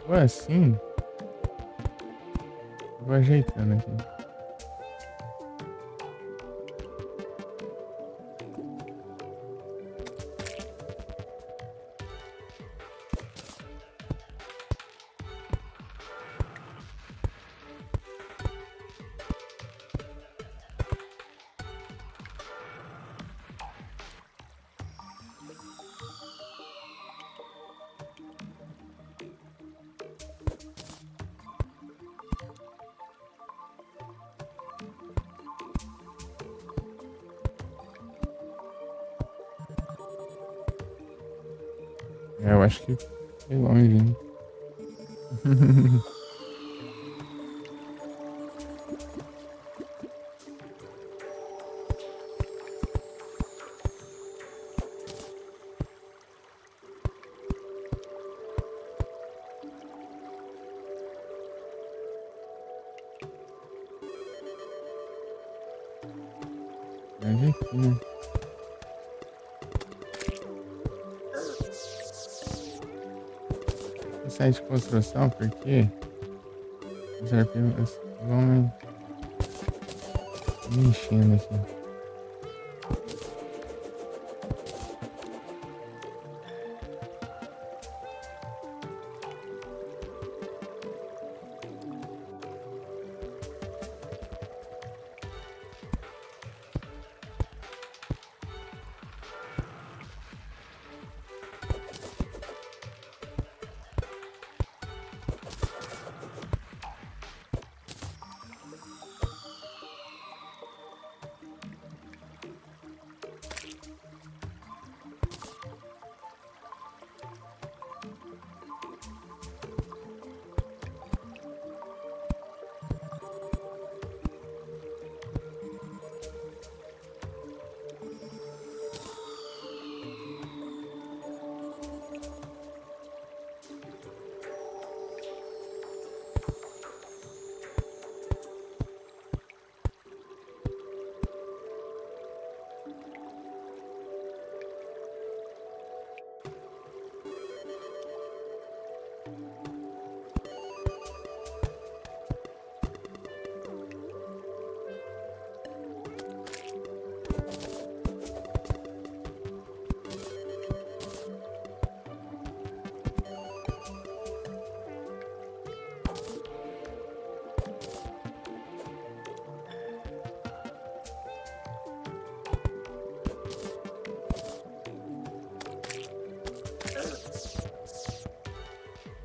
[SPEAKER 1] Ou assim, eu vou ajeitando aqui. É, eu acho que foi longe, hein? Mas aqui, né? Esse site de construção, porque os arquivos vão me enchendo aqui.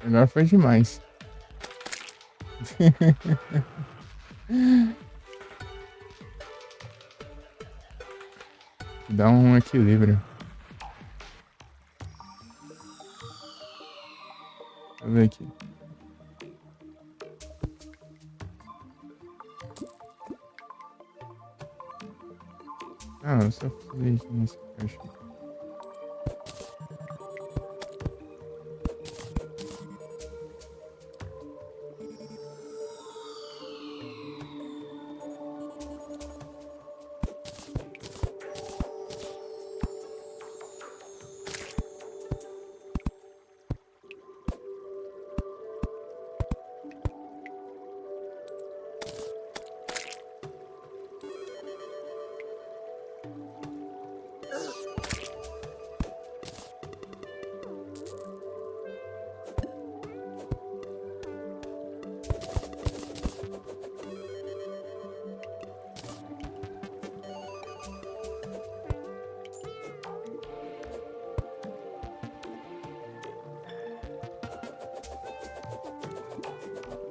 [SPEAKER 1] Agora foi demais. Dá um equilíbrio. Deixa eu ver aqui. Ah, eu só fiz aqui nesse caixa.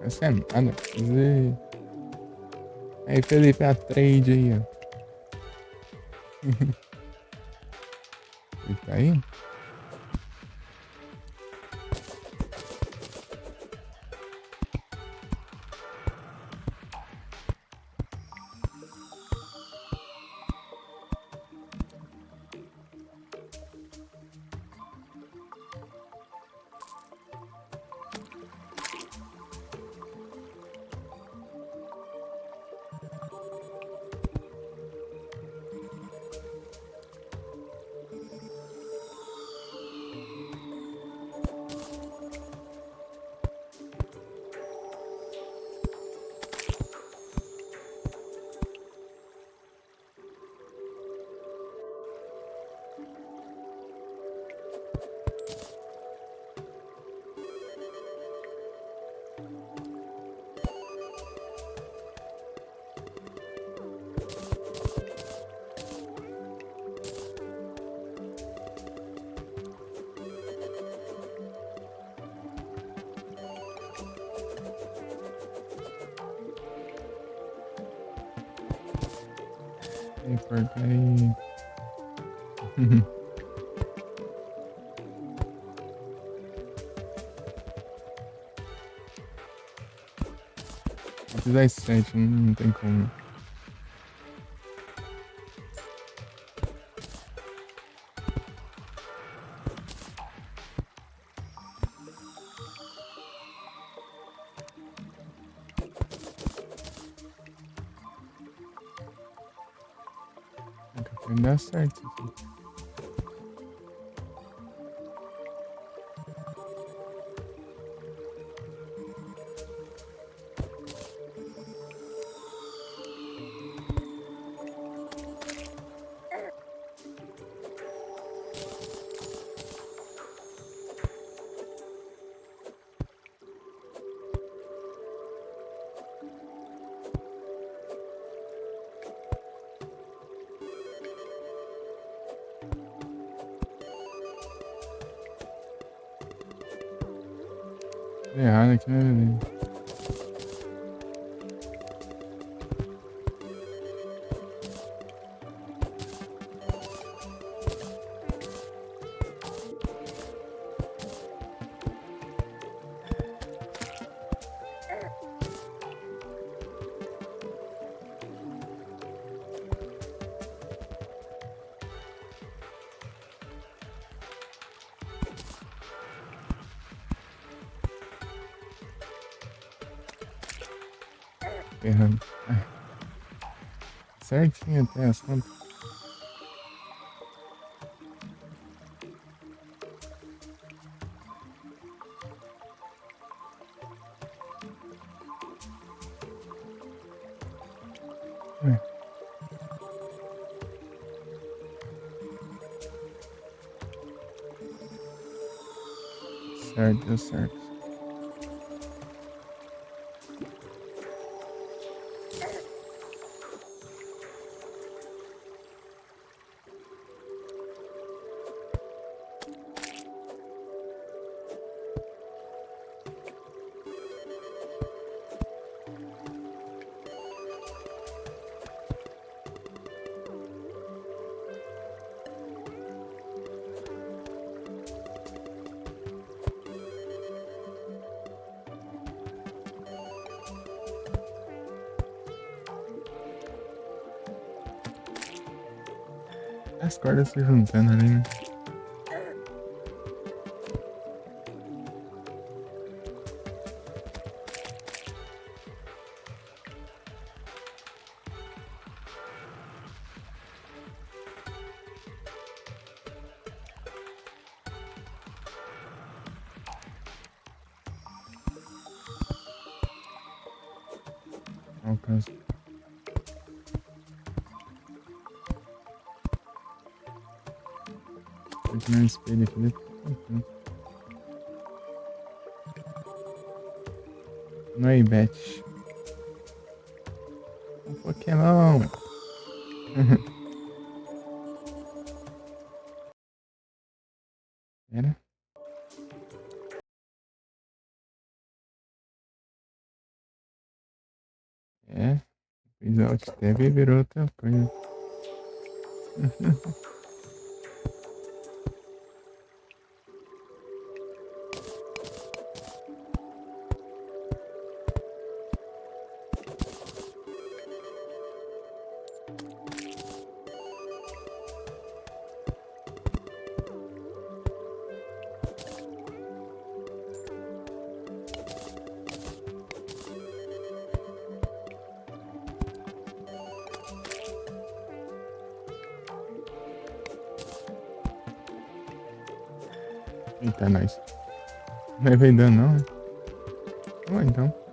[SPEAKER 1] Essa é nada. Fazer. Aí, Felipe, a trade aí, ó. Ele tá aí? Aí, porca aí. Vou precisar de 7, não tem como. Vai dar certo isso aqui. Tá errado aqui, né, beleza? Errando. Certinho até as contas. É, certo, deu certo. As cordas se juntando ali, né? Alcança. Aqui no espelho aqui dentro. Noibet. Um Pokémon. Era? É, fiz alt tab e virou outra coisa. Eita, nós. Não vai dando não, né? Vamos lá, então.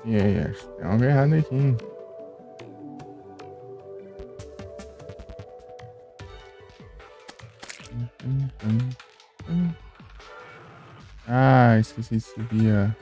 [SPEAKER 1] E aí, acho que tem algo errado aqui. Ah, esqueci de subir a...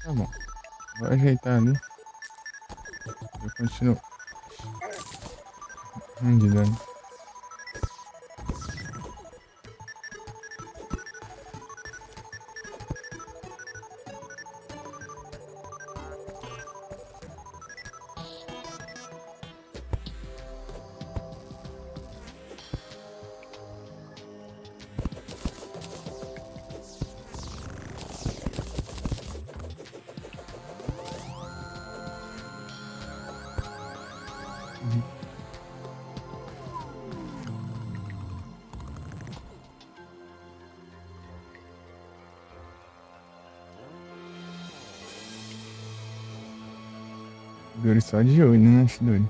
[SPEAKER 1] Tá bom. Vou ajeitar ali. Eu continuo. De dano. Dori só de olho, né, Shidori?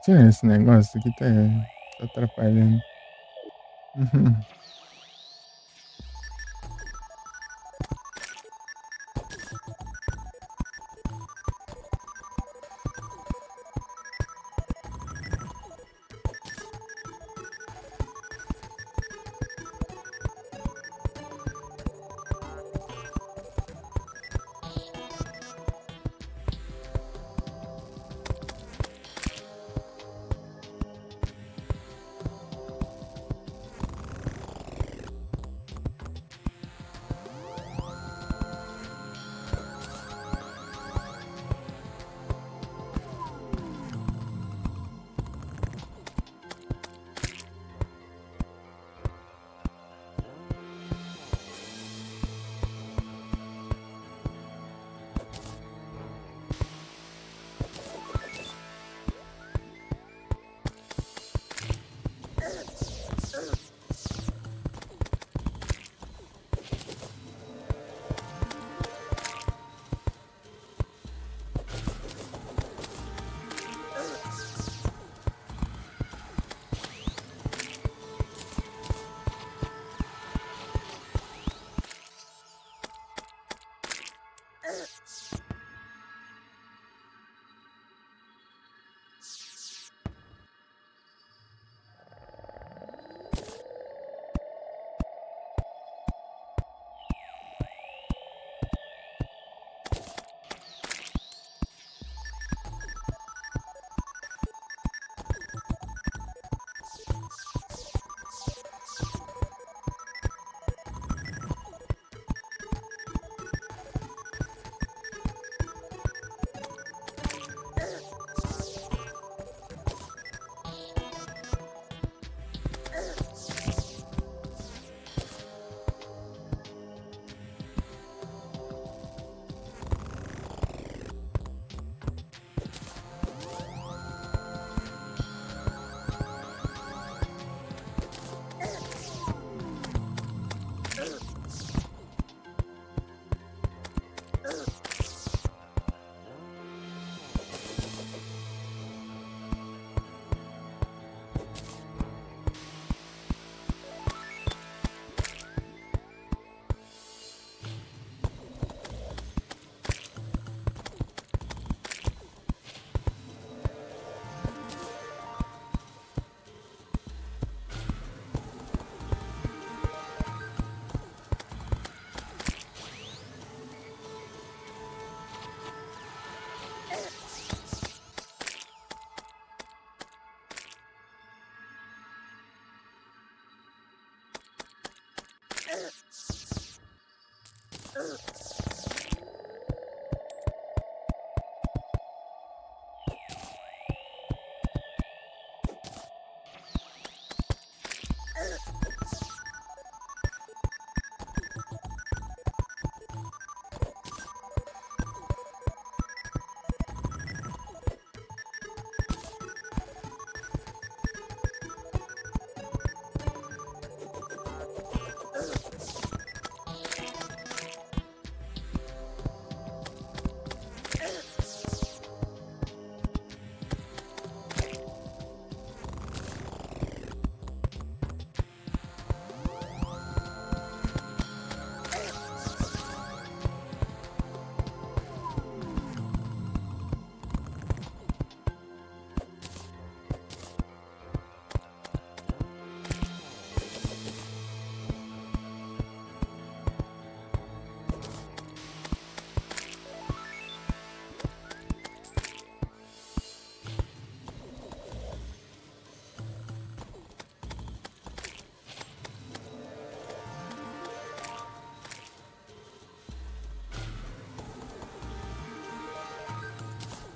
[SPEAKER 1] Tira esse negócio aqui, tá atrapalhando.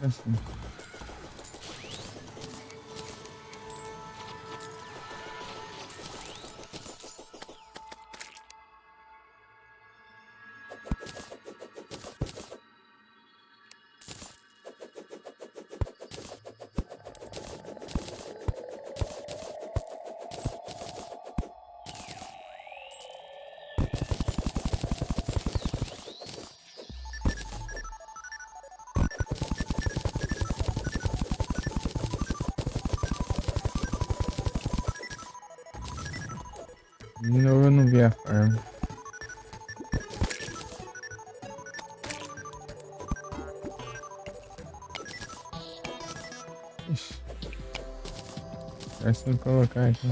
[SPEAKER 1] Assim. De novo eu não vi a farm. Ixi. É só colocar aqui.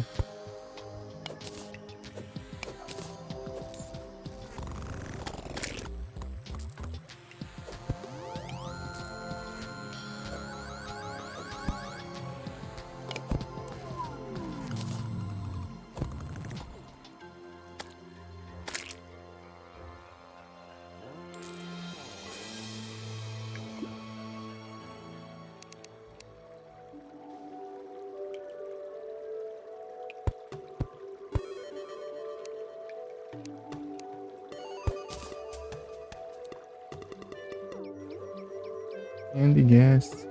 [SPEAKER 1] And the guest.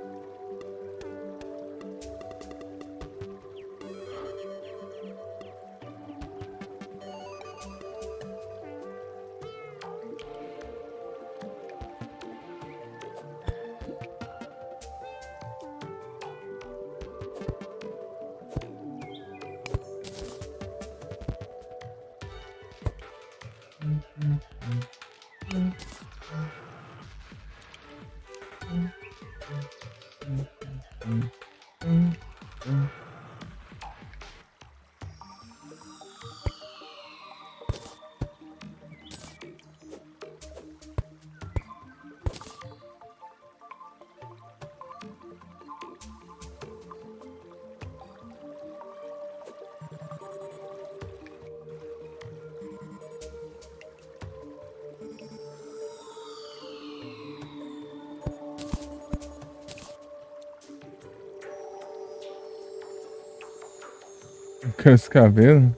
[SPEAKER 1] Com os cabelos?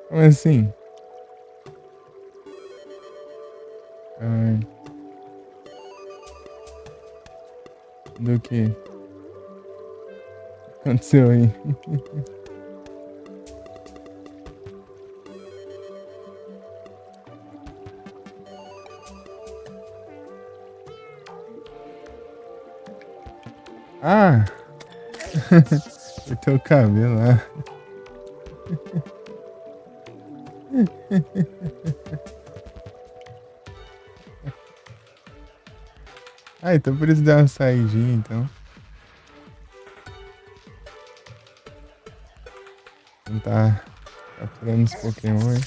[SPEAKER 1] Como assim? Ai, do que? Aconteceu aí? Ah! Cortou o cabelo lá. Ah, então por isso deu uma saidinha, então. Não tá capturando os Pokémon, hein?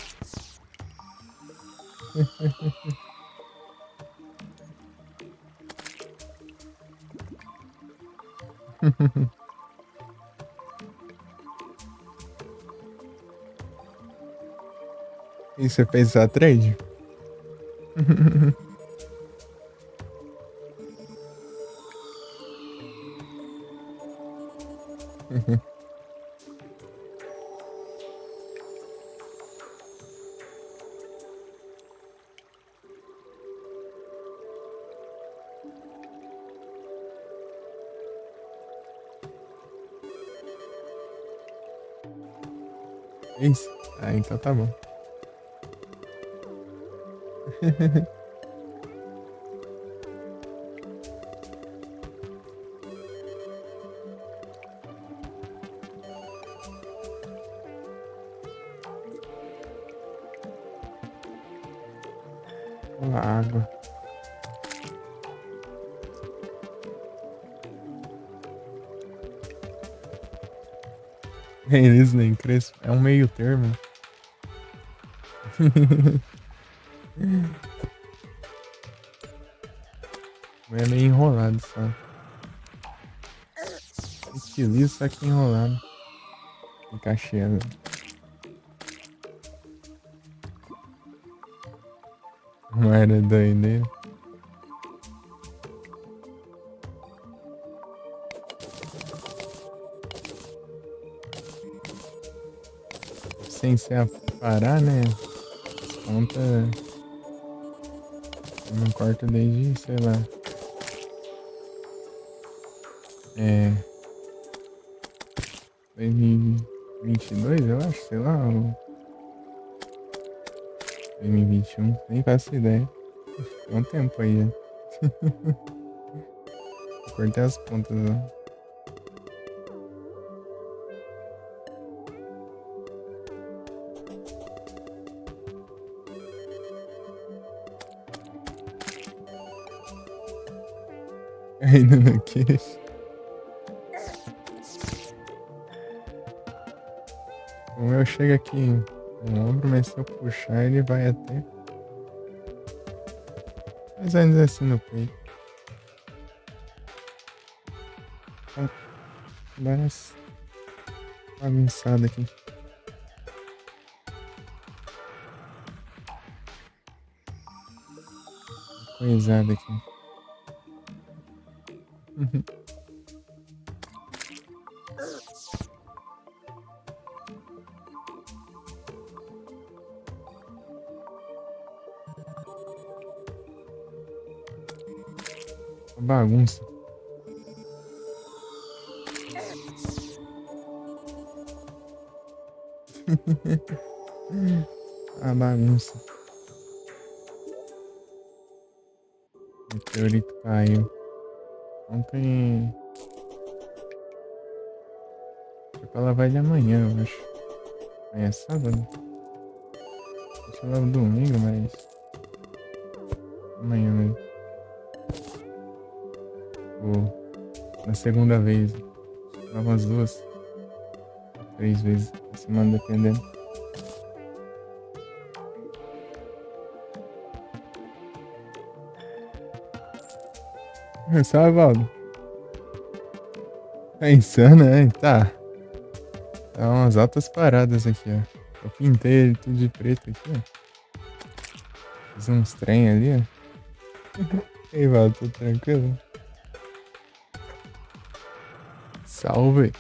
[SPEAKER 1] E você fez essa trade? Isso? Ah, então tá bom. Uma água. É isso, nem crespo. É um meio termo. É meio enrolado só. Utilizo, só que enrolado. Encaixando. Uma era doideira. Sem se parar, né? As contas. Eu não corto desde, sei lá. É. 2022, eu acho, sei lá. Ou 2021, nem faço ideia. Tem um tempo aí, né? Eu cortei as contas, ó. Ainda não quis. O meu chega aqui no ombro, mas se eu puxar, ele vai até. Mais ou menos assim no peito. Então, dá uma bagunçada aqui. Coisada aqui. Uma bagunça. A bagunça. O meteorito caiu. Ontem. Foi pra lavar ele amanhã, eu acho. Amanhã é sábado? Deixa eu lavar domingo, mas. Amanhã mesmo. Vou. Na segunda vez. Lavo umas 2, 3 vezes na semana, dependendo. Sabe, Valdo? Tá insano, né? Tá. Tá umas altas paradas aqui, ó. Eu pintei ele tudo de preto aqui, ó. Fiz uns trem ali, ó. E aí, Valdo, tudo tranquilo? Salve.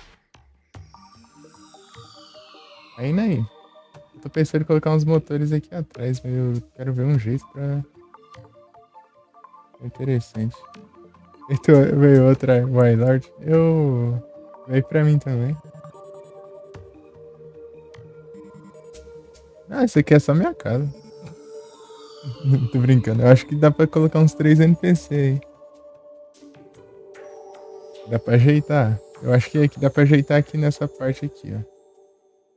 [SPEAKER 1] Aí, né? Eu tô pensando em colocar uns motores aqui atrás, mas eu quero ver um jeito pra. É interessante. Então, veio outra Warlord. Veio pra mim também. Ah, isso aqui é só minha casa. Tô brincando. Eu acho que dá pra colocar uns 3 NPC aí. Dá pra ajeitar. Eu acho que aqui dá pra ajeitar aqui nessa parte aqui, ó.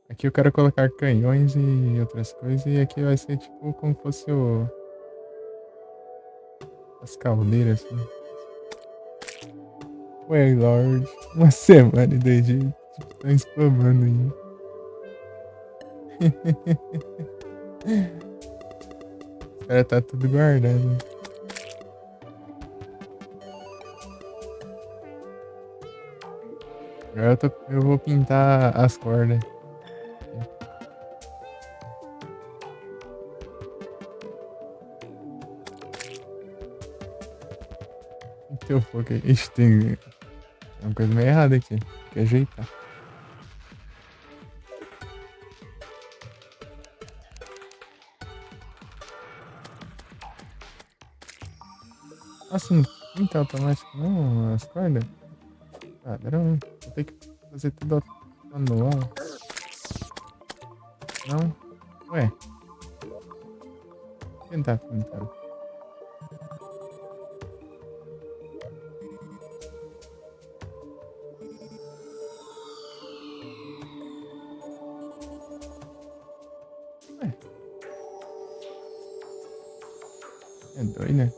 [SPEAKER 1] Aqui eu quero colocar canhões e outras coisas. E aqui vai ser tipo como fosse as caldeiras, assim. Warlord. Uma semana desde. Tipo, tá spamando aí. Os caras tá tudo guardado. Agora eu vou pintar as cordas. Teu foco aí. Ixi, tem uma coisa meio errada aqui. Tem que ajeitar. Nossa, não pinta automático não as cordas? Padrão. Vou ter que fazer tudo manual. Não? Ué. Quem tá pintando? Ué. É doido, né?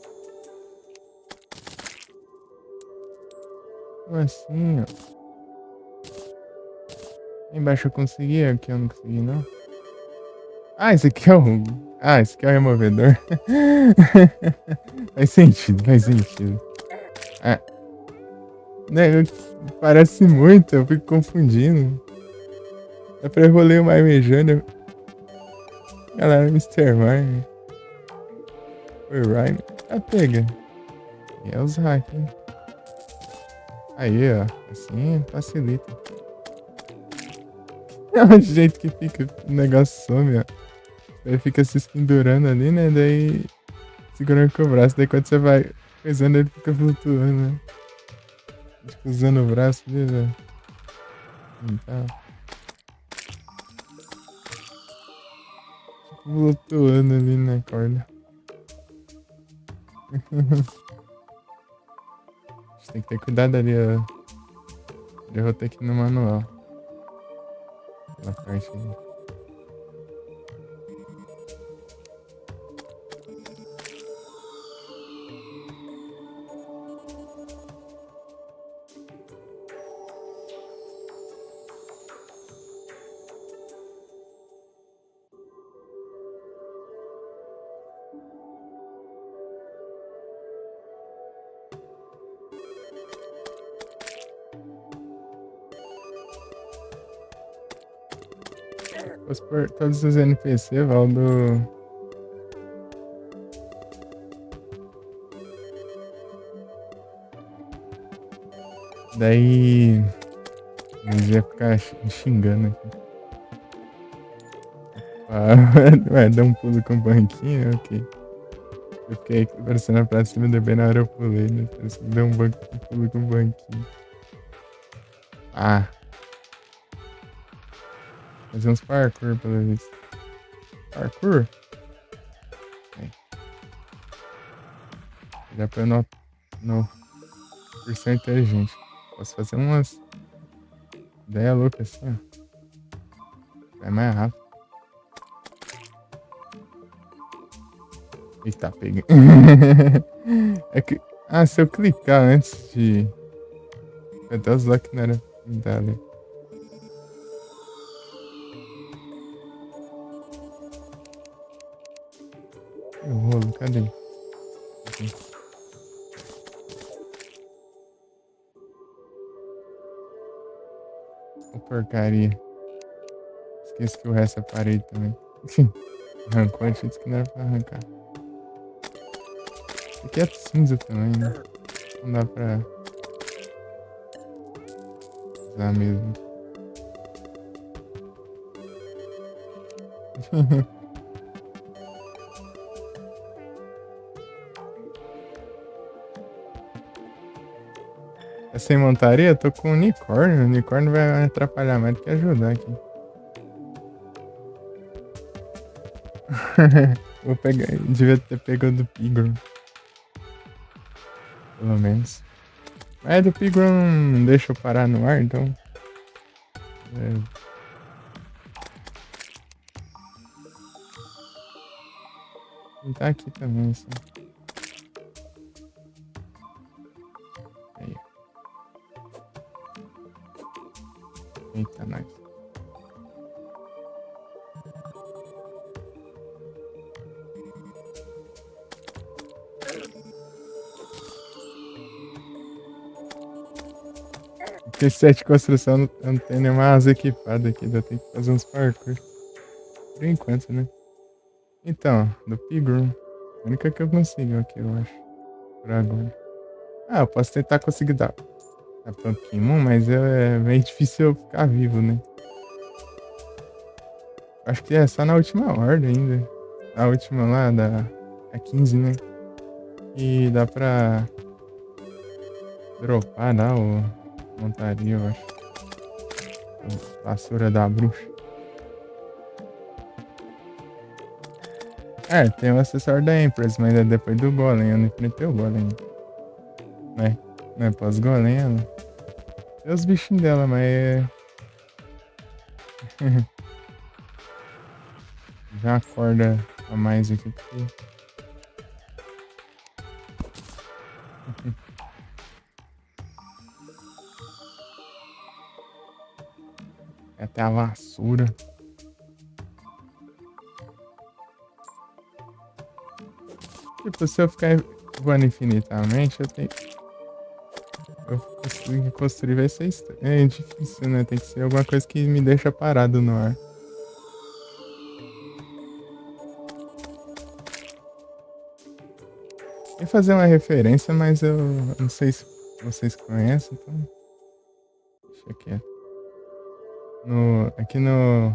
[SPEAKER 1] Como assim, ó? Aí embaixo eu consegui, aqui eu não consegui, não. Ah, esse aqui é o. Ah, esse aqui é o removedor. Faz sentido, faz sentido. Ah, né, parece muito, eu fico confundindo. É pra enrolar o Marmejano. Galera, Mr. Mar. Foi Rhyme. Ah, pega. E é os hack, hein? Aí, ó. Assim facilita. É o jeito que fica o negócio some, ó. Aí fica se pendurando ali, né? Daí segurando com o braço. Daí quando você vai coisando, ele fica flutuando, né? Tipo, usando o braço ali, velho. Então, tipo, flutuando ali na corda. A gente tem que ter cuidado ali, ó. Eu vou ter que ir no manual. Na parte ali. Fosse por todos os NPC, Valdo. Daí. Eles iam ficar xingando aqui. Ah, ué, dá um pulo com o banquinho, ok. Eu fiquei parecendo pra cima, daí bem na hora eu pulei, né? Parece que deu um pulo com o banquinho. Ah, fazer uns parkour pela vista. Parkour? É. Já pra eu não por ser inteligente. Posso fazer umas ideias loucas assim, ó. Vai mais rápido. Eita, peguei. É que. Ah, se eu clicar antes de. Meu Deus, lá que não era. Dali. Que rolo, cadê? Aqui. Ô porcaria. Esqueci que o resto é parede também. Arrancou, achei que não era pra arrancar. Isso aqui é cinza também, né? Não dá pra usar mesmo. É sem montaria? Eu tô com unicórnio. O unicórnio vai atrapalhar mais do que ajudar aqui. Vou pegar. Devia ter pegado do Pigron. Pelo menos. Mas do Pigron não deixa eu parar no ar, então. É. Ele tá aqui também, assim. Aí. Eita, nós. Porque set de construção eu não tenho nenhuma asa equipada aqui, ainda tem que fazer uns parkour. Por enquanto, né? Então, do Pigroom. A única que eu consigo aqui, eu acho. Por agora. Ah, eu posso tentar conseguir dar a Pumpkin Moon, mas é meio difícil eu ficar vivo, né? Acho que é só na última horda ainda. A última lá, a 15, né? E dá pra dropar lá o montaria, eu acho. A vassoura da bruxa. É, tem o acessório da Empress, mas é depois do Golem. Eu não enfrentei o Golem. Né? Não é pós-Golem ela. Tem os bichinhos dela, mas é. Já acorda a mais aqui. É até a vassoura. Tipo, se eu ficar voando infinitamente, eu tenho. Eu conseguir construir vai ser é difícil, né? Tem que ser alguma coisa que me deixa parado no ar. Ia fazer uma referência, mas eu não sei se vocês conhecem, então deixa quieto. Aqui no...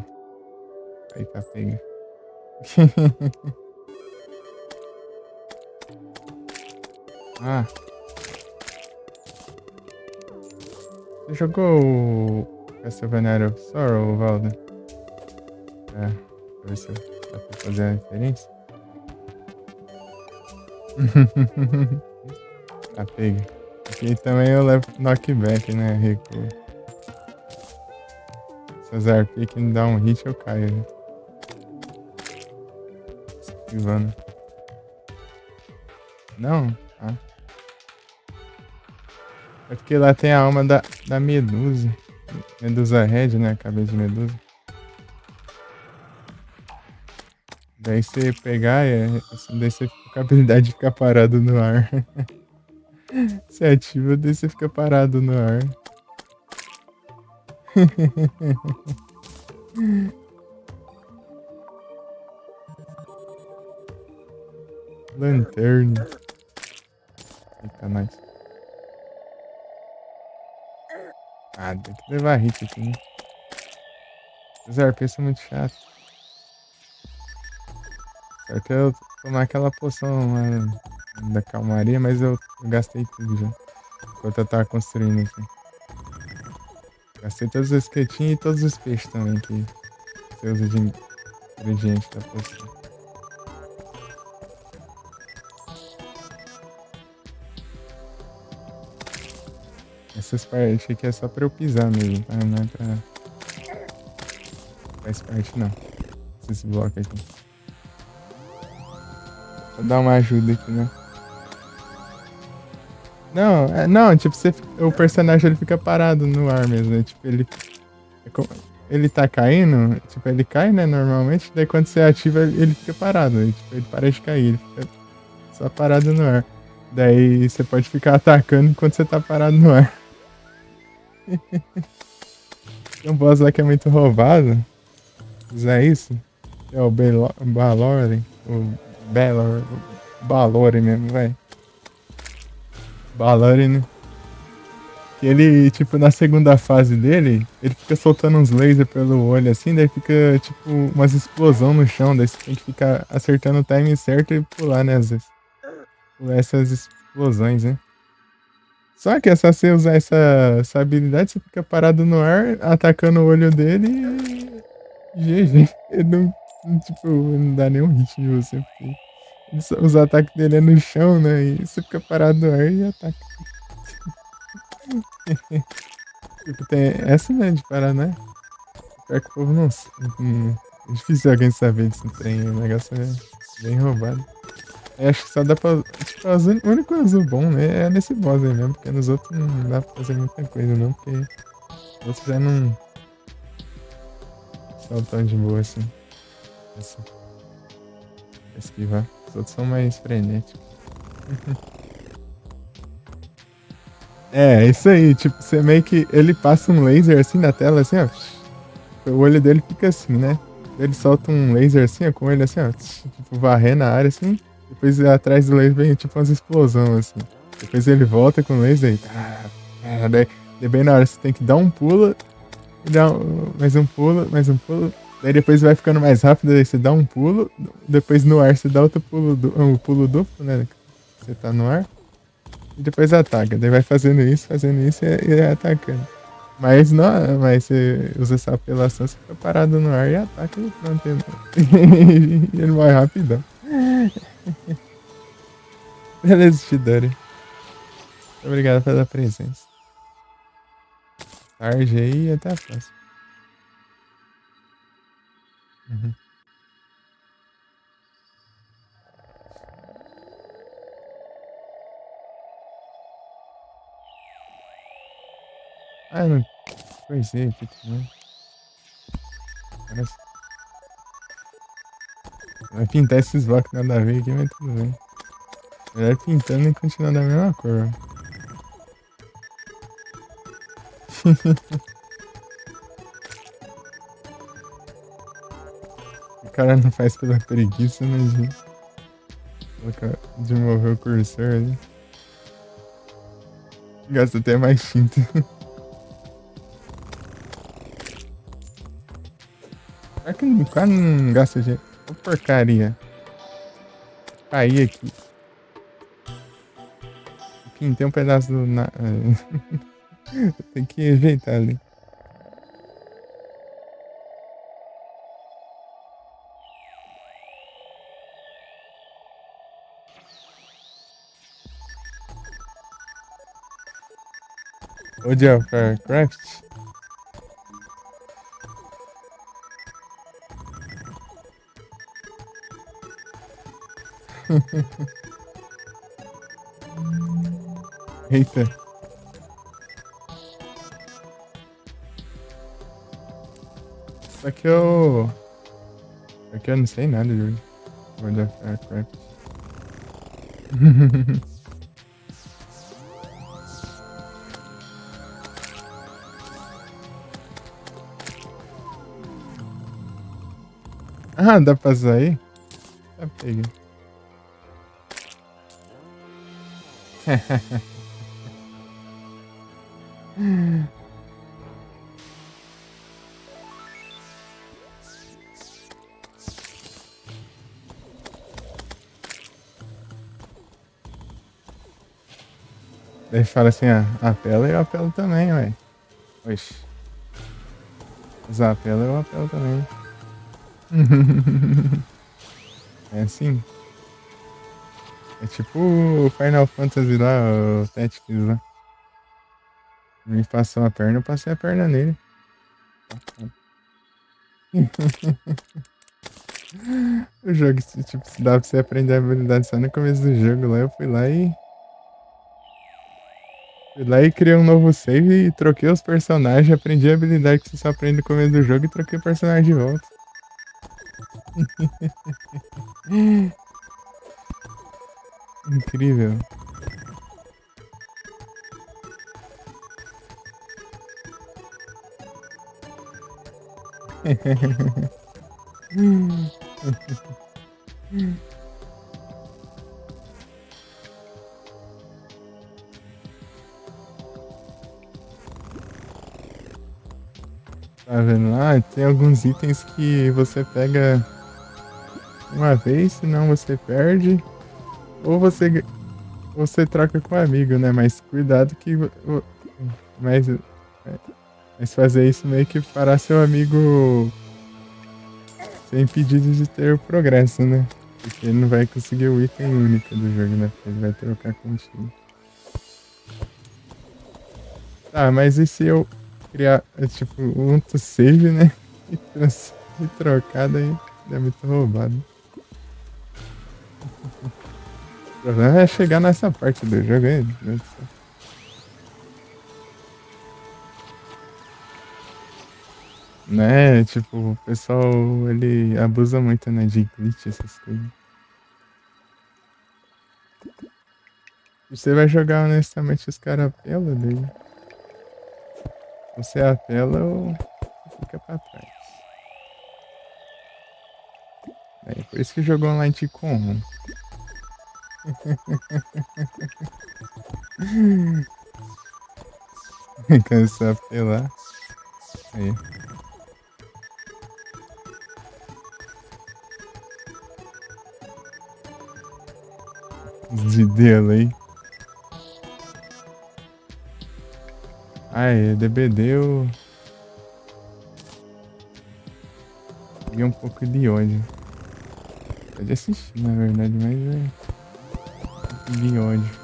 [SPEAKER 1] Aí tá pega. Ah, você jogou o Castlevania of Sorrow, Valdo? É, pra ver se dá pra fazer a referência. Tá pega. Aqui também eu levo knockback, né? Recuo. Se o Zarpic me dá um hit, eu caio. Né? Esquivando. Não? Ah. É porque lá tem a alma da Medusa. Medusa Red, né? Cabeça de Medusa. Daí você pegar, daí você fica com a habilidade de ficar parado no ar. Você ativa, daí você fica parado no ar. Lanterna. Eita, nice. Ah, tem que levar hit aqui, né? Os RPs são muito chatos. Só que eu tomar aquela poção lá da calmaria, mas eu gastei tudo já. Enquanto eu tava construindo aqui. Gastei todos os esquetinhos e todos os peixes também que você usa de ingrediente da poção. Essas partes aqui é só pra eu pisar mesmo, tá? Não é pra... Faz parte não. Esses blocos aqui. Vou dar uma ajuda aqui, né? Não, tipo, o personagem ele fica parado no ar mesmo, né? Tipo, ele tá caindo, tipo, ele cai, né, normalmente, daí quando você ativa, ele fica parado, né? Tipo, ele para de cair, ele fica só parado no ar. Daí você pode ficar atacando enquanto você tá parado no ar. Tem um boss lá que é muito roubado. Usar isso. É o Balori. O Balori mesmo, vai. Balori, né? Que ele, tipo, na segunda fase dele, ele fica soltando uns lasers pelo olho assim, daí fica, tipo, umas explosão no chão, daí você tem que ficar acertando o timing certo e pular, né, às vezes. Pular essas explosões, né? Só que é só você usar essa habilidade, você fica parado no ar, atacando o olho dele e... GG. Ele tipo, não dá nenhum hit em você, porque os ataques dele é no chão, né? E você fica parado no ar e ataca. Tipo, tem essa, né, de parar, né? Pior que o povo não... É difícil alguém saber desse trem, o negócio é bem roubado. Eu acho que só dá pra... Tipo, o único azul bom, né, é nesse boss aí mesmo, porque nos outros não dá pra fazer muita coisa, não, porque os outros já não são tão de boa assim. Assim, esquivar. Os outros são mais frenéticos. É, isso aí, tipo, você meio que... Ele passa um laser assim na tela, assim, ó. O olho dele fica assim, né? Ele solta um laser assim, ó, com ele assim, ó. Tipo, varrendo a área assim. Depois atrás do laser vem tipo umas explosões assim. Depois ele volta com o laser e daí bem na hora você tem que dar um pulo. E dar mais um pulo, mais um pulo. Daí depois vai ficando mais rápido, aí você dá um pulo. Depois no ar você dá outro pulo, um pulo duplo, né? Você tá no ar. E depois ataca. Daí vai fazendo isso e atacando. Mas você usa essa apelação, você fica parado no ar e ataca e pronto. E ele morre rapidão. Beleza, Chidori. Obrigado pela presença. Tarde aí e até a próxima. Uhum. Ah, não conheci aqui também. Parece... Vai pintar esses blocos nada a ver aqui, mas tudo bem. Melhor pintando e continuar da mesma cor. O cara não faz pela preguiça, mas... Colocar de mover o cursor ali. Gasta até mais tinta. Será que quase não gasta dinheiro? Ô, porcaria. Caí aqui. Pintei um pedaço do. Tem que ajeitar ali. Ô, Jafar Craft. Eita. Só que eu. Só que eu não sei nada de World of Warcraft. Ah, dá pra sair? Tá pega. Daí fala assim, ah, apela e eu apelo também, ué. Oxi. Mas apela eu apelo também. É assim? É tipo o Final Fantasy lá, o Tactics lá. Me passou a perna, eu passei a perna nele. O jogo, tipo, se dá pra você aprender a habilidade só no começo do jogo lá, eu fui lá e. Fui lá e criei um novo save e troquei os personagens, aprendi a habilidade que você só aprende no começo do jogo e troquei o personagem de volta. Incrível. Tá vendo lá? Tem alguns itens que você pega uma vez, senão você perde. Ou você troca com um amigo, né? Mas cuidado que. Mas, mas fazer isso meio que fará seu amigo ser impedido de ter o progresso, né? Porque ele não vai conseguir o item único do jogo, né? Porque ele vai trocar contigo. Tá, mas e se eu criar, tipo, um to save, né? E trocar, daí é muito roubado. O problema é chegar nessa parte do jogo aí. Meu Deus do céu. Né? Tipo, o pessoal, ele abusa muito, né? De glitch, essas coisas. Você vai jogar honestamente os caras apelam daí. Você apela ou fica pra trás. É por isso que jogou online te corrompe. Cansou a apelar. Aí. Os de dele aí. Ai, DBD eu peguei um pouco de ódio. Pode assistir, na verdade, mas é um pouco de ódio.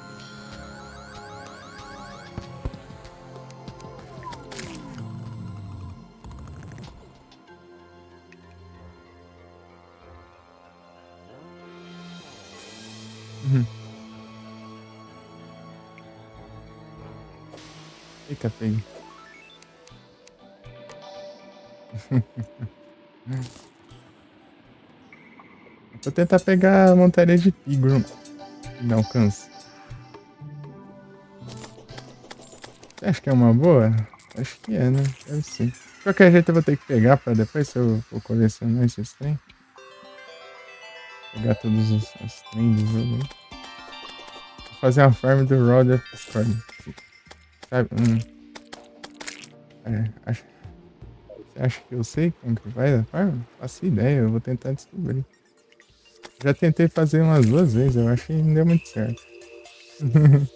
[SPEAKER 1] Uhum. Eita, peguei. Vou tentar pegar a montaria de Pigrum. Não alcanço. Você acha que é uma boa? Acho que é, né? Deve ser. De qualquer jeito eu vou ter que pegar pra depois se eu for colecionar esses trem. Pegar todos os trem do jogo aí. Vou fazer uma farm do Rod of Discord. Sabe? Você acha que eu sei como que faz a farm? Faço ideia, eu vou tentar descobrir. Já tentei fazer umas 2 vezes, eu acho que não deu muito certo. Vamos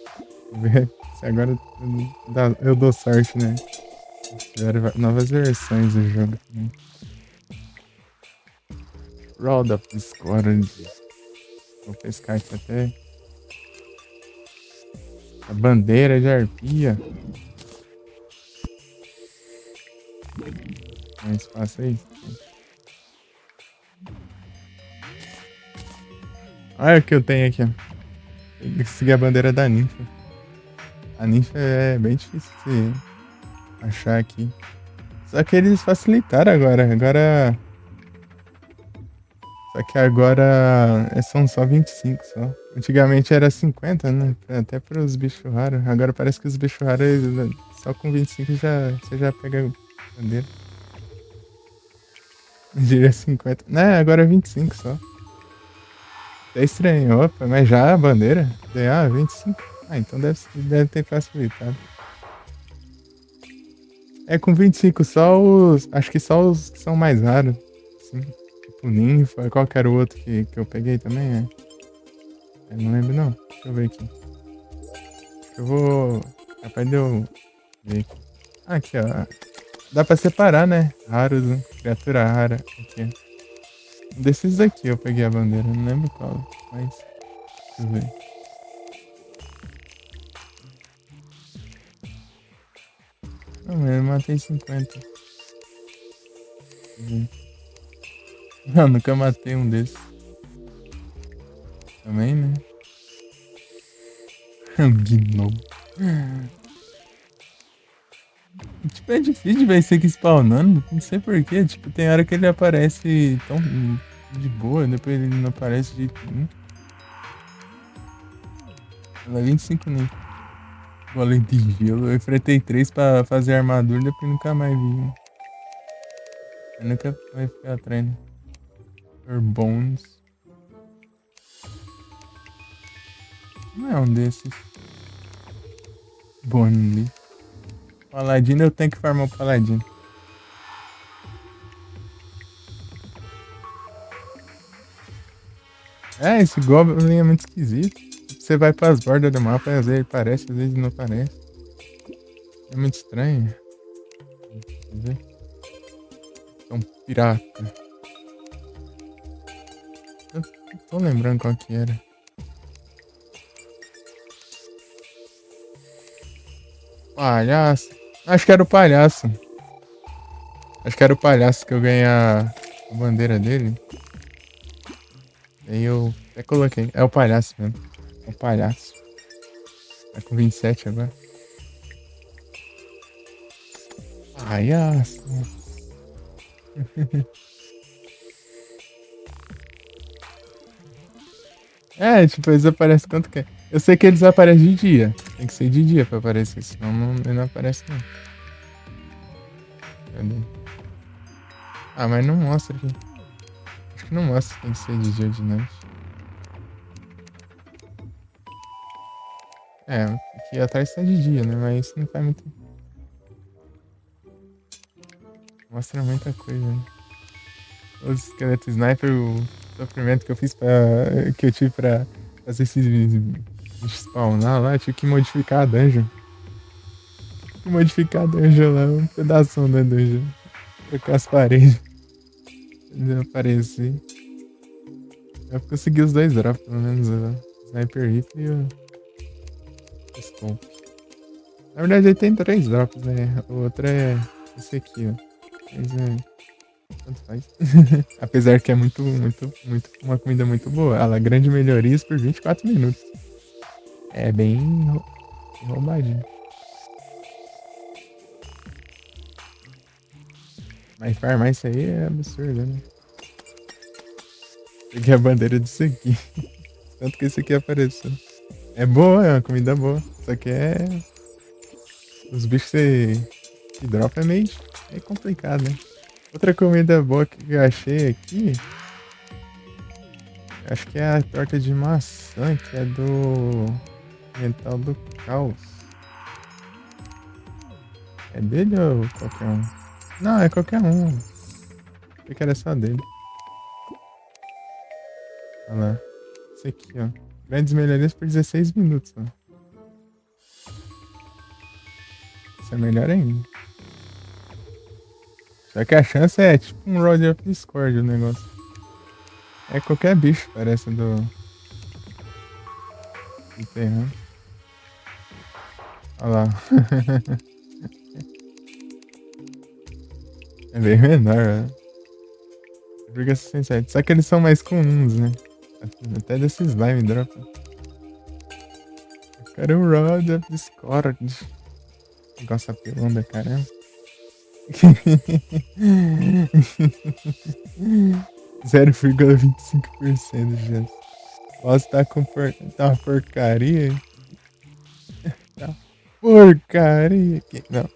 [SPEAKER 1] ver se agora eu dou sorte, né? Tiveram novas versões do jogo também. Road of Discord. Vou pescar aqui até. A bandeira de arpia. Tem espaço aí? Olha o que eu tenho aqui, ó. Tem que seguir a bandeira da ninfa. A ninfa é bem difícil de achar aqui. Só que eles facilitaram agora. Só que agora são só 25 só. Antigamente era 50, né? Até para os bichos raros. Agora parece que os bichos raros, só com 25 você já pega a bandeira. Eu diria 50. Né, agora é 25 só. É estranho. Opa, mas já a bandeira? 25. Ah, então deve ter facilitado. É com 25 só os. Acho que só os que são mais raros. Sim. Tipo Ninfa. Qual que era o outro que eu peguei também? Eu não lembro não. Deixa eu ver aqui. Eu vou. Capaz de eu ver aqui. Aqui, ó. Dá pra separar, né? Raros, né? Criatura rara. Aqui. Um desses daqui eu peguei a bandeira. Não lembro qual. Mas. Deixa eu ver. Não, eu matei 50. Não, nunca matei um desses. Também, né? Um gnomo. Tipo, é difícil de ver esse aqui spawnando. Não sei porquê. Tipo, tem hora que ele aparece tão de boa, depois ele não aparece de jeito nenhum. Ela é 25 nem. Golem de gelo. Eu enfrentei 3 pra fazer armadura, depois nunca mais vi um. Eu nunca vai ficar atrás, né? Bones. Não é um desses. Bonnie. Paladino, eu tenho que farmar o paladino. É, esse Goblin é muito esquisito. Você vai pras bordas do mapa e às vezes ele aparece, às vezes não aparece. É muito estranho. Quer ver? É um pirata. Eu não tô lembrando qual que era. Palhaço. Acho que era o palhaço. Acho que era o palhaço que eu ganhei a bandeira dele. Aí eu até coloquei. É o palhaço mesmo. É o palhaço. Tá com 27 agora. Palhaço. É, tipo, eles aparecem quanto quer. Eu sei que eles aparecem de dia. Tem que ser de dia pra aparecer, senão ele não aparece não. Cadê? Ah, mas não mostra aqui. Acho que não mostra se tem que ser de dia ou de noite. É, aqui atrás tá de dia, né? Mas isso não faz muito. Mostra muita coisa, né? Os esqueletos sniper, o sofrimento que eu fiz que eu tive pra fazer esses bichos spawnar lá, eu tive que modificar a dungeon. Tive que modificar a dungeon lá, um pedaço da dungeon. Trocar as paredes. Não aparecer. Eu consegui os 2 drops, pelo menos o Sniper Rifle e o Scope. Na verdade ele tem 3 drops, né? O outro é esse aqui, ó. Mas tanto faz. Apesar que é muito, uma comida muito boa. Ela grande melhorias por 24 minutos. É bem roubadinho. Mas farmar isso aí é absurdo, né? Peguei a bandeira disso aqui. Tanto que esse aqui apareceu. É boa, é uma comida boa. Só que os bichos que drop é meio complicado, né? Outra comida boa que eu achei aqui Acho que é a torta de maçã, que é do Metal do Caos. É dele ou qualquer um? Não, é qualquer um. Achei que era só dele. Olha lá. Esse aqui, ó. Grandes melhorias por 16 minutos, ó. Isso é melhor ainda. Só que a chance é tipo um Rod of Discord o negócio. É qualquer bicho, parece do terreno. Olha lá. É bem menor, né? Fica sincero. Só que eles são mais comuns, né? Até desse slime drop. Eu quero o Rod of Discord. Negócio apelão da caramba. 0,25% de chance. Posso estar com tá uma porcaria. Tá porcaria. Não.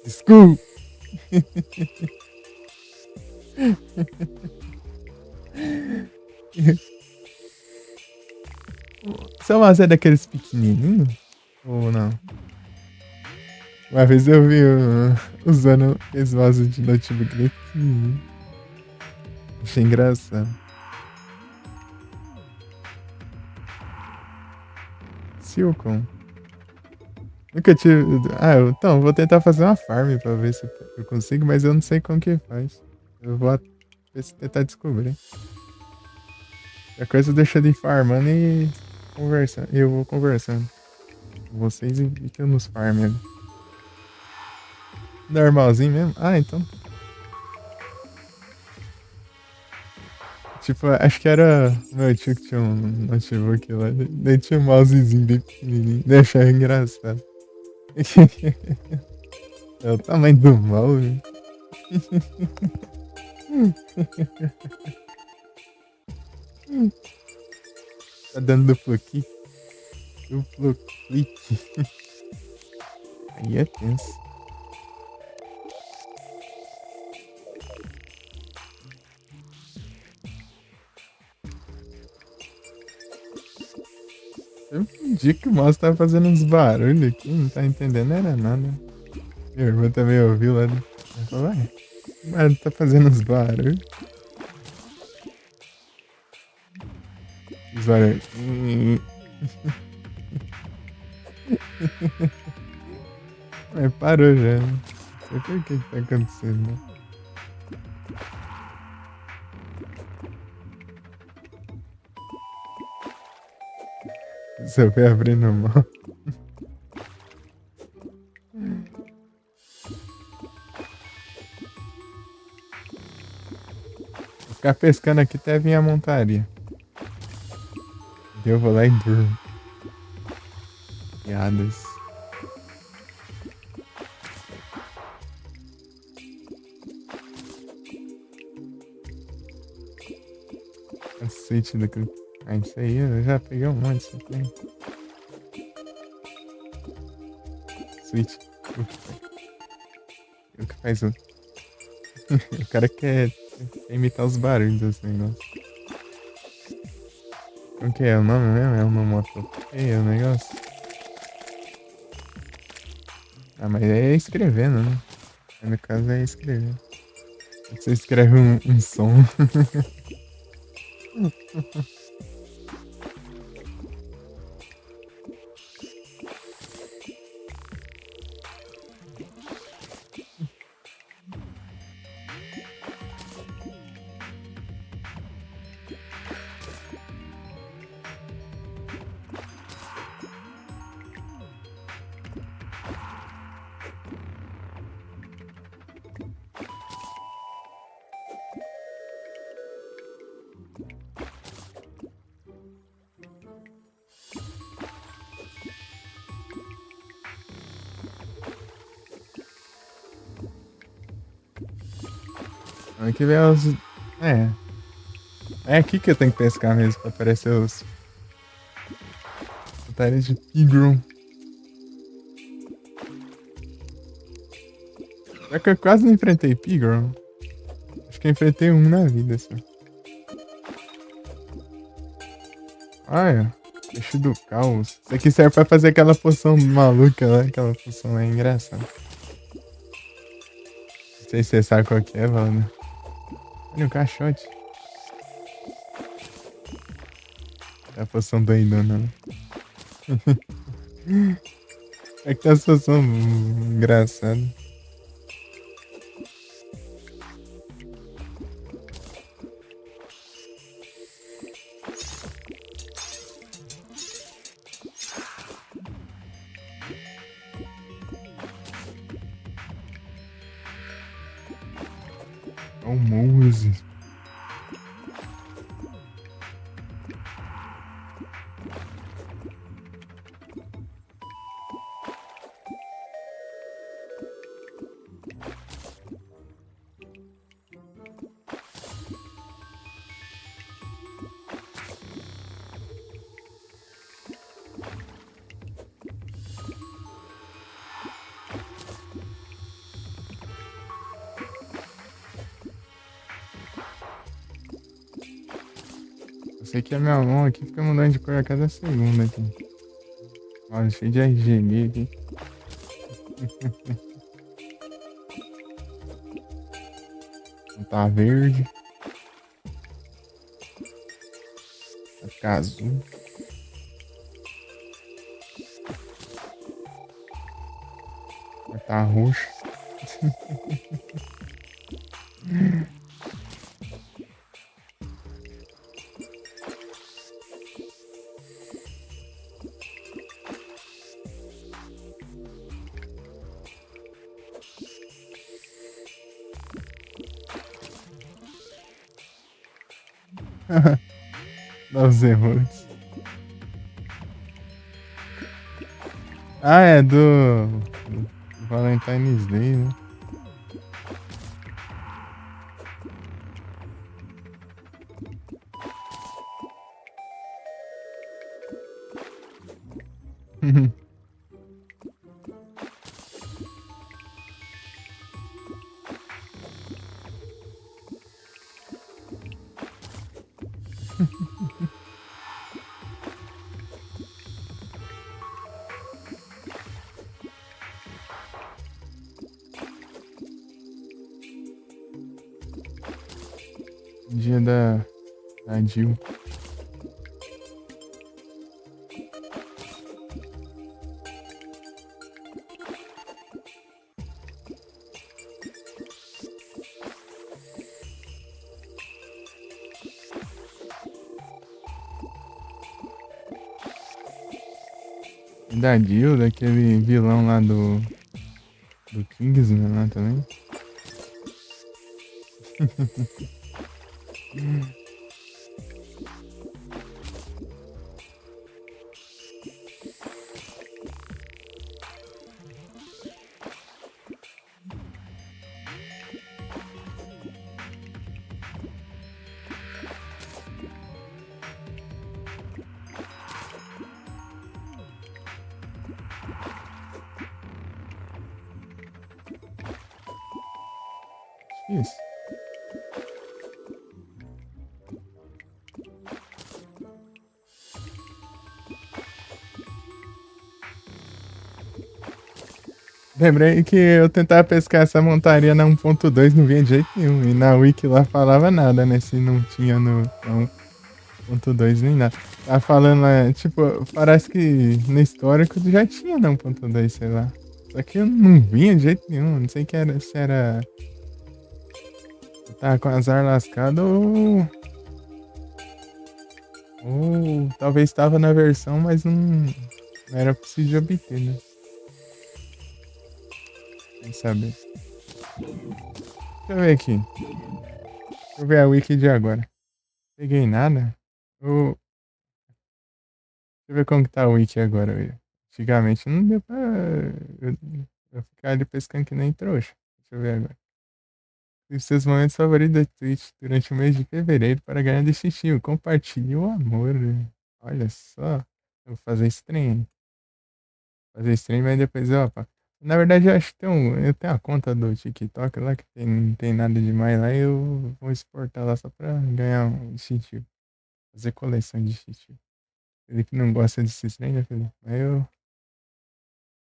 [SPEAKER 1] Desculpa. Só uma série daqueles pequenininhos? Ou não? Uma vez eu vi usando esse vaso de notebook bem pequenininho. Achei engraçado. Silcon. Nunca tive. Ah, então, vou tentar fazer uma farm pra ver se eu consigo, mas eu não sei como que faz. Eu vou tentar descobrir. A coisa deixa de ir farmando e conversando. Eu vou conversando com vocês e fica nos farmando. Normalzinho mesmo? Ah, então. Tipo, acho que era meu tio que tinha um notebook lá. Daí tinha um mousezinho bem pequenininho. Daí eu achava engraçado. É o tamanho do mouse. Tá dando duplo clique. Duplo clique. Aí é tenso. Eu entendi que o mouse tava fazendo uns barulhos aqui, não tá entendendo, era nada. Meu irmão também ouviu lá. Ele falou, ué, mas tá fazendo uns barulhos. Os barulhos. Mas parou já, né? Não sei por que tá acontecendo, né? Seu pé abrindo mão. Vou ficar pescando aqui até vir a montaria. Eu vou lá e durmo. Piadas. Cacete do que. Ah, isso aí eu já peguei um monte disso aqui. Switch. O que faz o. O cara quer imitar os barulhos dos negócios. O que é o nome mesmo? É onomatopeia o negócio? Ah, mas é escrevendo, né? No caso é escrever. Você escreve um som. Aqui vem os. É. É aqui que eu tenho que pescar mesmo pra aparecer os. Batalhas de Pigrum. Só que eu quase não enfrentei Pigrum. Acho que eu enfrentei um na vida, assim. Ah, é. Peixe do caos. Isso aqui serve pra fazer aquela poção maluca lá. Aquela poção lá engraçada. Não sei se você sabe qual que é, Valdo. Olha o caixote. É a poção doidona, né? É que tem a poção engraçada. É o Moses. Eu sei que a minha mão aqui fica mudando de cor a cada segundo aqui. Olha, cheio de RGB aqui. Tá verde. Vai ficar azul. Vai tá roxo. Dá os erros. Ah, é do Valentine's Day, né? Dia da Jill. Da Jill, daquele vilão lá do Kingsman lá também. Isso. Lembrei que eu tentava pescar essa montaria na 1.2, não vinha de jeito nenhum. E na wiki lá falava nada, né? Se não tinha na 1.2 nem nada. Tava falando lá, tipo, parece que no histórico já tinha na 1.2, sei lá. Só que eu não vinha de jeito nenhum. Não sei que era, se era. Eu tava com azar lascado ou talvez estava na versão, mas não era possível de obter, né? Sem saber. Deixa eu ver aqui. Deixa eu ver a wiki de agora. Peguei nada. Deixa eu ver como que tá a wiki agora. Antigamente não deu pra eu ficar ali pescando que nem trouxa. Deixa eu ver agora. E seus momentos favoritos da Twitch durante o mês de fevereiro para ganhar distintivo. Compartilhe o amor. Olha só. Eu vou fazer stream. Fazer stream, mas depois eu, opa. Na verdade, eu acho que eu tenho a conta do TikTok lá que não tem nada demais lá e eu vou exportar lá só pra ganhar um distintivo. Fazer coleção de distintivo. Felipe não gosta desses trem, né, Felipe? Mas eu,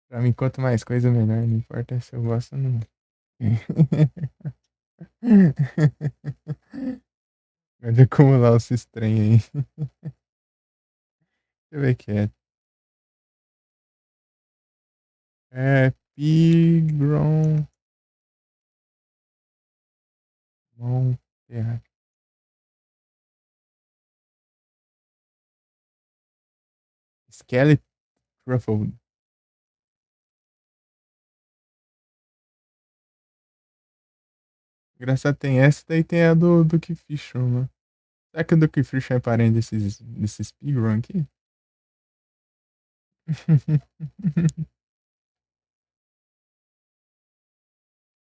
[SPEAKER 1] pra mim, quanto mais coisa, melhor. Não importa se eu gosto ou não. Pode acumular esses trem aí. Deixa eu ver o que é. É Pigron Monterra. Skeleton Truffle. Engraçado, tem essa, daí tem a do Duke Fishron, né? Será que o Duke Fishron é parente desses Pigron aqui?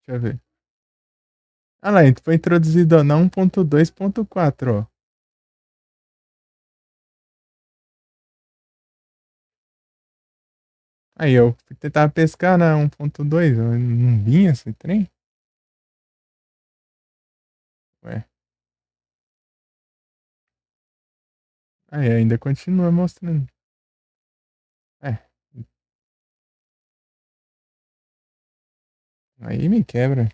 [SPEAKER 1] Deixa eu ver. Ah lá, foi introduzido na 1.2.4, ó. Aí eu fui tentar pescar na 1.2, não vinha esse trem? Ué, aí ainda continua mostrando. É, aí me quebra.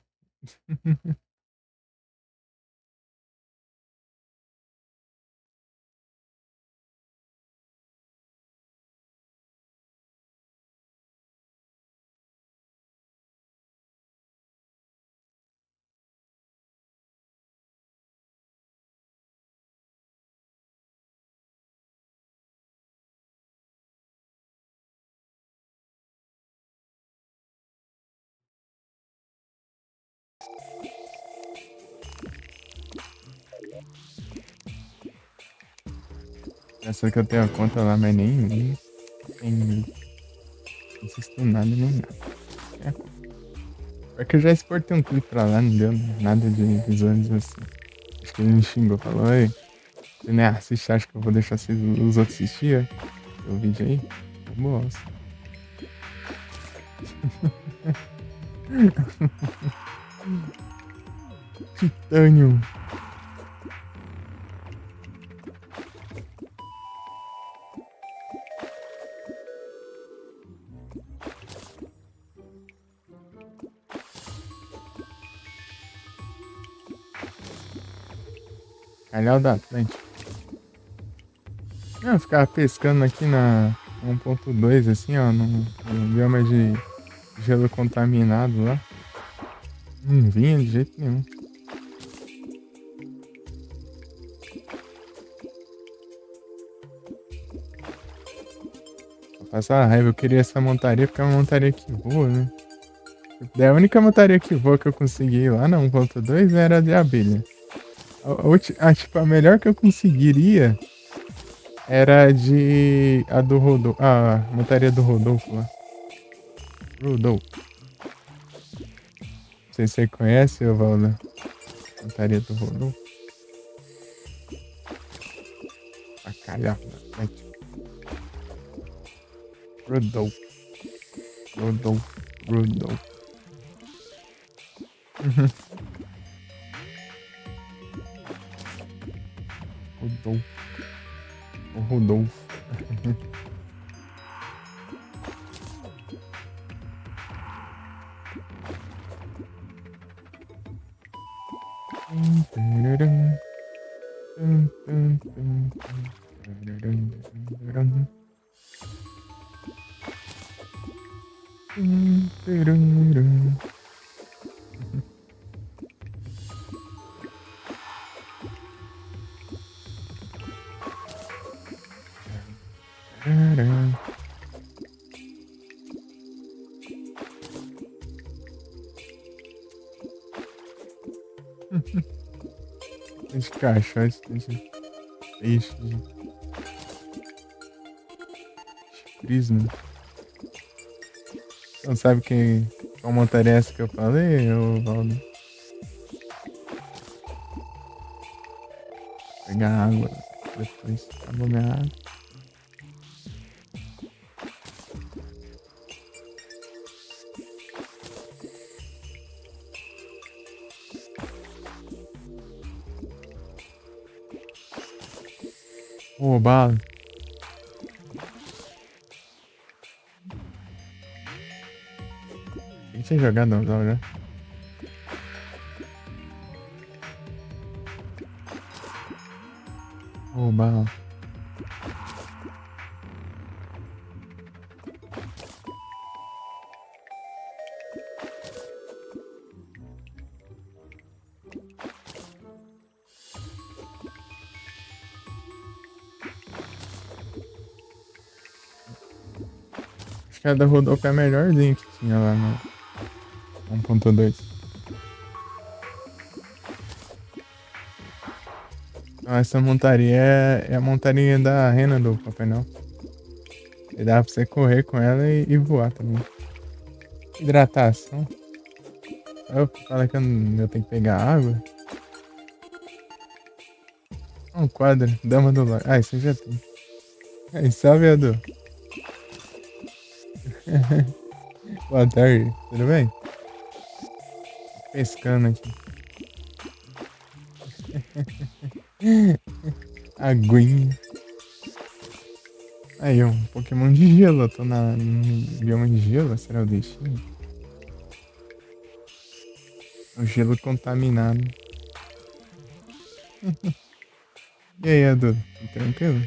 [SPEAKER 1] Essa que eu tenho a conta lá, mas nem tem. Não insisto nada nem nada. É que eu já exportei um clipe pra lá, não deu nada de visualização. Acho que ele me xingou, falou: Ei, você nem assiste, acha que eu vou deixar os outros assistir? O vídeo aí? Nossa. Titânio. Calhau da Atlântica. Eu ficava pescando aqui na 1.2, assim, ó, no bioma de gelo contaminado lá. Não vinha de jeito nenhum. Pra passar raiva, eu queria essa montaria porque é uma montaria que voa, né? Daí a única montaria que voa que eu consegui lá na 1.2 era de abelha. Tipo, a melhor que eu conseguiria era de. A do Rodolfo. A montaria do Rodolfo lá. Rodolfo. Não sei se você conhece, ô Valda. Montaria do Rodolfo. A calhada. Rodolfo. Rodolfo. Rodolfo. Rodolfo. O Rodolfo. Esse cachorro, esse peixe de prisma. Não sabe qual montaria é essa que eu falei, ô Valdo? Pegar água depois. Acabou minha água. Ô, bala. tinha jogado um jogo já. Roubar. Acho que a da Rodolfo é a melhorzinha que tinha lá no 1.2. Então, essa montaria é a montaria da rena do Papai Noel. E dá pra você correr com ela e voar também. Hidratação. Eu falo que eu tenho que pegar água. Um quadro, Dama do Lar. Ah, isso eu já tem. Aí, salve, Edu. Boa tarde, tudo bem? Pescando aqui. Aguinha. Aí, um Pokémon de gelo. Eu tô no bioma de gelo. Será o destino? O gelo contaminado. E aí, Edu? Tudo tranquilo?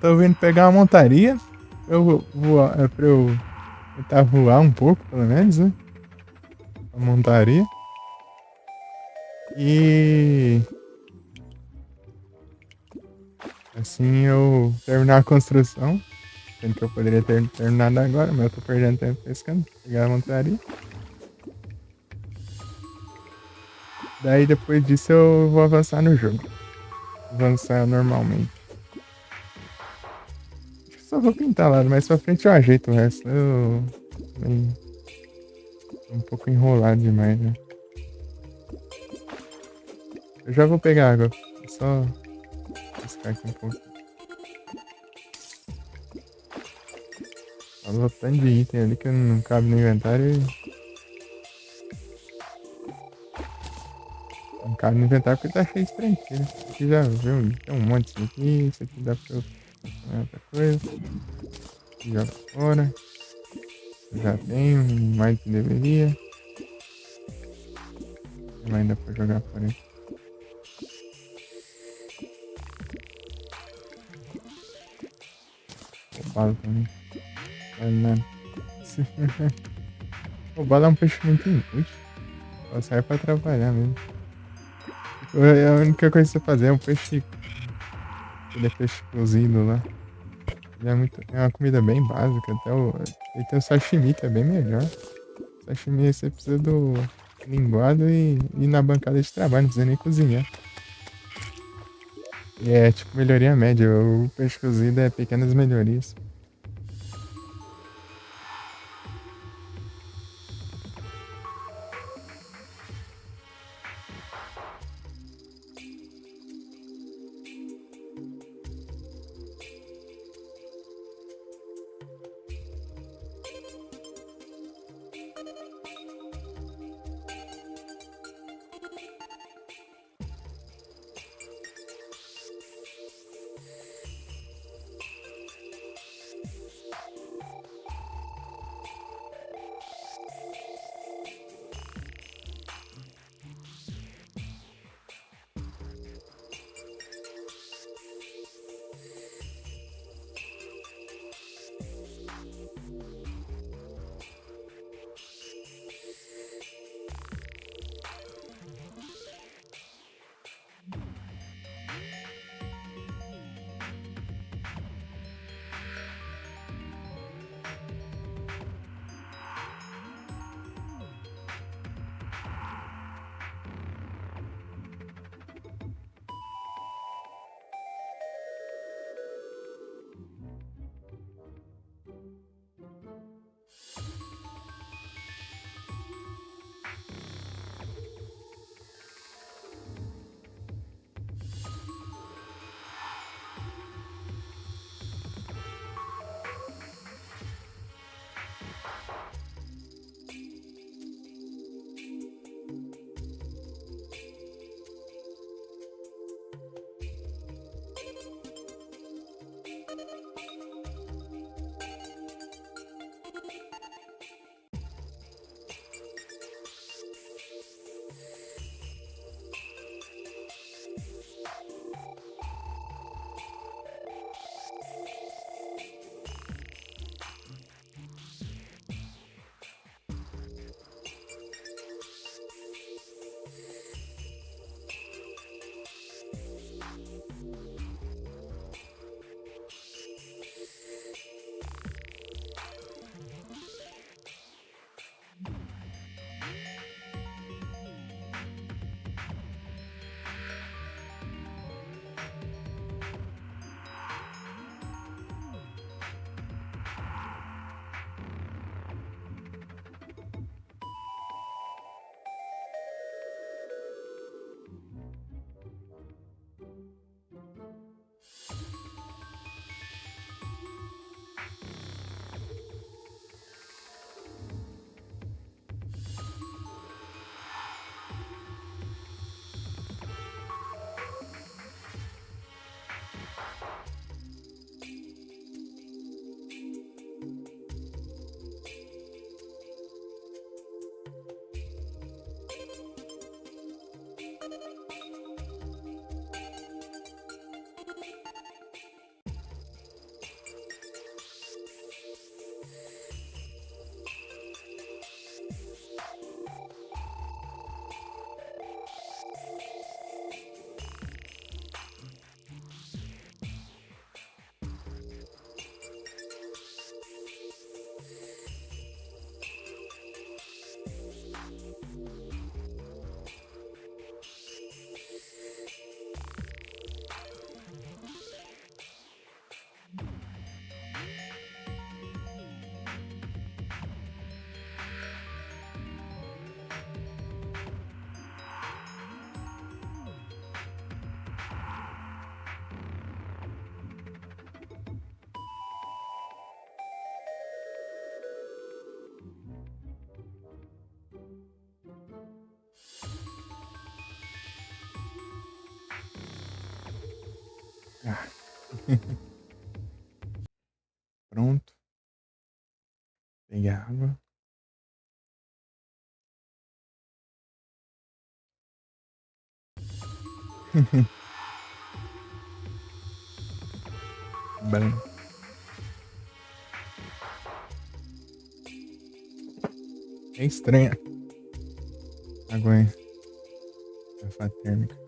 [SPEAKER 1] Tô vindo pegar uma montaria. Eu vou voar, é pra eu tentar voar um pouco, pelo menos, né? A montaria. E assim eu terminar a construção. Sendo que eu poderia ter terminado agora, mas eu tô perdendo tempo pescando. Pegar a montaria. Daí depois disso eu vou avançar no jogo. Avançar normalmente. Acho que só vou pintar lá, mais pra frente eu ajeito o resto. Eu bem, tô um pouco enrolado demais, né? Eu já vou pegar água. É só pescar aqui um pouco. Falou tanto de item ali que não cabe no inventário e. Não cabe no inventário porque tá cheio de tranqueira. Aqui já viu? Tem um monte disso aqui. Isso aqui dá pra eu fazer outra coisa. Joga fora. Já tenho mais do que deveria. Mas ainda pra jogar fora aí. Roubado também. Vale nada. Roubado é um peixe muito inútil. Só serve pra atrapalhar mesmo. Tipo, é a única coisa que você fazer é um peixe. Aquele peixe cozido lá. Ele é, muito, é uma comida bem básica. E tem o sashimi que é bem melhor. Sashimi você precisa do linguado e na bancada de trabalho, não precisa nem cozinhar. E é tipo melhoria média. O peixe cozido é pequenas melhorias. Ah. Pronto. Pegar água. Branco. É estranha. Água é garrafa térmica.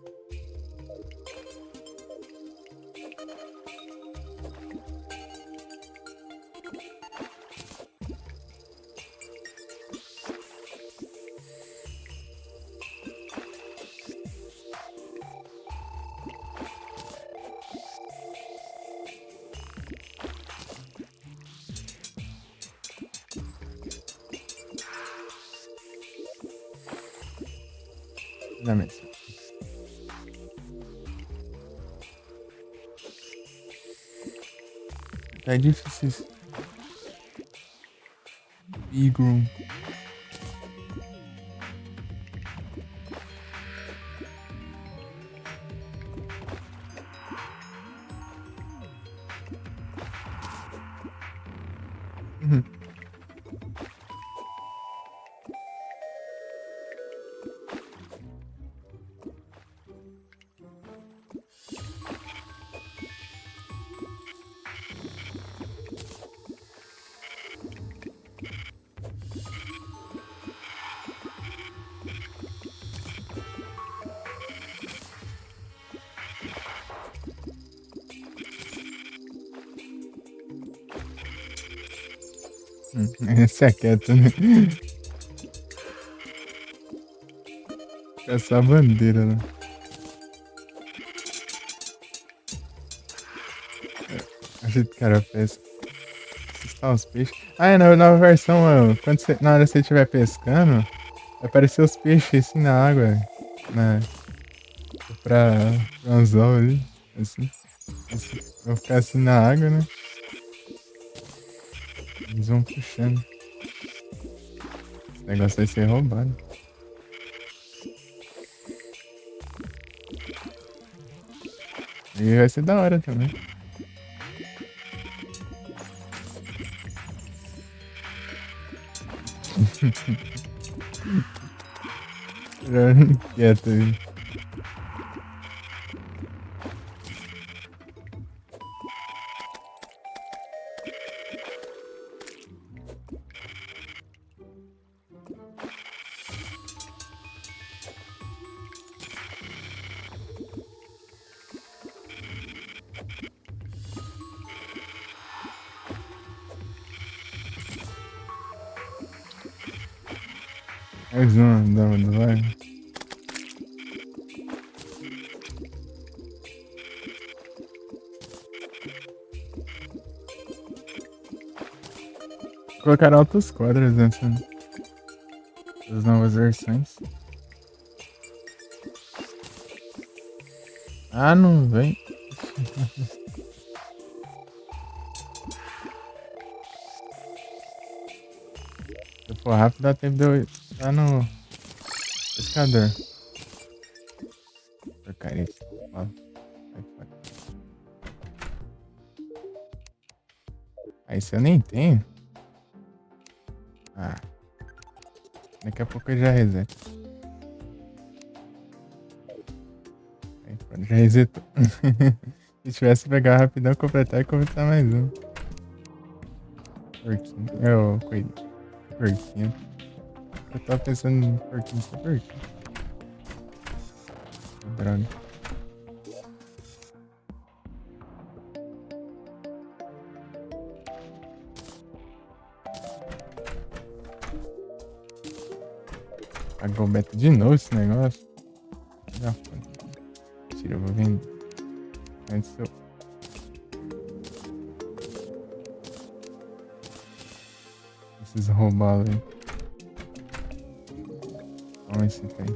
[SPEAKER 1] Na mesa. Tá difícil esse big room. Uhum. Esse é quieto, né? Essa bandeira, né? A gente, cara, pesca. Assustar os peixes. Ah, é na nova versão, mano. Quando você, na hora que você estiver pescando, vai aparecer os peixes assim na água. Na, pra anzol ali. Assim. Vão ficar assim na água, né? Eles vão puxando. Esse negócio vai ser roubado. E vai ser da hora também. Quieto aí. Mais uma, não vai. Colocaram altos quadros nessa, das novas versões. Ah, não vem. Se for rápido, dá tempo de eu ir lá no pescador. Porcaria. Ó, sai fora. Aí se eu nem tenho. Ah, daqui a pouco eu já reseto. Já resetou. Se tivesse pegar rapidão, completar e completar mais um. Porquinho. É o coelho. Porquinho. Eu tava pensando em porquinho ser porquinho. Droga. Pagou beta de novo esse negócio. Já foi. Mentira, eu vou vender. Antes eu. Preciso roubá-lo aí. Toma esse tem.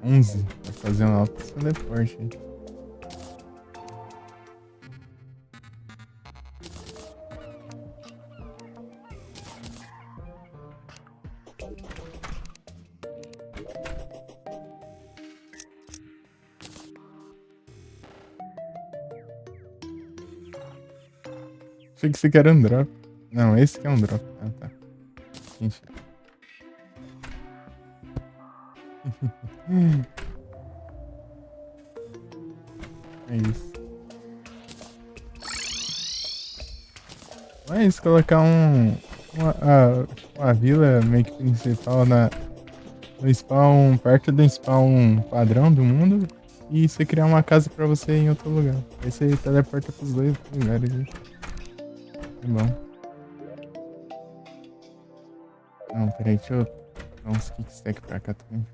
[SPEAKER 1] 11. Vai fazer um alto teleporte aí. Achei que você quer um drop. Não, esse que é um drop. Ah, tá. Gente. É isso. Mas colocar uma vila meio que principal no spawn, perto do spawn padrão do mundo. E você criar uma casa pra você em outro lugar. Aí você teleporta pros dois lugares. É bom. Não, peraí, deixa eu dar uns kickstack pra cá também.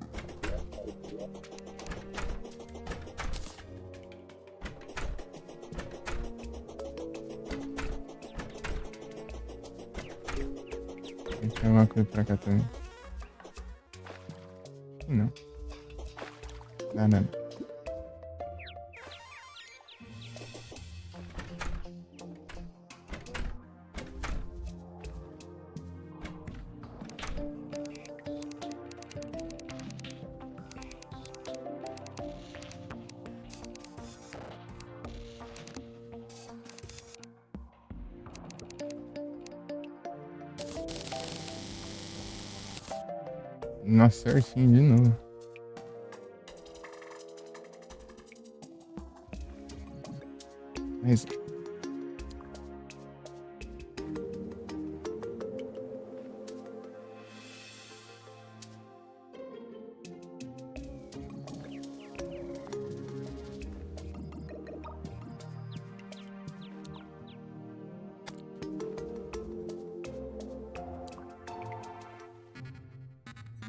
[SPEAKER 1] Tem uma coisa pra cá também. Não. Não, não. Nossa, certinho de novo. Mas...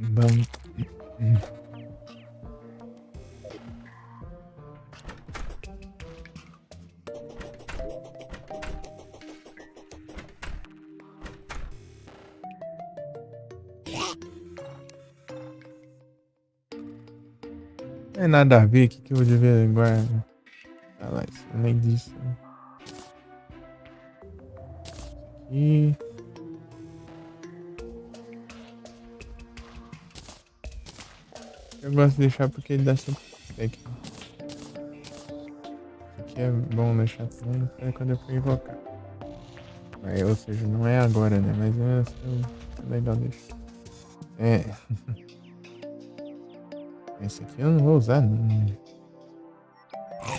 [SPEAKER 1] Bom. Não é nada a ver, o que eu vou ver agora? Falar isso, além disso. Aqui. Eu gosto de deixar porque ele dá sempre stack. Aqui é bom deixar também para quando eu for invocar. Aí, ou seja, não é agora, né? Mas é legal deixar. É. Esse aqui eu não vou usar, não.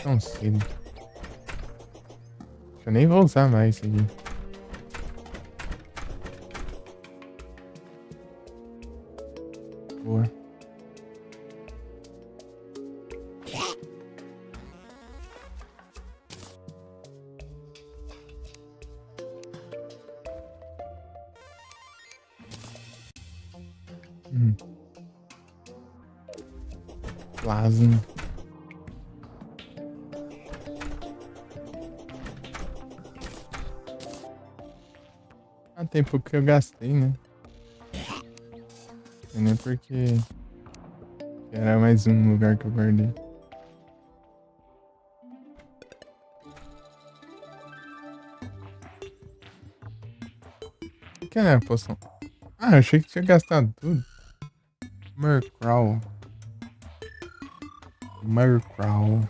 [SPEAKER 1] Tão cedo. Eu nem vou usar mais esse aqui. Boa. Plasma. Há tempo que eu gastei, né? Não nem porque era mais um lugar que eu guardei. O que é a poção? Ah, eu achei que tinha gastado tudo. Murkrow. Murkrow.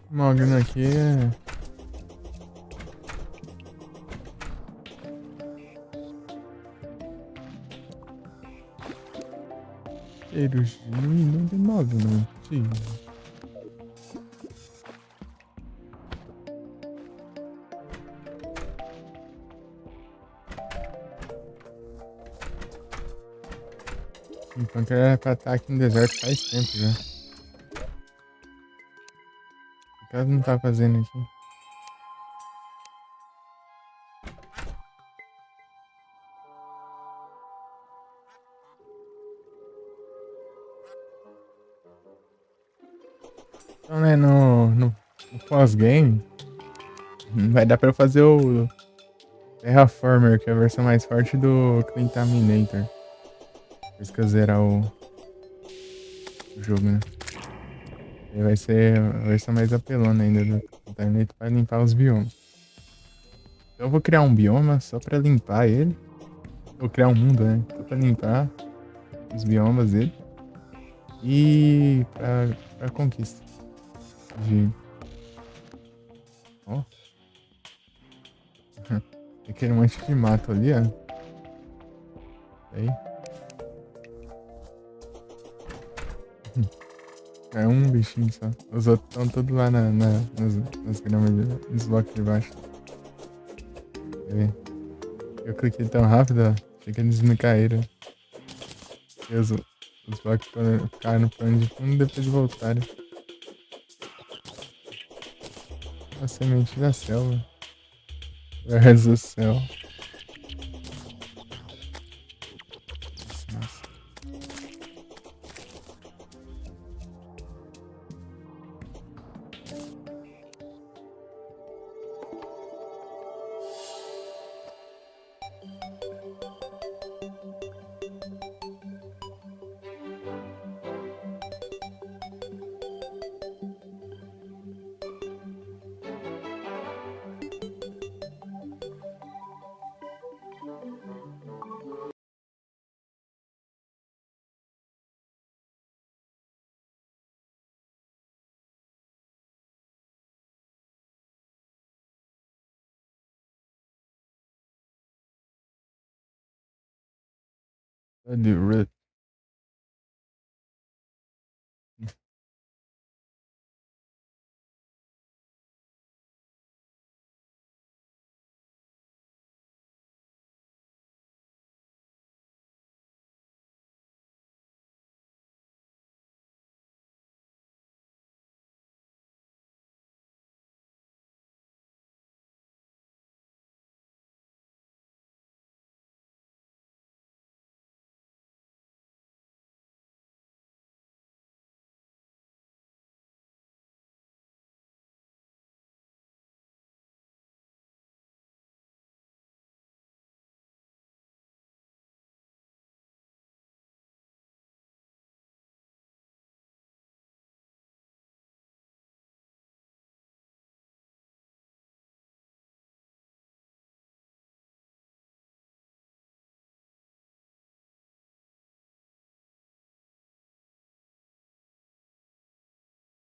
[SPEAKER 1] Mogno aqui é. Cheiros genuíno de Mogno. Sim. Então que era pra estar aqui no deserto faz tempo já. O que ela não tá fazendo aqui? Então, né, no pós-game, vai dar pra eu fazer o Terraformer, que é a versão mais forte do Contaminator. Por isso que eu zerar o jogo, né? Aí vai ser a versão mais apelona ainda do Contaminator pra limpar os biomas. Então eu vou criar um bioma só pra limpar ele. Vou criar um mundo, né? Só pra limpar os biomas dele. E pra conquista. De. Ó. Aquele monte de mato ali, ó. Aí. É um bichinho só. Os outros estão todos lá nas gramas, nos blocos de baixo. Quer ver? Eu cliquei tão rápido, ó. Achei que eles me caíram. E os blocos ficaram no plano de fundo e depois voltaram. A semente da selva. Where's the céu? Nossa. Bloody root.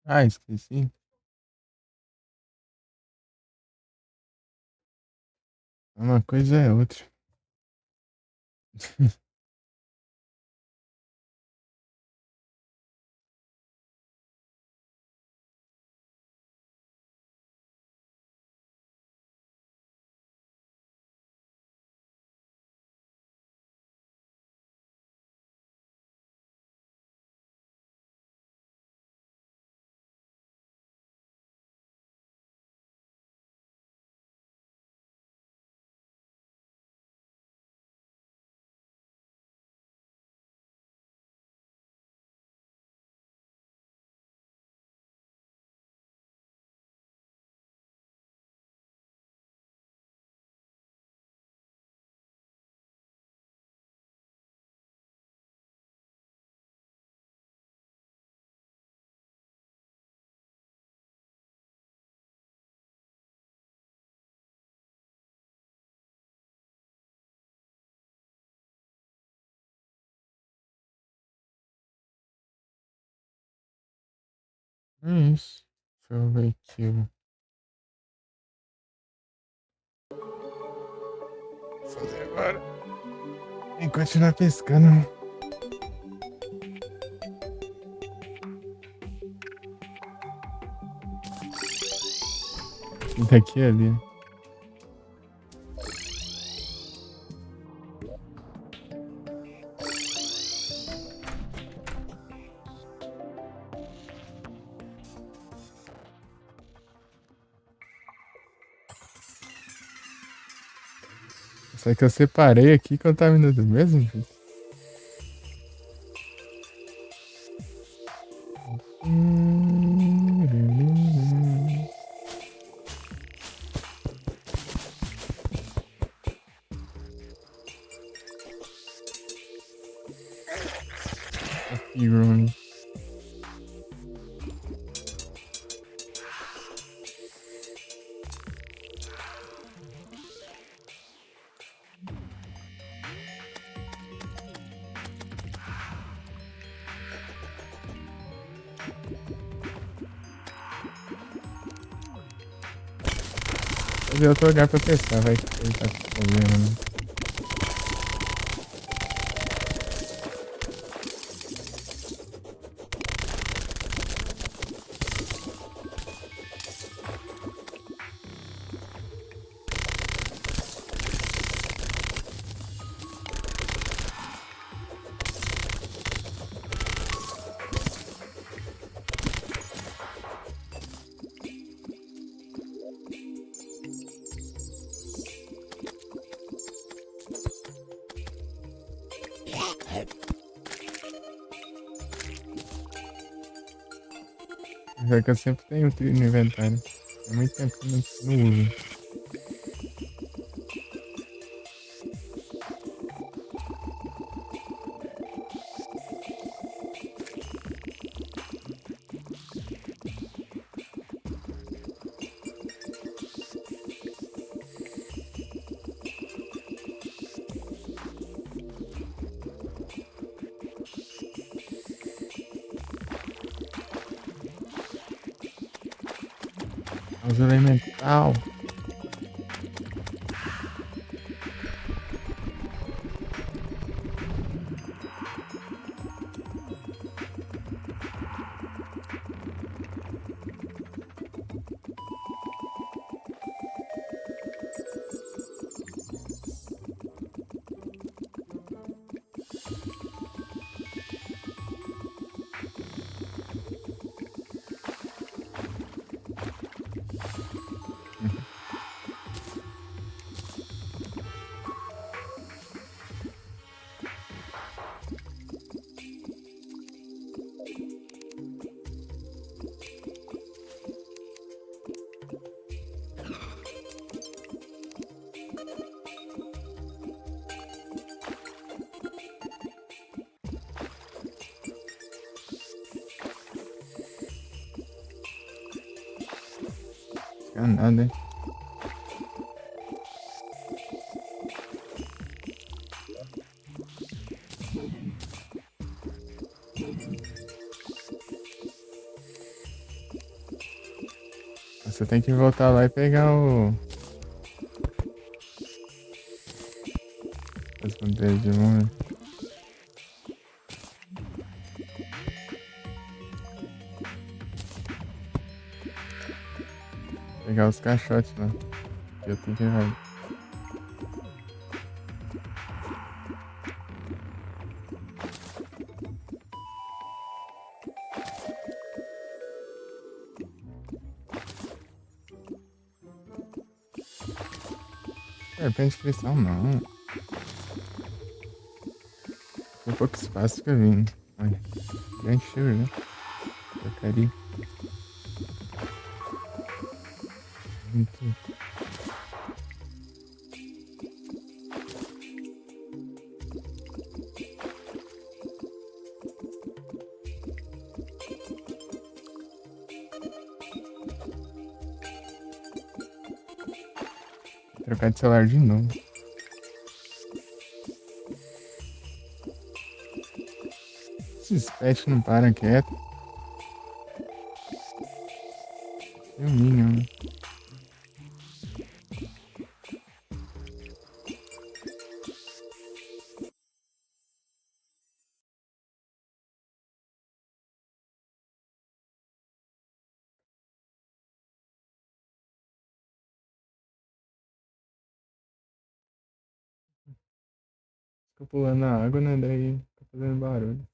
[SPEAKER 1] Ah, esqueci. Uma coisa é outra. É isso. Overkill. Vou fazer agora. E continuar pescando. Daqui ali. Só que eu separei aqui quando tava indo do mesmo jeito. Aqui, Rony. Fazer outro lugar pra pescar, vai que ele tá com problema, né? Já que eu sempre tenho trilho no inventário. Há muito tempo que eu não uso. Uso elemental. Nada, hein? Você tem que voltar lá e pegar as bandeiras de mão. Pegar os caixotes lá. Eu tenho que ir. Serpente cristal não. Tem pouco espaço que eu vim. Olha, já encheu já. Porcaria. Muito. Trocar de celular de novo. Esses pets não param quieto. Tem um Minion, né? Fica pulando na água, né? Daí fica fazendo barulho.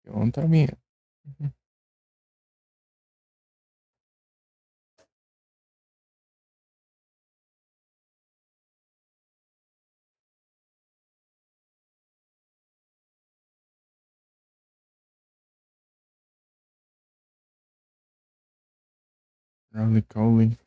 [SPEAKER 1] Contra mim. Rowley Cowley.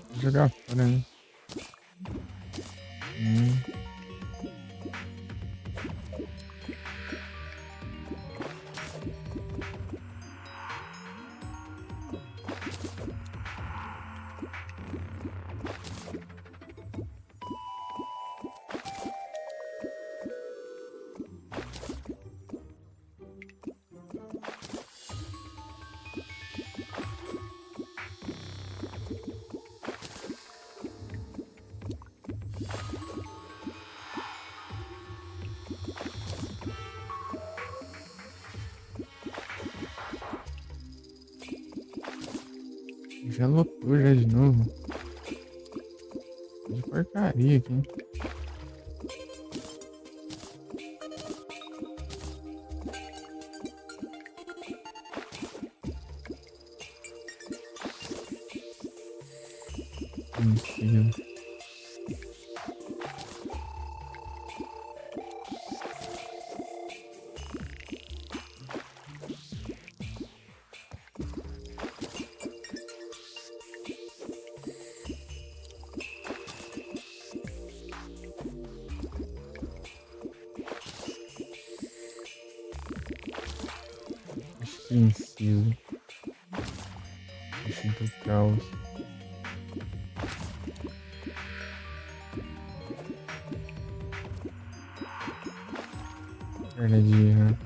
[SPEAKER 1] Vou jogar fora, né? Já lotou já de novo. De porcaria aqui, hein? Mentira. Extensivo. Bicho do caos. Perna de rã.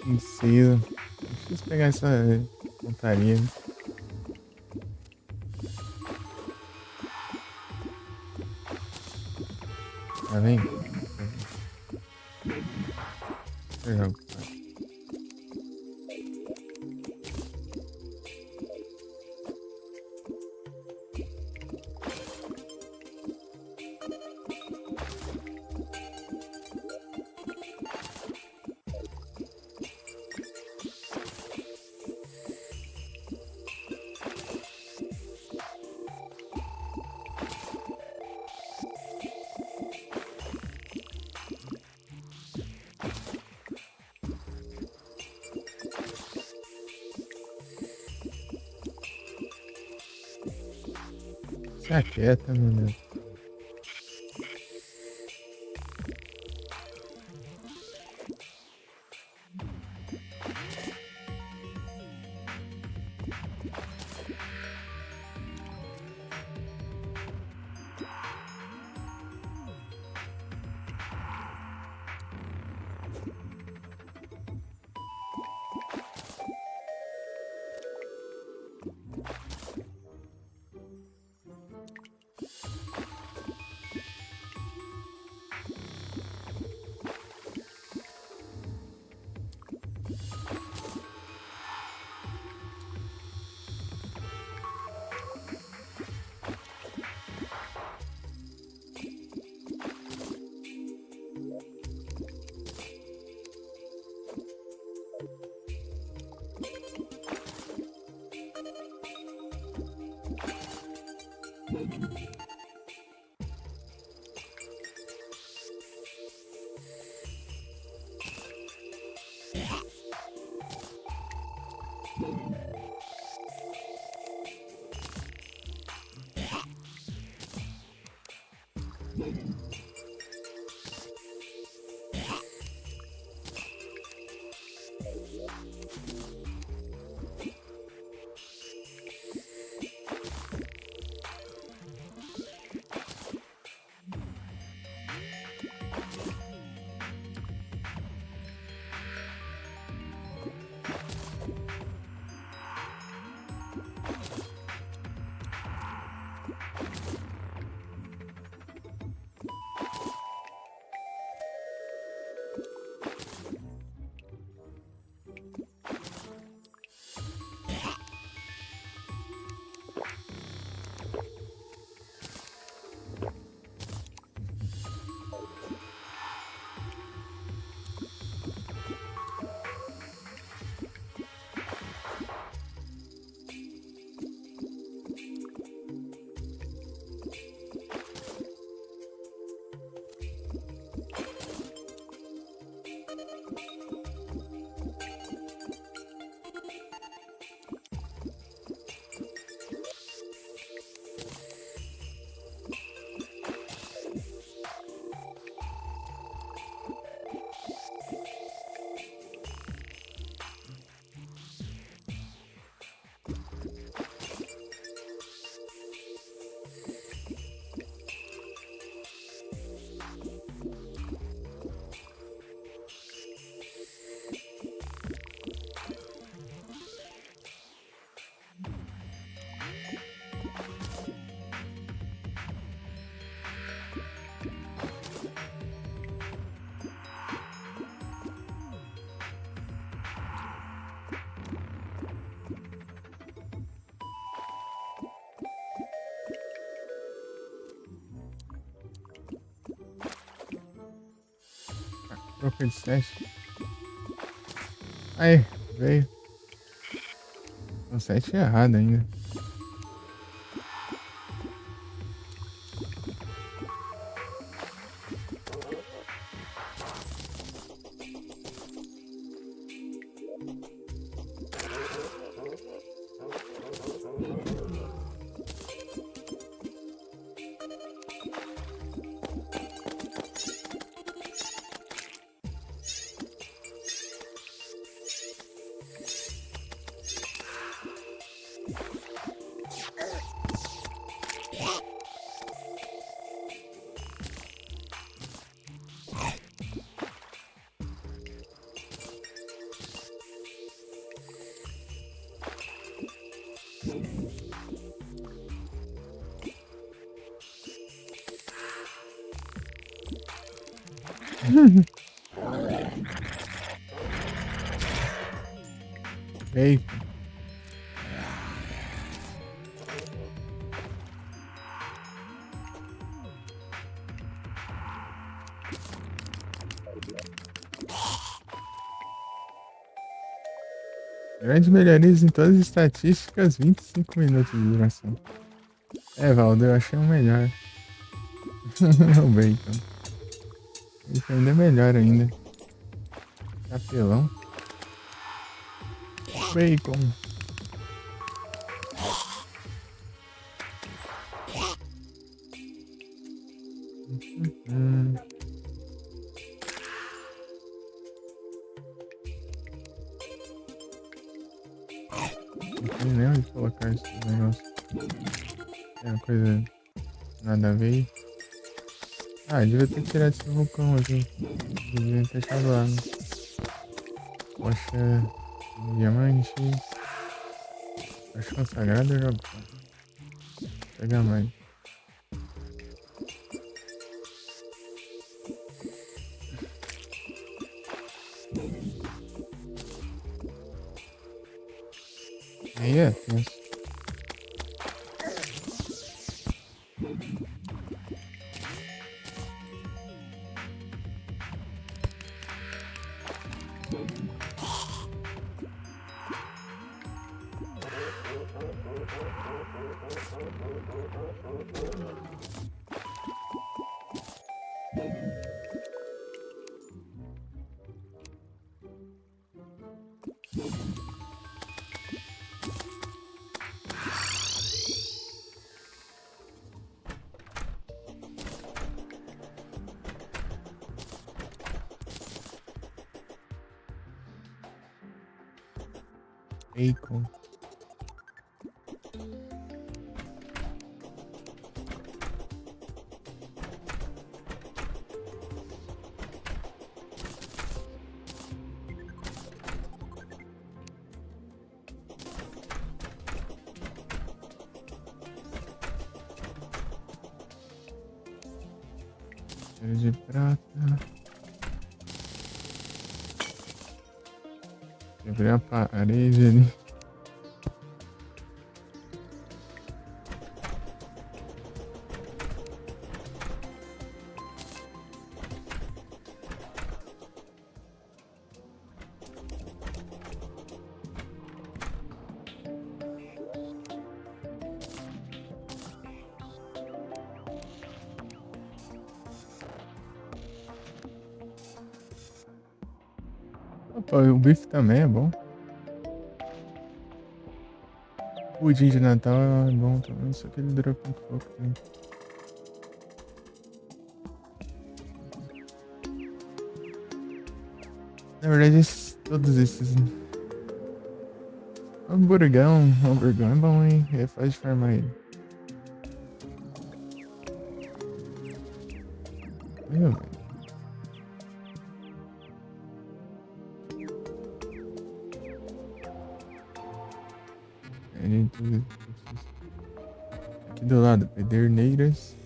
[SPEAKER 1] Precisa. Preciso pegar essa montaria. Tá vendo? Pegar o cara. Se aquieta, meu Deus. Troca de 7. Aí, veio. O 7 é errado ainda. Bacon. Grandes melhorias em todas as estatísticas, 25 minutos de duração. É, Valdo, eu achei um melhor. O Bacon. Bacon ainda é melhor ainda. Capelão. Bacon. Não tem nem onde colocar esse negócio. É uma coisa nada a ver. Ah, devia ter tirado esse vulcão aqui. Devia ter deixado lá. Né? Poxa, diamante. Acho consagrado eu jogo. Pega mais. Aí é tenso. Bacon. Cheiro de prata. Quebrei a parede ali. Opa, o bife também é bom. Pudim de Natal é bom também, só que ele dura muito pouco tempo. Na verdade, todos esses. Hamburgão é bom, hein? É fácil de farmar ele. Meu, velho. Aqui do lado, Pederneiras.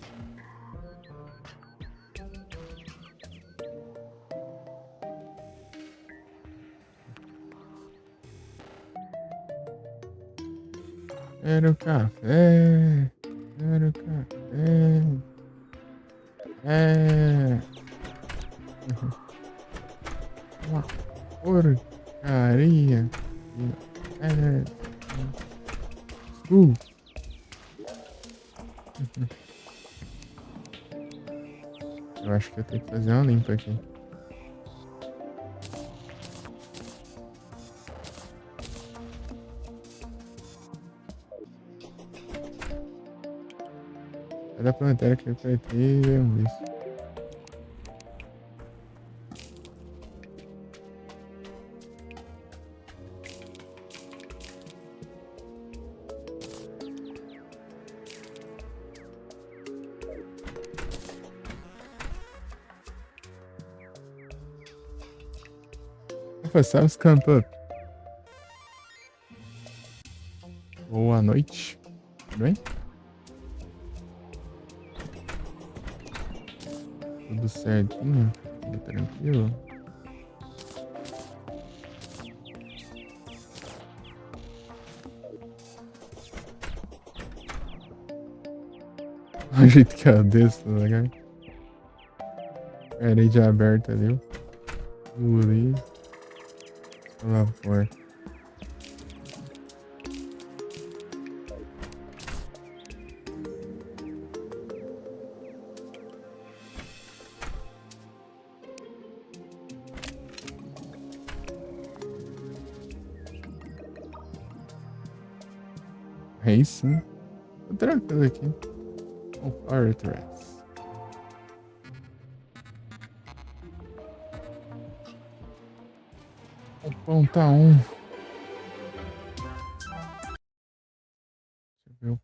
[SPEAKER 1] Quero café. Quero café. É. Uma porcaria. É. Uh. Eu acho que eu tenho que fazer uma limpa aqui. Cada planeta que eu apertei é um bicho. Vou passar os camp up. Boa noite. Tudo bem? Tudo certinho? Tudo tranquilo? O jeito que eu desço, tá ligado? Parede aberta ali. Ali. Lá fora. Aí sim. Tô tranquilo aqui. O Power Threads. O pão tá on. Deixa eu ver.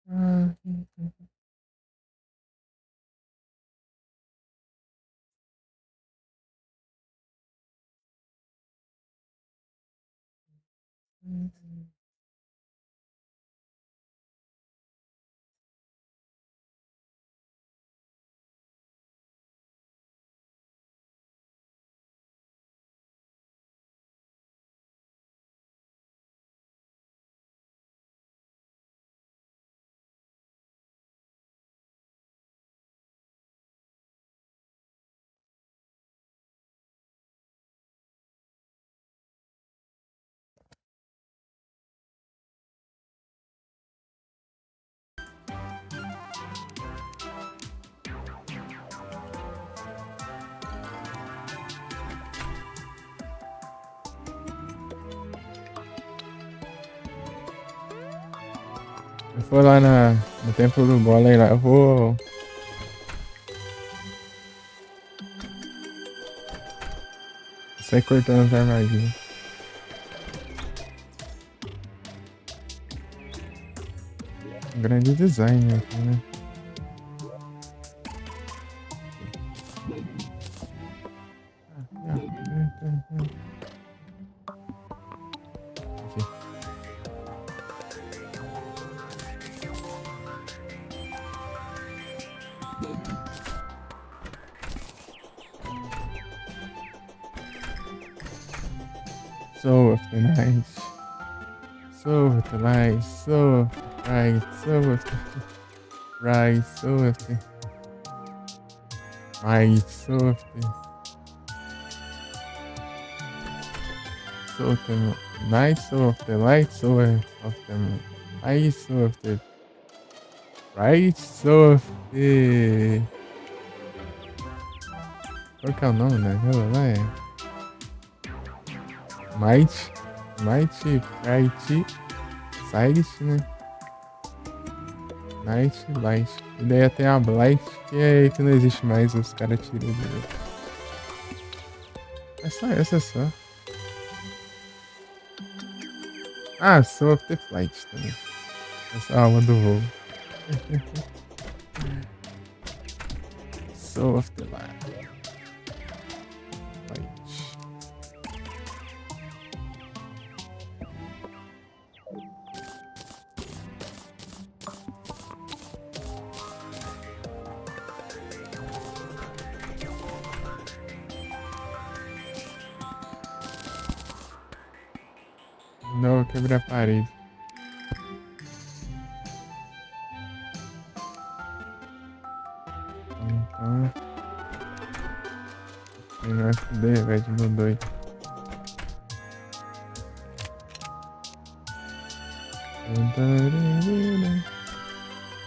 [SPEAKER 1] Ah, Eu for lá no templo do Golem lá, eu vou. Sair cortando as armadilhas. Um grande design aqui, né? Aqui. Soul of the night. Soul of the light. Soul of the right. Soul of the right. Soul of the might. Soul of the soul of the night. Soul of the light. Soul of the light. Soul of the right. Soul of the. Qual que é o nome daquela lá? É Might. Might. Right. Side, né? Night, Light. E daí tem a Blight, que não existe mais, os caras tiram dele. É só essa, só. Ah, Soul of the Flight também. Essa é a alma do voo. Soul of the Light. Não, eu quebrei a parede. Então. Tem no FD, velho, mudou aí.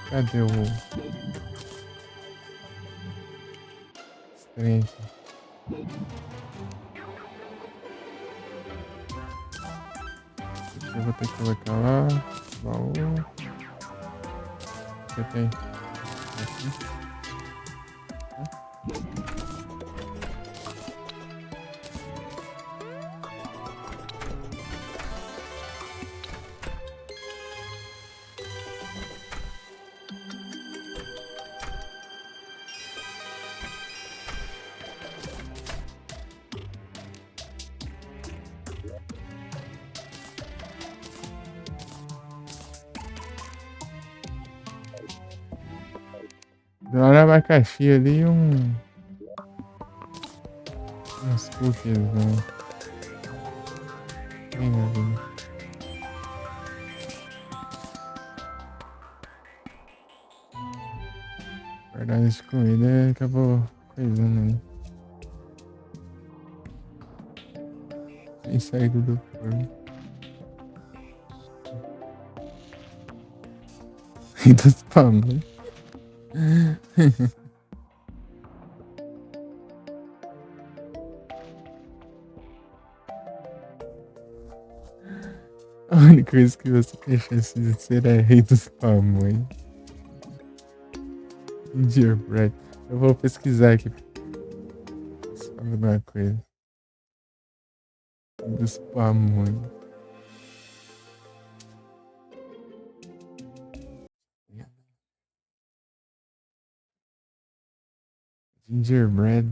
[SPEAKER 1] Cadê o trem aqui? Eu vou ter que colocar lá. Baú. Você tem aqui. Deu um abacaxi ali e uns cookies, né? Bem na vida. Guardar de comida acabou coisando aí. Sem saída do forno. E dos spam. A única coisa que você tem chance de ser é rei dos pamonhas. Gingerbread. Eu vou pesquisar aqui se fala alguma coisa. Dos pamonhas. Gingerbread.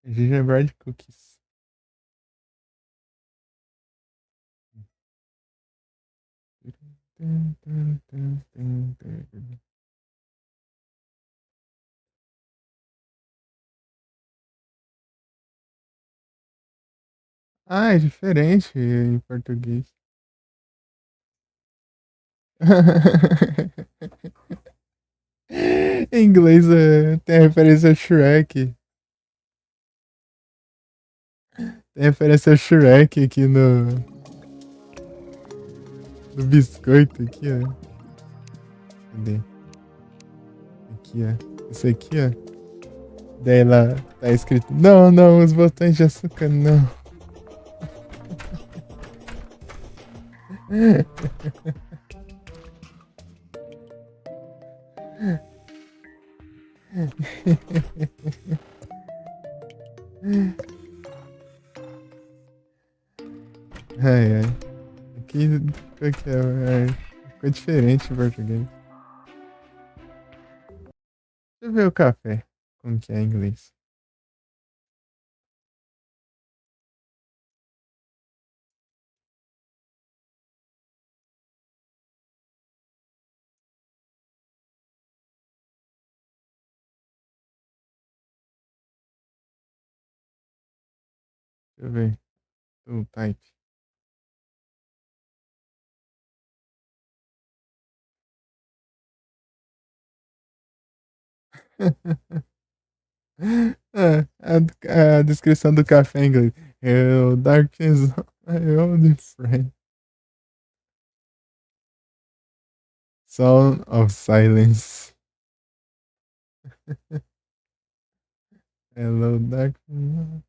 [SPEAKER 1] Gingerbread cookies. Ah, é diferente em português. Em inglês tem referência a Shrek. Tem referência a Shrek aqui no biscoito aqui, ó. Cadê? Aqui, ó. Isso aqui, ó. Daí lá tá escrito: Não, não, os botões de açúcar não. Ai, ai. Aqui, qual que ficou diferente em português. Deixa eu ver o café. Como que é em inglês? Deixa eu ver. O type. A descrição do café em inglês. Hello, darkness, my old friend. Sound of silence. Hello, darkness.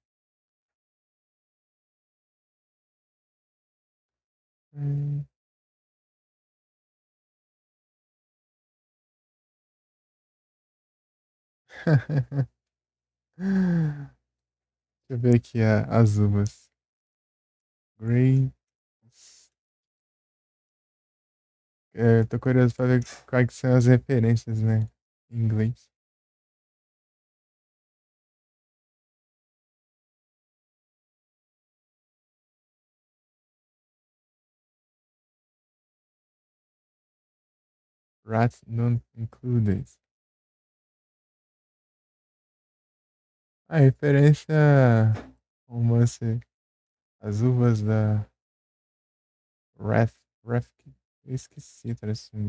[SPEAKER 1] Deixa eu ver aqui as uvas. Grapes. Tô curioso pra ver quais que são as referências, né? Em inglês. Rats not included. A referência romance As uvas da Wrath. Eu esqueci a tradução.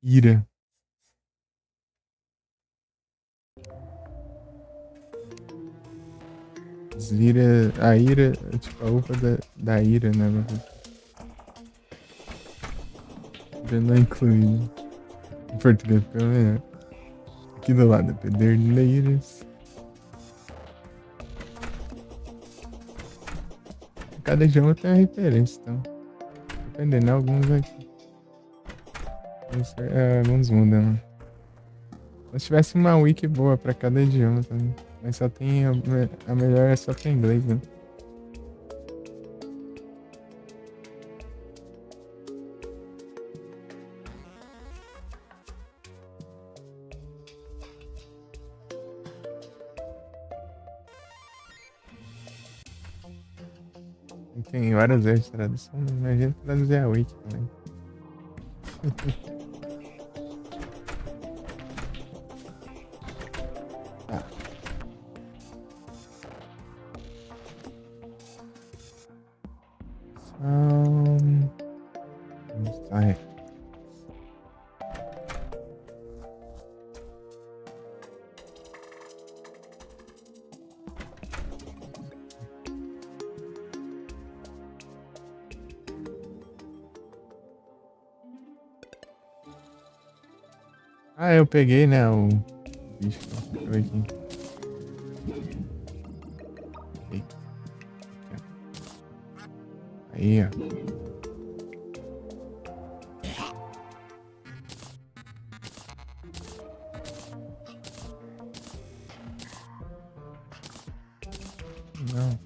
[SPEAKER 1] Ira. Zvira. A ira é tipo a uva da ira, né? Ira não incluído. Em português, pelo menos. Aqui do lado, Pederneiras. Cada idioma tem uma referência, então. Dependendo, alguns aqui. Alguns mudam, né? Se tivesse uma wiki boa pra cada idioma também. Mas só tem a melhor é só pra inglês, né? E tem várias vezes de tradução, né? Imagina traduzir a wiki também. Tá. Sai. Ah, eu peguei, né? O bicho. Deixa eu ver aqui. Peguei. Aí, ó. Não.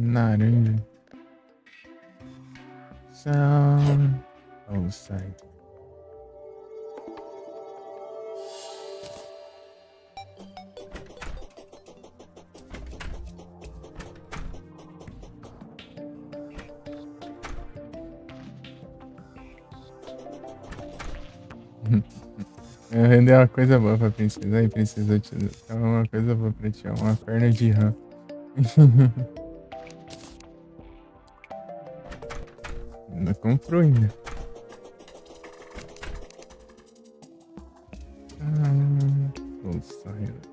[SPEAKER 1] Naranja. Sound outside. Eu rendei uma coisa boa pra princesa. Aí, princesa, eu te dava uma coisa boa pra ti, ó. Uma perna de rã. Ainda comprou ainda. Soul Silent.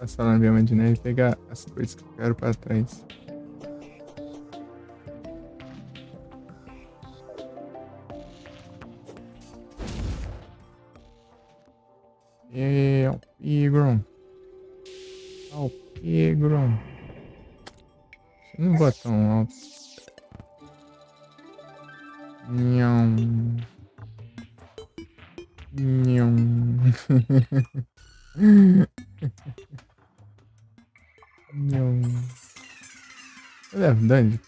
[SPEAKER 1] Passar na bioma de neve e pegar as coisas que eu quero pra trás. É o Pigron. O Pigron. Deixa eu não botar tão alto. Nham. Nham. Nham. É verdade.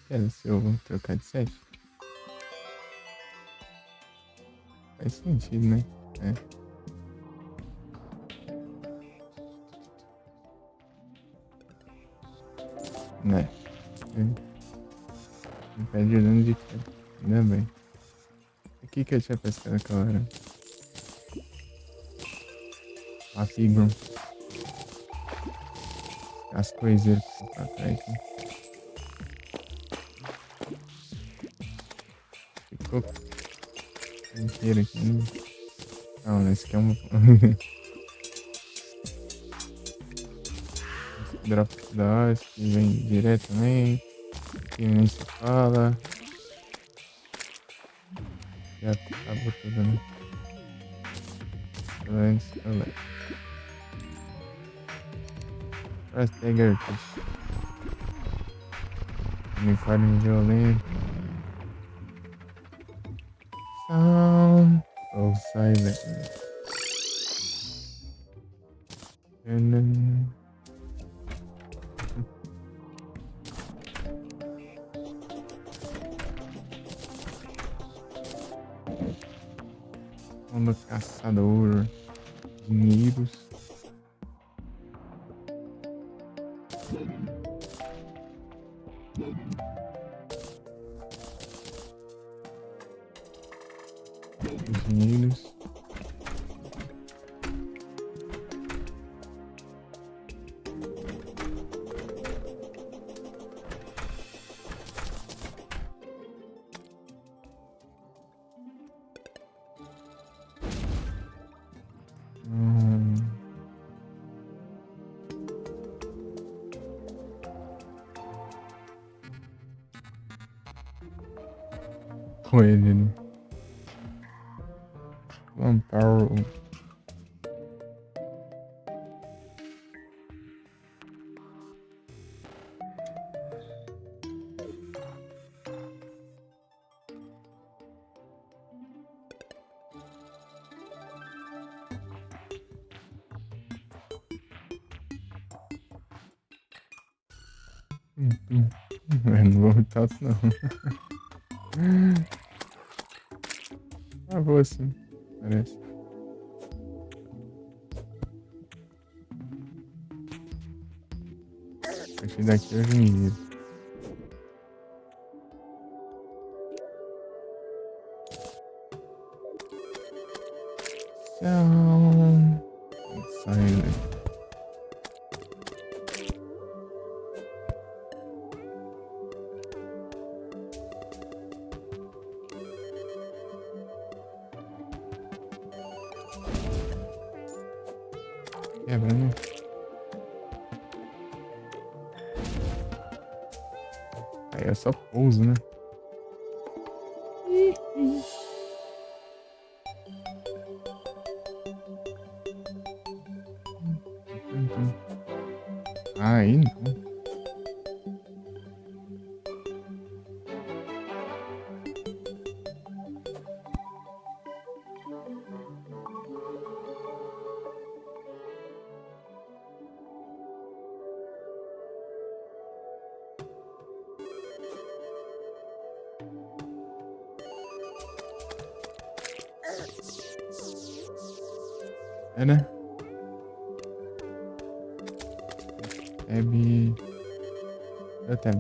[SPEAKER 1] Quero se eu trocar de set? Faz sentido, né? É. Né? Não perde dano de queda. Ainda bem. O que eu tinha pescado aquela hora? A Pigron. As coiseiras que ficam pra trás. Né? Ficou inteiro aqui. Né? Não, esse aqui é um. Drop da esse que vem direto também. Aqui nem se fala. Já acabou tudo, né? Excelente. Frost Dagger Fish. Uniforme violento. Sound of silence. Onda caçador. Dinheiros. Dinheiros. Com ele, né? Vampiro. Não vou botar isso não. Ah, vou sim. Parece. A partir daqui eu já me viro. Sound silent. Quebra, né? Aí é só pouso, né? Aí não. Era. Tab. Deu tab.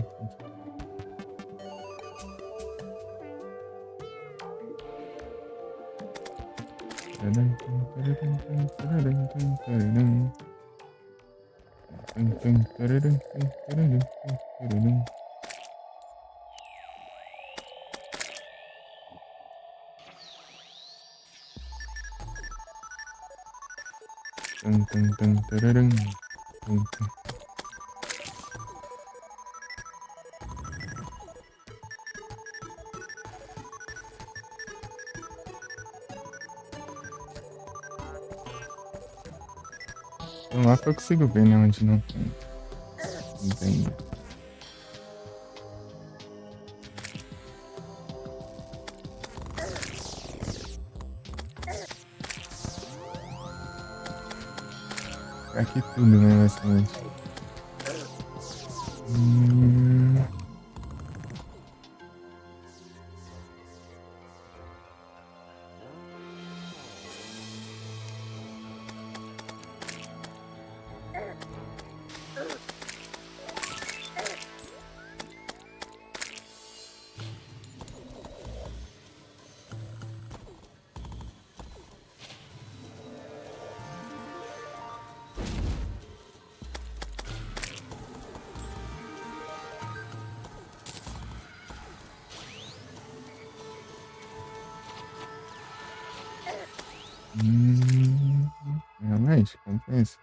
[SPEAKER 1] No mapa eu consigo ver, né? Onde não tem. Não tem. Aqui tudo, né? Bastante. Realmente, compensa.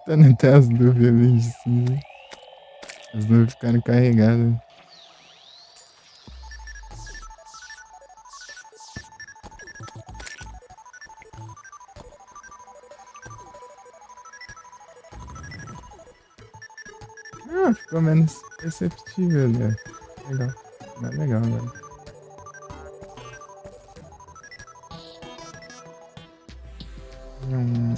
[SPEAKER 1] Tá até as nuvens ali de cima. As nuvens ficaram carregadas. Ah, ficou menos perceptível, né? Legal. Mais legal, velho. Hum.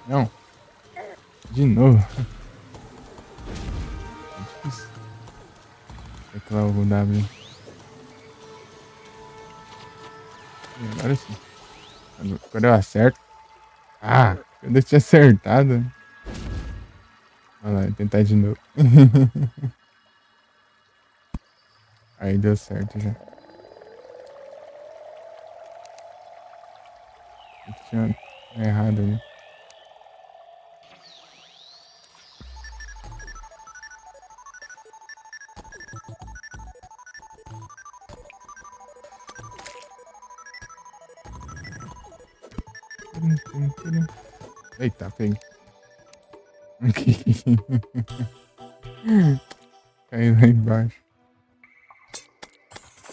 [SPEAKER 1] Não. De novo. É difícil. Teclar o W. Agora sim. Quando eu acerto. Ah, quando eu tinha acertado. Olha lá, tentar de novo. Aí deu certo já. Eu tinha errado ali. Eita, peguei. Caiu lá embaixo.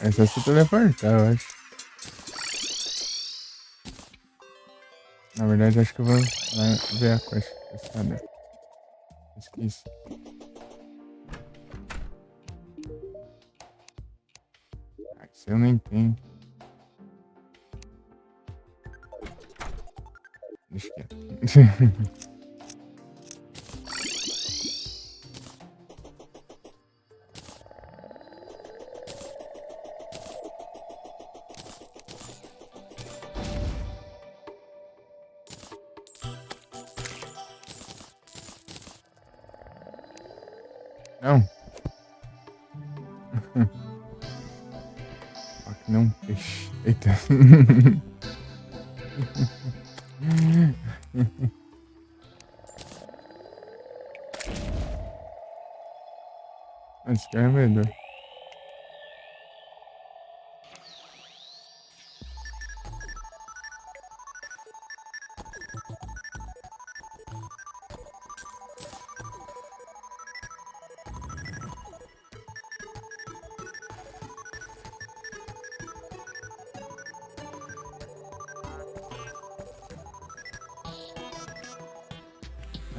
[SPEAKER 1] É só se teleportar, eu acho. Na verdade, acho que eu vou lá ver a quest. Cadê? Esqueci. Ah, isso eu nem tenho. Deixa quieto. Não. Fuck, não, peixe. Eita. Esse cara é medonho.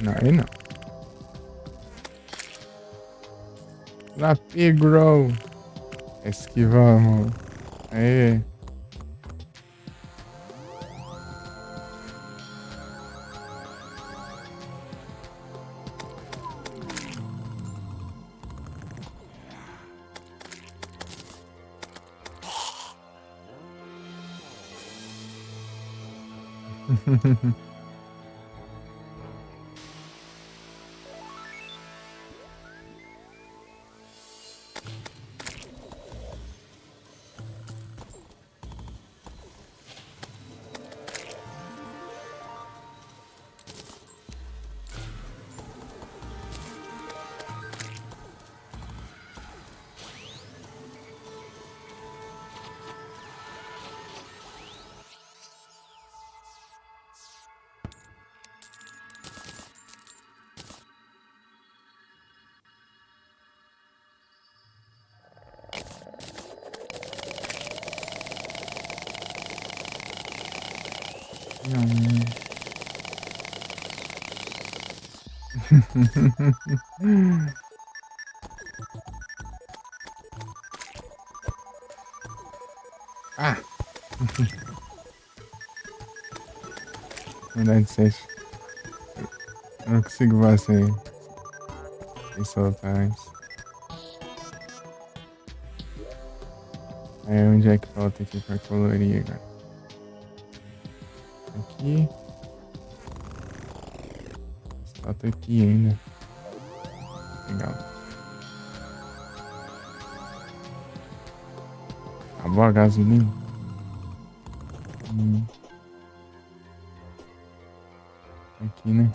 [SPEAKER 1] Não, aí não. Lá, Pigrow. Esquivamos. Aê. Ah! Verdade, vocês. Eu não consigo voar sem soltar isso. Aí onde é que falta aqui pra colorir agora? Aqui. Falta aqui ainda. Legal. Acabou a gasolina? Aqui, né?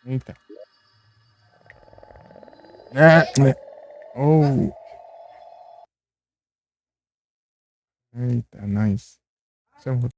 [SPEAKER 1] Eita. Ah, oh. Eita, nice. Chama.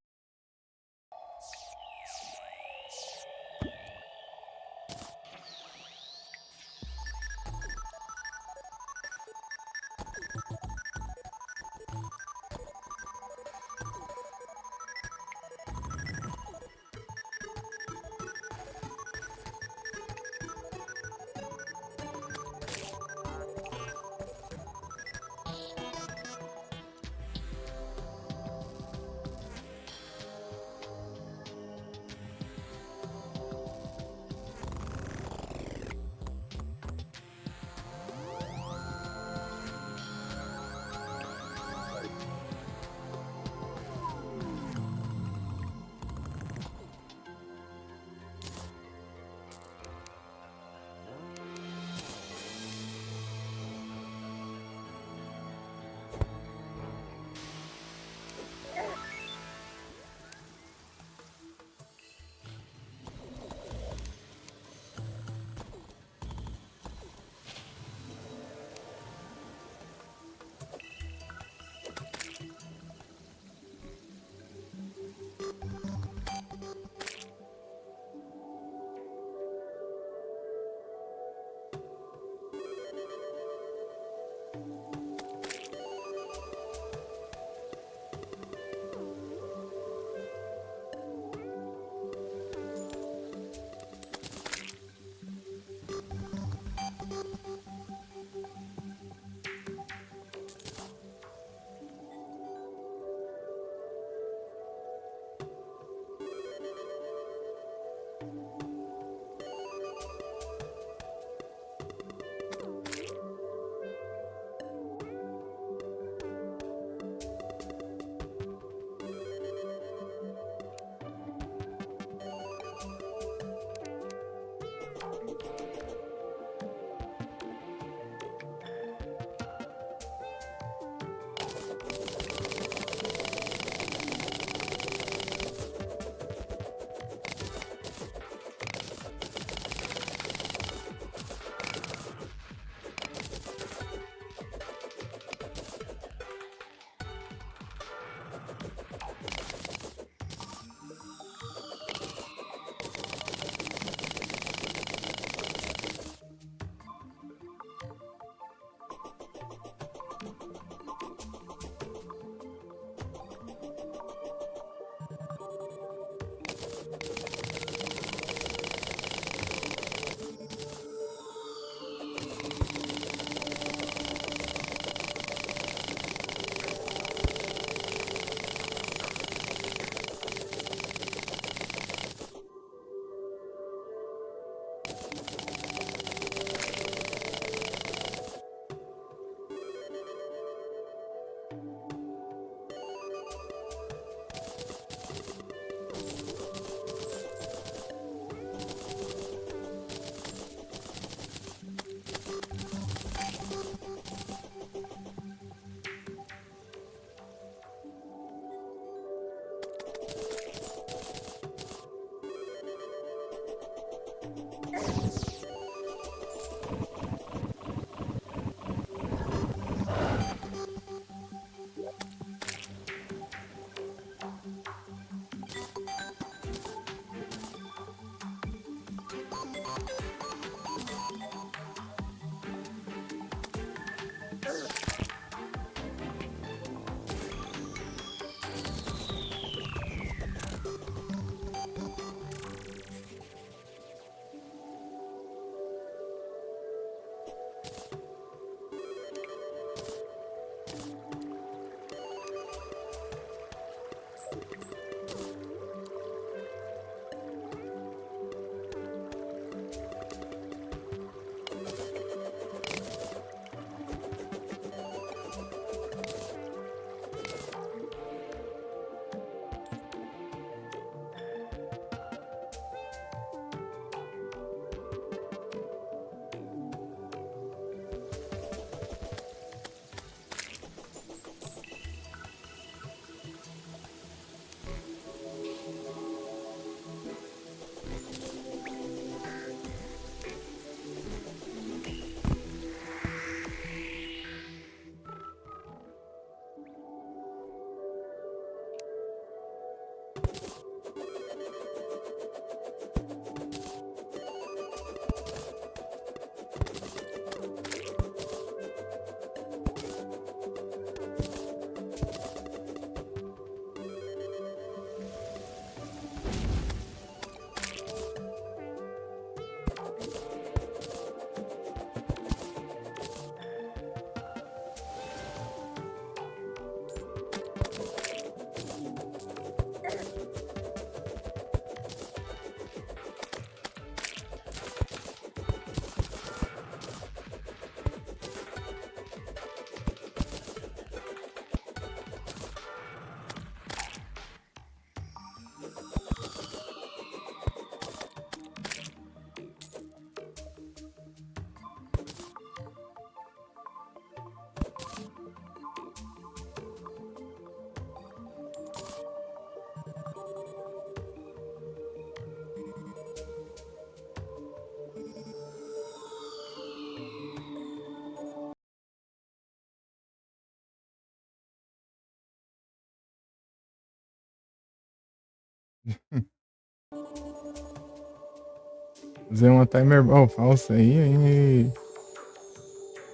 [SPEAKER 1] Usei uma timer ball falsa aí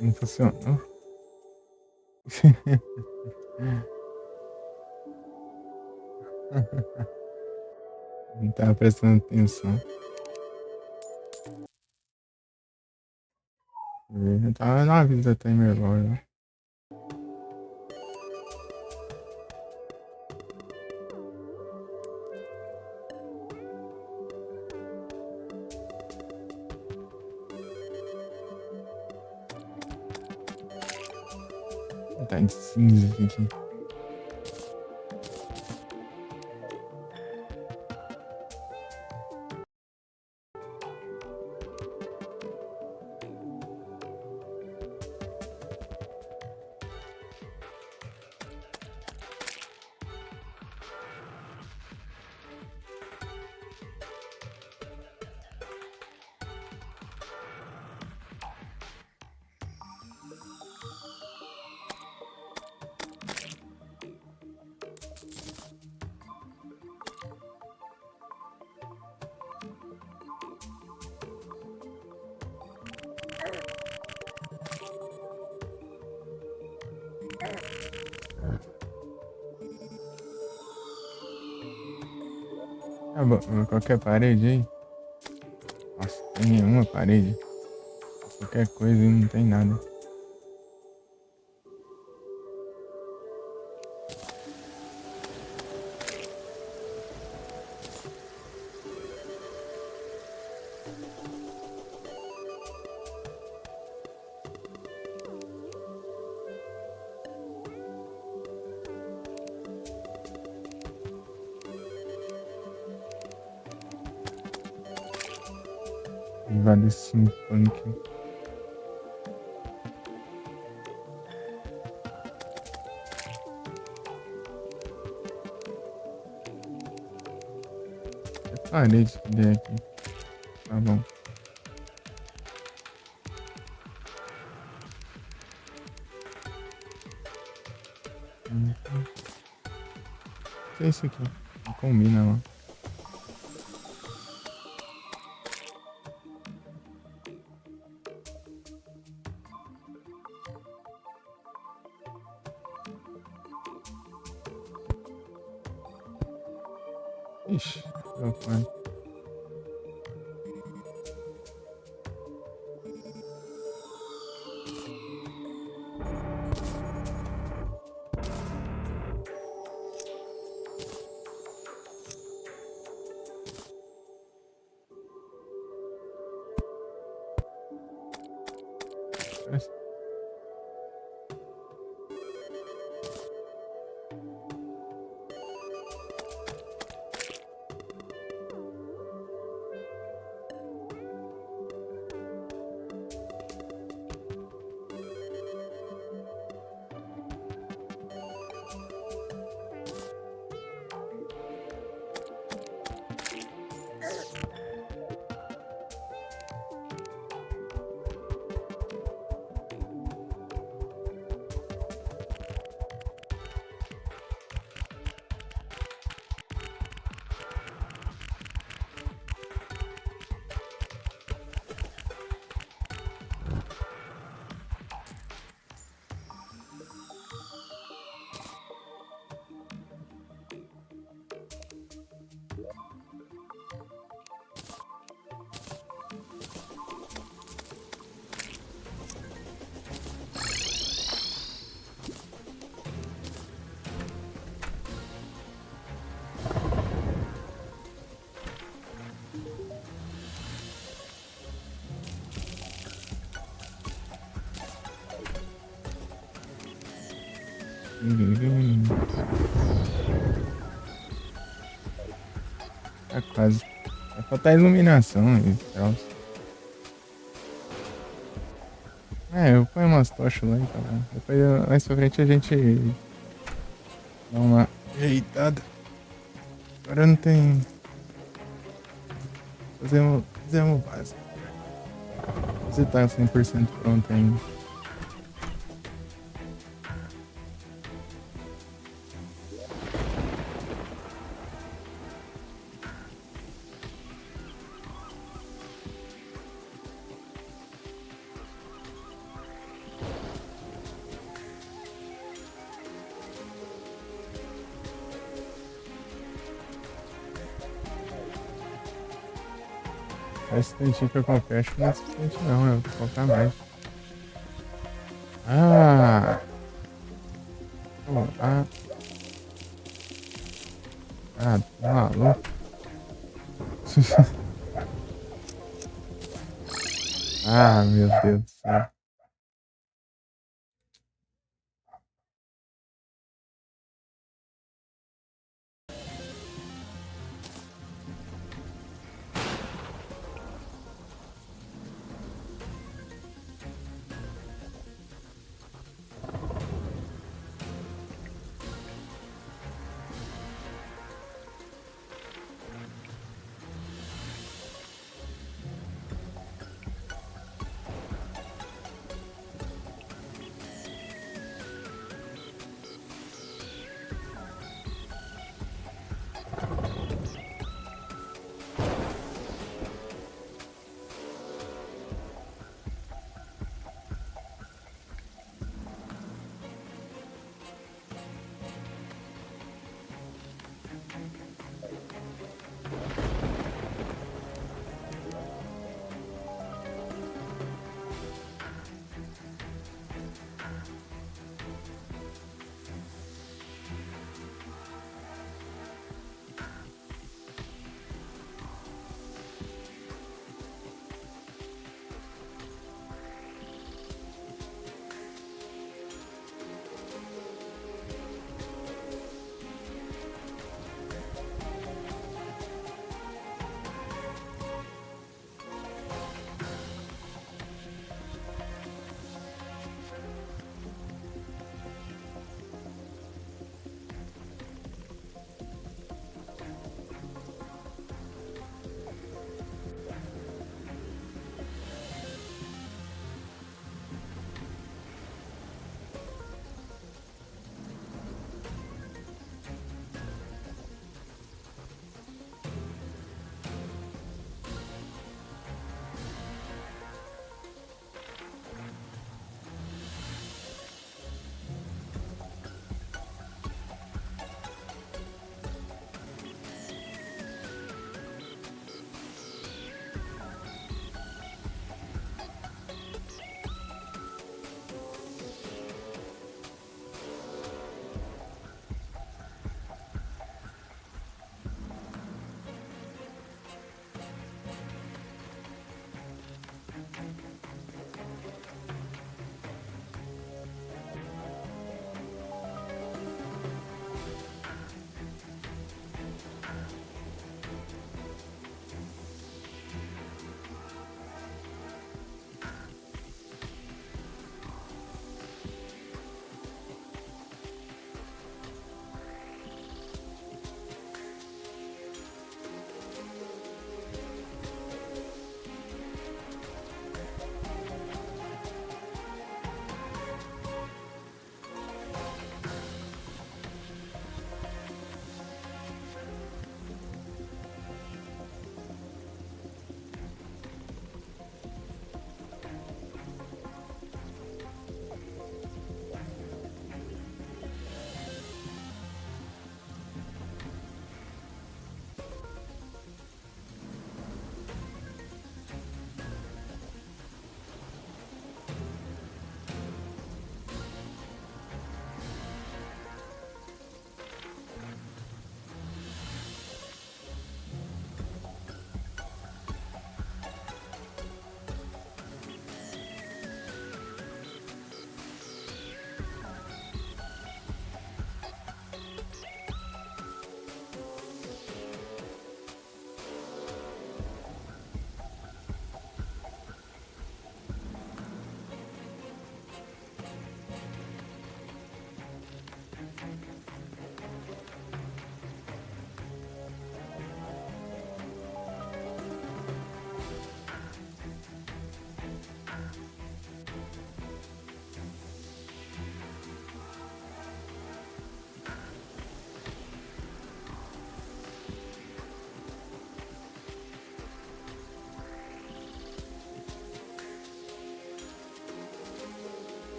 [SPEAKER 1] não funcionou. Não tava prestando atenção. Eu tava na vida da timer ball, né? Tá de cinza aqui. Ah, qualquer parede aí. Nossa, tem nenhuma parede. Qualquer coisa aí não tem nada. Invadir Steampunk. É parede que der aqui. Tá bom. Que é isso aqui? Não combina, ó. Ixi, meu pai. Parece- Tá quase. Vai faltar iluminação aí, tal. Eu ponho umas tochas lá e tá bom. Depois, mais pra frente, a gente dá uma ajeitada. Agora não tem. Fazemos o básico. Você tá 100% pronto ainda. Esse tantinho que eu comprei, acho que não é suficiente não, eu vou comprar mais. Ah! Oh, tá maluco? Ah, meu Deus do céu.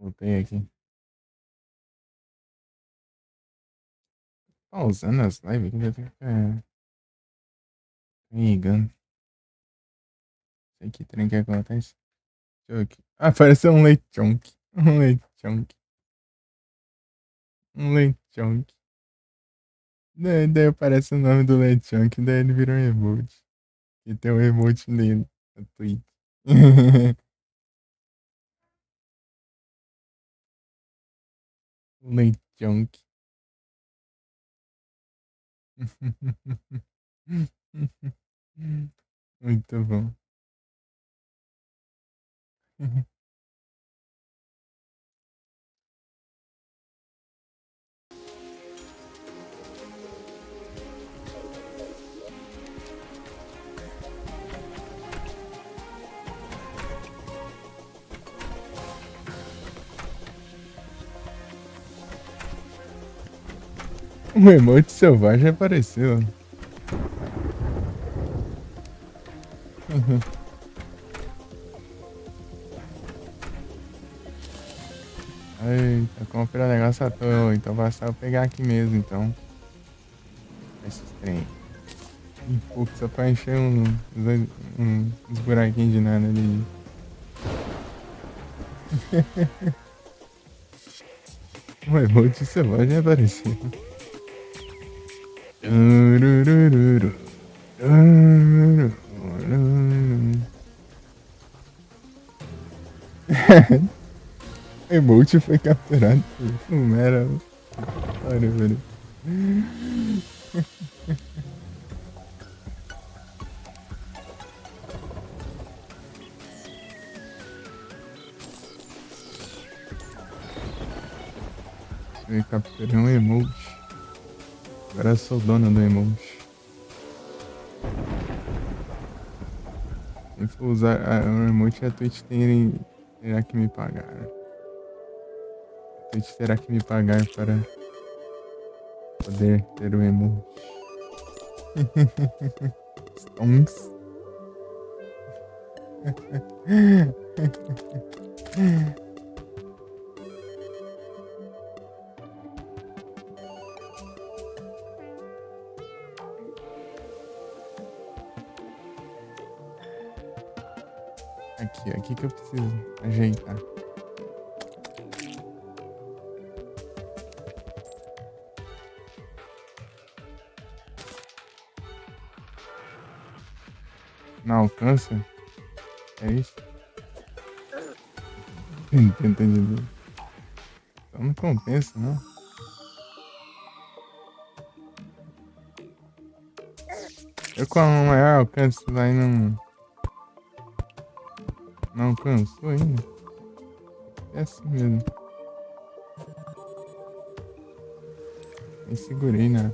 [SPEAKER 1] Voltei aqui. Pausando as lives aqui, deve ficar ligando. Sei que trem que acontece. Deixa eu ver aqui. Ah, apareceu um lechonk. Um lechonk. Um lechonk. Daí aparece o nome do lechonk, daí ele vira um emote. E tem um emote nele, no tweet. Lechonk. Muito bom. Um emote selvagem apareceu. Eita, comprei o negócio à toa, então vai só eu pegar aqui mesmo, então. Esses trem. Um pouco só pra encher uns buraquinhos de nada ali. Um emote selvagem apareceu. Tururururu. Tururururu. O emote foi capturado por um mero barulho. Eu capturei um emote. Agora eu sou dono do emote. Se for usar o emote, a Twitch terá que me pagar. A Twitch terá que me pagar para poder ter o emote. Stonks. Aqui que eu preciso ajeitar. Não alcança? É isso? Entendi. Então não compensa, não. Eu com a maior alcance lá e não alcançou ainda. É assim mesmo. Me segurei, né?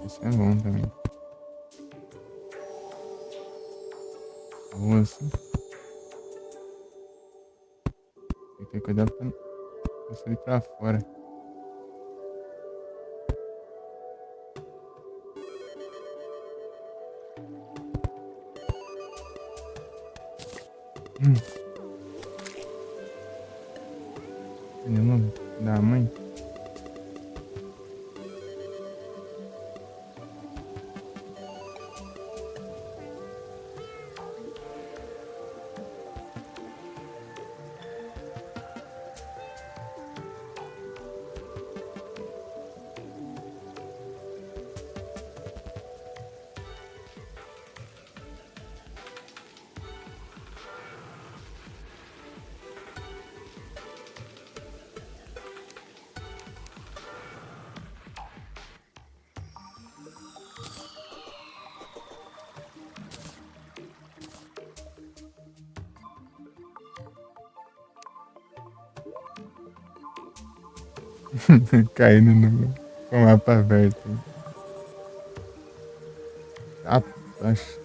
[SPEAKER 1] Isso é bom também. Boa assim. Tem que ter cuidado pra não sair pra fora. Filho da mãe. Caindo no com o mapa aberto. Ah, acho.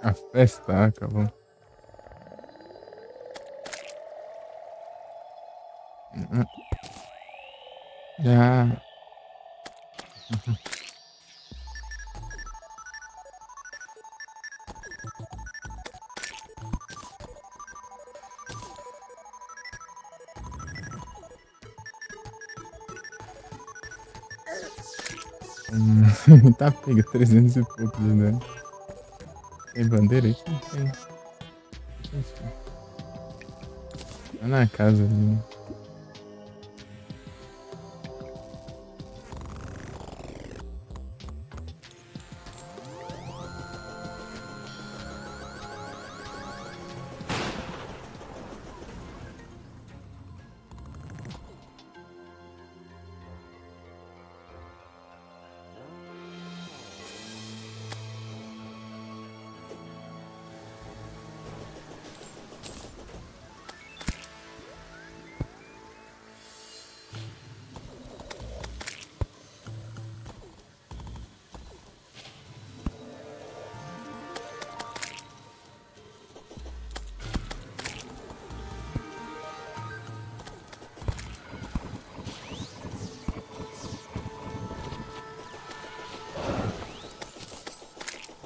[SPEAKER 1] A festa acabou. Já. Tá pega 300 e pouco de dano. Tem bandeira aqui? Tem. Tem sim. Tá na casa ali, né?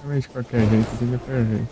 [SPEAKER 1] Mas de qualquer jeito, aqui dá pra ver.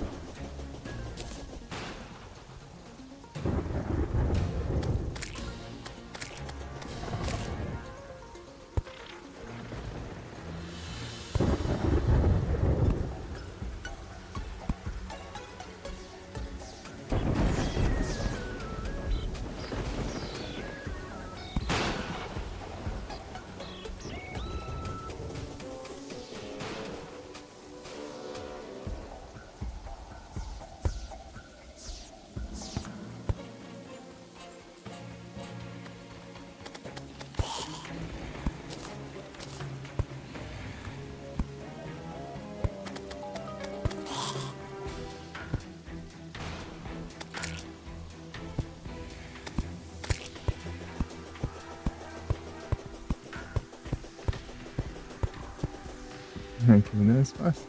[SPEAKER 1] Aqui não é espaço.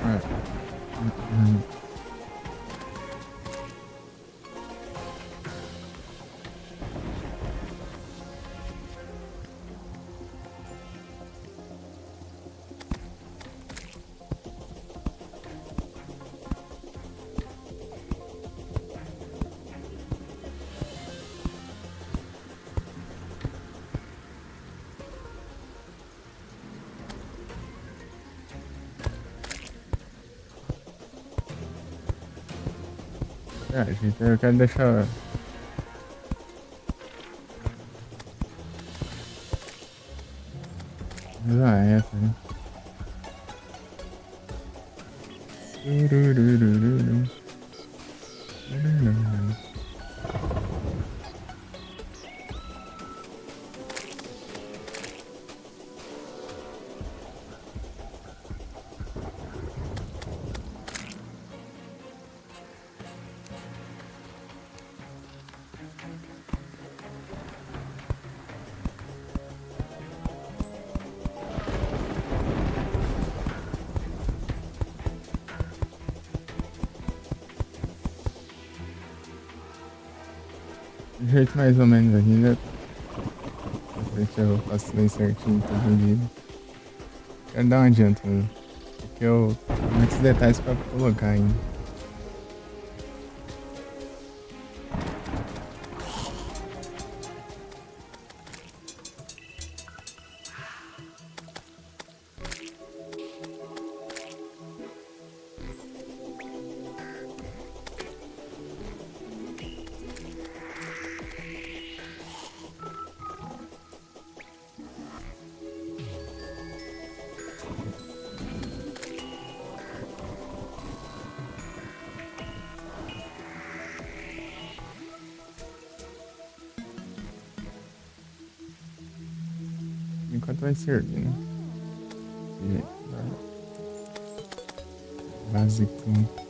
[SPEAKER 1] Ah. Ah, gente, eu quero deixar. Usar essa, né? Turururururu. Turururu. Do jeito mais ou menos aqui, né? Pra frente eu faço bem certinho todo dia. Quero dar um adianto, né? Porque eu tenho muitos detalhes pra colocar ainda. Enquanto vai servir, né? Desse jeito, basicão.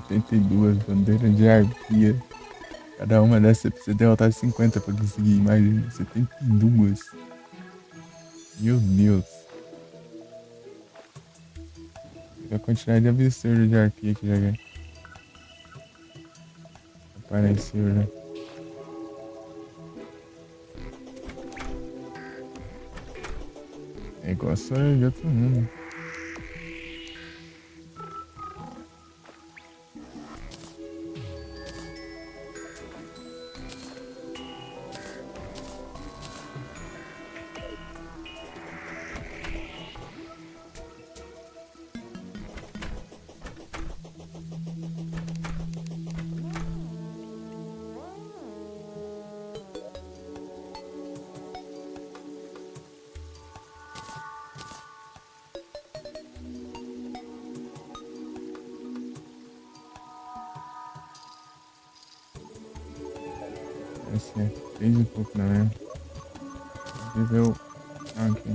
[SPEAKER 1] 72 bandeiras de arpia. Cada uma dessas precisa derrotar 50 pra conseguir. Imagina, 72. Meu Deus. A quantidade absurda de arpia que já apareceu já. É igual só eu de outro mundo. Esse é 3 e pouco, não é? Viveu. Aqui.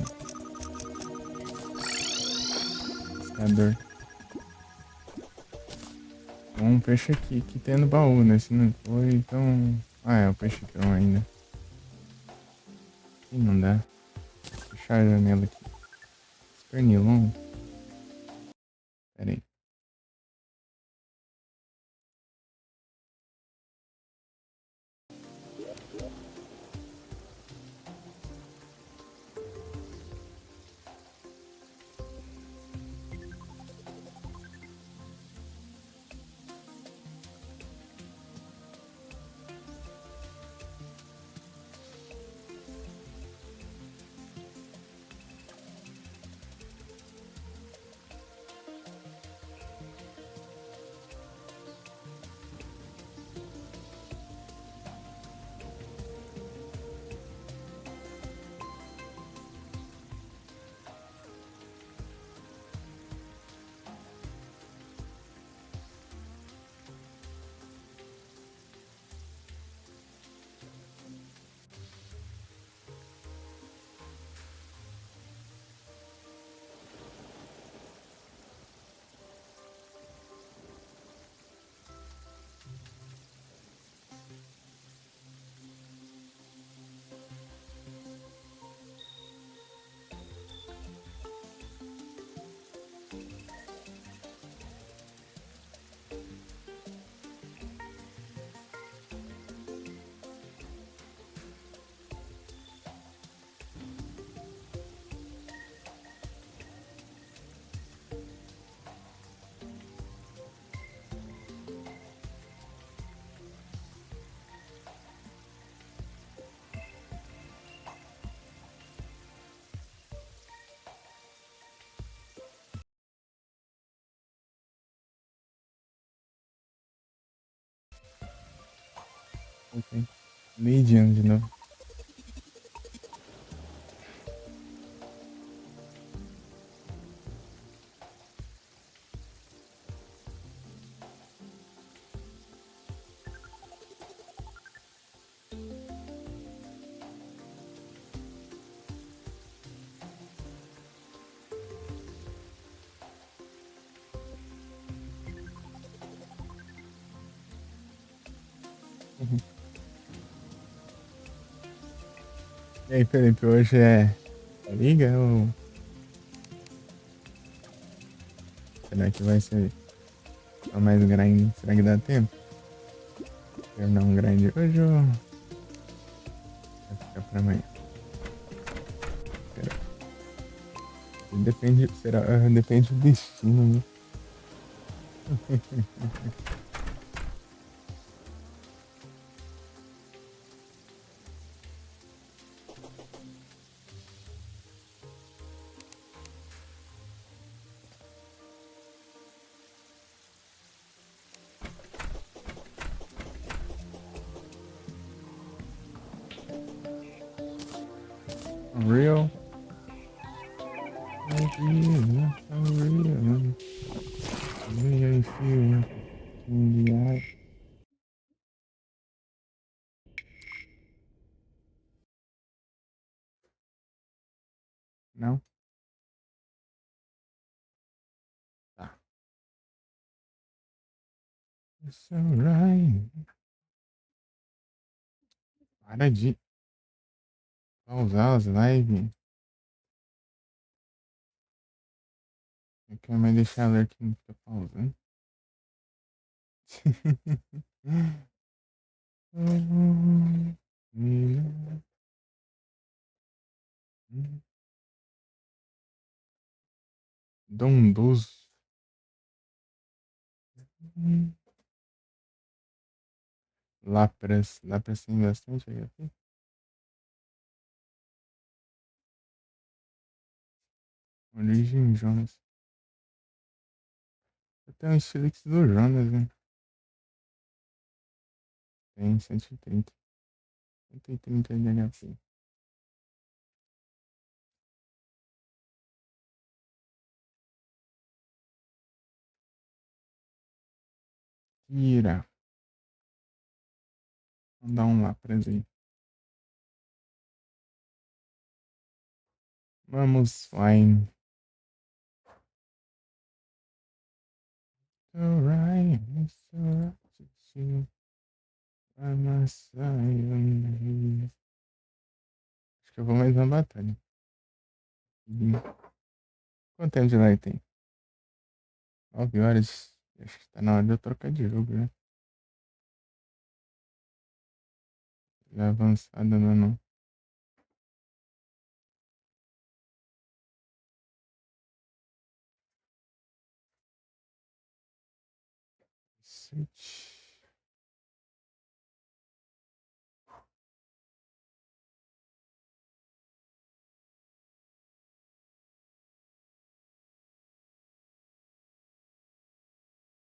[SPEAKER 1] Pescador. Um peixe aqui que tem no baú, né? Se não foi, então. Ah, é o peixe cão ainda. Ih, não dá. Vou fechar a janela aqui. Pernilongo. Pera aí. Ok. Mediano de novo. Uhum. E aí, Felipe, hoje é liga ou será que vai ser só mais grind? Será que dá tempo? Terminar um grind hoje ou vai ficar pra amanhã? Será? Depende, será, depende do destino, né? Real. Real. Real. Real. Real. Não? Tá. It's alright. Para de pausar as lives. Eu quero mais deixar alerta que não fica pausando. Dondoso. Lapras. Lapras tem bastante HP. Origem Jonas. Até um Stilix do Jonas, né? Tem 130. 130 de HP. Tira. Vamos dar um Lapras aí. Vamos, flying. Alright, it's alright. Acho que eu vou mais uma batalha. Quanto tempo de live tem? 9 horas. Acho que tá na hora de eu trocar de jogo, né? Já avançada, não. Cacete.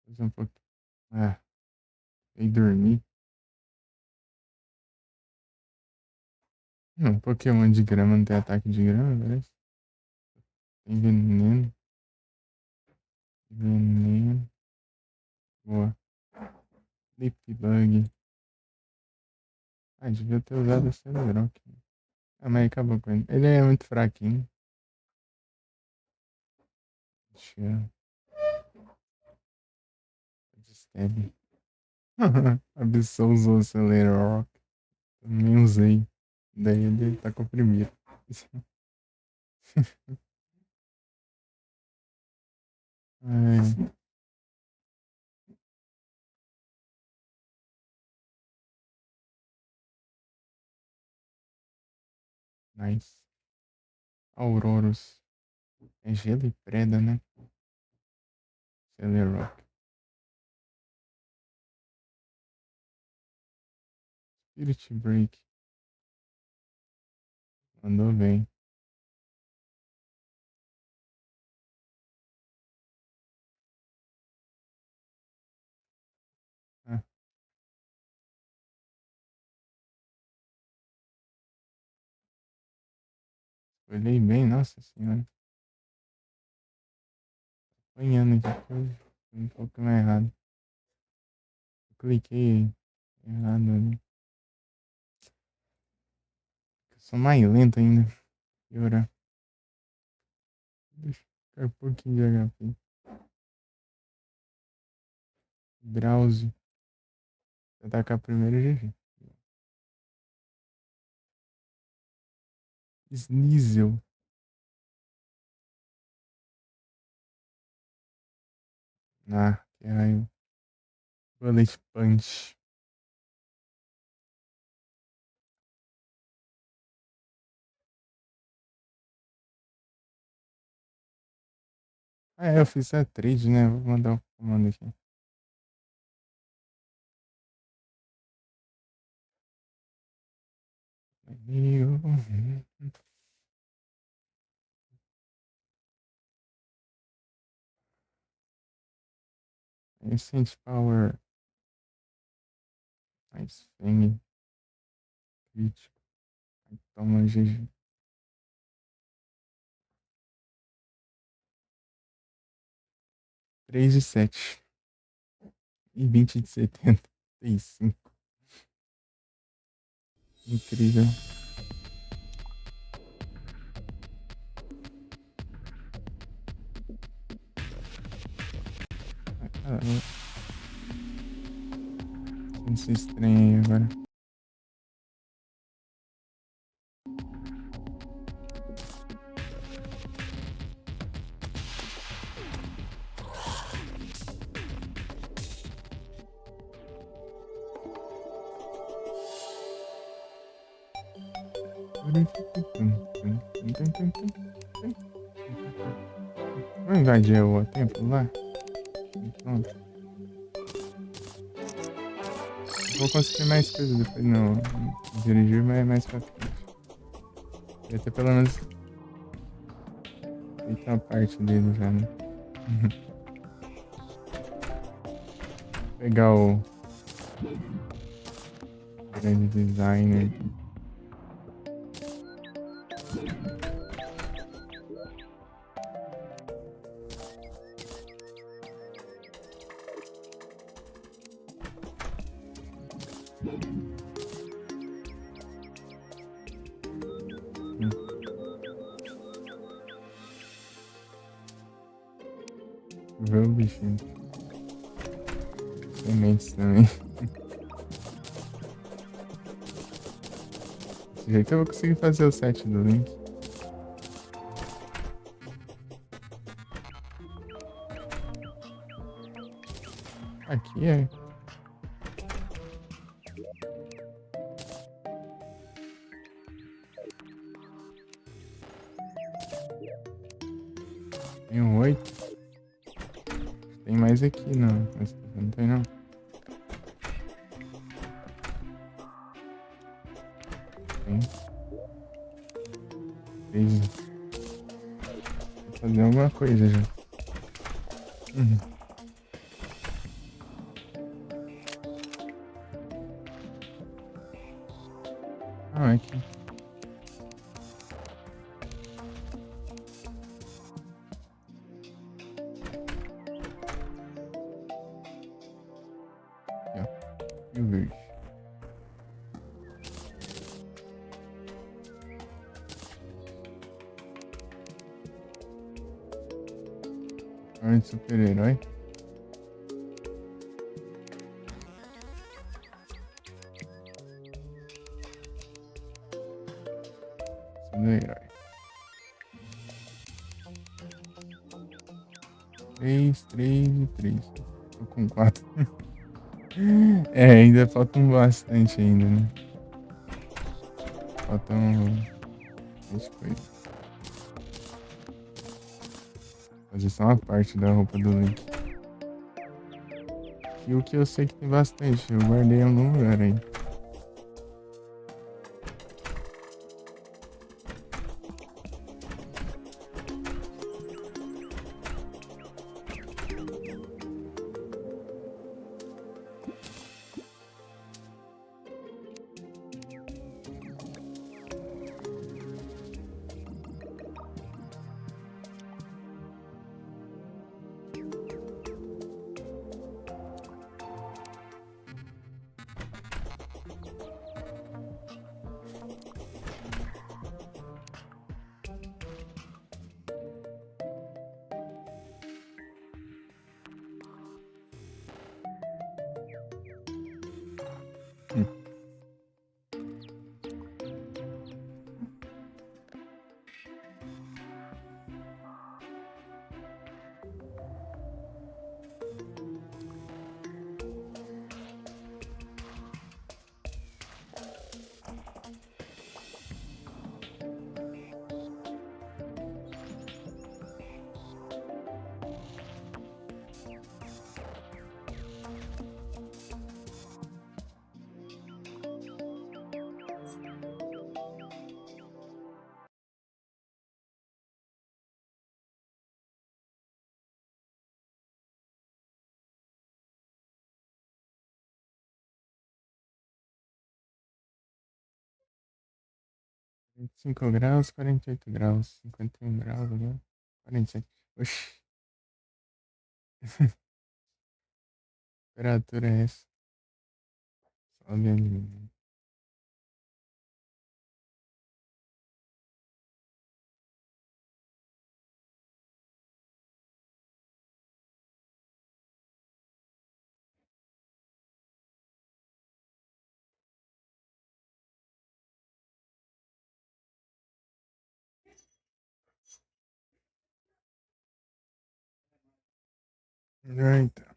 [SPEAKER 1] Fazer um pouquinho. Ah, e dormir. Não, Pokémon de grama não tem ataque de grama, parece. Tem veneno. Veneno. Boa. Ladybug. Ah, devia ter usado o Celerock. Ah, mas acabou com ele. Ele é muito fraquinho. Deixa eu... Stab. Absol usou o Celerock. Também usei. Daí ele tá com o primeiro. Ai, nice. Aurorus. É gelo e preda, né? Celerock. Spirit Break. Mandou bem. Ah, olhei bem, nossa senhora. Apanhando aqui. Foi um pouco mais errado. Eu cliquei errado ali. Eu sou mais lento ainda. Piorar. Deixa eu ficar um pouquinho de HP. Browse. Se atacar primeiro, GG. Sneasel. Ah, que raio. Bullet Punch. Ah, é, eu fiz a trade, né? Vou mandar o comando aqui. Instant Power. Nice. Fang. Crítico. Toma, GG. 3 de 7. E 20 de 75. Incrível. esses trem aí agora. Vamos invadir o templo lá? Pronto. Vou conseguir mais coisas depois não. Dirigir mais pra frente. Vai ter pelo menos feito uma parte dele já, né? Pegar o grande designer aqui. Ver o bichinho. Sementes também. Desse jeito eu vou conseguir fazer o set do Link. Aqui é. Tem um 8. Tem mais aqui, não. Mas não tem não. Tem. 3. Vou fazer alguma coisa já. Ah, aqui. Aqui, ó. E o verde. Arma de super-herói. Sou do herói. 3, 3 e 3. Tô com 4. É, ainda faltam bastante ainda, né? Faltam 10 coisas. Fazer só uma parte da roupa do Link. E o que eu sei que tem bastante, eu guardei em algum lugar aí. Hum. Vinte e 5 graus, 48 graus, 51 graus agora. 47. Oxi, temperatura é essa? Só olhando. Eita.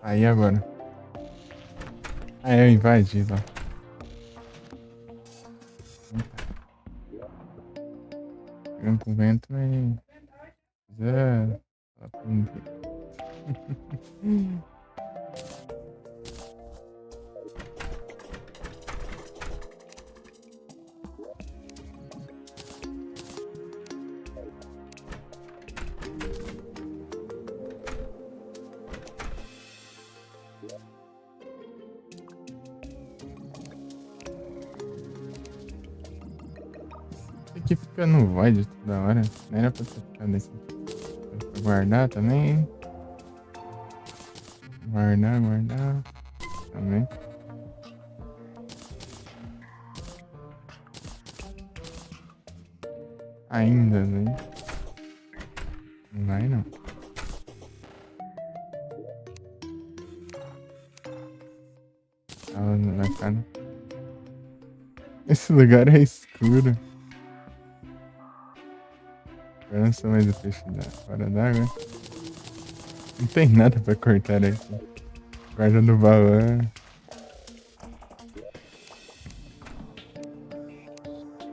[SPEAKER 1] Aí agora. Ah, eu invadi lá. Pegando com vento, mas. Já. Aqui fica no void toda hora. Não era pra ter ficado aqui. Pra guardar também. Guardar. Também. Ainda, né? Não vai não. Ela não vai ficar, não. Esse lugar é escuro. Eu não sou mais o peixe fora d'água. Não tem nada pra cortar aqui. Guarda no baú.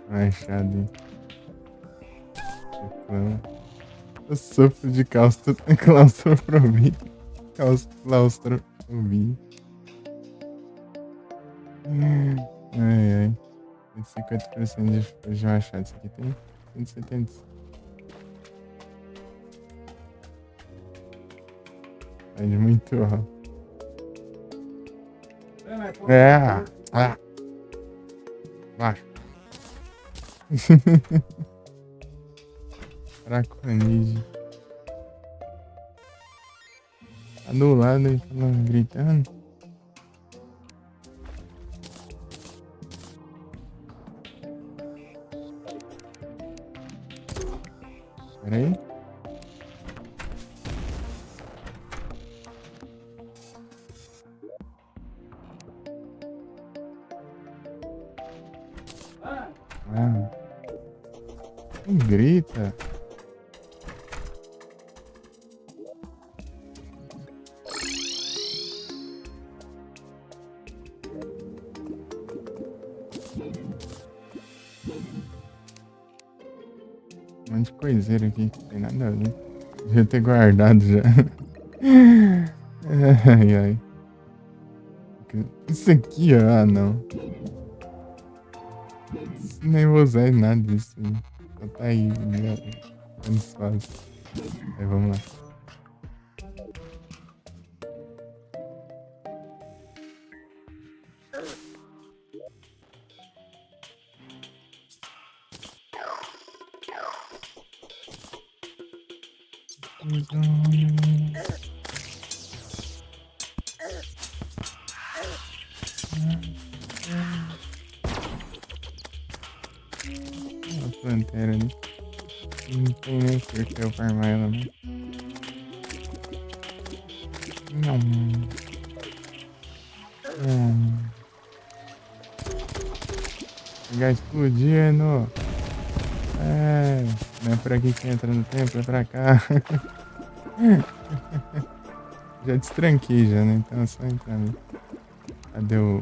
[SPEAKER 1] Machado. Eu sofro de claustrofobia. Claustrofobia. Ai. 50% de machado. Isso aqui tem 170. É de muito alto. Baixo. Draconídeo. Tá do lado e falando, gritando. Pera aí. Quem grita? Um monte de coiseira aqui que tem nada a ver. Devia ter guardado já. Ai. Isso aqui, ó. Ah, não. Nem vou usar nada disso aí. Só tá aí, dando espaço. Aí, vamos lá. Uma planteira ali. Não tem nem por que eu farmar ela, né? Não. Pegar explodindo. Não é por aqui que entra no tempo, é pra cá. Já destranquei já, né? Então é só entrar ali. Cadê o...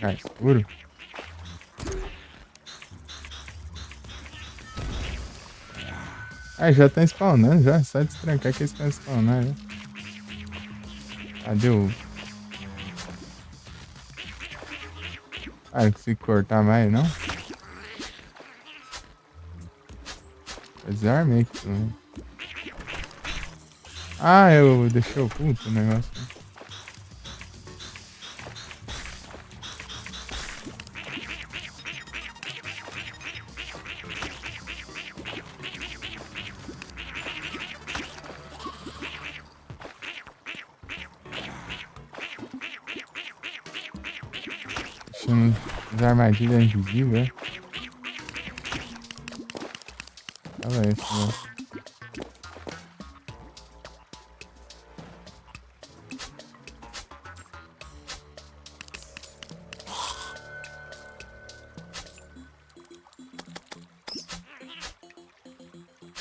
[SPEAKER 1] Ah, escuro? Ah, já tá spawnando já. Só destrancar que eles estão spawnando já. Cadê o... Ah, não consigo cortar mais, não? Eu desarmei aqui também. Ah, eu deixei oculto o negócio. Deixando as armadilhas invisíveis, é? Olha isso, né?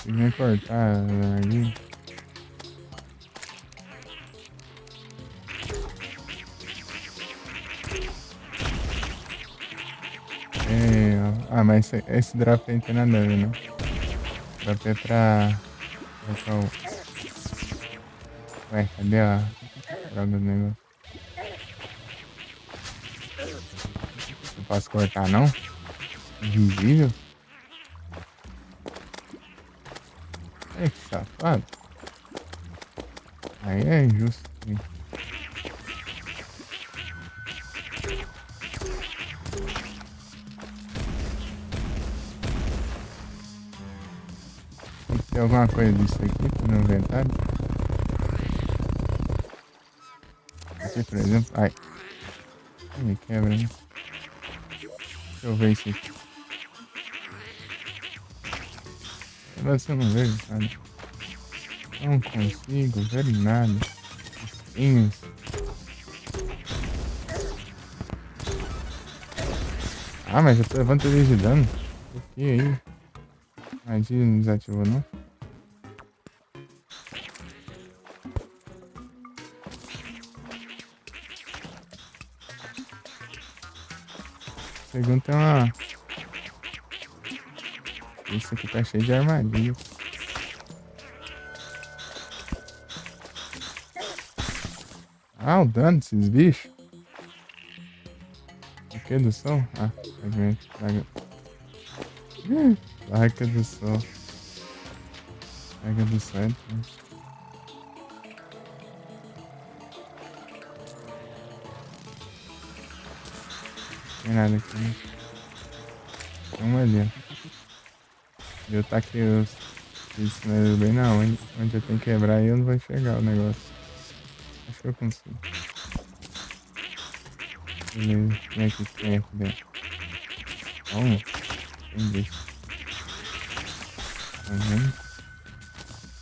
[SPEAKER 1] Tem que cortar as armadilhas. É, ah, mas esse drop aí não tem nada a ver, não. Drop é pra colocar o... Ué, cadê a droga do negócio? Não posso cortar, não? Invisível? É que safado. Aí é injusto. Hein? Tem alguma coisa disso aqui no inventário? Aqui, por exemplo. Ai, me quebra, né? Deixa eu ver isso aqui. Você não vejo nada. Não consigo ver nada. Espinhos. Ah, mas eu tô levando 3 de dano. O que aí? Magia não desativou, não? Segundo tem uma... Isso aqui tá cheio de armadilha. Ah, o dano desses bichos. O que do sol? Ah, fragmento. Placa do sol. Placa do sol. Tem nada aqui, né? Tem uma ali, ó. Eu taquei isso bem na onde eu tenho que quebrar e eu não vou chegar o negócio. Acho que eu consigo. Beleza. Vem aqui, tem aqui dentro. Calma. Tem bicho. Tá vendo?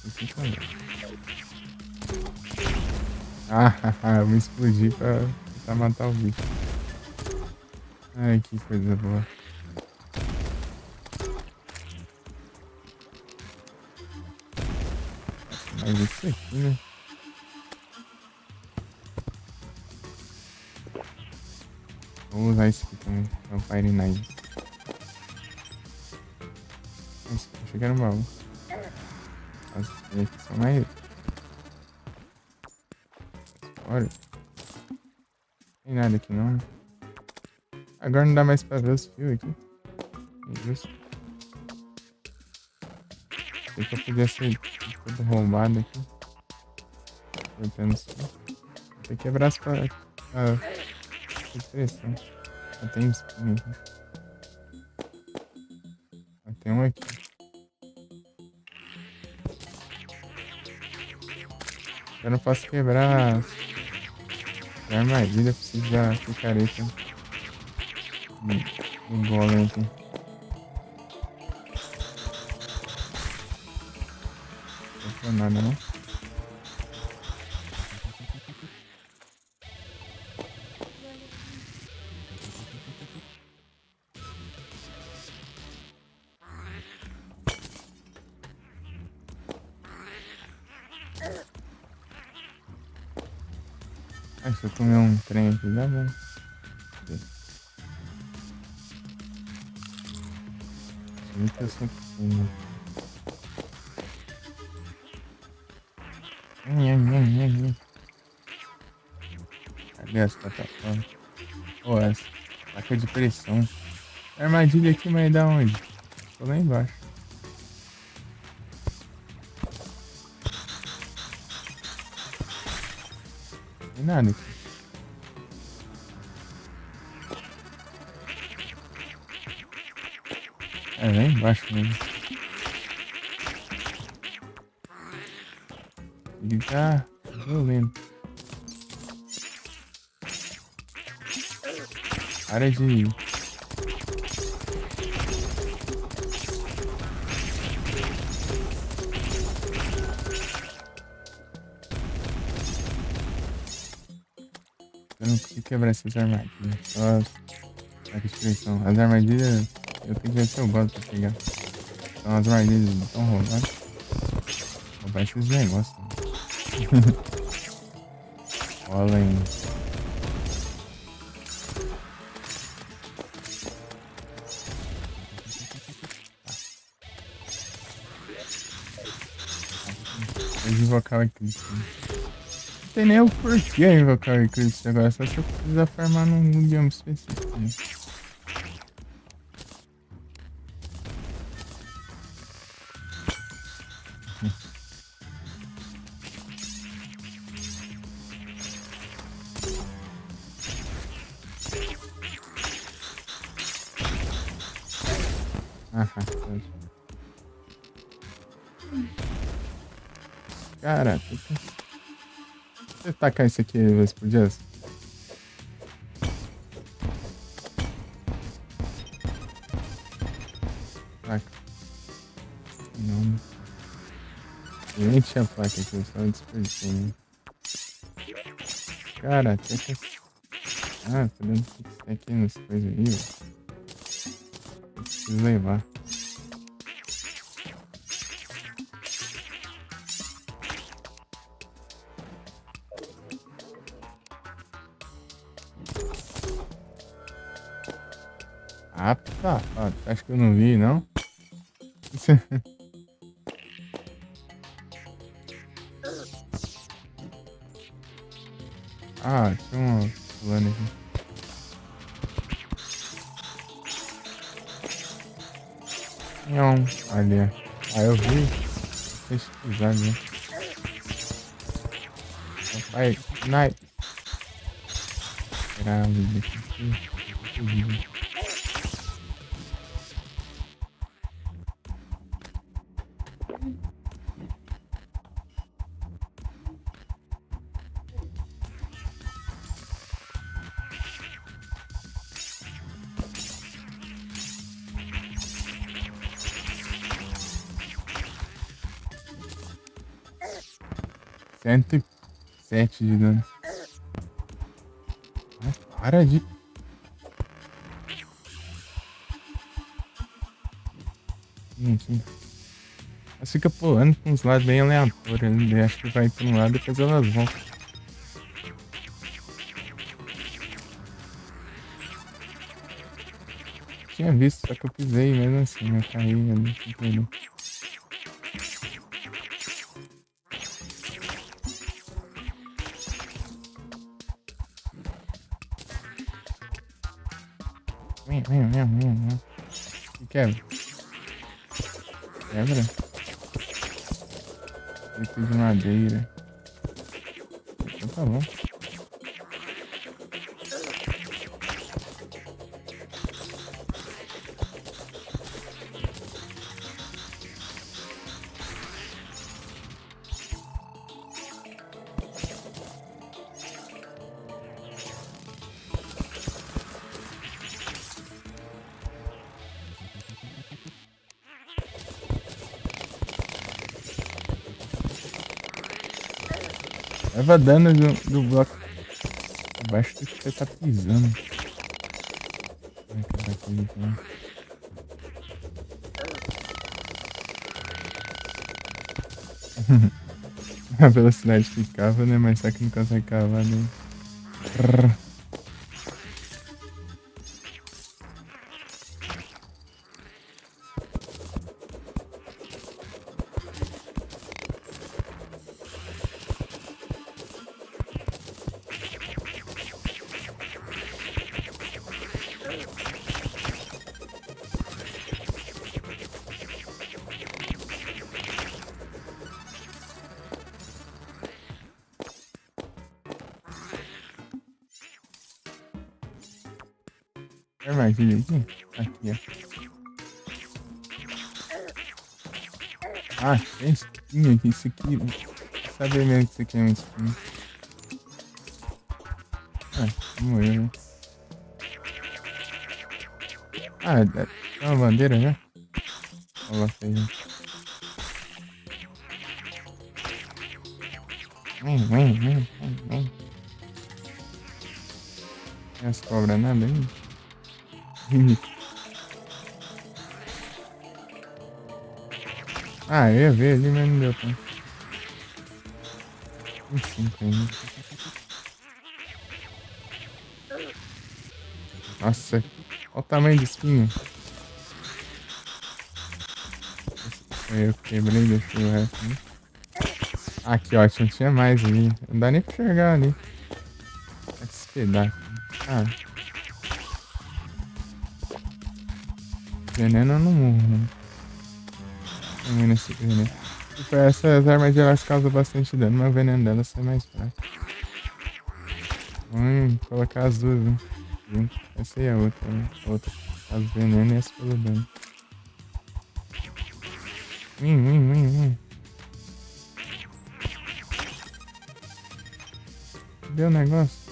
[SPEAKER 1] Aqui também. Ah, eu me explodi pra tentar matar o bicho. Ai, que coisa boa. Mas isso aqui, né? Vou usar isso aqui também. É o Fire Knife. Nossa, achei que era um baú. As aqui são mais. Olha. Tem nada aqui não, né? Agora não dá mais pra ver os fios aqui. Isso. Achei que eu podia ser todo roubado aqui. Cortando os fios. Vou ter que quebrar as paradas. Ah, que pressão. Só tem espinho aqui. Só tem um aqui. Eu não posso quebrar a armadilha, preciso da picareta do golem aqui. Não foi nada, não. Ah, se eu comer um trem aqui, dá bom. Muito assim. Cadê as plataformas? Pô, essa placa de pressão. A armadilha aqui, mas da onde? Tô lá embaixo. Não tem nada aqui. É lá embaixo mesmo. Ele tá violento. Para de. Eu não consigo quebrar essas armadilhas. Nossa, a expressão. As armadilhas. Eu tenho que ver se eu gosto pra pegar. São as armadilhas tão roubadas. Roubar esses negócios. Rola ainda. Vou invocar o Eclipse. Não tem nem o porquê invocar o Eclipse agora, só se eu precisar farmar num bioma específico. Né? Cara, você tacar isso aqui vez por dia? Taca. Não. Eu nem tinha placa aqui, eu só desperdicei. Né? Cara, até que. Ah, tô dando fixar aqui nas coisas aí, velho. Eu preciso levar. Ah, tá. Acho que eu não vi, não? Ah, tinha uma fulana aqui. Não, ali. Ah, eu vi. Pesquisado, né? Papai, night. Era um vídeo aqui. Cento e 7 de dano. Ai, para de. Sim. Elas ficam pulando pra uns lados bem aleatórios. Né? Acho que vai pra um lado e depois elas vão. Tinha visto, só que eu pisei mesmo assim, eu caí ali, sem querer. Que quebra? Quebra? Feito de madeira. Então tá bom. Leva dano do bloco abaixo do que você tá pisando. Ai, caraca, então. A velocidade que cava, né? Mas só que não consegue cavar, né? Quer mais aqui? Aqui, ó. Ah, tem espinho aqui. Isso aqui. Saber mesmo que isso aqui é um espinho. Ah, morreu, né? Ah, tem uma bandeira já? Coloca aí. Vem. Tem as cobras nada aí? Ah, eu ia ver ali, mas não deu tempo. Tem 5 ainda. Nossa, olha o tamanho do espinho. Eu quebrei, deixei o resto, né? Aqui, ó, tinha mais ali. Não dá nem pra enxergar ali. Esse pedaço. Ah, veneno eu não morro, né? Também nesse veneno. Tipo, essas armadilhas elas causam bastante dano, mas o veneno delas é mais fraco. Colocar as duas, né? Junto. Essa aí é a outra, né? Outra. As veneno e essa pelo dano. Vim. Cadê o negócio?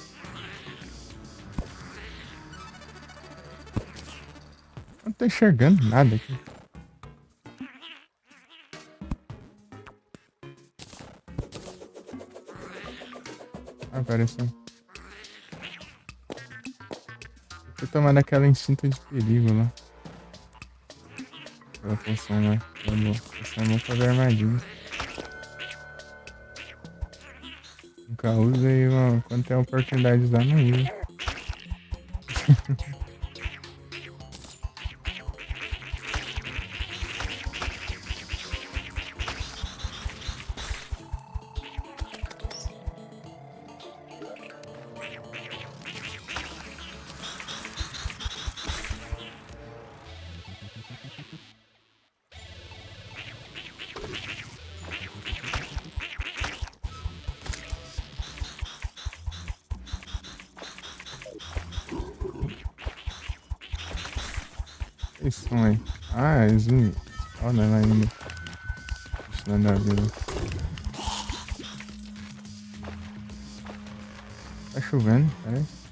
[SPEAKER 1] Não tô enxergando nada aqui. Apareceu. Tô tomando aquela instinto de perigo lá. Aquela poção lá. Tá bom. Poção é bom pra ver armadilha. Nunca usa e quando tem a oportunidade de usar, não usa. Isso aí. Ah, zoom. Olha lá ainda. Deixa nada a ver. Tá chovendo, parece.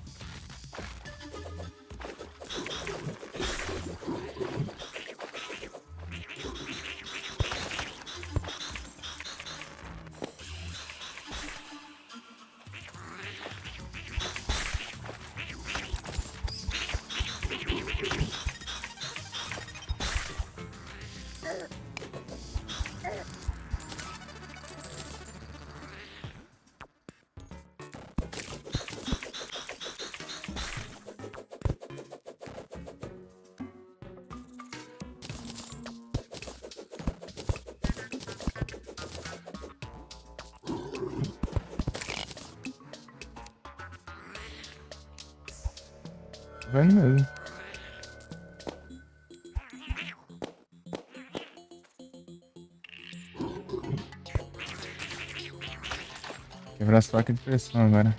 [SPEAKER 1] Chovendo mesmo. Quebrar as placas de pressão agora.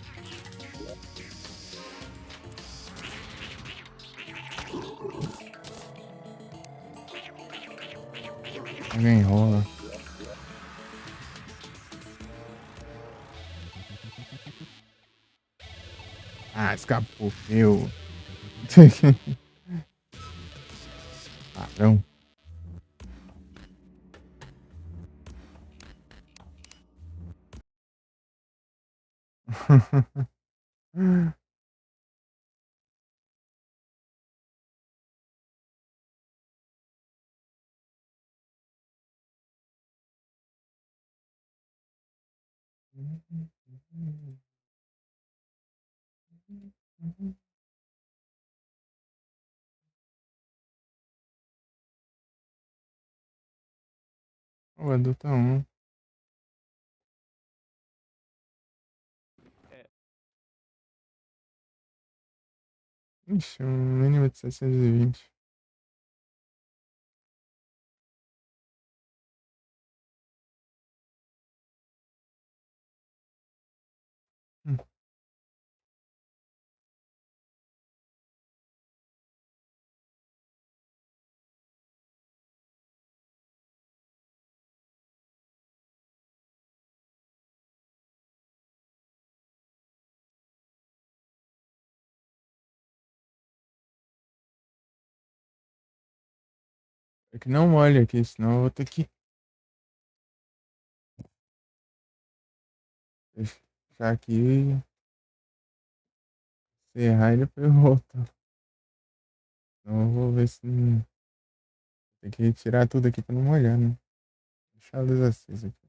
[SPEAKER 1] Alguém enrola. Ah, escapou. Eu. Padrão. O adulto é um. Ixi, um mínimo de 620. Hum, É que não molha aqui, senão eu vou ter que fechar aqui, encerrar e depois eu volto. Então eu vou ver se. Tem que retirar tudo aqui pra não molhar, né? Deixar a luz acesa aqui.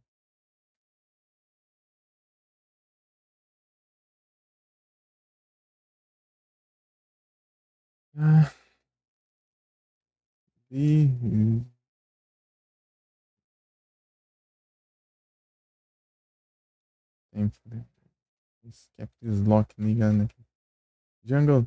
[SPEAKER 1] Ah, e. Tempo. Esse Caps Lock ligando aqui. Jungle.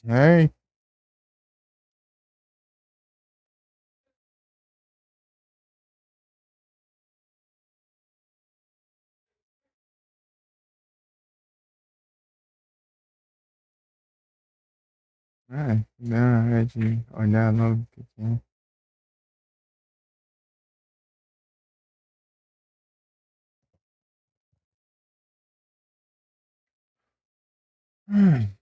[SPEAKER 1] É. É. Não, é de olhar logo o que que é. Hum,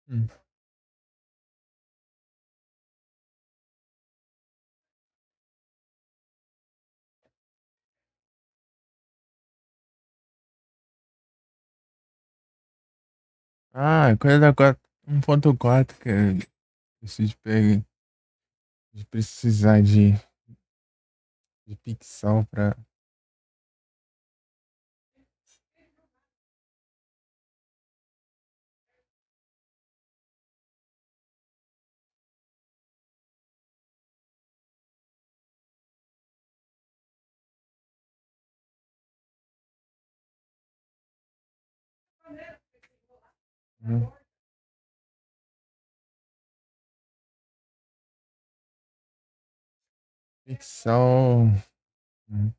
[SPEAKER 1] Hum. Ah, coisa da 1.4 que eu preciso pegar, de precisar de pixel pra. Hum. Pixel. Hum.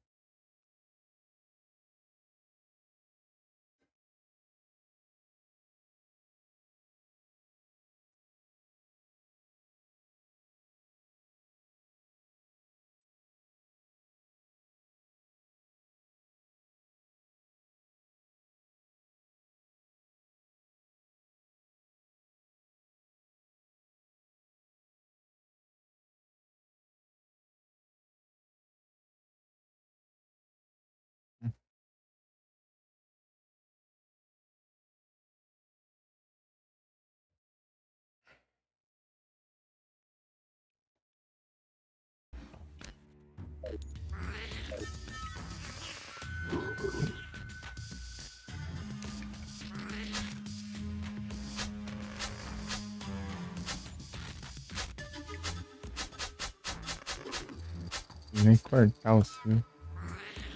[SPEAKER 1] Nem cortar o seu.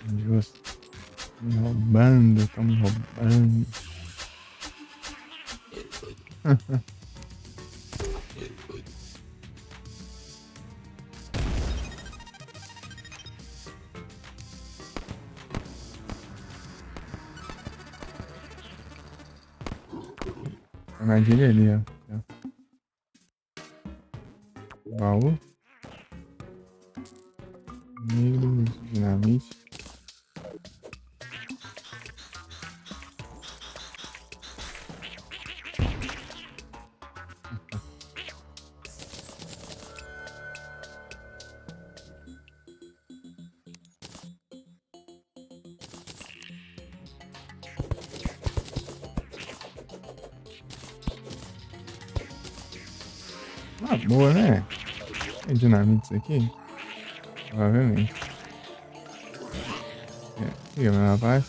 [SPEAKER 1] Injusto. Me roubando, tão me roubando. Armadilha ali, ó. Baú. Milho, dinamite. Uma boa, né? É dinamite isso aqui? Provavelmente. É, meu rapaz.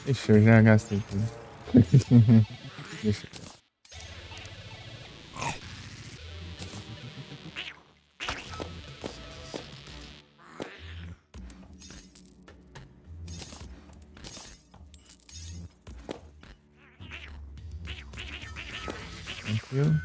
[SPEAKER 1] Ixi, eu já gastei tudo. Deixa tranquilo.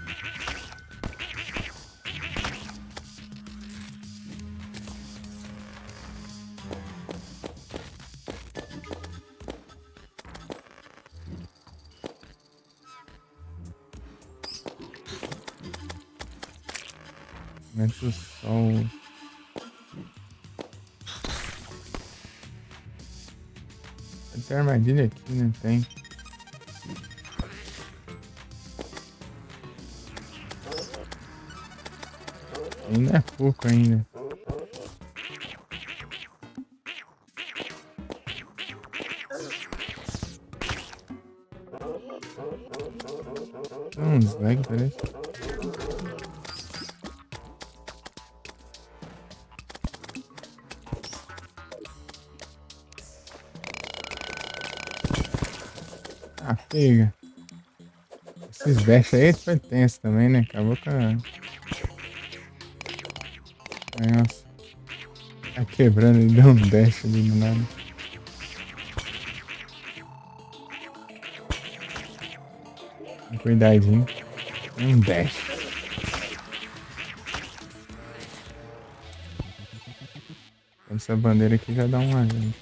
[SPEAKER 1] Mete o sol. Tem armadilha aqui, não tem? Ainda é pouco ainda. Uns lag, parece. Ah, pega. Esses dash aí foi tenso também, né? Acabou com a... Nossa. Tá quebrando e deu um dash ali do nada. Cuidadinho. Um dash. Essa bandeira aqui já dá uma ajuda.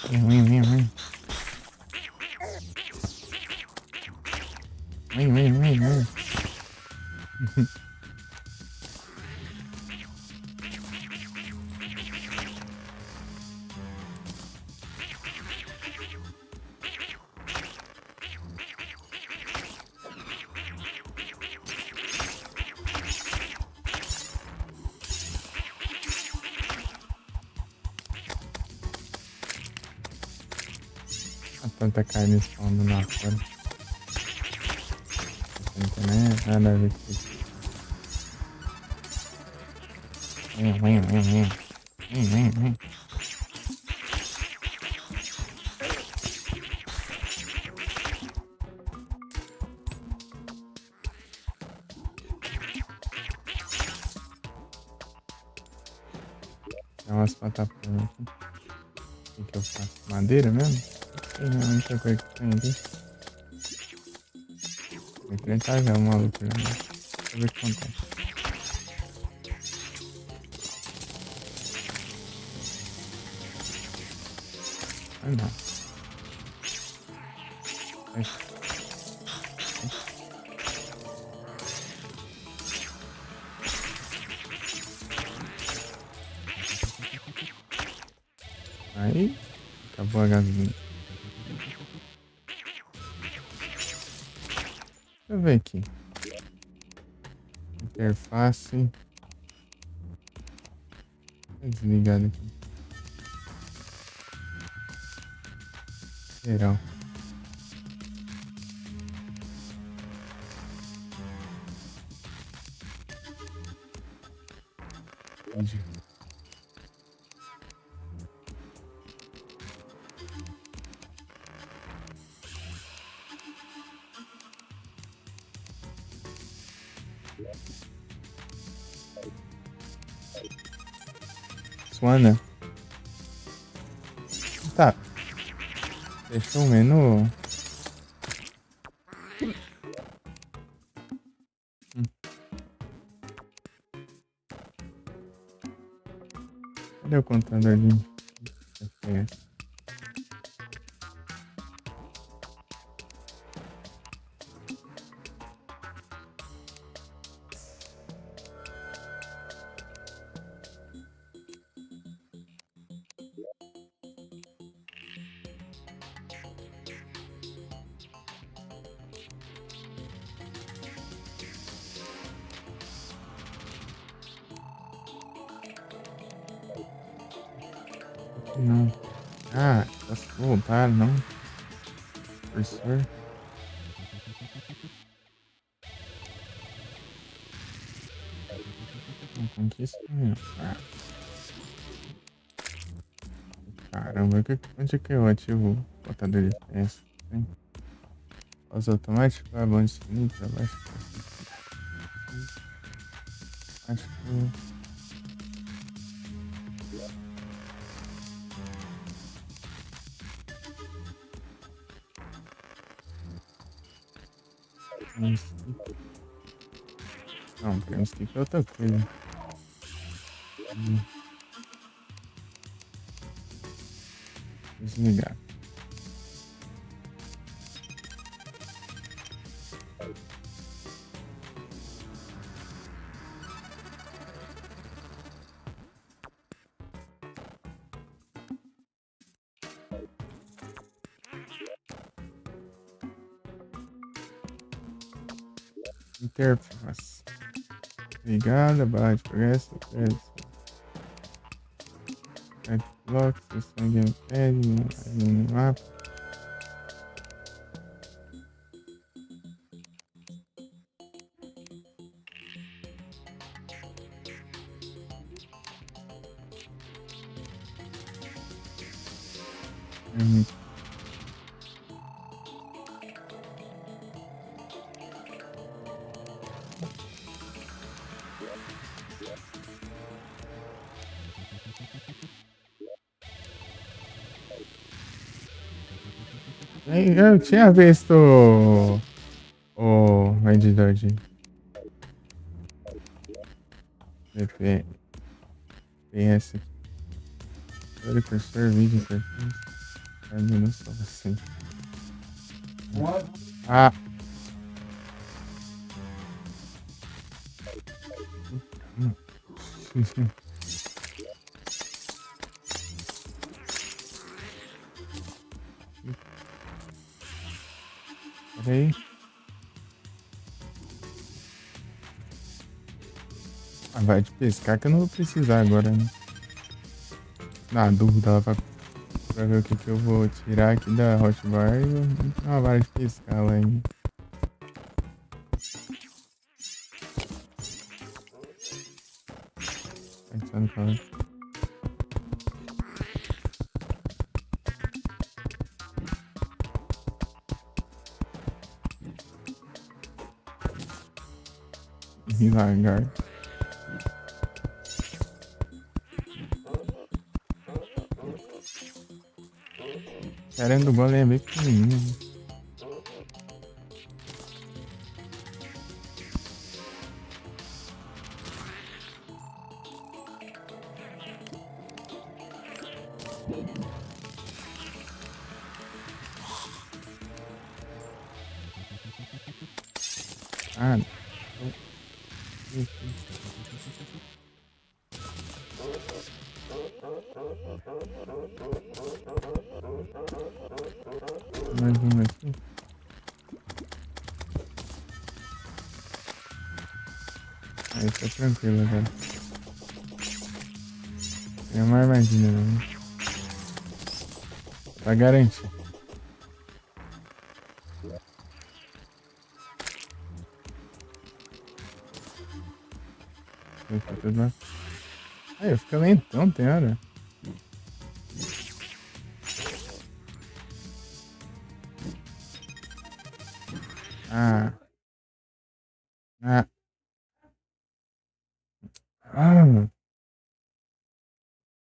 [SPEAKER 1] Vem. Vem. tanta carne spawnando lá fora. Não tem nem nada a ver com isso. Tem umas plataformas aqui. O que eu faço? Madeira mesmo? Não sei, não, muita coisa que tem aqui. Vou enfrentar já o maluco. Né? Deixa eu ver o que acontece. Ah, não. Aí, acabou a gasolina. Deixa eu ver aqui. Interface. Tá desligado aqui. Geral. Vídeo. Suana. Tá. Deixa o menu. Cadê o contador de FPS? Não. Ah, posso voltar, não? Cursor. Não conquista. Ah. Caramba, onde é que eu ativo o botador de FPS? Pausa automática, bom infinito, abaixo. Acho que não, tem um skip é outra coisa. Desligar. Interface. Ligada, barra de progresso, block, sessão de gamepad, mapa. Eu tinha visto o editor de FPS. Olha, cursor, vídeo, interface. Não só assim. Ah! Peraí. Ah, vai de pescar que eu não vou precisar agora, né? Na dúvida, ela vai pra ver o que eu vou tirar aqui da hotbar e uma vara de pescar lá ainda. Pensando com ela. E largar. Querendo do golem é bem pequenininho. Né? Ah, mais um aqui. Aí tá tranquilo agora. Tem uma armadilha, né? Pra garantir. Aí, eu fico lentão, tem hora. Ah. Ah. Ah.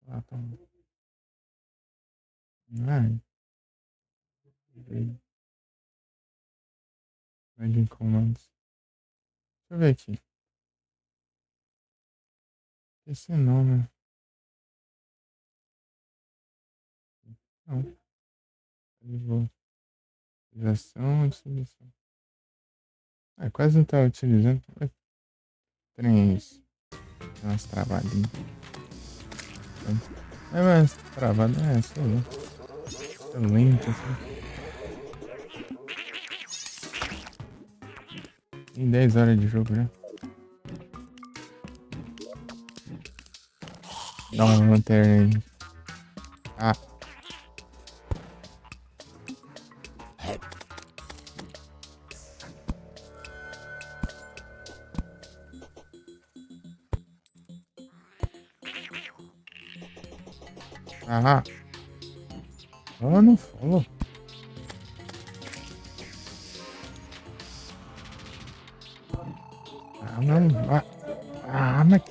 [SPEAKER 1] Ah, tá. Ai. Vai de comandos. Deixa eu ver aqui. Esse nome. Não. Utilização e seleção. Ah, quase não tá utilizando. Trem isso. Tem umas travadinhas. É, mas travada é, sei lá. É lento assim. Tem 10 horas de jogo já. Dá uma lanterna aí. Ah. Ah. Oh, não falou. Ah, não. Mas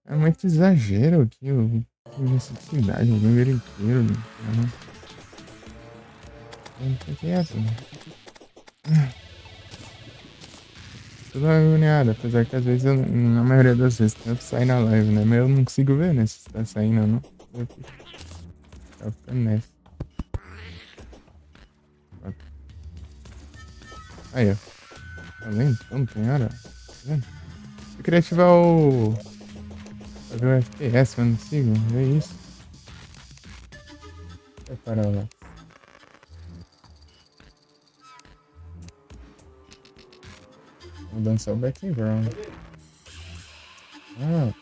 [SPEAKER 1] é muito exagero aqui. Tive necessidade, o número inteiro. Não sei o que é essa. Tudo agoniado, apesar que às vezes, na maioria das vezes, tento sair na live, né? Mas eu não consigo ver, né? Se tá saindo ou não. Eu fico ficando nessa. Aí, ó. Tá vendo? Então, tem hora. Tá vendo? Eu queria ativar o. Pra ver o FPS, mas não consigo. É isso. Deixa eu parar lá. Vou dançar o background. Ah,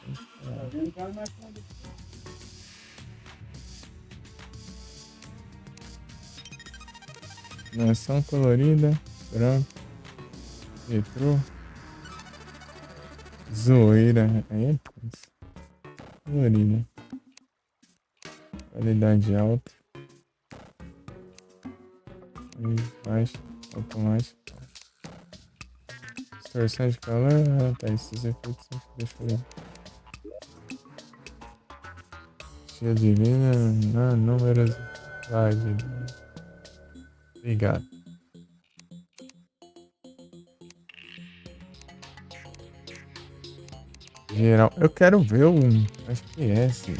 [SPEAKER 1] Nação colorida, branco, retrô, zoeira. Aí é colorida. Qualidade alta. Baixa, automático. Distorção de calor. Ah, tá. Esses efeitos. Deixa eu ver. Cheia divina. Números. Live. Obrigado. Geral. Eu quero ver um FPS.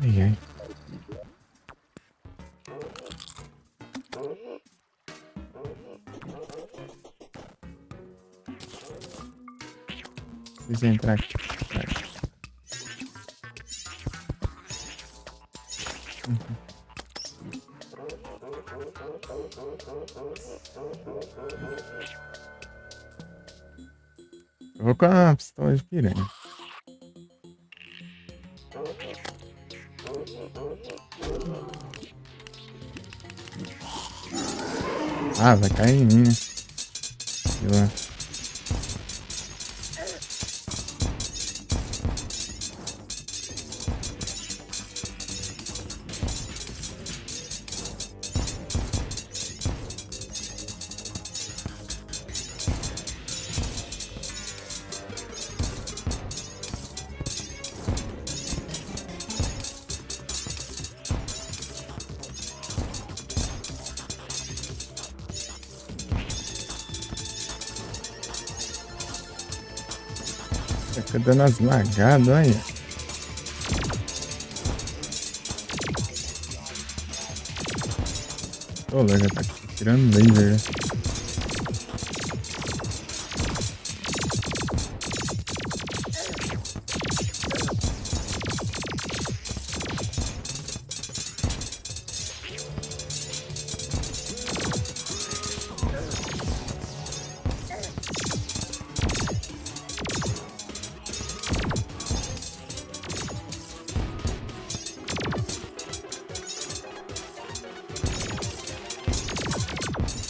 [SPEAKER 1] Ai, ai. Preciso entrar aqui. Eu vou com a pistola de piranha. Ah, vai cair em mim, né? Sei lá. Fica dando as lagadas, olha. Ô, já tá tirando laser, né?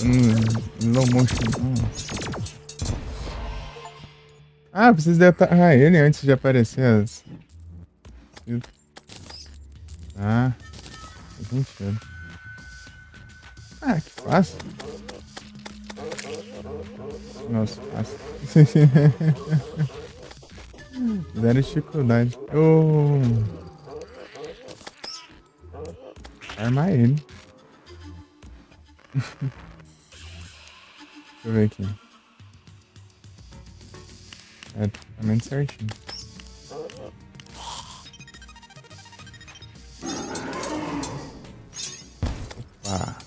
[SPEAKER 1] Tô no low motion. Ah, preciso derrotar ele antes de aparecer as... Ah, faz sentido. Ah, que fácil. Nossa, fácil. Zero dificuldade. Armar ele. Deixa eu ver aqui. É totalmente certinho. Opa.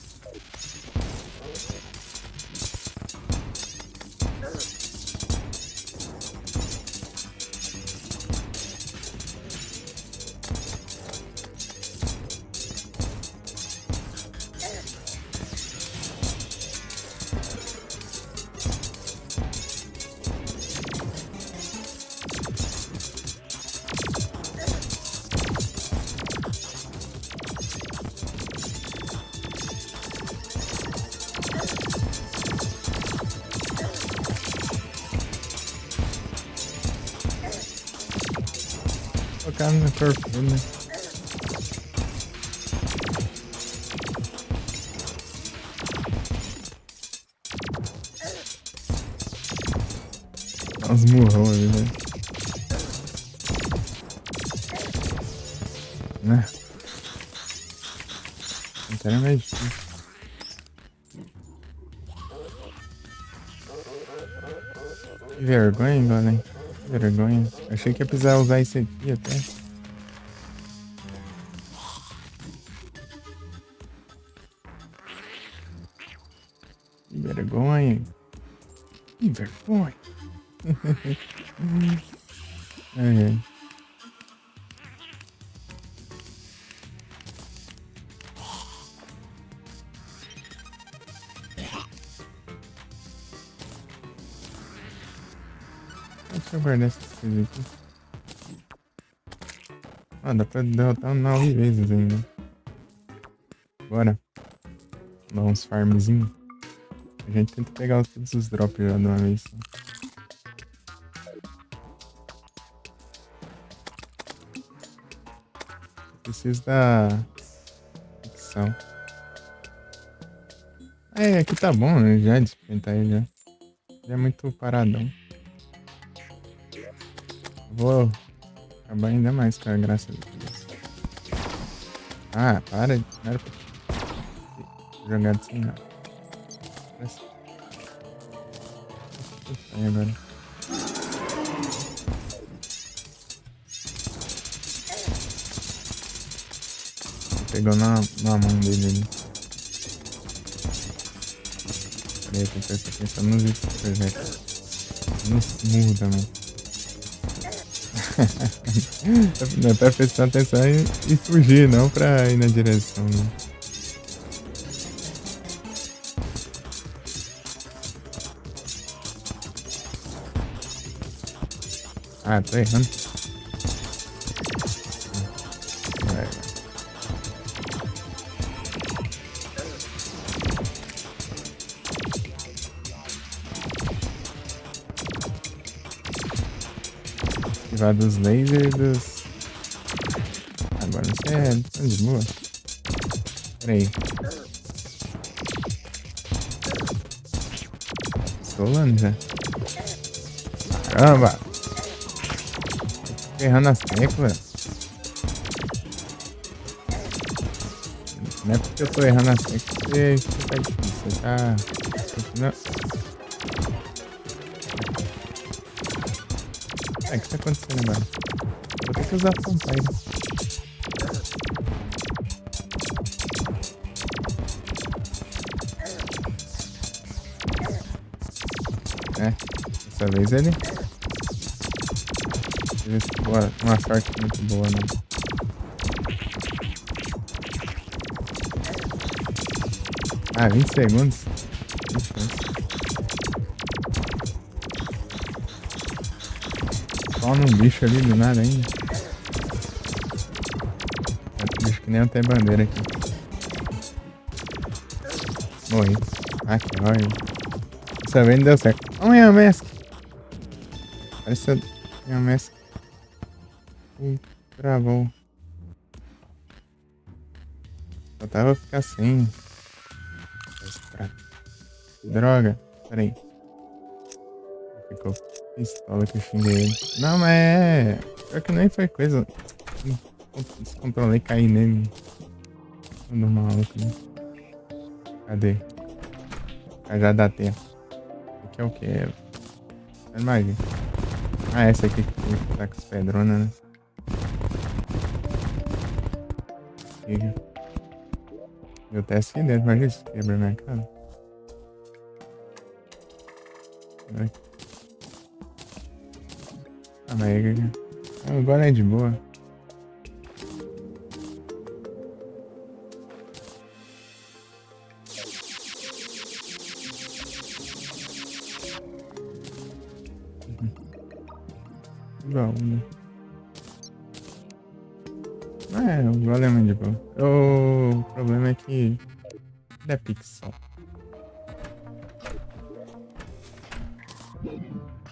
[SPEAKER 1] Colocar no corpo, né? Dá uns murrão ali, né? Né? Não quero mais difícil. Que vergonha, hein, galera? Que vergonha. Achei que ia precisar usar isso aqui até. Que vergonha. Que vergonha. Ai, ai. Deixa eu guardar essas coisas aqui. Ah, dá pra derrotar 9 vezes ainda. Bora. Dar uns farmzinho. A gente tenta pegar todos os drops já de uma vez. Preciso da ficção. É, aqui tá bom, né? Já de experimentar ele já. Já é muito paradão. Vou acabar ainda mais com a graça dele. Ah, para. Não era pra ter jogado assim, não. Aí agora. pegou na mão dele ali. Peraí, eu tenho que prestar atenção nos itens, velho. Nos murros também. Não é pra prestar atenção e fugir, não pra ir na direção, né? Ah, tô errando. Vai. Esquivar dos lasers e dos... Agora não sei, tá de boa. Pera aí. Solando já. Caramba! Tô errando as teclas. Não é porque eu tô errando as teclas que tá difícil. Você tá... Não. O que tá acontecendo agora? Vou ter que usar a pontaira. É, dessa vez ele... Teve uma sorte muito boa, né? Ah, 20 segundos. Só num bicho ali do nada ainda. Bicho que nem não tem bandeira aqui. Morri. Ah, que ódio. Dessa vez não deu certo. Olha o minha mask. Pareceu minha mask. Travou. Só tava ficar sem. Droga. Pera aí. Ficou pistola que eu xinguei ele. Não, mas é... Pior que nem foi coisa. Descontrolei, caí nele. Todo maluco, né? Cadê? Já dá tempo. Aqui é o que? Imagina. Ah, essa aqui que tá com as pedronas, né? Eu teste aqui dentro, imagina se quebra minha cara. Ah, mas agora é de boa. Igual, né? É, o golem é de boa. O problema é que ele é pixel.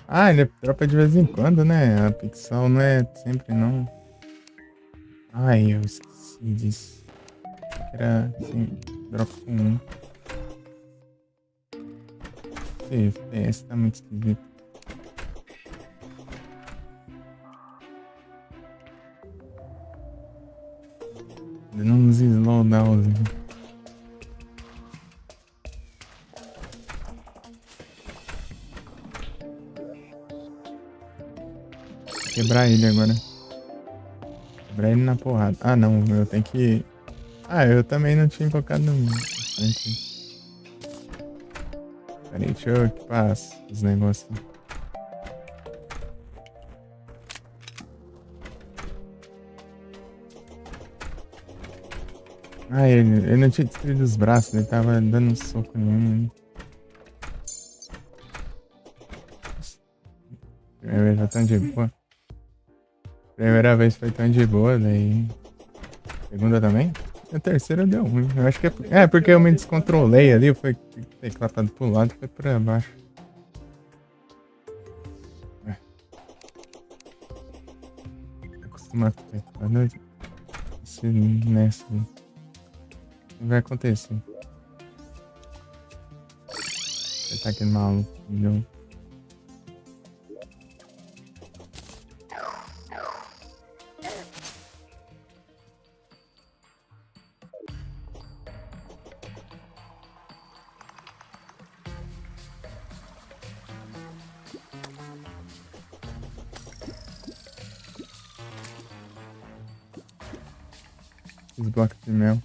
[SPEAKER 1] Ah, ele dropa de vez em quando, né? A pixel não é sempre, não. Ai, eu esqueci disso. Era assim, dropa com um. Esse tá muito esquisito. Dando uns slowdowns. Quebrar ele agora. Quebrar ele na porrada. Ah, não. Eu tenho que... Ah, eu também não tinha focado no... Peraí, deixa eu equipar os negócios. Ah, ele não tinha destruído os braços. Ele tava dando um soco em um. Primeira vez foi tão de boa. Primeira vez foi tão de boa, daí... Segunda também? A terceira deu ruim. Eu acho que é porque eu me descontrolei ali. Foi teclado pro lado e foi pra baixo. Acostumar com o teclado. Esse nessa aí. O que vai acontecer? Você tá aquele maluco, entendeu? Os blocos de mel.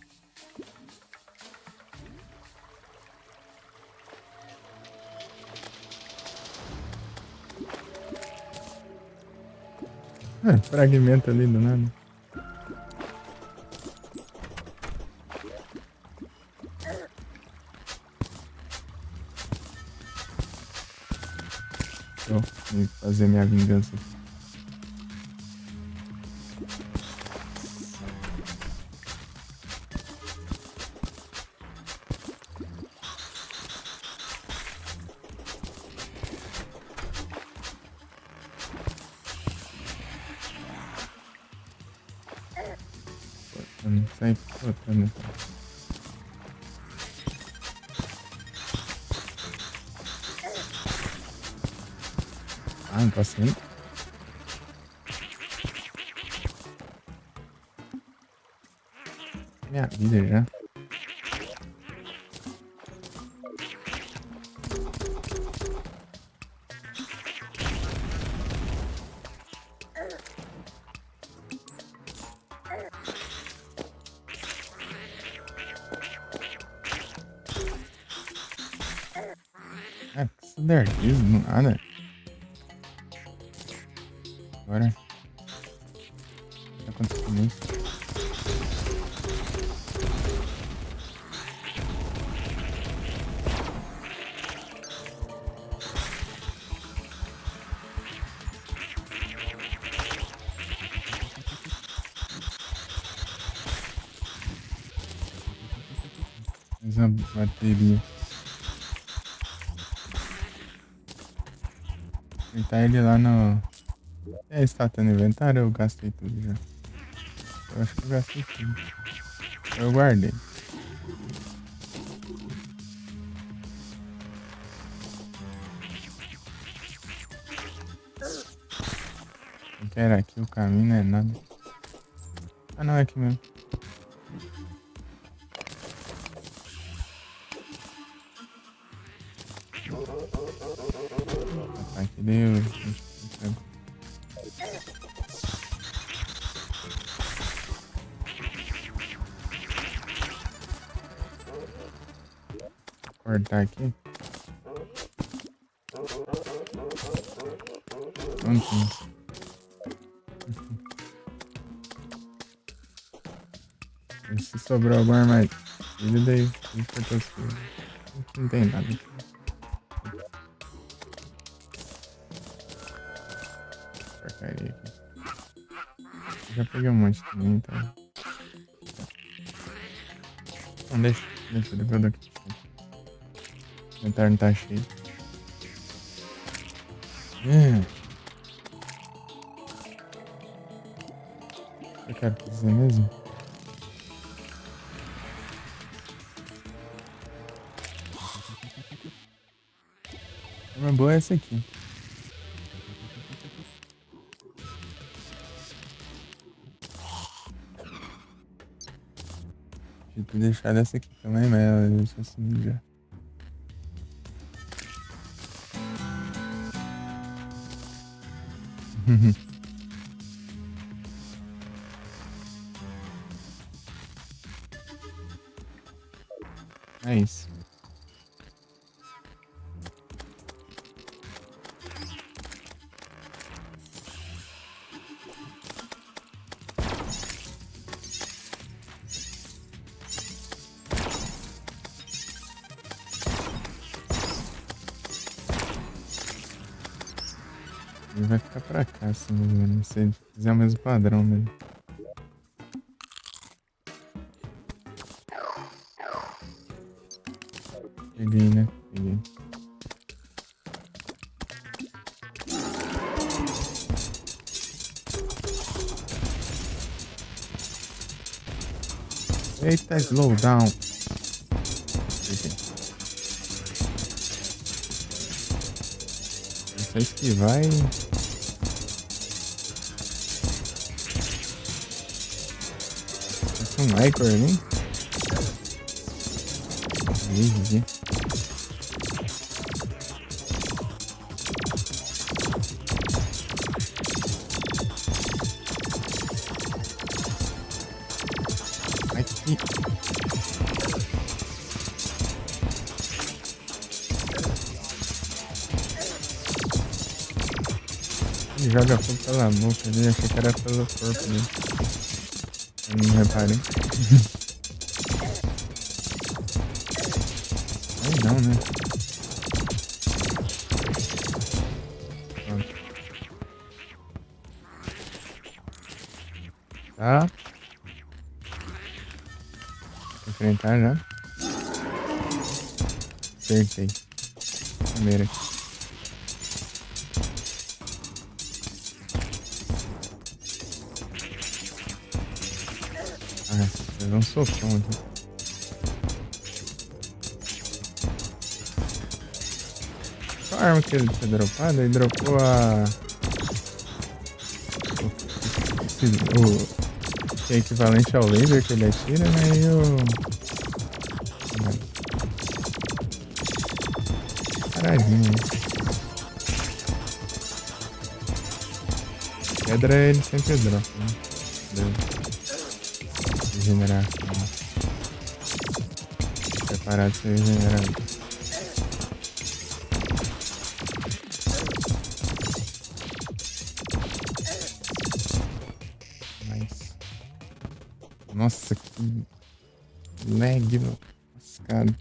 [SPEAKER 1] Fragmento ali do nada. Vou fazer minha vingança aqui. Sai botando. Ah, não posso ir? Minha vida já. Que nerdismo, nada. Agora. O que tá acontecendo isso? Mais uma bateria. Tentar ele lá no. É, estátua no inventário, eu gastei tudo já. Eu acho que eu gastei tudo. Eu guardei. Porque era aqui o caminho, não é nada. Ah, não, é aqui mesmo. Ataque dele. Cortar aqui. Pronto. Se sobrou alguma armadilha, daí fica tosco. Não tem nada aqui. Porcaria aqui. Já peguei um monte também, então. Não, deixa depois eu dou aqui. O inventário não tá cheio. Eu quero fazer mesmo? Uma boa é essa aqui. Deixa eu deixar dessa aqui também, mas eu já subi já. É isso. Ele vai ficar pra cá, assim, mais ou menos. Se ele fizer o mesmo padrão dele. Peguei, né? Peguei. Eita, slowdown. Peguei. É só esquivar e... Parece um Icor ali. Ih, Ih, ele joga fogo pela boca, eu achei que era pelo corpo dele. Eu não reparei. Aí não, né? Pronto. Tá. Enfrentar já. Acertei. Primeiro aqui. Ah, levou um socão aqui. Qual a arma que ele tinha dropado? Ele dropou a. Que é equivalente ao laser que ele atira, né? E o. Paradinho, né? Pedra ele sempre dropa, né? Regeneração. Preparado pra regenerar. Mas. Nossa, que lag, meu. Nossa, cara.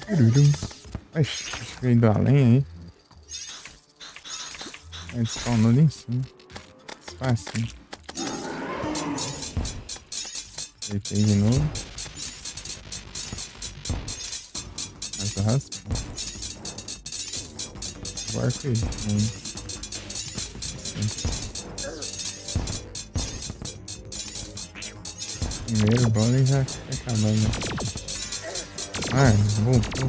[SPEAKER 1] Tururum. Acho que veio do além aí. Ele spawnou ali em cima. Fácil. Deitei de novo. Mas o raspa. O arco aí. Primeiro bola já acabou, né? Ah, voltou.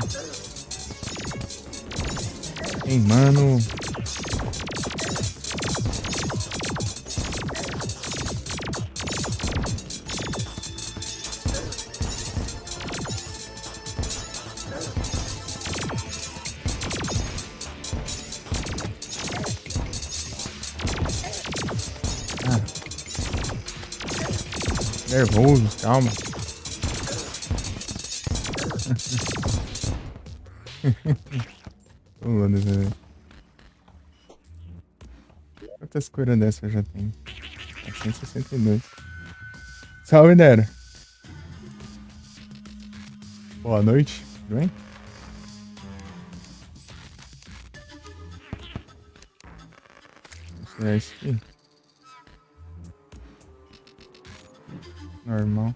[SPEAKER 1] Queimando. Ah, nervoso, calma. Pulando, velho. Quantas curas dessa eu já tenho? 462. Salve, Nero. Boa noite. Tudo bem? Esse é esse aqui. Normal.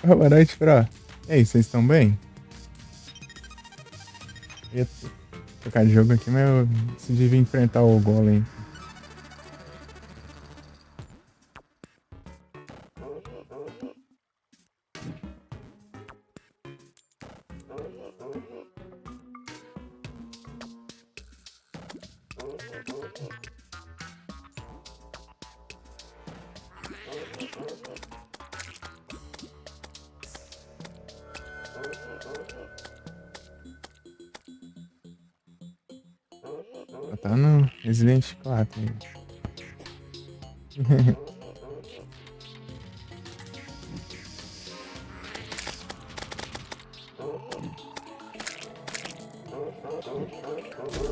[SPEAKER 1] Boa noite, Pro. E aí, vocês estão bem? Eu ia trocar de jogo aqui, mas eu decidi vir enfrentar o Golem. Só tá no Resident 4 aí.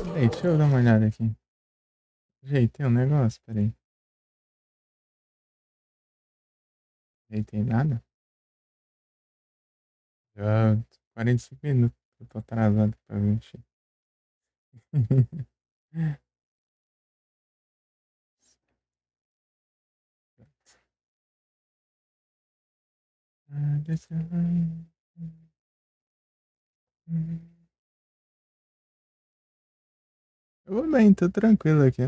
[SPEAKER 1] Peraí, deixa eu dar uma olhada aqui. Ajeitei um negócio, peraí. Ajeitei nada? Já 45 minutos que eu tô atrasado pra mexer. Eu vou bem, tô tranquilo aqui.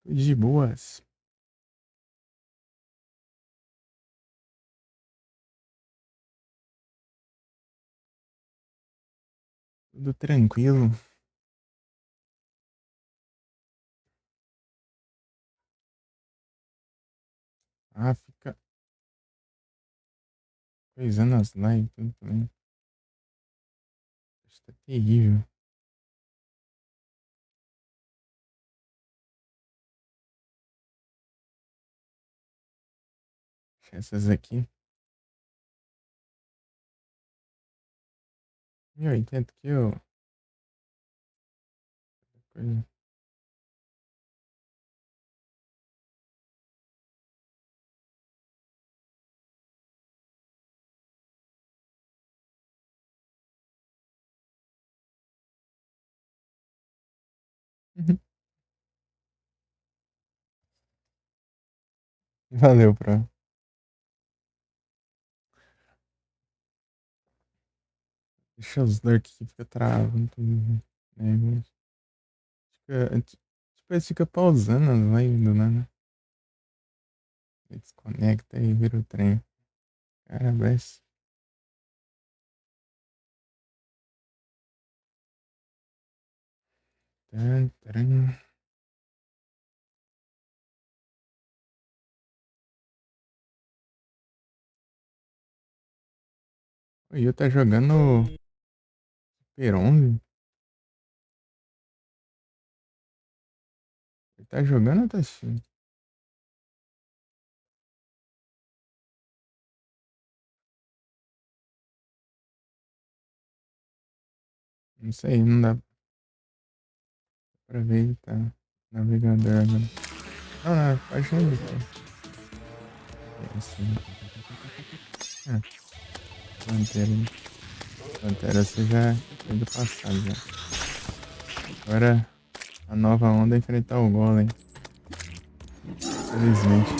[SPEAKER 1] Tô de boas. Tudo tranquilo. Ah, fica coisando as lives e tudo também. Isso tá terrível. Deixa essas aqui. 1080 aqui, ó. Coisa. Valeu, Pro. Deixa os lurks que fica travando tudo. Né? Tipo, eles ficam pausando as lives do nada. Aí desconecta e vira o trem. Cara, mas. Taran, taran. O Yu tá jogando Super 11? Ele tá jogando ou tá assistindo? Não sei, não dá pra ver. Ele tá navegador agora. Não, não, página do é assim. Ah, Pantera. Pantera, você já foi do passado já. Agora a nova onda é enfrentar o Golem. Felizmente.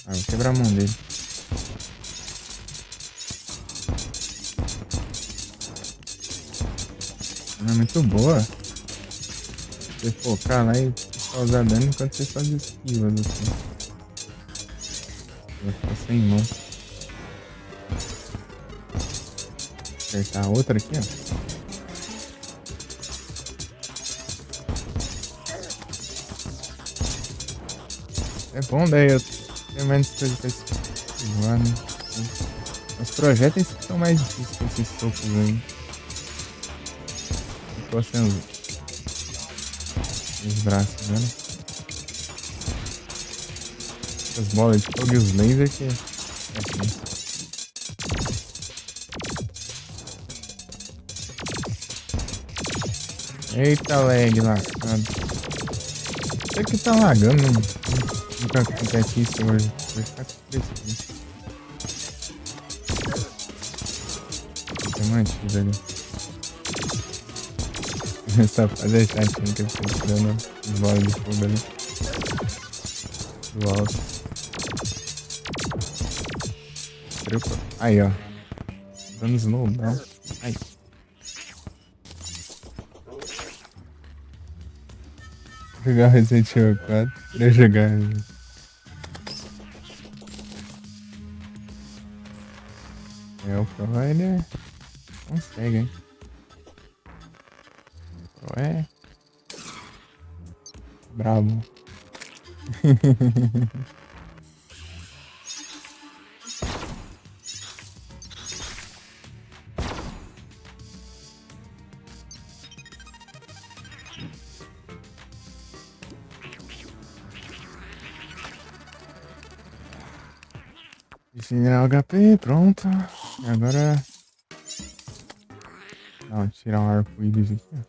[SPEAKER 1] Ah, vou quebrar a mão dele. Não é muito boa. Você focar lá e causar dano enquanto você faz esquivas assim. Vai ficar sem mão. Acertar a outra aqui, ó. É bom, daí eu tenho menos coisa pra esquivar, né? Os projéteis que são mais difíceis com esses socos aí. Ficou sem os braços, né? As bolas de fogo e os lasers que é assim. Eita lag lascado. Sei que tá lagando, nunca acontece isso hoje. Hoje tá acontecendo. Tem mais X ali. Só fazer chatinho que eu tô tirando as bolas de fogo ali. Do alto. Trupa. Aí, ó. Dando slowdown. Ai. Jogar Resident Evil 4. Queria jogar. É, o Pro ele consegue, hein? O Pro é brabo. Generar o HP, pronto. E agora. Não, tirar um arco-íris aqui, ó.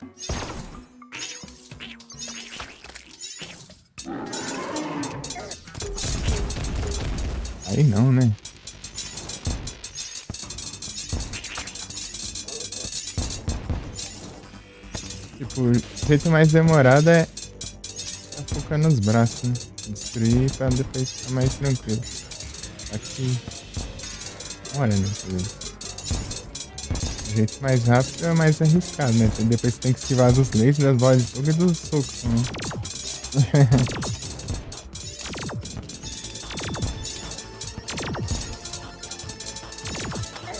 [SPEAKER 1] Aí não, né? Tipo, o jeito mais demorado é focar nos braços, né? Destruir pra depois ficar mais tranquilo. Aqui. Olha, né? O jeito mais rápido é mais arriscado, né? Depois você tem que esquivar dos lasers, das bolas de fogo e dos socos também.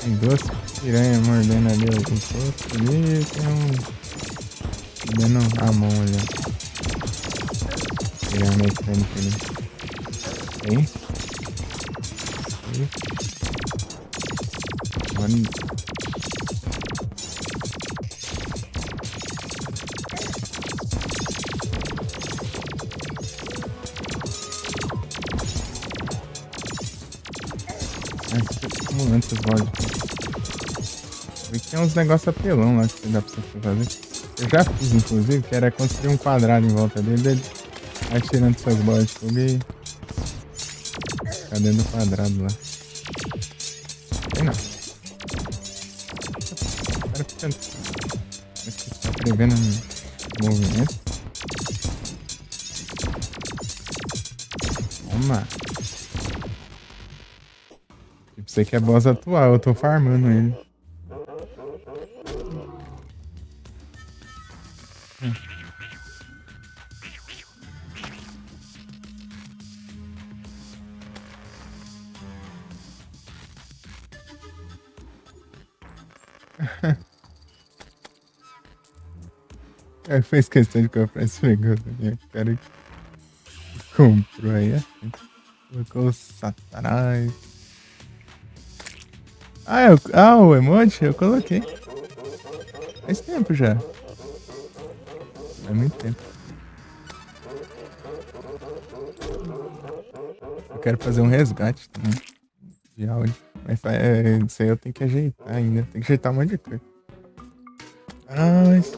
[SPEAKER 1] Tem duas piranhas mordendo ali o corpo ali e tem um dando a mão ali, ó. Piranha mecânica ali. Tem. Mano. Acumulando essas bolas aqui. Vi que tem uns negócios apelão lá que dá pra você fazer. Eu já fiz, inclusive, que era construir um quadrado em volta dele. Vai tirando essas bolas de fogo e ficar dentro do quadrado lá. Tem não. O cara fica. Parece que tá prevendo o movimento. Toma. Tipo, você que é boss atual, eu tô farmando ele. Ele fez questão de comprar esse negócio aqui. O cara que comprou aí. Colocou o Satanás. O emoji eu coloquei. Faz tempo já. Faz muito tempo. Eu quero fazer um resgate também. De áudio. Mas isso aí eu tenho que ajeitar ainda. Tem que ajeitar um monte de coisa. Mas...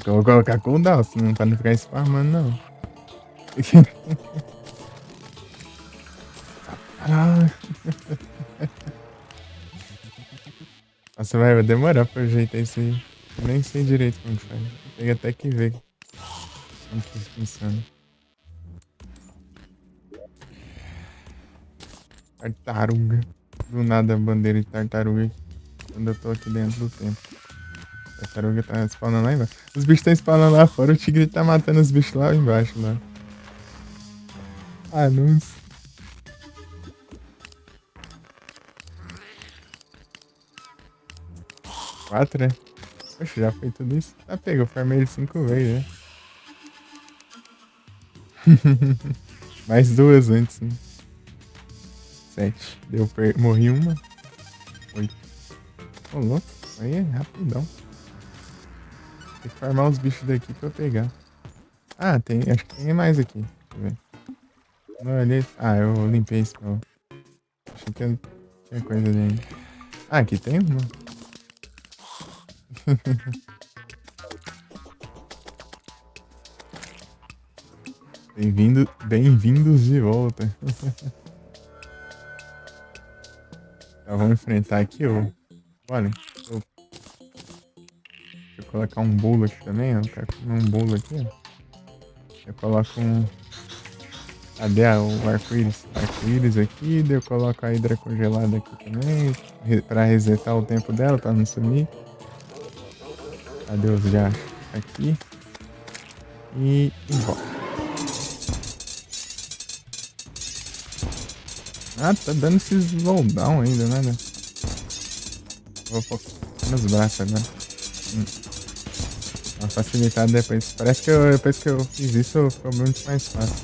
[SPEAKER 1] Eu vou colocar cooldown, senão pra não ficar spamando, não. Nossa, vai demorar pra ajeitar isso aí. Eu nem sei direito como faz. Tem até que ver como que funciona. Tartaruga. Do nada a bandeira de tartaruga aqui. Quando eu tô aqui dentro do templo. A tartaruga tá spawnando lá embaixo. Os bichos estão spawnando lá fora, o tigre tá matando os bichos lá embaixo, lá. Anúncio. Quatro, né? Poxa, já foi tudo isso? Ah, pegou, farmei ele 5 vezes, né? Mais 2 antes, né? 7. Morri uma. 8. Ô, louco. Aí é rapidão. Tem que farmar os bichos daqui pra eu pegar. Ah, tem. Acho que tem mais aqui. Deixa eu ver. Não olhei. Ah, eu limpei esse meu. Achei que tinha coisa ali ainda. Ah, aqui tem uma. Bem-vindos de volta. Então, vamos enfrentar aqui o. Olha, deixa eu colocar um bolo aqui também, ó. Eu quero comer um bolo aqui, ó. Eu coloco um. Cadê o arco-íris? Arco-íris aqui, daí eu coloco a hidra congelada aqui também. Pra resetar o tempo dela, pra não sumir. Cadê os já? Aqui. E volta. Ah, tá dando esses slowdown ainda, né? Vou focar nos braços agora. Uma facilitada depois. Parece que depois que eu fiz isso, ficou muito mais fácil.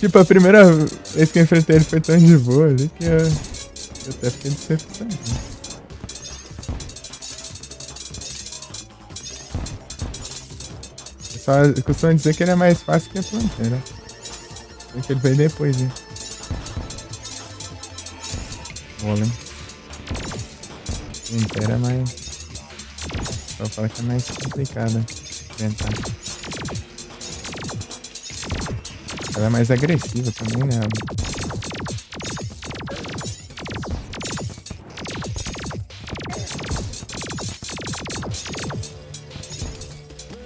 [SPEAKER 1] Tipo, a primeira vez que eu enfrentei ele foi tão de boa ali que eu até fiquei decepcionado. Eu costumo dizer que ele é mais fácil que a planteira. Porque ele veio depois, hein? Golem. Inteira é mais. Só fala que é mais complicada enfrentar. Ela é mais agressiva também, né?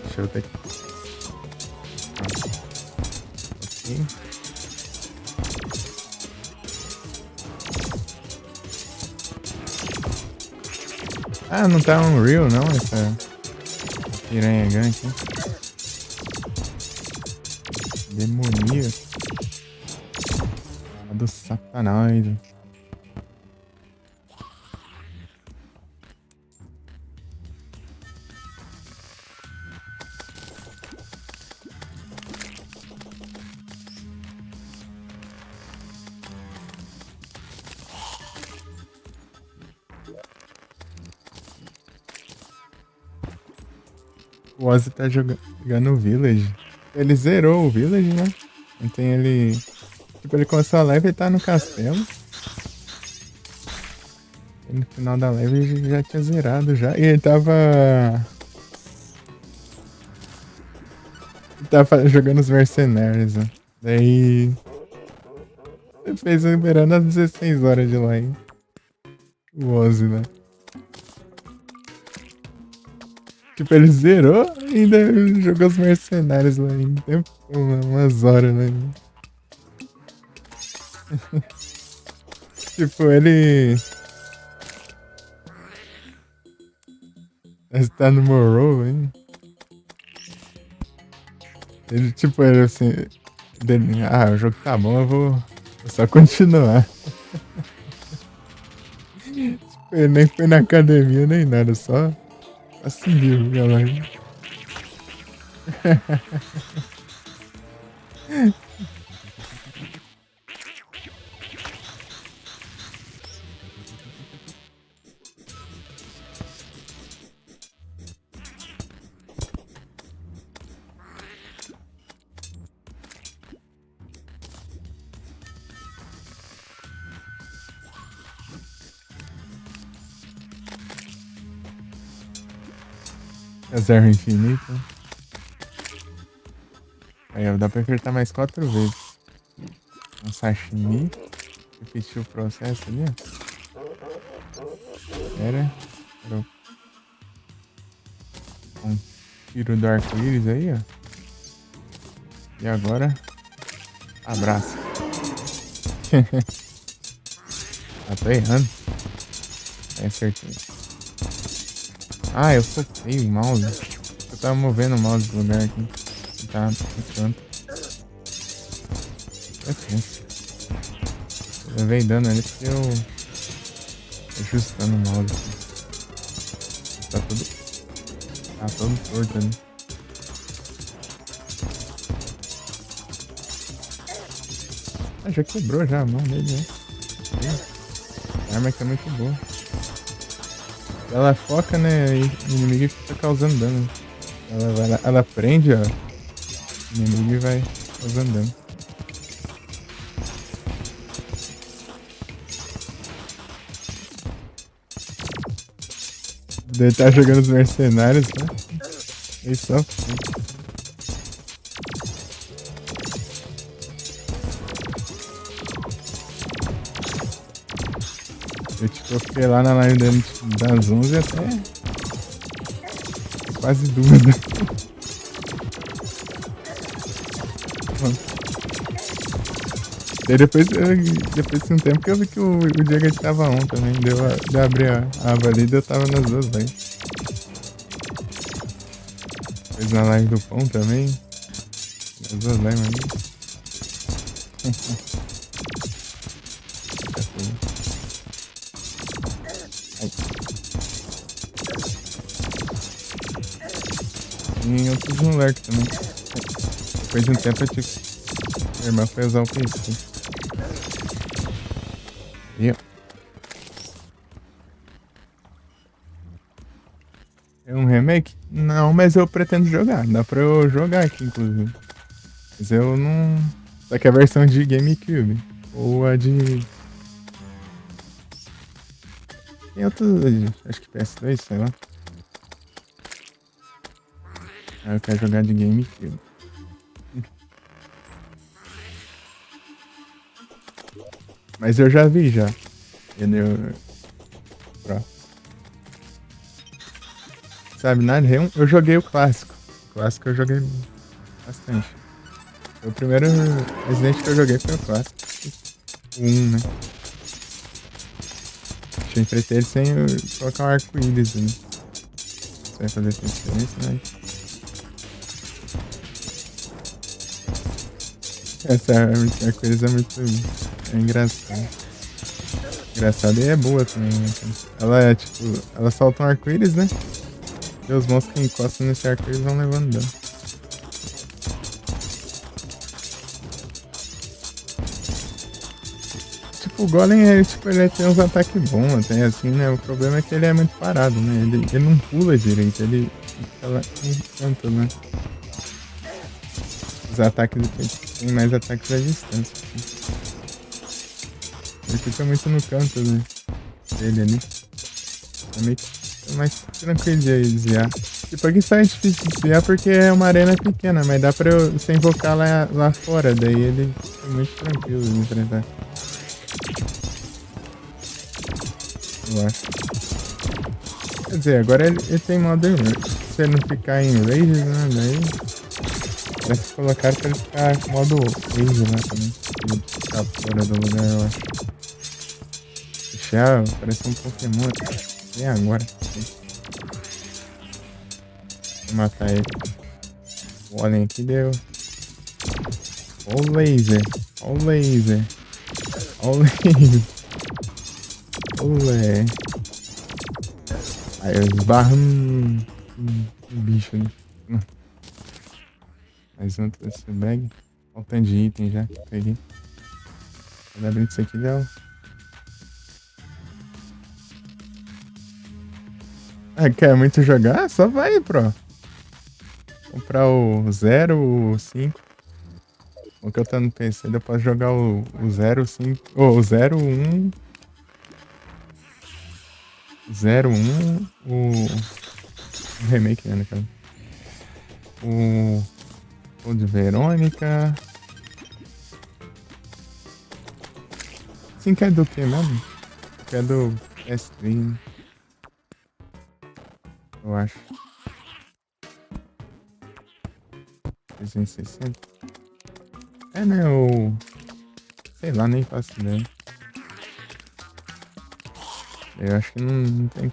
[SPEAKER 1] Deixa eu ter que. Ok. Ah, não tá Unreal não, essa piranha gigante. Demoníaco. A do satanás. O Ozzy tá jogando o Village. Ele zerou o Village, né? Ontem ele... Tipo, ele começou a live e tá no castelo. E no final da live ele já tinha zerado já. E ele tava... Ele tava jogando os mercenários, né? Daí... Ele fez liberando às 16 horas de live. O Ozzy, né? Tipo, ele zerou e ainda jogou os mercenários lá em tempo, umas horas, né? Tipo, ele... Ele tá no Morrow, hein? Ele, tipo, ele assim... Ah, o jogo tá bom, eu vou só continuar. Tipo, ele nem foi na academia, nem nada, só seguiu, galera. As armas infinitas. Aí, ó, dá pra apertar mais 4 vezes. Um sashimi. Repetir o processo ali, ó. Era. Um tiro do arco-íris aí, ó. E agora... Abraço. Ah, tô errando. É certinho. Ah, eu soltei o mouse. Eu tava movendo o mouse do lugar aqui. Tá no canto. É tenso. Eu levei dano ali porque eu... ajustando o mouse aqui. Tá todo torto ali. Ah, já quebrou já a mão dele, né? A arma aqui é muito boa. Ela foca, né? E o inimigo fica causando dano. Ela prende, ó. O inimigo e vai causando dano. Ele tá jogando os mercenários, né? E só. Eu tipo, fiquei lá na live dele das 11 até quase 2, né? Daí depois de um tempo que eu vi que o Diego tava on também. Deu abrir a aba ali e eu tava nas duas lives. Depois na live do Pão também. Nas duas lives ainda. E em outros moleques também. Depois de um tempo eu tive. Minha irmã foi usar o PC. E ó. É um remake? Não, mas eu pretendo jogar. Dá pra eu jogar aqui, inclusive. Mas eu não. Só que a versão de GameCube. Ou a de. Tem outros. Acho que PS2, sei lá. Aí eu quero jogar de GameCube. Mas eu já vi já. Entendeu? Sabe nada? Eu joguei o clássico. O clássico eu joguei bastante. O primeiro Resident que eu joguei foi o clássico. O 1, né? Deixa eu enfrentar ele sem eu colocar um arco-íris, né? Isso vai fazer diferença, né? Essa arco-íris é muito engraçada. Engraçada e é boa também, né? Ela é tipo, ela solta um arco-íris, né? E os monstros que encostam nesse arco-íris vão levando dano. Tipo, o Golem, ele tem uns ataques bons, até assim, né? O problema é que ele é muito parado, né? Ele não pula direito, ele fica lá no canto, né? Os ataques, tem mais ataques à distância. Assim. Ele fica muito no canto, né? Dele ali. É meio que mais tranquilo de desviar. Tipo, aqui só é difícil de desviar porque é uma arena pequena, mas dá pra você invocar lá fora, daí ele é muito tranquilo de enfrentar. Eu acho. Quer dizer, agora ele tem modo se ele não ficar em rage, né? Daí parece que colocaram pra ele ficar com modo rage lá também. Ele ficar fora do lugar, eu acho. Deixar, parece um Pokémon. E agora? Vou matar ele. O alien aqui deu. Ó o laser. Ó o laser. Ó o laser. Olé. Aí eu esbarro no bicho ali. Mais um desse bag. Faltando de item já que eu peguei. Vou abrir isso aqui, Léo. Ah, quer muito jogar? Só vai, pro. Comprar o 0, o 5. O que eu tô no PC, eu posso jogar o 0, o 5. Ou o 0, 1. 0, 1. O remake, né, cara? O de Verônica. 5 é do que mesmo? Que é do PS3, eu acho. 360. É, né? Sei lá, nem faço ideia. Eu acho que não tem.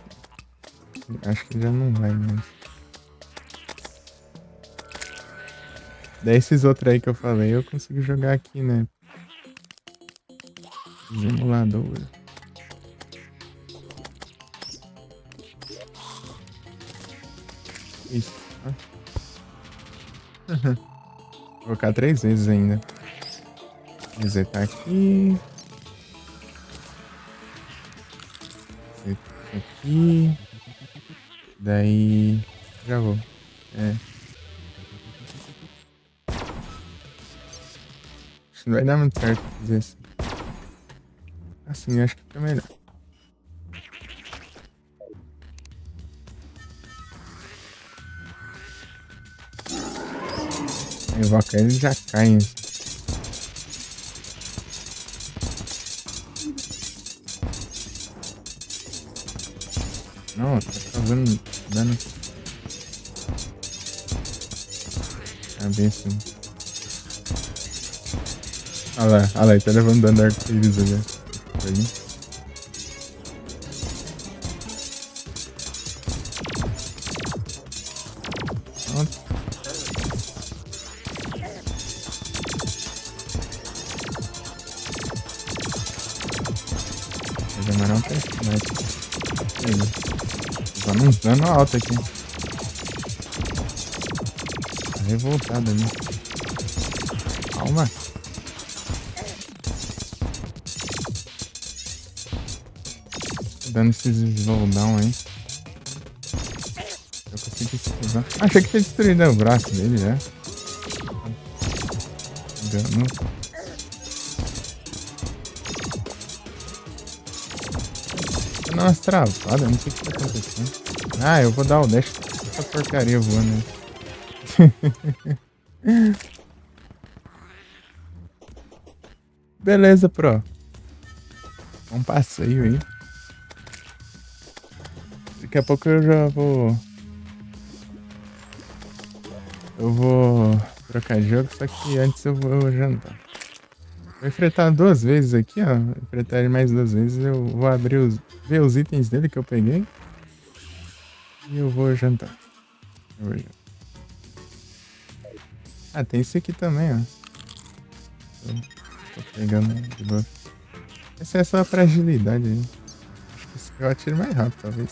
[SPEAKER 1] Acho que já não vai mais. Daí esses outros aí que eu falei, eu consigo jogar aqui, né? Os emuladores. Isso. Vou colocar 3 vezes ainda. Resetar aqui. Resetar aqui. Daí. Já vou. É. Acho que não vai dar muito certo fazer isso. Assim, acho que fica melhor. Aí invoca ele e já cai. Não, tá causando dano. Cabeça. Olha lá, ele tá levando dano da arco-íris ali. Ali. Pronto. Vai demorar um tempo, mas. Levando uns dano alto aqui. Tá revoltado ali. Calma. Dando esses slowdown aí. Eu consegui esquivar. Achei que tinha destruído o braço dele já. Dano. Tá dando umas travadas, não sei o que tá acontecendo. Ah, eu vou dar o dash com essa porcaria voando aí. Beleza, pro. Um passeio aí. Daqui a pouco eu já vou. Eu vou trocar de jogo, só que antes eu vou jantar. Vou enfrentar duas vezes aqui, ó. Enfrentar ele mais duas vezes. Eu vou abrir ver os itens dele que eu peguei. E eu vou jantar. Eu vou jantar. Ah, tem esse aqui também, ó. Tô pegando de boa. Esse é só pra agilidade aí. Acho que esse aqui eu atiro mais rápido, talvez.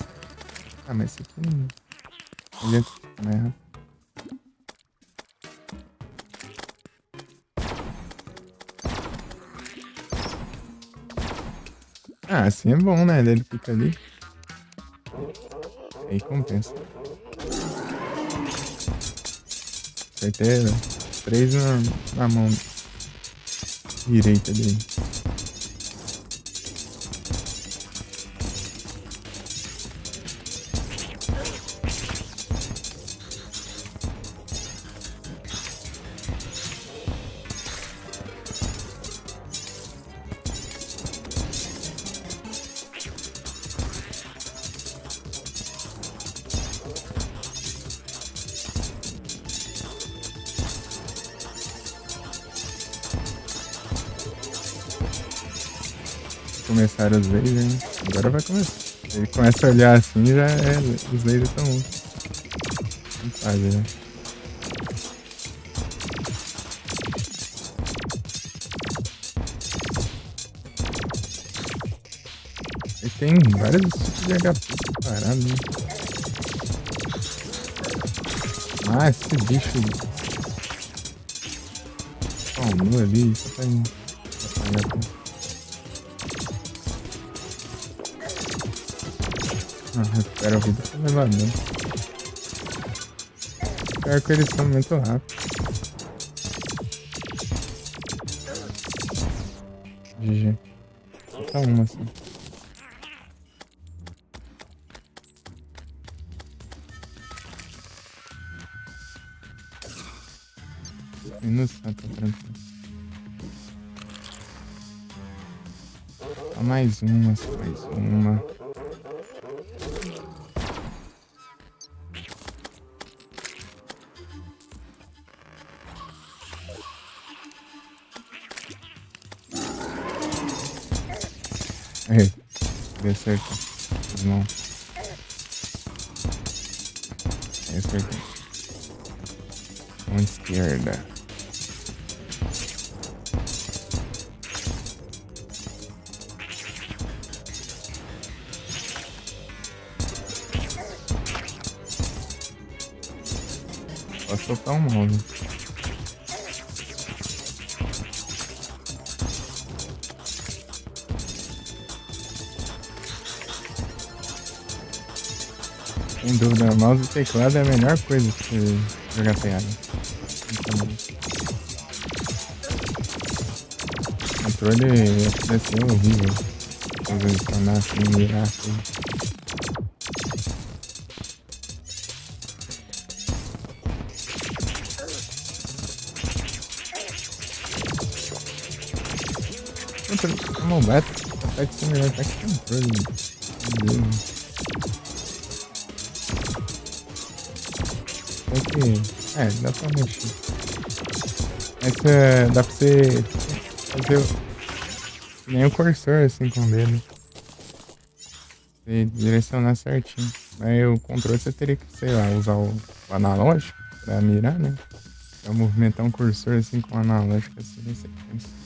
[SPEAKER 1] Ah, mas esse aqui não adianta mais rápido. Ah, assim é bom, né? Ele fica ali. Aí compensa. Certeza. Três na mão direita dele. Começaram os lasers, hein? Agora vai começar. Ele começa a olhar assim, já é. Os lasers estão em fase, né? Ele tem vários tipos de HP separados, né? Ah, esse bicho spawnou ali, só pra atrapalhar tudo. Ah, recupera a vida pra levar dano. Pior que eles são muito rápidos. GG. Falta uma assim. Minutos, tá tranquilo. Só mais uma, só mais uma. Aí, deu certo. Não. Acertei. Mão esquerda. Posso soltar um mouse. Sem dúvida, mouse e teclado é a melhor coisa pra você jogar PA. Então, o controle deve ser horrível. Posicionar assim, mirar assim. Controle, não bate, ataque ser melhor ataque que controle. Meu Deus. Tem que. Dá pra mexer. Mas dá pra você fazer nem o cursor assim com o dedo. Você direcionar certinho. Aí o controle você teria que, sei lá, usar o analógico pra mirar, né? Pra movimentar um cursor assim com o analógico assim em sequência.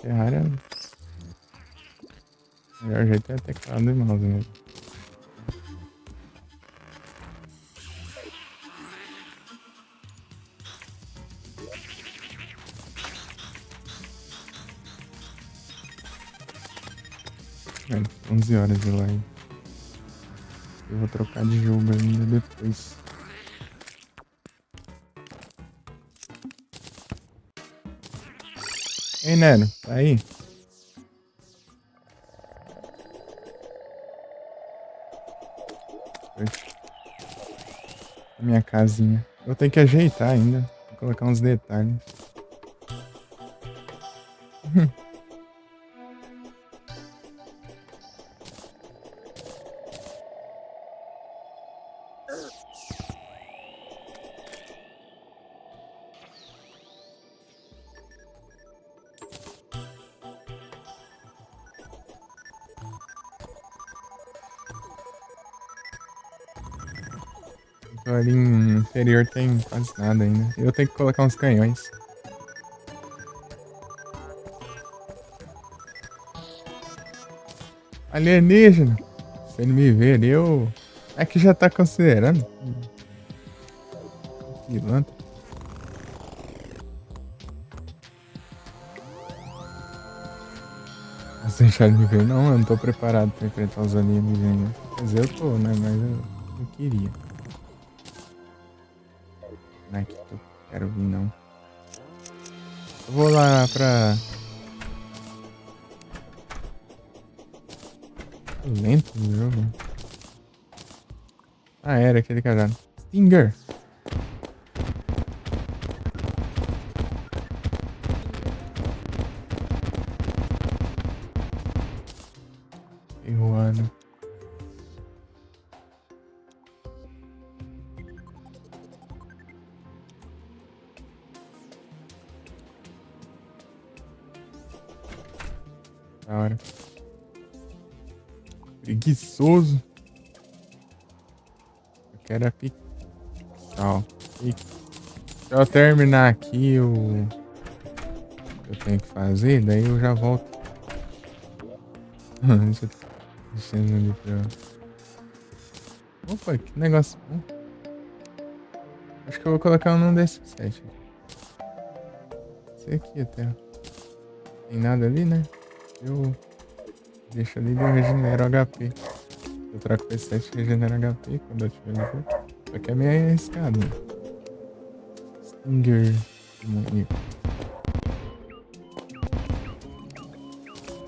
[SPEAKER 1] Ferrari é. O melhor jeito é teclado e mouse mesmo. É, 11 horas de live. Eu vou trocar de jogo ainda depois. Ei, Nero, tá aí? A minha casinha. Eu tenho que ajeitar ainda. Vou colocar uns detalhes. Então ali no interior tem quase nada ainda. Eu tenho que colocar uns canhões. Alienígena! Se ele me ver ali, eu. É que já tá considerando. Pilantra. Você deixar ele me ver? Não, eu não tô preparado pra enfrentar os alienígenas ainda. Quer dizer, eu tô, né? Mas eu não queria. Não é que eu quero vir, não. Eu vou lá pra. Lento no jogo. Ah, era aquele cajado. Stinger! Errado. Da hora. Preguiçoso. Eu quero a pixel. Deixa eu terminar aqui o que eu tenho que fazer, daí eu já volto. Deixa eu descendo ali pra. Opa, que negócio bom. Acho que eu vou colocar um desses 7. Esse aqui até. Tem nada ali, né? Eu deixo ali e eu regenero HP. Eu troco P7 e regenero HP quando eu tiver nível. Só que é meio arriscado, né? Stinger. Demoníaco.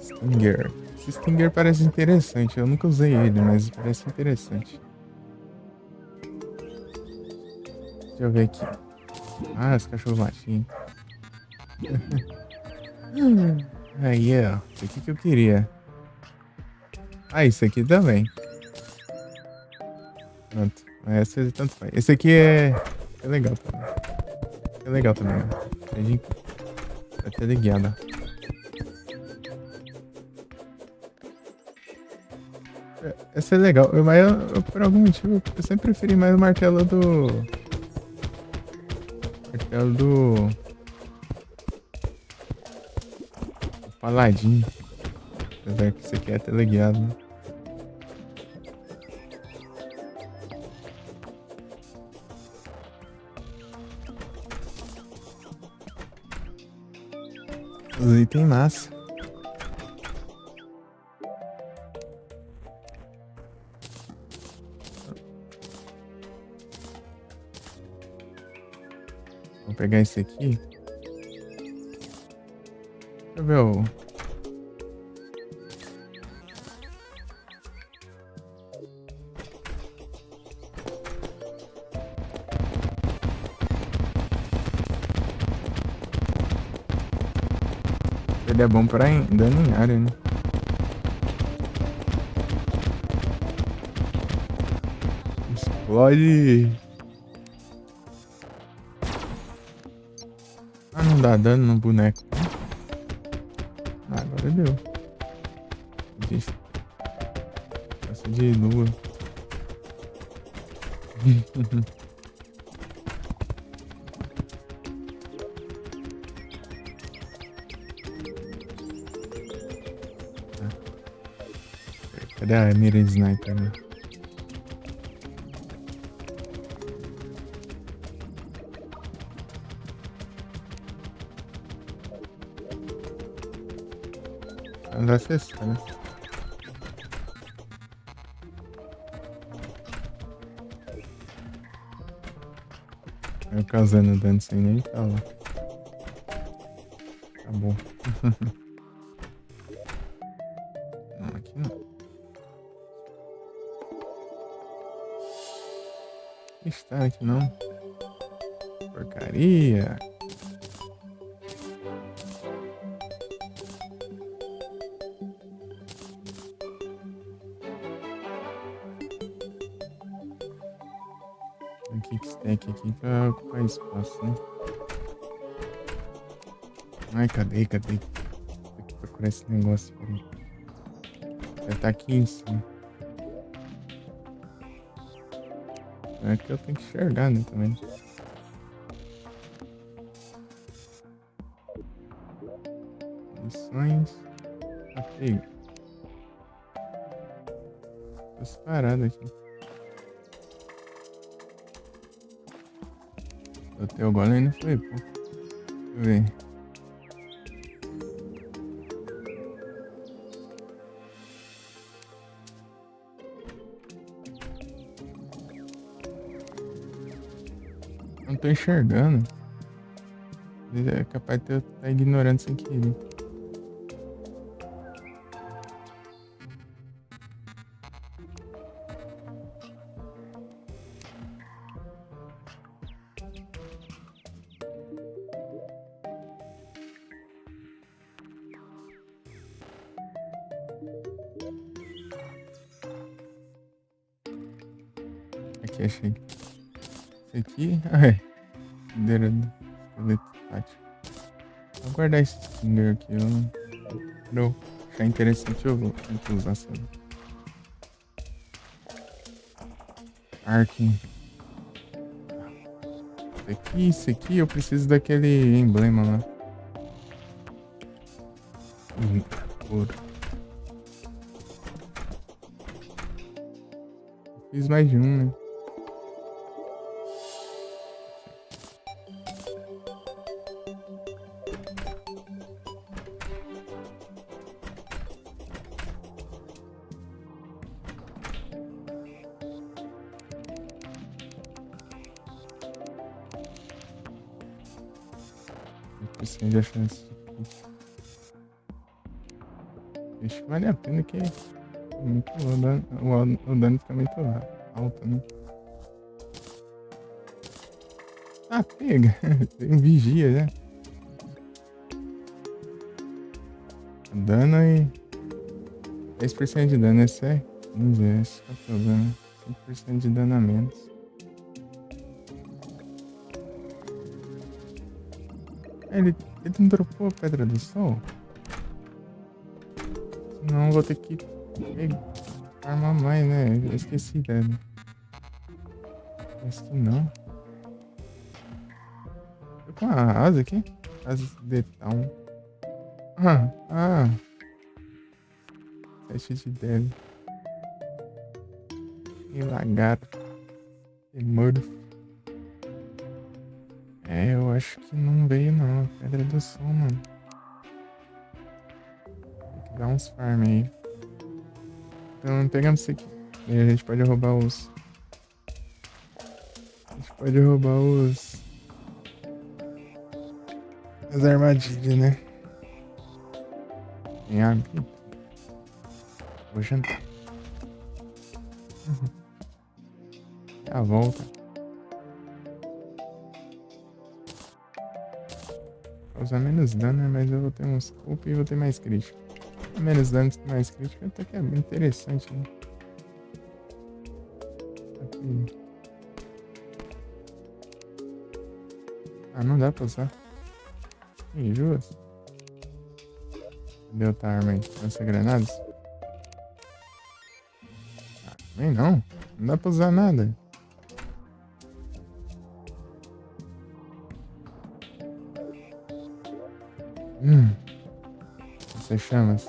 [SPEAKER 1] Stinger. Esse Stinger parece interessante. Eu nunca usei ele, mas parece interessante. Deixa eu ver aqui. Ah, os cachorros latinhos. Aí, ó. Isso aqui que eu queria. Ah, isso aqui também. Pronto. Mas esse tanto faz. Esse aqui é legal também. É legal também, ó. Vai ter ligado. Esse é legal. Mas por algum motivo, eu sempre preferi mais o martelo do. Martelo do. Paladino. Apesar que isso aqui é teleguiado, né? Os itens massa. Vou pegar esse aqui. Deixa eu ver o. Ele é bom pra dano em área, né? Explode. Ah, não dá dano no boneco. Ah, agora deu. Passa de lua. Cadê a mira de sniper, né? Não dá acessar, né? Eu causando dano sem nem falar. Tá bom. Não, aqui não. Está aqui não. Porcaria. O que tem aqui pra ocupar espaço, né? Ai, cadê? Tem que procurar esse negócio aí. Deve estar aqui em cima. É que eu tenho que enxergar, né, também. Missões. Apego. Tô parado aqui. O teu golem não foi, pô. Deixa eu ver. Não tô enxergando. É capaz de eu estar ignorando sem querer. Aqui, achei. Esse aqui. Ah, é. Cadeira do esqueleto tático. Vou guardar esse Stinger aqui. Quando eu achar interessante, eu vou tentar usar essa. Ark. Isso aqui eu preciso daquele emblema lá. Ouro. Fiz mais de um, né? Assim, de chance. Acho que vale a pena que muito, o dano fica muito alto, né? Ah, pega. Tem um vigia, né? Dano e 10% de dano, esse é 15, esse é o problema. 5% de dano a menos. Ele não dropou a Pedra do Sol? Senão vou ter que armar mais, né? Eu esqueci dela. Parece que não. Tô com a asa aqui. Asa de Town. Ah. 7 de Dev. E lagarto. E Murph. É, eu acho que não veio não. Pedra do Sol, mano. Tem que dar uns farm aí. Então pegamos isso aqui. E a gente pode roubar os. A gente pode roubar os. As armadilhas, né? Tem água aqui. Vou jantar. Até a volta. Causar menos dano, né? Mas eu vou ter uns scope e vou ter mais crítico. Menos dano e mais crítico até que é bem interessante, né? Aqui. Ah, não dá pra usar. Injusto. Cadê outra arma aí? Lança granadas? Ah, também não. Não dá pra usar nada. Lança-chamas.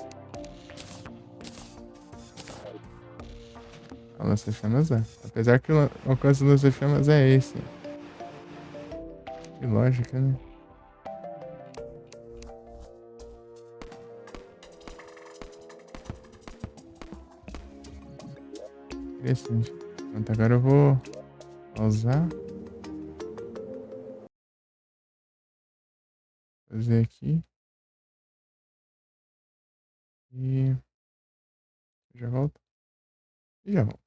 [SPEAKER 1] A lança-chamas é. Apesar que o alcance do lança-chamas é esse. Que lógica, né? Interessante. Pronto, agora eu vou pausar. Fazer aqui. E já volto. E já volto.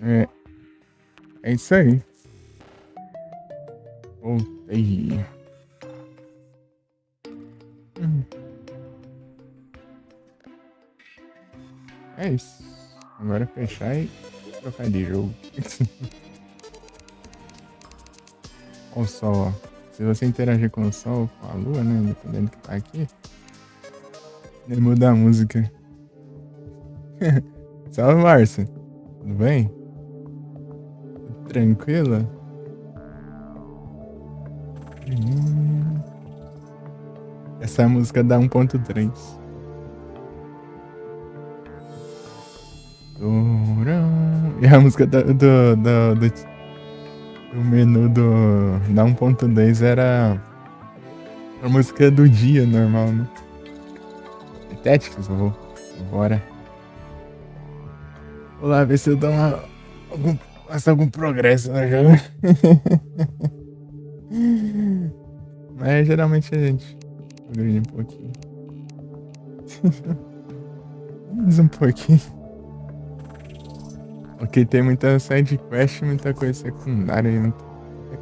[SPEAKER 1] É, é isso aí. Voltei. Hum, É isso. Agora é fechar e trocar de jogo. Olha o sol, ó. Se você interagir com o sol, com a lua, né? Dependendo do que tá aqui, ele muda a música. Salve, Márcia. Tudo bem? Tranquila? Hum, Essa é a música da 1.3. E a música do menu da 1.10 era a música do dia normal, né? Tactics, bora. Vou lá ver se eu dou faço algum progresso no jogo. Mas geralmente a gente progride um pouquinho. Mais um pouquinho. Ok, tem muita side quest, muita coisa secundária, muita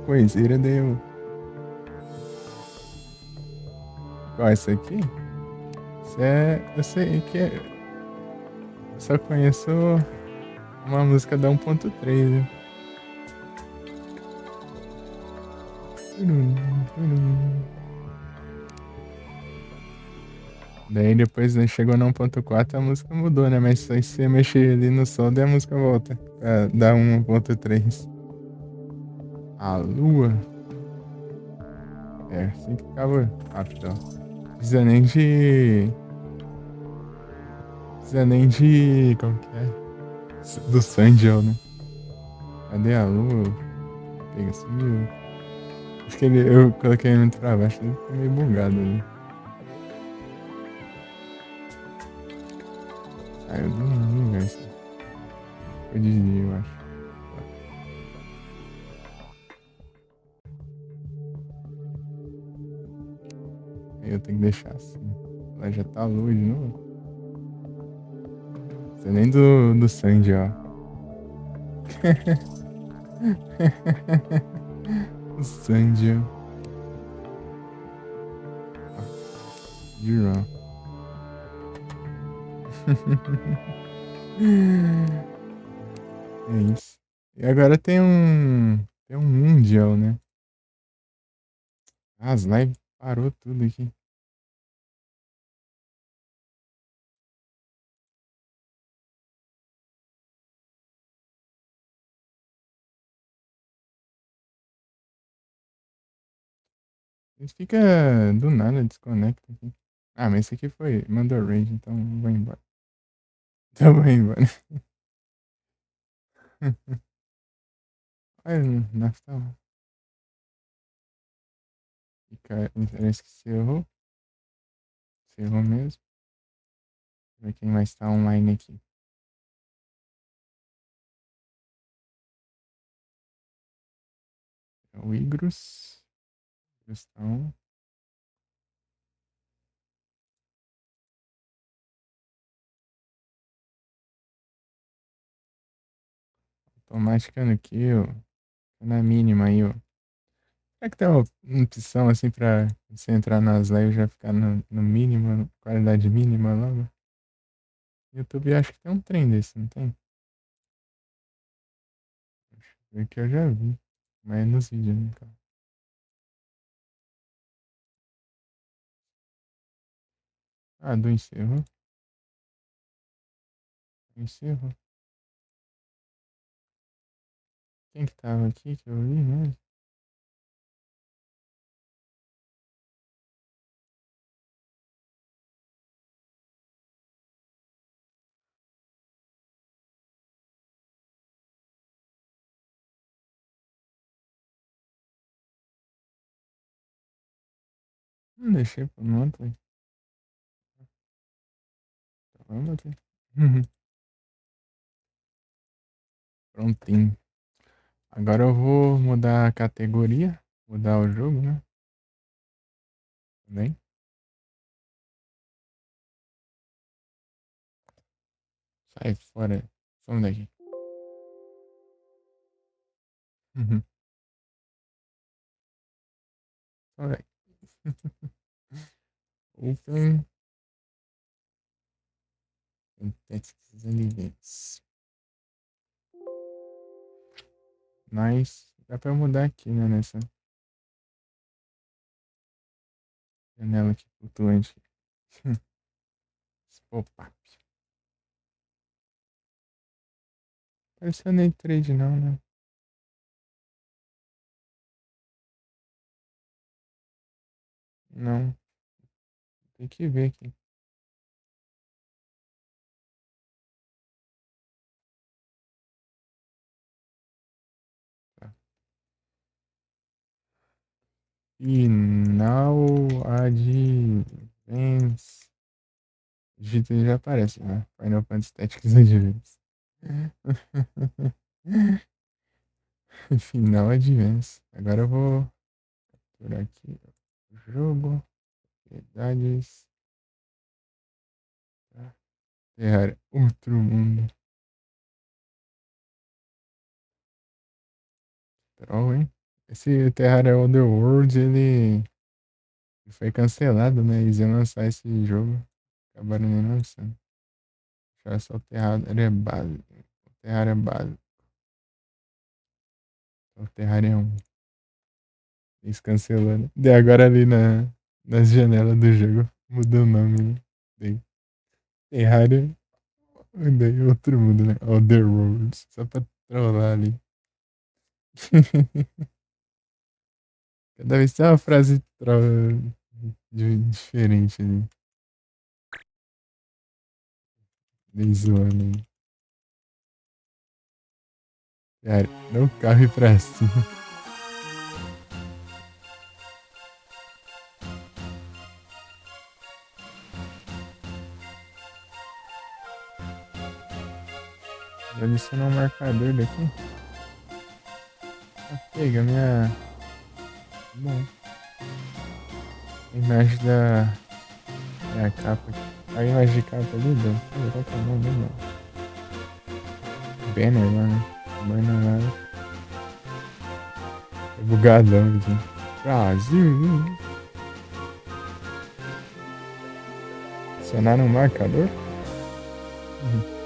[SPEAKER 1] coiseira, daí eu. Qual é essa aqui? Isso é. Eu sei que é. Eu só conheço uma música da 1.3, né? Daí depois né, chegou na 1.4 a música mudou, né? Mas se você mexer ali no som, daí a música volta pra dar 1.3. A lua. É, assim que ficava rápido, ó. Precisa nem de. Precisa nem de. Como que é? Do Sandial, né? Cadê a lua? Pega, sumiu. Acho que eu coloquei ele muito pra baixo, ele ficou meio bugado ali. Saiu do universo. Foi de dia, eu acho. Aí eu tenho que deixar assim. Ela já tá lua de novo. Você nem do Sandy, ó. O Sandy, ó. Girl. É isso. E agora tem um. Tem um Mundial, né? Ah, as lives parou tudo aqui. Ele fica do nada, desconecta aqui. Ah, mas esse aqui foi. Mandou raid, então vou embora. Então vou embora. Olha, Natal. Fica. Parece que você errou. Você errou mesmo. Ver quem mais tá online aqui. É o Igros. Igros tá on. Automática no kill. Tá na mínima aí, ó. Será que tem uma opção assim pra você entrar nas lives e já ficar no mínimo, qualidade mínima logo? YouTube acho que tem um trem desse, não tem? Acho que eu já vi. Mas é nos vídeos, né, cara? Ah, do encerro. Encerro. Quem que tava aqui que eu vi mesmo? Não deixei pro monte. Então vamos aqui. Prontinho. Agora eu vou mudar a categoria. Mudar o jogo, né? Também. Sai fora. Some daqui. Uhum. Alright. Open and text and events. Nice. Dá pra mudar aqui, né? Nessa janela aqui flutuante. Esse pop-up. Pareceu nem trade não, né? Não. Tem que ver aqui. Tá. Final Advance. Digita já aparece, né? Final Fantasy Tactics Advance. Final Advance. Agora eu vou por aqui. Jogo. Propriedades. Tá. Terraria. Outro mundo. Troll, hein? Esse Terraria Underworld, ele foi cancelado, né? Eles iam lançar esse jogo. Acabaram nem lançando. Deixa só o Terraria base. O Terraria base. O Terraria 1. Eles cancelando. E agora ali nas janelas do jogo. Mudou o nome, né? Daí, Terraria. Daí outro mundo, né? Otherworld. Só pra trollar ali. Cada vez tem uma frase troll diferente ali. Bem zoando aí. Cara, não corre pra cima. Vou adicionar um marcador daqui. Ah, pega Bom. A imagem da capa aqui. A imagem de capa ali, Dan. Qual que é o nome, não? Banner lá, né? Banner lá. É bugadão aqui. Brasil. Adicionar um marcador? Uhum.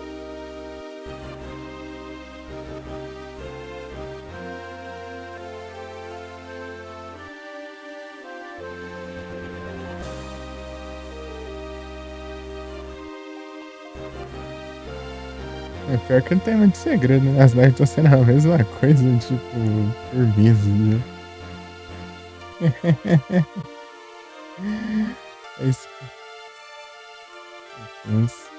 [SPEAKER 1] É pior que não tem muito segredo, né? As lives estão sendo a mesma coisa, tipo, por meses, né? É isso.